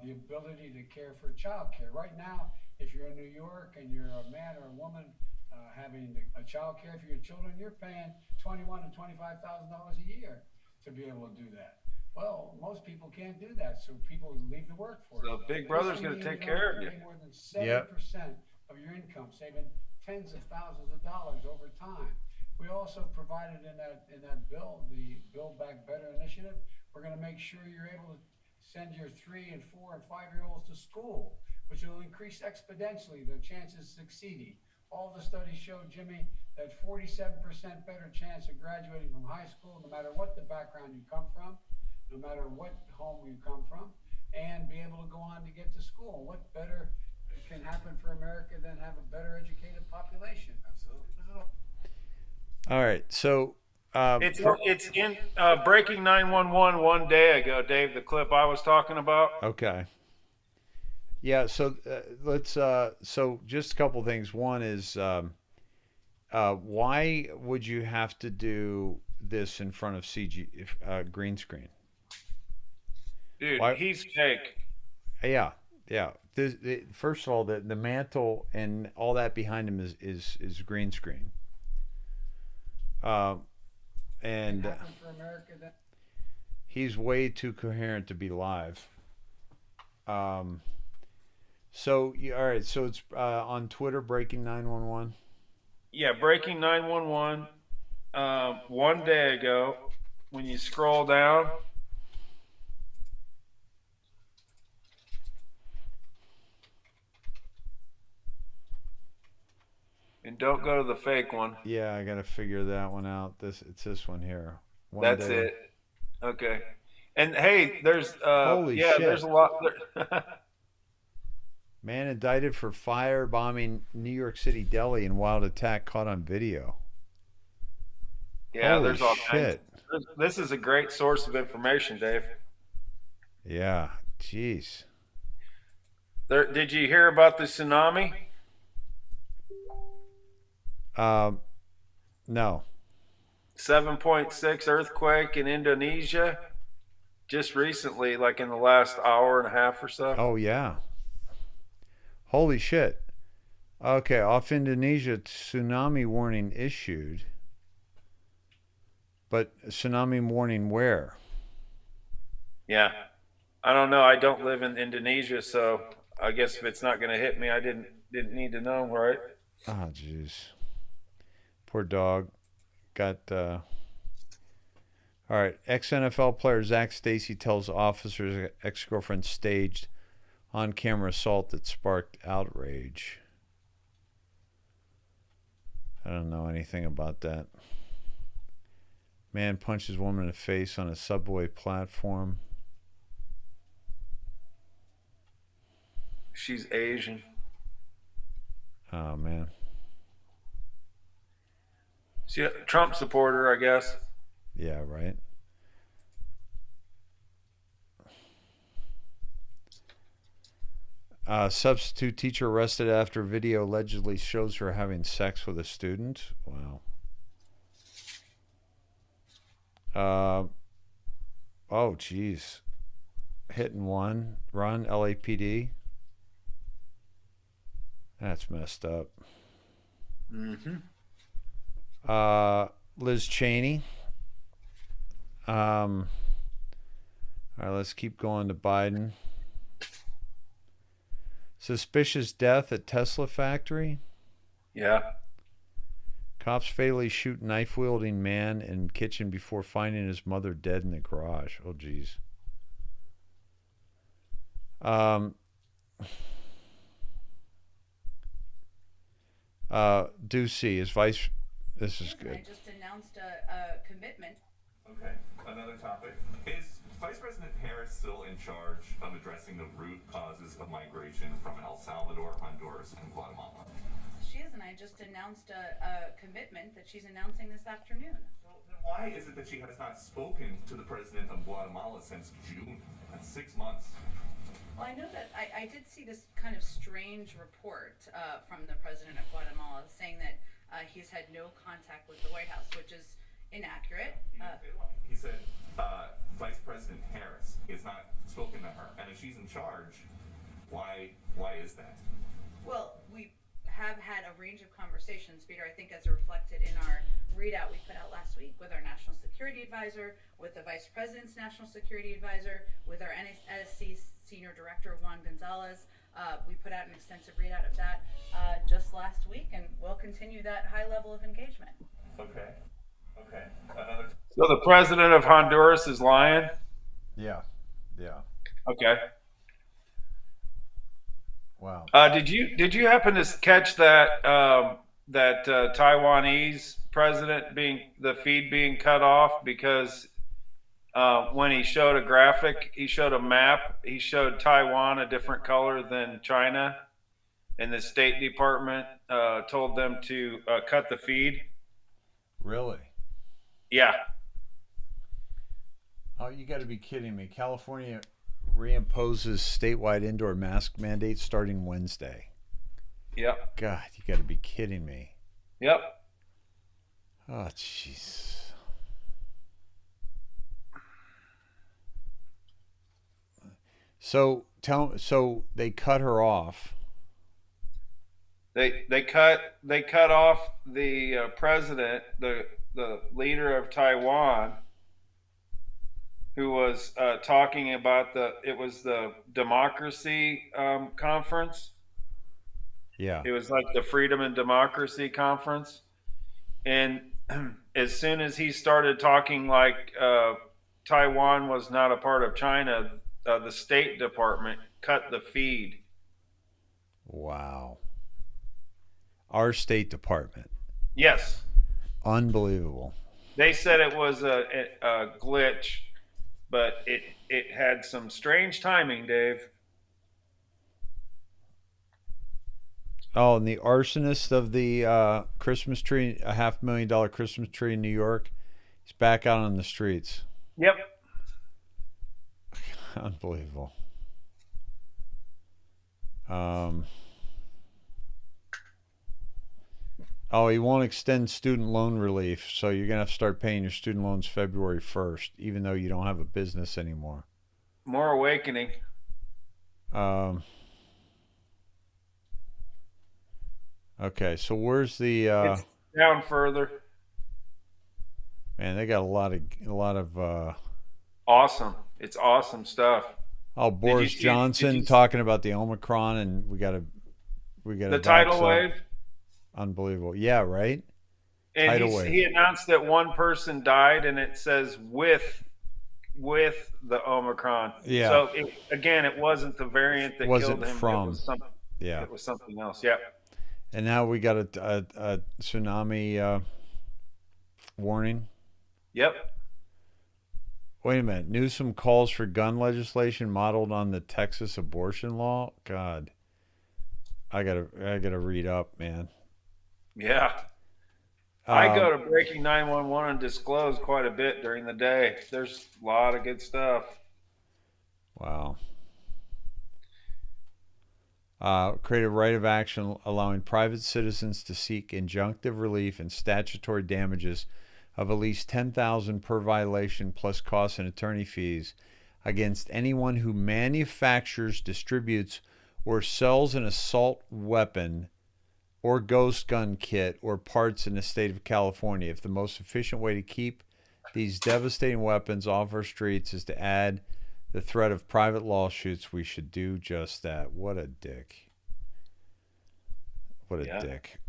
the ability to care for child care. Right now, if you're in New York and you're a man or a woman having a child care for your children, you're paying $21,000 to $25,000 a year to be able to do that. Well, most people can't do that, so people leave the workforce. So Big Brother's going to take care of you. More than 7% of your income, saving tens of thousands of dollars over time. We also provided in that bill, the Build Back Better initiative, we're going to make sure you're able to send your 3 and 4 and 5-year-olds to school, which will increase exponentially their chances of succeeding. All the studies show, Jimmy, that 47% better chance of graduating from high school, no matter what the background you come from, no matter what home you come from, and be able to go on to get to school. What better can happen for America than have a better educated population? Absolutely. All right, so it's in Breaking 911 one day ago, Dave. The clip I was talking about. Okay. Yeah. So let's. So just a couple things. One is, why would you have to do this in front of green screen? Dude, he's fake. Yeah. First of all, the mantle and all that behind him is green screen. And he's way too coherent to be live. All right. So it's on Twitter, Breaking 911. Yeah, Breaking 911. One day ago, when you scroll down. And don't go to the fake one. Yeah, I gotta figure that one out. It's this one here. That's it. Okay. And hey, there's holy shit. There's a lot there. Man indicted for firebombing New York City deli in wild attack caught on video. Yeah, holy there's all shit. kinds. This is a great source of information, Dave. Yeah, jeez. Did you hear about the tsunami? No. 7.6 earthquake in Indonesia just recently, like in the last hour and a half or so. Oh, yeah. Holy shit. Okay, off Indonesia, tsunami warning issued. But tsunami warning where? Yeah. I don't know. I don't live in Indonesia, so I guess if it's not going to hit me, I didn't need to know, right? Oh, jeez. Poor dog got All right. Ex-NFL player Zach Stacy tells officers ex-girlfriend staged on-camera assault that sparked outrage. I don't know anything about that. Man punches woman in the face on a subway platform. She's Asian. Oh, man. She a Trump supporter, I guess. Yeah, right. Substitute teacher arrested after video allegedly shows her having sex with a student. Wow. Oh, geez. Hit and run, LAPD. That's messed up. Mm-hmm. Liz Cheney. All right, let's keep going to Biden. Suspicious death at Tesla factory. Yeah. Cops fatally shoot knife-wielding man in kitchen before finding his mother dead in the garage. Oh, geez. Ducey is vice. This is good. I just announced a commitment. Okay, another topic. Is Vice President Harris still in charge of addressing the root causes of migration from El Salvador, Honduras, and Guatemala? She is, and I just announced a commitment that she's announcing this afternoon. So then why is it that she has not spoken to the president of Guatemala since June? That's 6 months. Well, I know that I did see this kind of strange report from the president of Guatemala saying that he's had no contact with the White House, which is inaccurate. He said Vice President Harris has not spoken to her, and if she's in charge, why is that? Well, we have had a range of conversations, Peter, I think as reflected in our readout we put out last week with our National Security Advisor, with the Vice President's National Security Advisor, with our NSC Senior Director, Juan Gonzalez. We put out an extensive readout of that just last week, and we'll continue that high level of engagement. Okay. So the president of Honduras is lying? Yeah. Okay. Wow. Did you happen to catch that Taiwanese president the feed being cut off because when he showed a graphic, he showed a map, he showed Taiwan a different color than China, and the State Department told them to cut the feed? Really? Yeah. Oh, you got to be kidding me. California reimposes statewide indoor mask mandates starting Wednesday. Yep. God, you got to be kidding me. Yep. Oh, jeez. So they cut her off. They cut off the president, the leader of Taiwan, who was talking about the democracy conference. Yeah. It was like the Freedom and Democracy Conference. And as soon as he started talking like Taiwan was not a part of China, the State Department cut the feed. Wow. Our State Department. Yes. Unbelievable. They said it was a glitch, but it had some strange timing, Dave. Oh, and the arsonist of the Christmas tree, a $500,000 Christmas tree in New York, he's back out on the streets. Yep. Unbelievable. Oh, he won't extend student loan relief, so you're going to have to start paying your student loans February 1st, even though you don't have a business anymore. More awakening. Okay, so where's the it's down further. Man, they got a lot of awesome. It's awesome stuff. Oh, Boris Johnson talking about the Omicron, and we got the tidal wave. Unbelievable. Yeah, right? And Tidal wave. he announced that one person died, and it says with the Omicron. Yeah. So again, it wasn't the variant that Wasn't killed him. from. It was something. Yeah. It was something else. Yeah. And now we got a tsunami warning. Yep. Wait a minute. Newsom calls for gun legislation modeled on the Texas abortion law. God, I gotta read up, man. Yeah. I go to Breaking 911 and disclose quite a bit during the day. There's a lot of good stuff. Wow. Create a right of action allowing private citizens to seek injunctive relief and statutory damages of at least $10,000 per violation plus costs and attorney fees against anyone who manufactures, distributes, or sells an assault weapon or ghost gun kit or parts in the state of California. If the most efficient way to keep these devastating weapons off our streets is to add the threat of private lawsuits, we should do just that. What a dick. What a dick.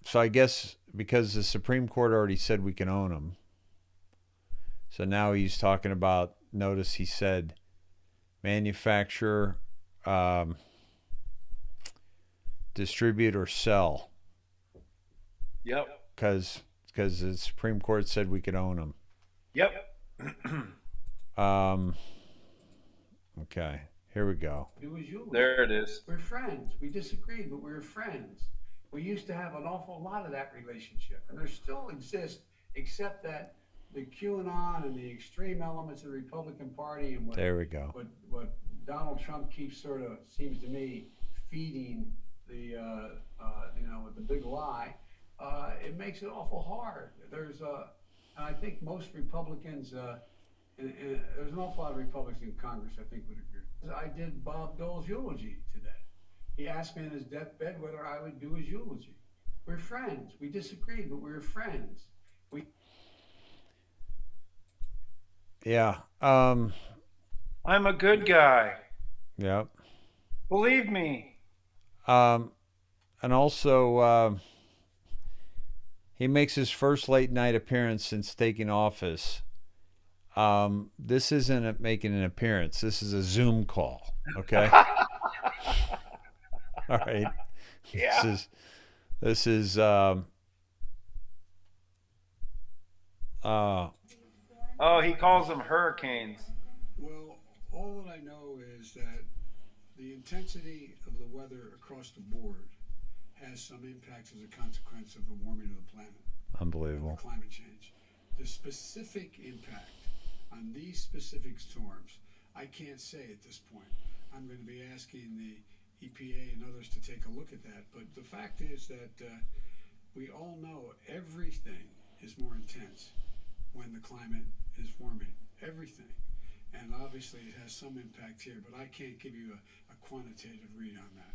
So I guess because the Supreme Court already said we can own them, so now he's talking about, notice he said manufacture, distribute, or sell. Yep. Because the Supreme Court said we could own them. Yep. Okay, here we go. It was you. There it is. We're friends. We disagreed, but we were friends. We used to have an awful lot of that relationship, and there still exists, except that the QAnon and the extreme elements of the Republican Party and There we go. what Donald Trump keeps sort of, seems to me, feeding the with the big lie, it makes it awful hard. There's and I think most Republicans, and there's an awful lot of Republicans in Congress, I think, would agree. I did Bob Dole's eulogy today. He asked me in his deathbed whether I would do his eulogy. We're friends. We disagreed, but we're friends. Yeah. I'm a good guy. Yep. Believe me. And also, he makes his first late night appearance since taking office. This isn't making an appearance. This is a Zoom call. Okay. All right. Yeah. This is Oh, he calls them hurricanes. Well, all that I know is that the intensity of the weather across the board has some impacts as a consequence of the warming of the planet. Unbelievable. Climate change. The specific impact on these specific storms, I can't say at this point. I'm going to be asking the EPA and others to take a look at that. But the fact is that we all know everything is more intense when the climate is warming. Everything. And obviously it has some impact here, but I can't give you a quantitative read on that.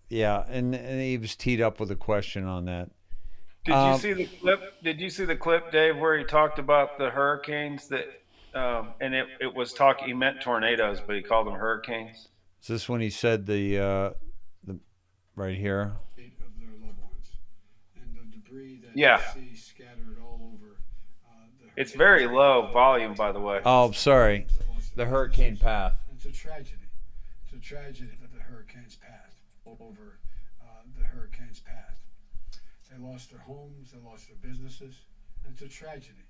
Yeah, and he was teed up with a question on that. Did you see the clip? Did you see the clip, Dave, where he talked about the hurricanes that, and it was talking. He meant tornadoes, but he called them hurricanes. Is this when he said the right here? Of their loved ones and the debris that Yeah. you see scattered all over. It's very low volume, by the way. Oh, sorry. The hurricane path. It's a tragedy. It's a tragedy that the hurricanes passed over the hurricane's path. They lost their homes, they lost their businesses, and it's a tragedy.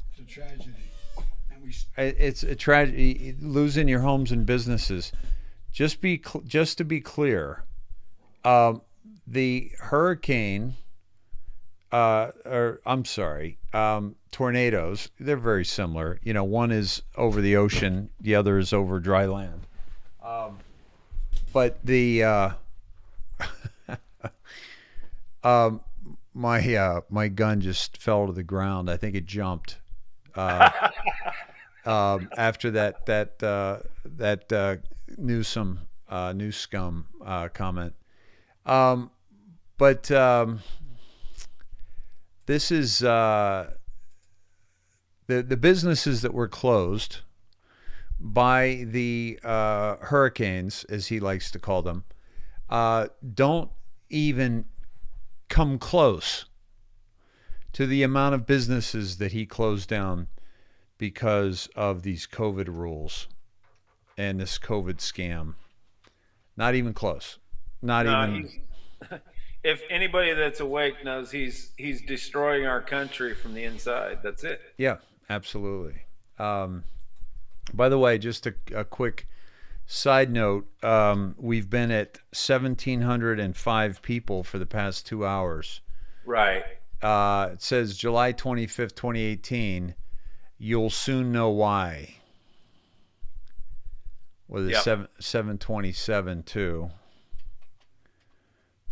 It's a tragedy. And It's a tragedy, losing your homes and businesses. Just to be clear, the hurricane, tornadoes, they're very similar. You know, one is over the ocean, the other is over dry land. But the my gun just fell to the ground. I think it jumped after that Newsom comment. But this is the businesses that were closed by the hurricanes, as he likes to call them, don't even come close to the amount of businesses that he closed down because of these COVID rules and this COVID scam. Not even close. Not even. If anybody that's awake knows he's destroying our country from the inside. That's it. Yeah, absolutely. By the way, just a quick side note. We've been at 1,705 people for the past 2 hours. Right. It says July 25th, 2018. You'll soon know why. With a 727 too.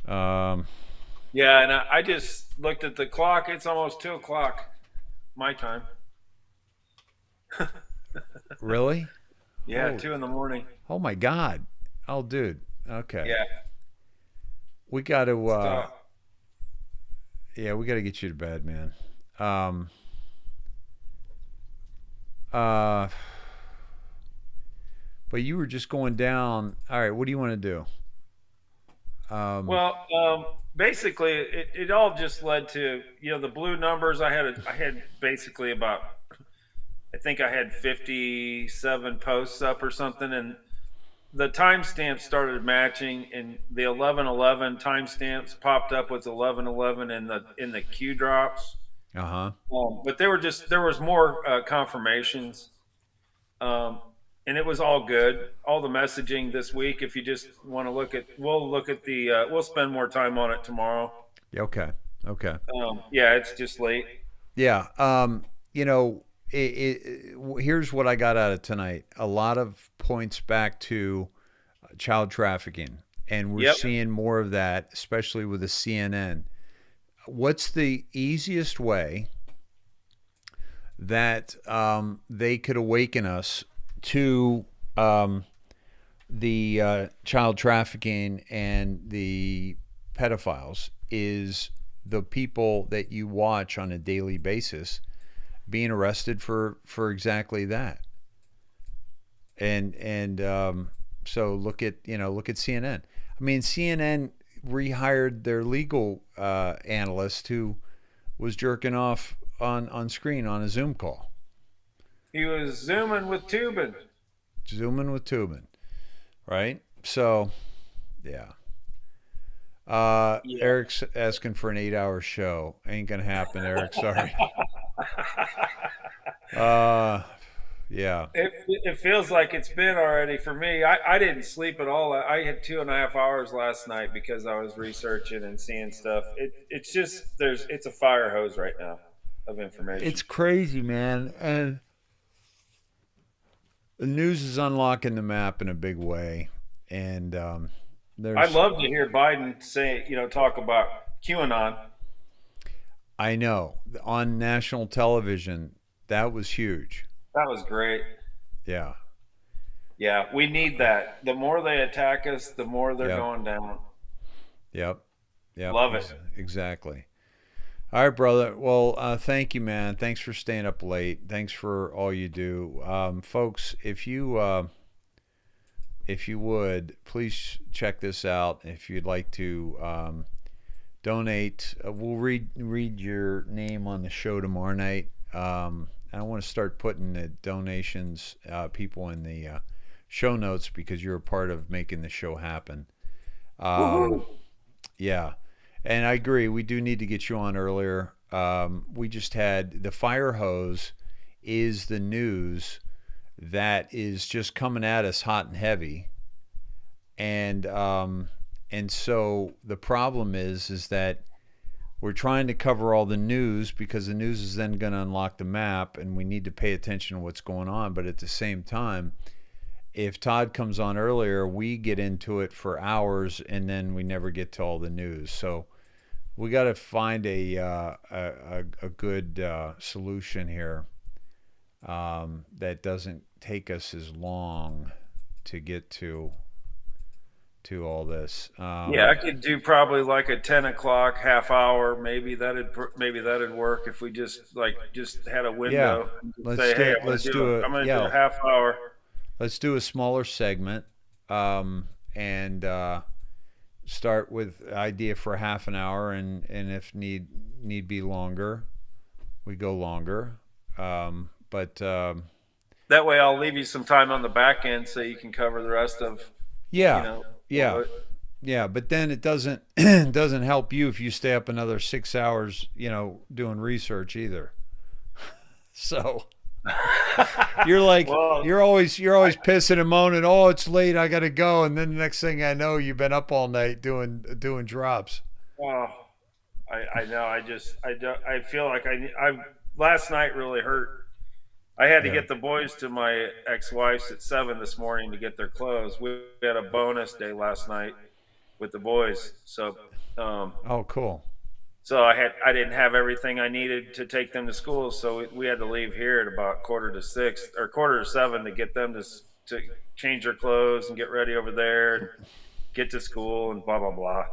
Yeah, and I just looked at the clock. It's almost 2 o'clock my time. Really? Yeah, Oh. 2 in the morning. Oh my God. Oh, dude. Okay. Yeah. We got to. Stop. Yeah, we got to get you to bed, man. But you were just going down. All right, what do you want to do? Basically, it all just led to, the blue numbers. I had basically about, I think I had 57 posts up or something, and the timestamps started matching, and the 11:11 timestamps popped up with 11:11 in the Q drops. But there was more confirmations, and it was all good. All the messaging this week. If you just want to we'll spend more time on it tomorrow. Okay. Yeah, it's just late. Yeah. Here's what I got out of tonight. A lot of points back to child trafficking, and we're seeing more of that, especially with the CNN. What's the easiest way that they could awaken us to the child trafficking and the pedophiles is the people that you watch on a daily basis being arrested for exactly that. And so look at CNN. I mean, CNN rehired their legal analyst who was jerking off on screen on a Zoom call. He was zooming with Tubin. Right? So, yeah. Eric's asking for an 8-hour show. Ain't gonna happen, Eric. Sorry. Yeah. It feels like it's been already for me. I didn't sleep at all. I had 2.5 hours last night because I was researching and seeing stuff. It's a fire hose right now of information. It's crazy, man. And the news is unlocking the map in a big way. And I'd love to hear Biden talk about QAnon. I know. On national television, that was huge. That was great. Yeah. Yeah, we need that. The more they attack us, the more they're going down. Yep. Love it. Exactly. All right, brother. Well, thank you, man. Thanks for staying up late. Thanks for all you do. Folks, if you would, please check this out. If you'd like to donate, we'll read your name on the show tomorrow night. I want to start putting the donations, people in the show notes because you're a part of making the show happen. Yeah. And I agree. We do need to get you on earlier. We just had the fire hose is the news that is just coming at us hot and heavy. And so the problem is that we're trying to cover all the news because the news is then going to unlock the map and we need to pay attention to what's going on. But at the same time, if Todd comes on earlier, we get into it for hours and then we never get to all the news. So we got to find a good solution here that doesn't take us as long to get to all this. I could do probably like a 10 o'clock half hour. Maybe that'd work if we just had a window. I'm do gonna do a half hour. Let's do a smaller segment, and start with idea for half an hour, and if need be longer, we go longer. But that way I'll leave you some time on the back end so you can cover the rest of, yeah, but then it doesn't doesn't help you if you stay up another 6 hours, doing research either. So you're like, well, you're always pissing and moaning, oh, it's late, I gotta go, and then the next thing I know, you've been up all night doing drops. Oh, I know. I feel like I last night really hurt. I had to get the boys to my ex-wife's at 7 this morning to get their clothes. We had a bonus day last night with the boys, so oh, cool. So I didn't have everything I needed to take them to school, so we had to leave here at about 5:45 or 6:45 to get them to change their clothes and get ready over there and get to school and blah blah blah.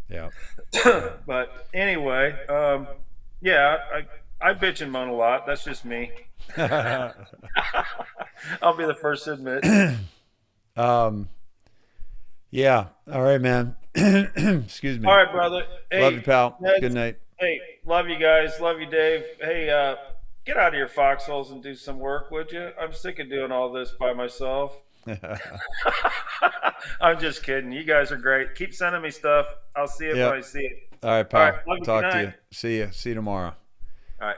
Yeah. But anyway, yeah, I bitch and moan a lot. That's just me. I'll be the first to admit. Yeah. All right, man. Excuse me. All right, brother. Hey, love you, pal. Good night. Hey, love you guys. Love you, Dave. Hey, get out of your foxholes and do some work, would you? I'm sick of doing all this by myself. I'm just kidding. You guys are great. Keep sending me stuff. I'll see it when I see it. All right, pal. All right, talk to you. See you. See you tomorrow. All right.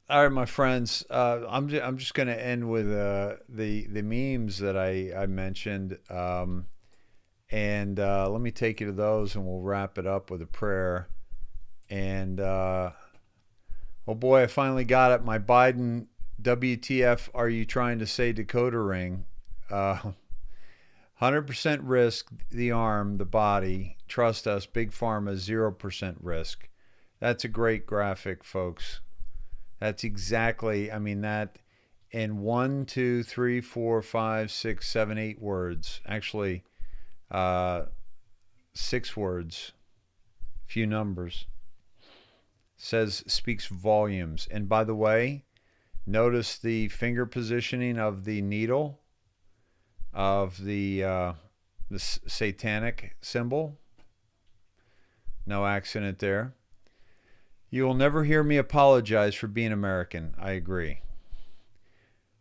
All right, my friends. I'm just going to end with the memes that I mentioned, and let me take you to those, and we'll wrap it up with a prayer. And oh boy, I finally got it. My Biden WTF? Are you trying to say decoder ring? 100% risk, the arm, the body. Trust us, Big Pharma, 0% risk. That's a great graphic, folks. That's exactly, I mean, that in 1, 2, 3, 4, 5, 6, 7, 8 words. Actually, 6 words, few numbers. Speaks volumes. And by the way, notice the finger positioning of the needle of the satanic symbol. No accident there. You will never hear me apologize for being American. I agree.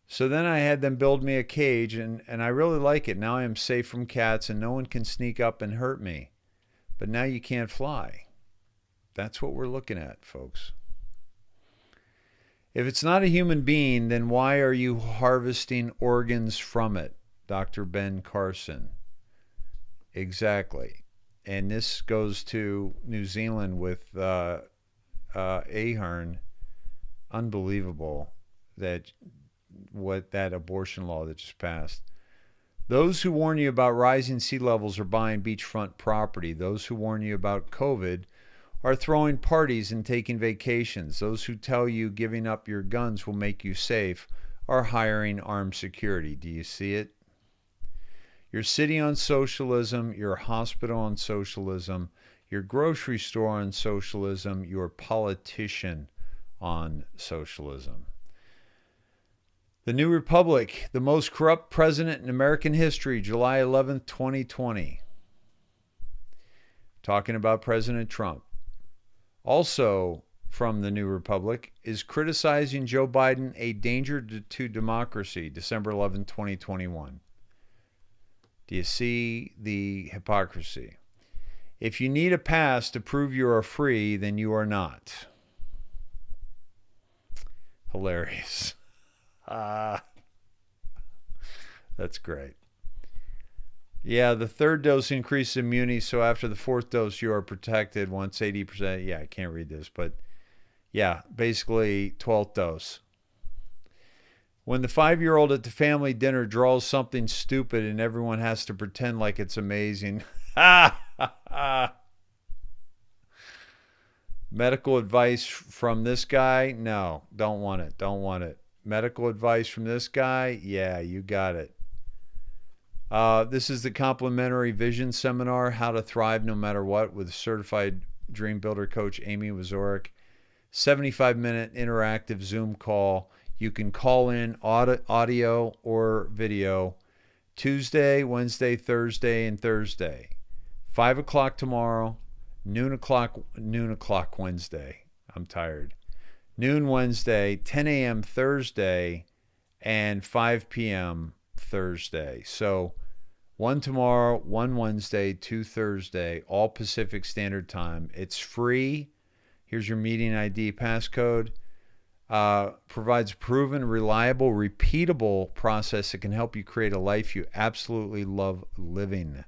So then I had them build me a cage, and I really like it. Now I am safe from cats, and no one can sneak up and hurt me. But now you can't fly. That's what we're looking at, folks. If it's not a human being, then why are you harvesting organs from it? Dr. Ben Carson. Exactly. And this goes to New Zealand with Ahern. Unbelievable that abortion law that just passed. Those who warn you about rising sea levels are buying beachfront property. Those who warn you about COVID are throwing parties and taking vacations. Those who tell you giving up your guns will make you safe are hiring armed security. Do you see it? Your city on socialism, your hospital on socialism, your grocery store on socialism, your politician on socialism. The New Republic, the most corrupt president in American history, July 11th, 2020. Talking about President Trump. Also from the New Republic is criticizing Joe Biden, a danger to democracy, December 11th, 2021. Do you see the hypocrisy? If you need a pass to prove you are free, then you are not. Hilarious. That's great. Yeah, the third dose increases immunity, so after the fourth dose, you are protected once 80%. Yeah, I can't read this, but yeah, basically 12th dose. When the 5-year-old at the family dinner draws something stupid and everyone has to pretend like it's amazing. Medical advice from this guy? No, don't want it. Don't want it. Medical advice from this guy? Yeah, you got it. This is the complimentary vision seminar, How to Thrive No Matter What, with certified dream builder coach Amy Wazorek. 75-minute interactive Zoom call. You can call in audio or video Tuesday, Wednesday, Thursday, and Thursday. 5 o'clock tomorrow, noon o'clock Wednesday. I'm tired. Noon Wednesday, 10 a.m. Thursday, and 5 p.m. Thursday. So 1 tomorrow, 1 Wednesday, 2 Thursday, all Pacific Standard Time. It's free. Here's your meeting ID passcode. Provides proven, reliable, repeatable process that can help you create a life you absolutely love living.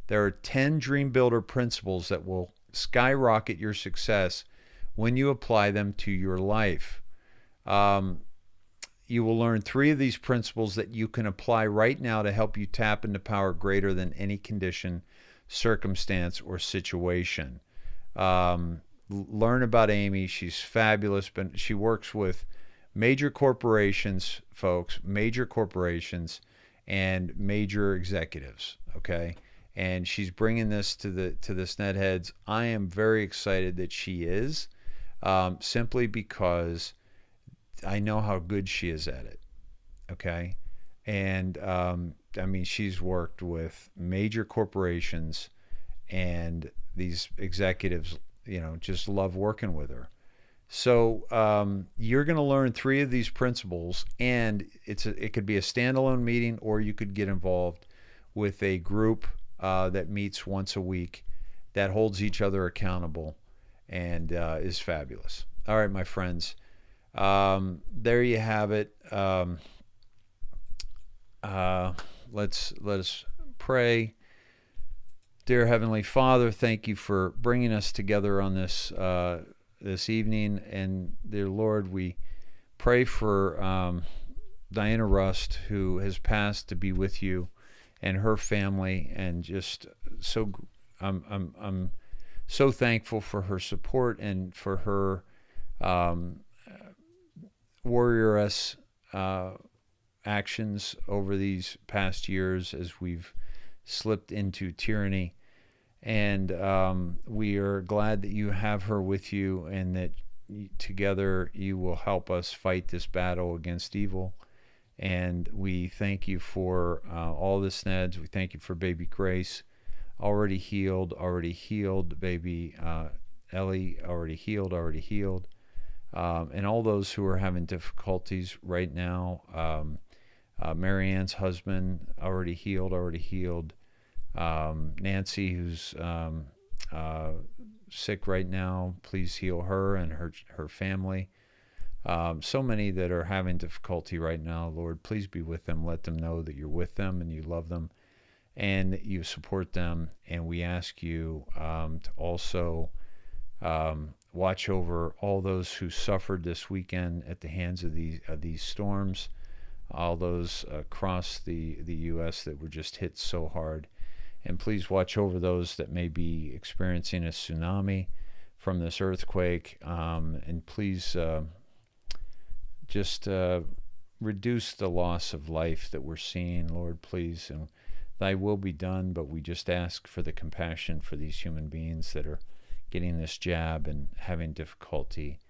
There are 10 Dream Builder principles that will skyrocket your success when you apply them to your life. You will learn 3 of these principles that you can apply right now to help you tap into power greater than any condition, circumstance, or situation. Learn about Amy. She's fabulous, but she works with major corporations, folks, major corporations and major executives, okay? And she's bringing this to the Snedheads. I am very excited that she is, simply because I know how good she is at it, okay? And I mean, she's worked with major corporations, and these executives, you know, just love working with her. So you're going to learn 3 of these principles, and it could be a standalone meeting, or you could get involved with a group that meets once a week, that holds each other accountable, and is fabulous. All right, my friends. There you have it. Let us pray. Dear Heavenly Father, thank you for bringing us together on this this evening. And dear Lord, we pray for Diana Rust, who has passed, to be with you and her family. And just so I'm so thankful for her support and for her warrioress actions over these past years as we've slipped into tyranny. And we are glad that you have her with you, and that together you will help us fight this battle against evil. And we thank you for all the Sneds. We thank you for baby Grace, already healed, baby Ellie, already healed. And all those who are having difficulties right now. Marianne's husband, already healed. Nancy, who's sick right now, please heal her and her family. So many that are having difficulty right now, Lord, please be with them. Let them know that you're with them and you love them and that you support them. And we ask you to also watch over all those who suffered this weekend at the hands of these storms, all those across the U.S. that were just hit so hard. And please watch over those that may be experiencing a tsunami from this earthquake. And please just reduce the loss of life that we're seeing, Lord, please. And thy will be done, but we just ask for the compassion for these human beings that are getting this jab and having difficulty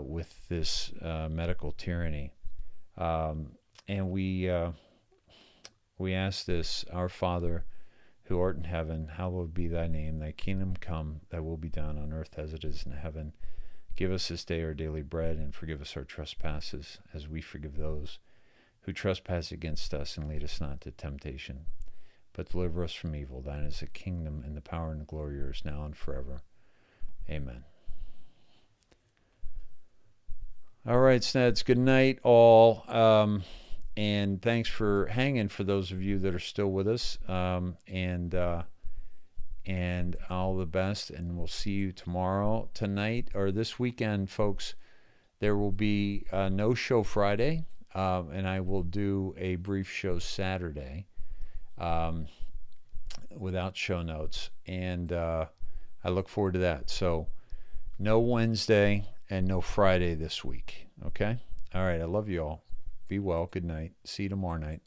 with this medical tyranny. And we ask this, our Father, who art in heaven, hallowed be thy name. Thy kingdom come, thy will be done on earth as it is in heaven. Give us this day our daily bread, and forgive us our trespasses, as we forgive those who trespass against us. And lead us not into temptation, but deliver us from evil. Thine is the kingdom, and the power, and the glory, yours now and forever. Amen. All right, Sneds, good night, all. And thanks for hanging, for those of you that are still with us. And all the best. And we'll see you tomorrow, tonight, or this weekend, folks. There will be no show Friday, and I will do a brief show Saturday without show notes. And I look forward to that. So no Wednesday and no Friday this week. Okay? All right. I love you all. Be well. Good night. See you tomorrow night.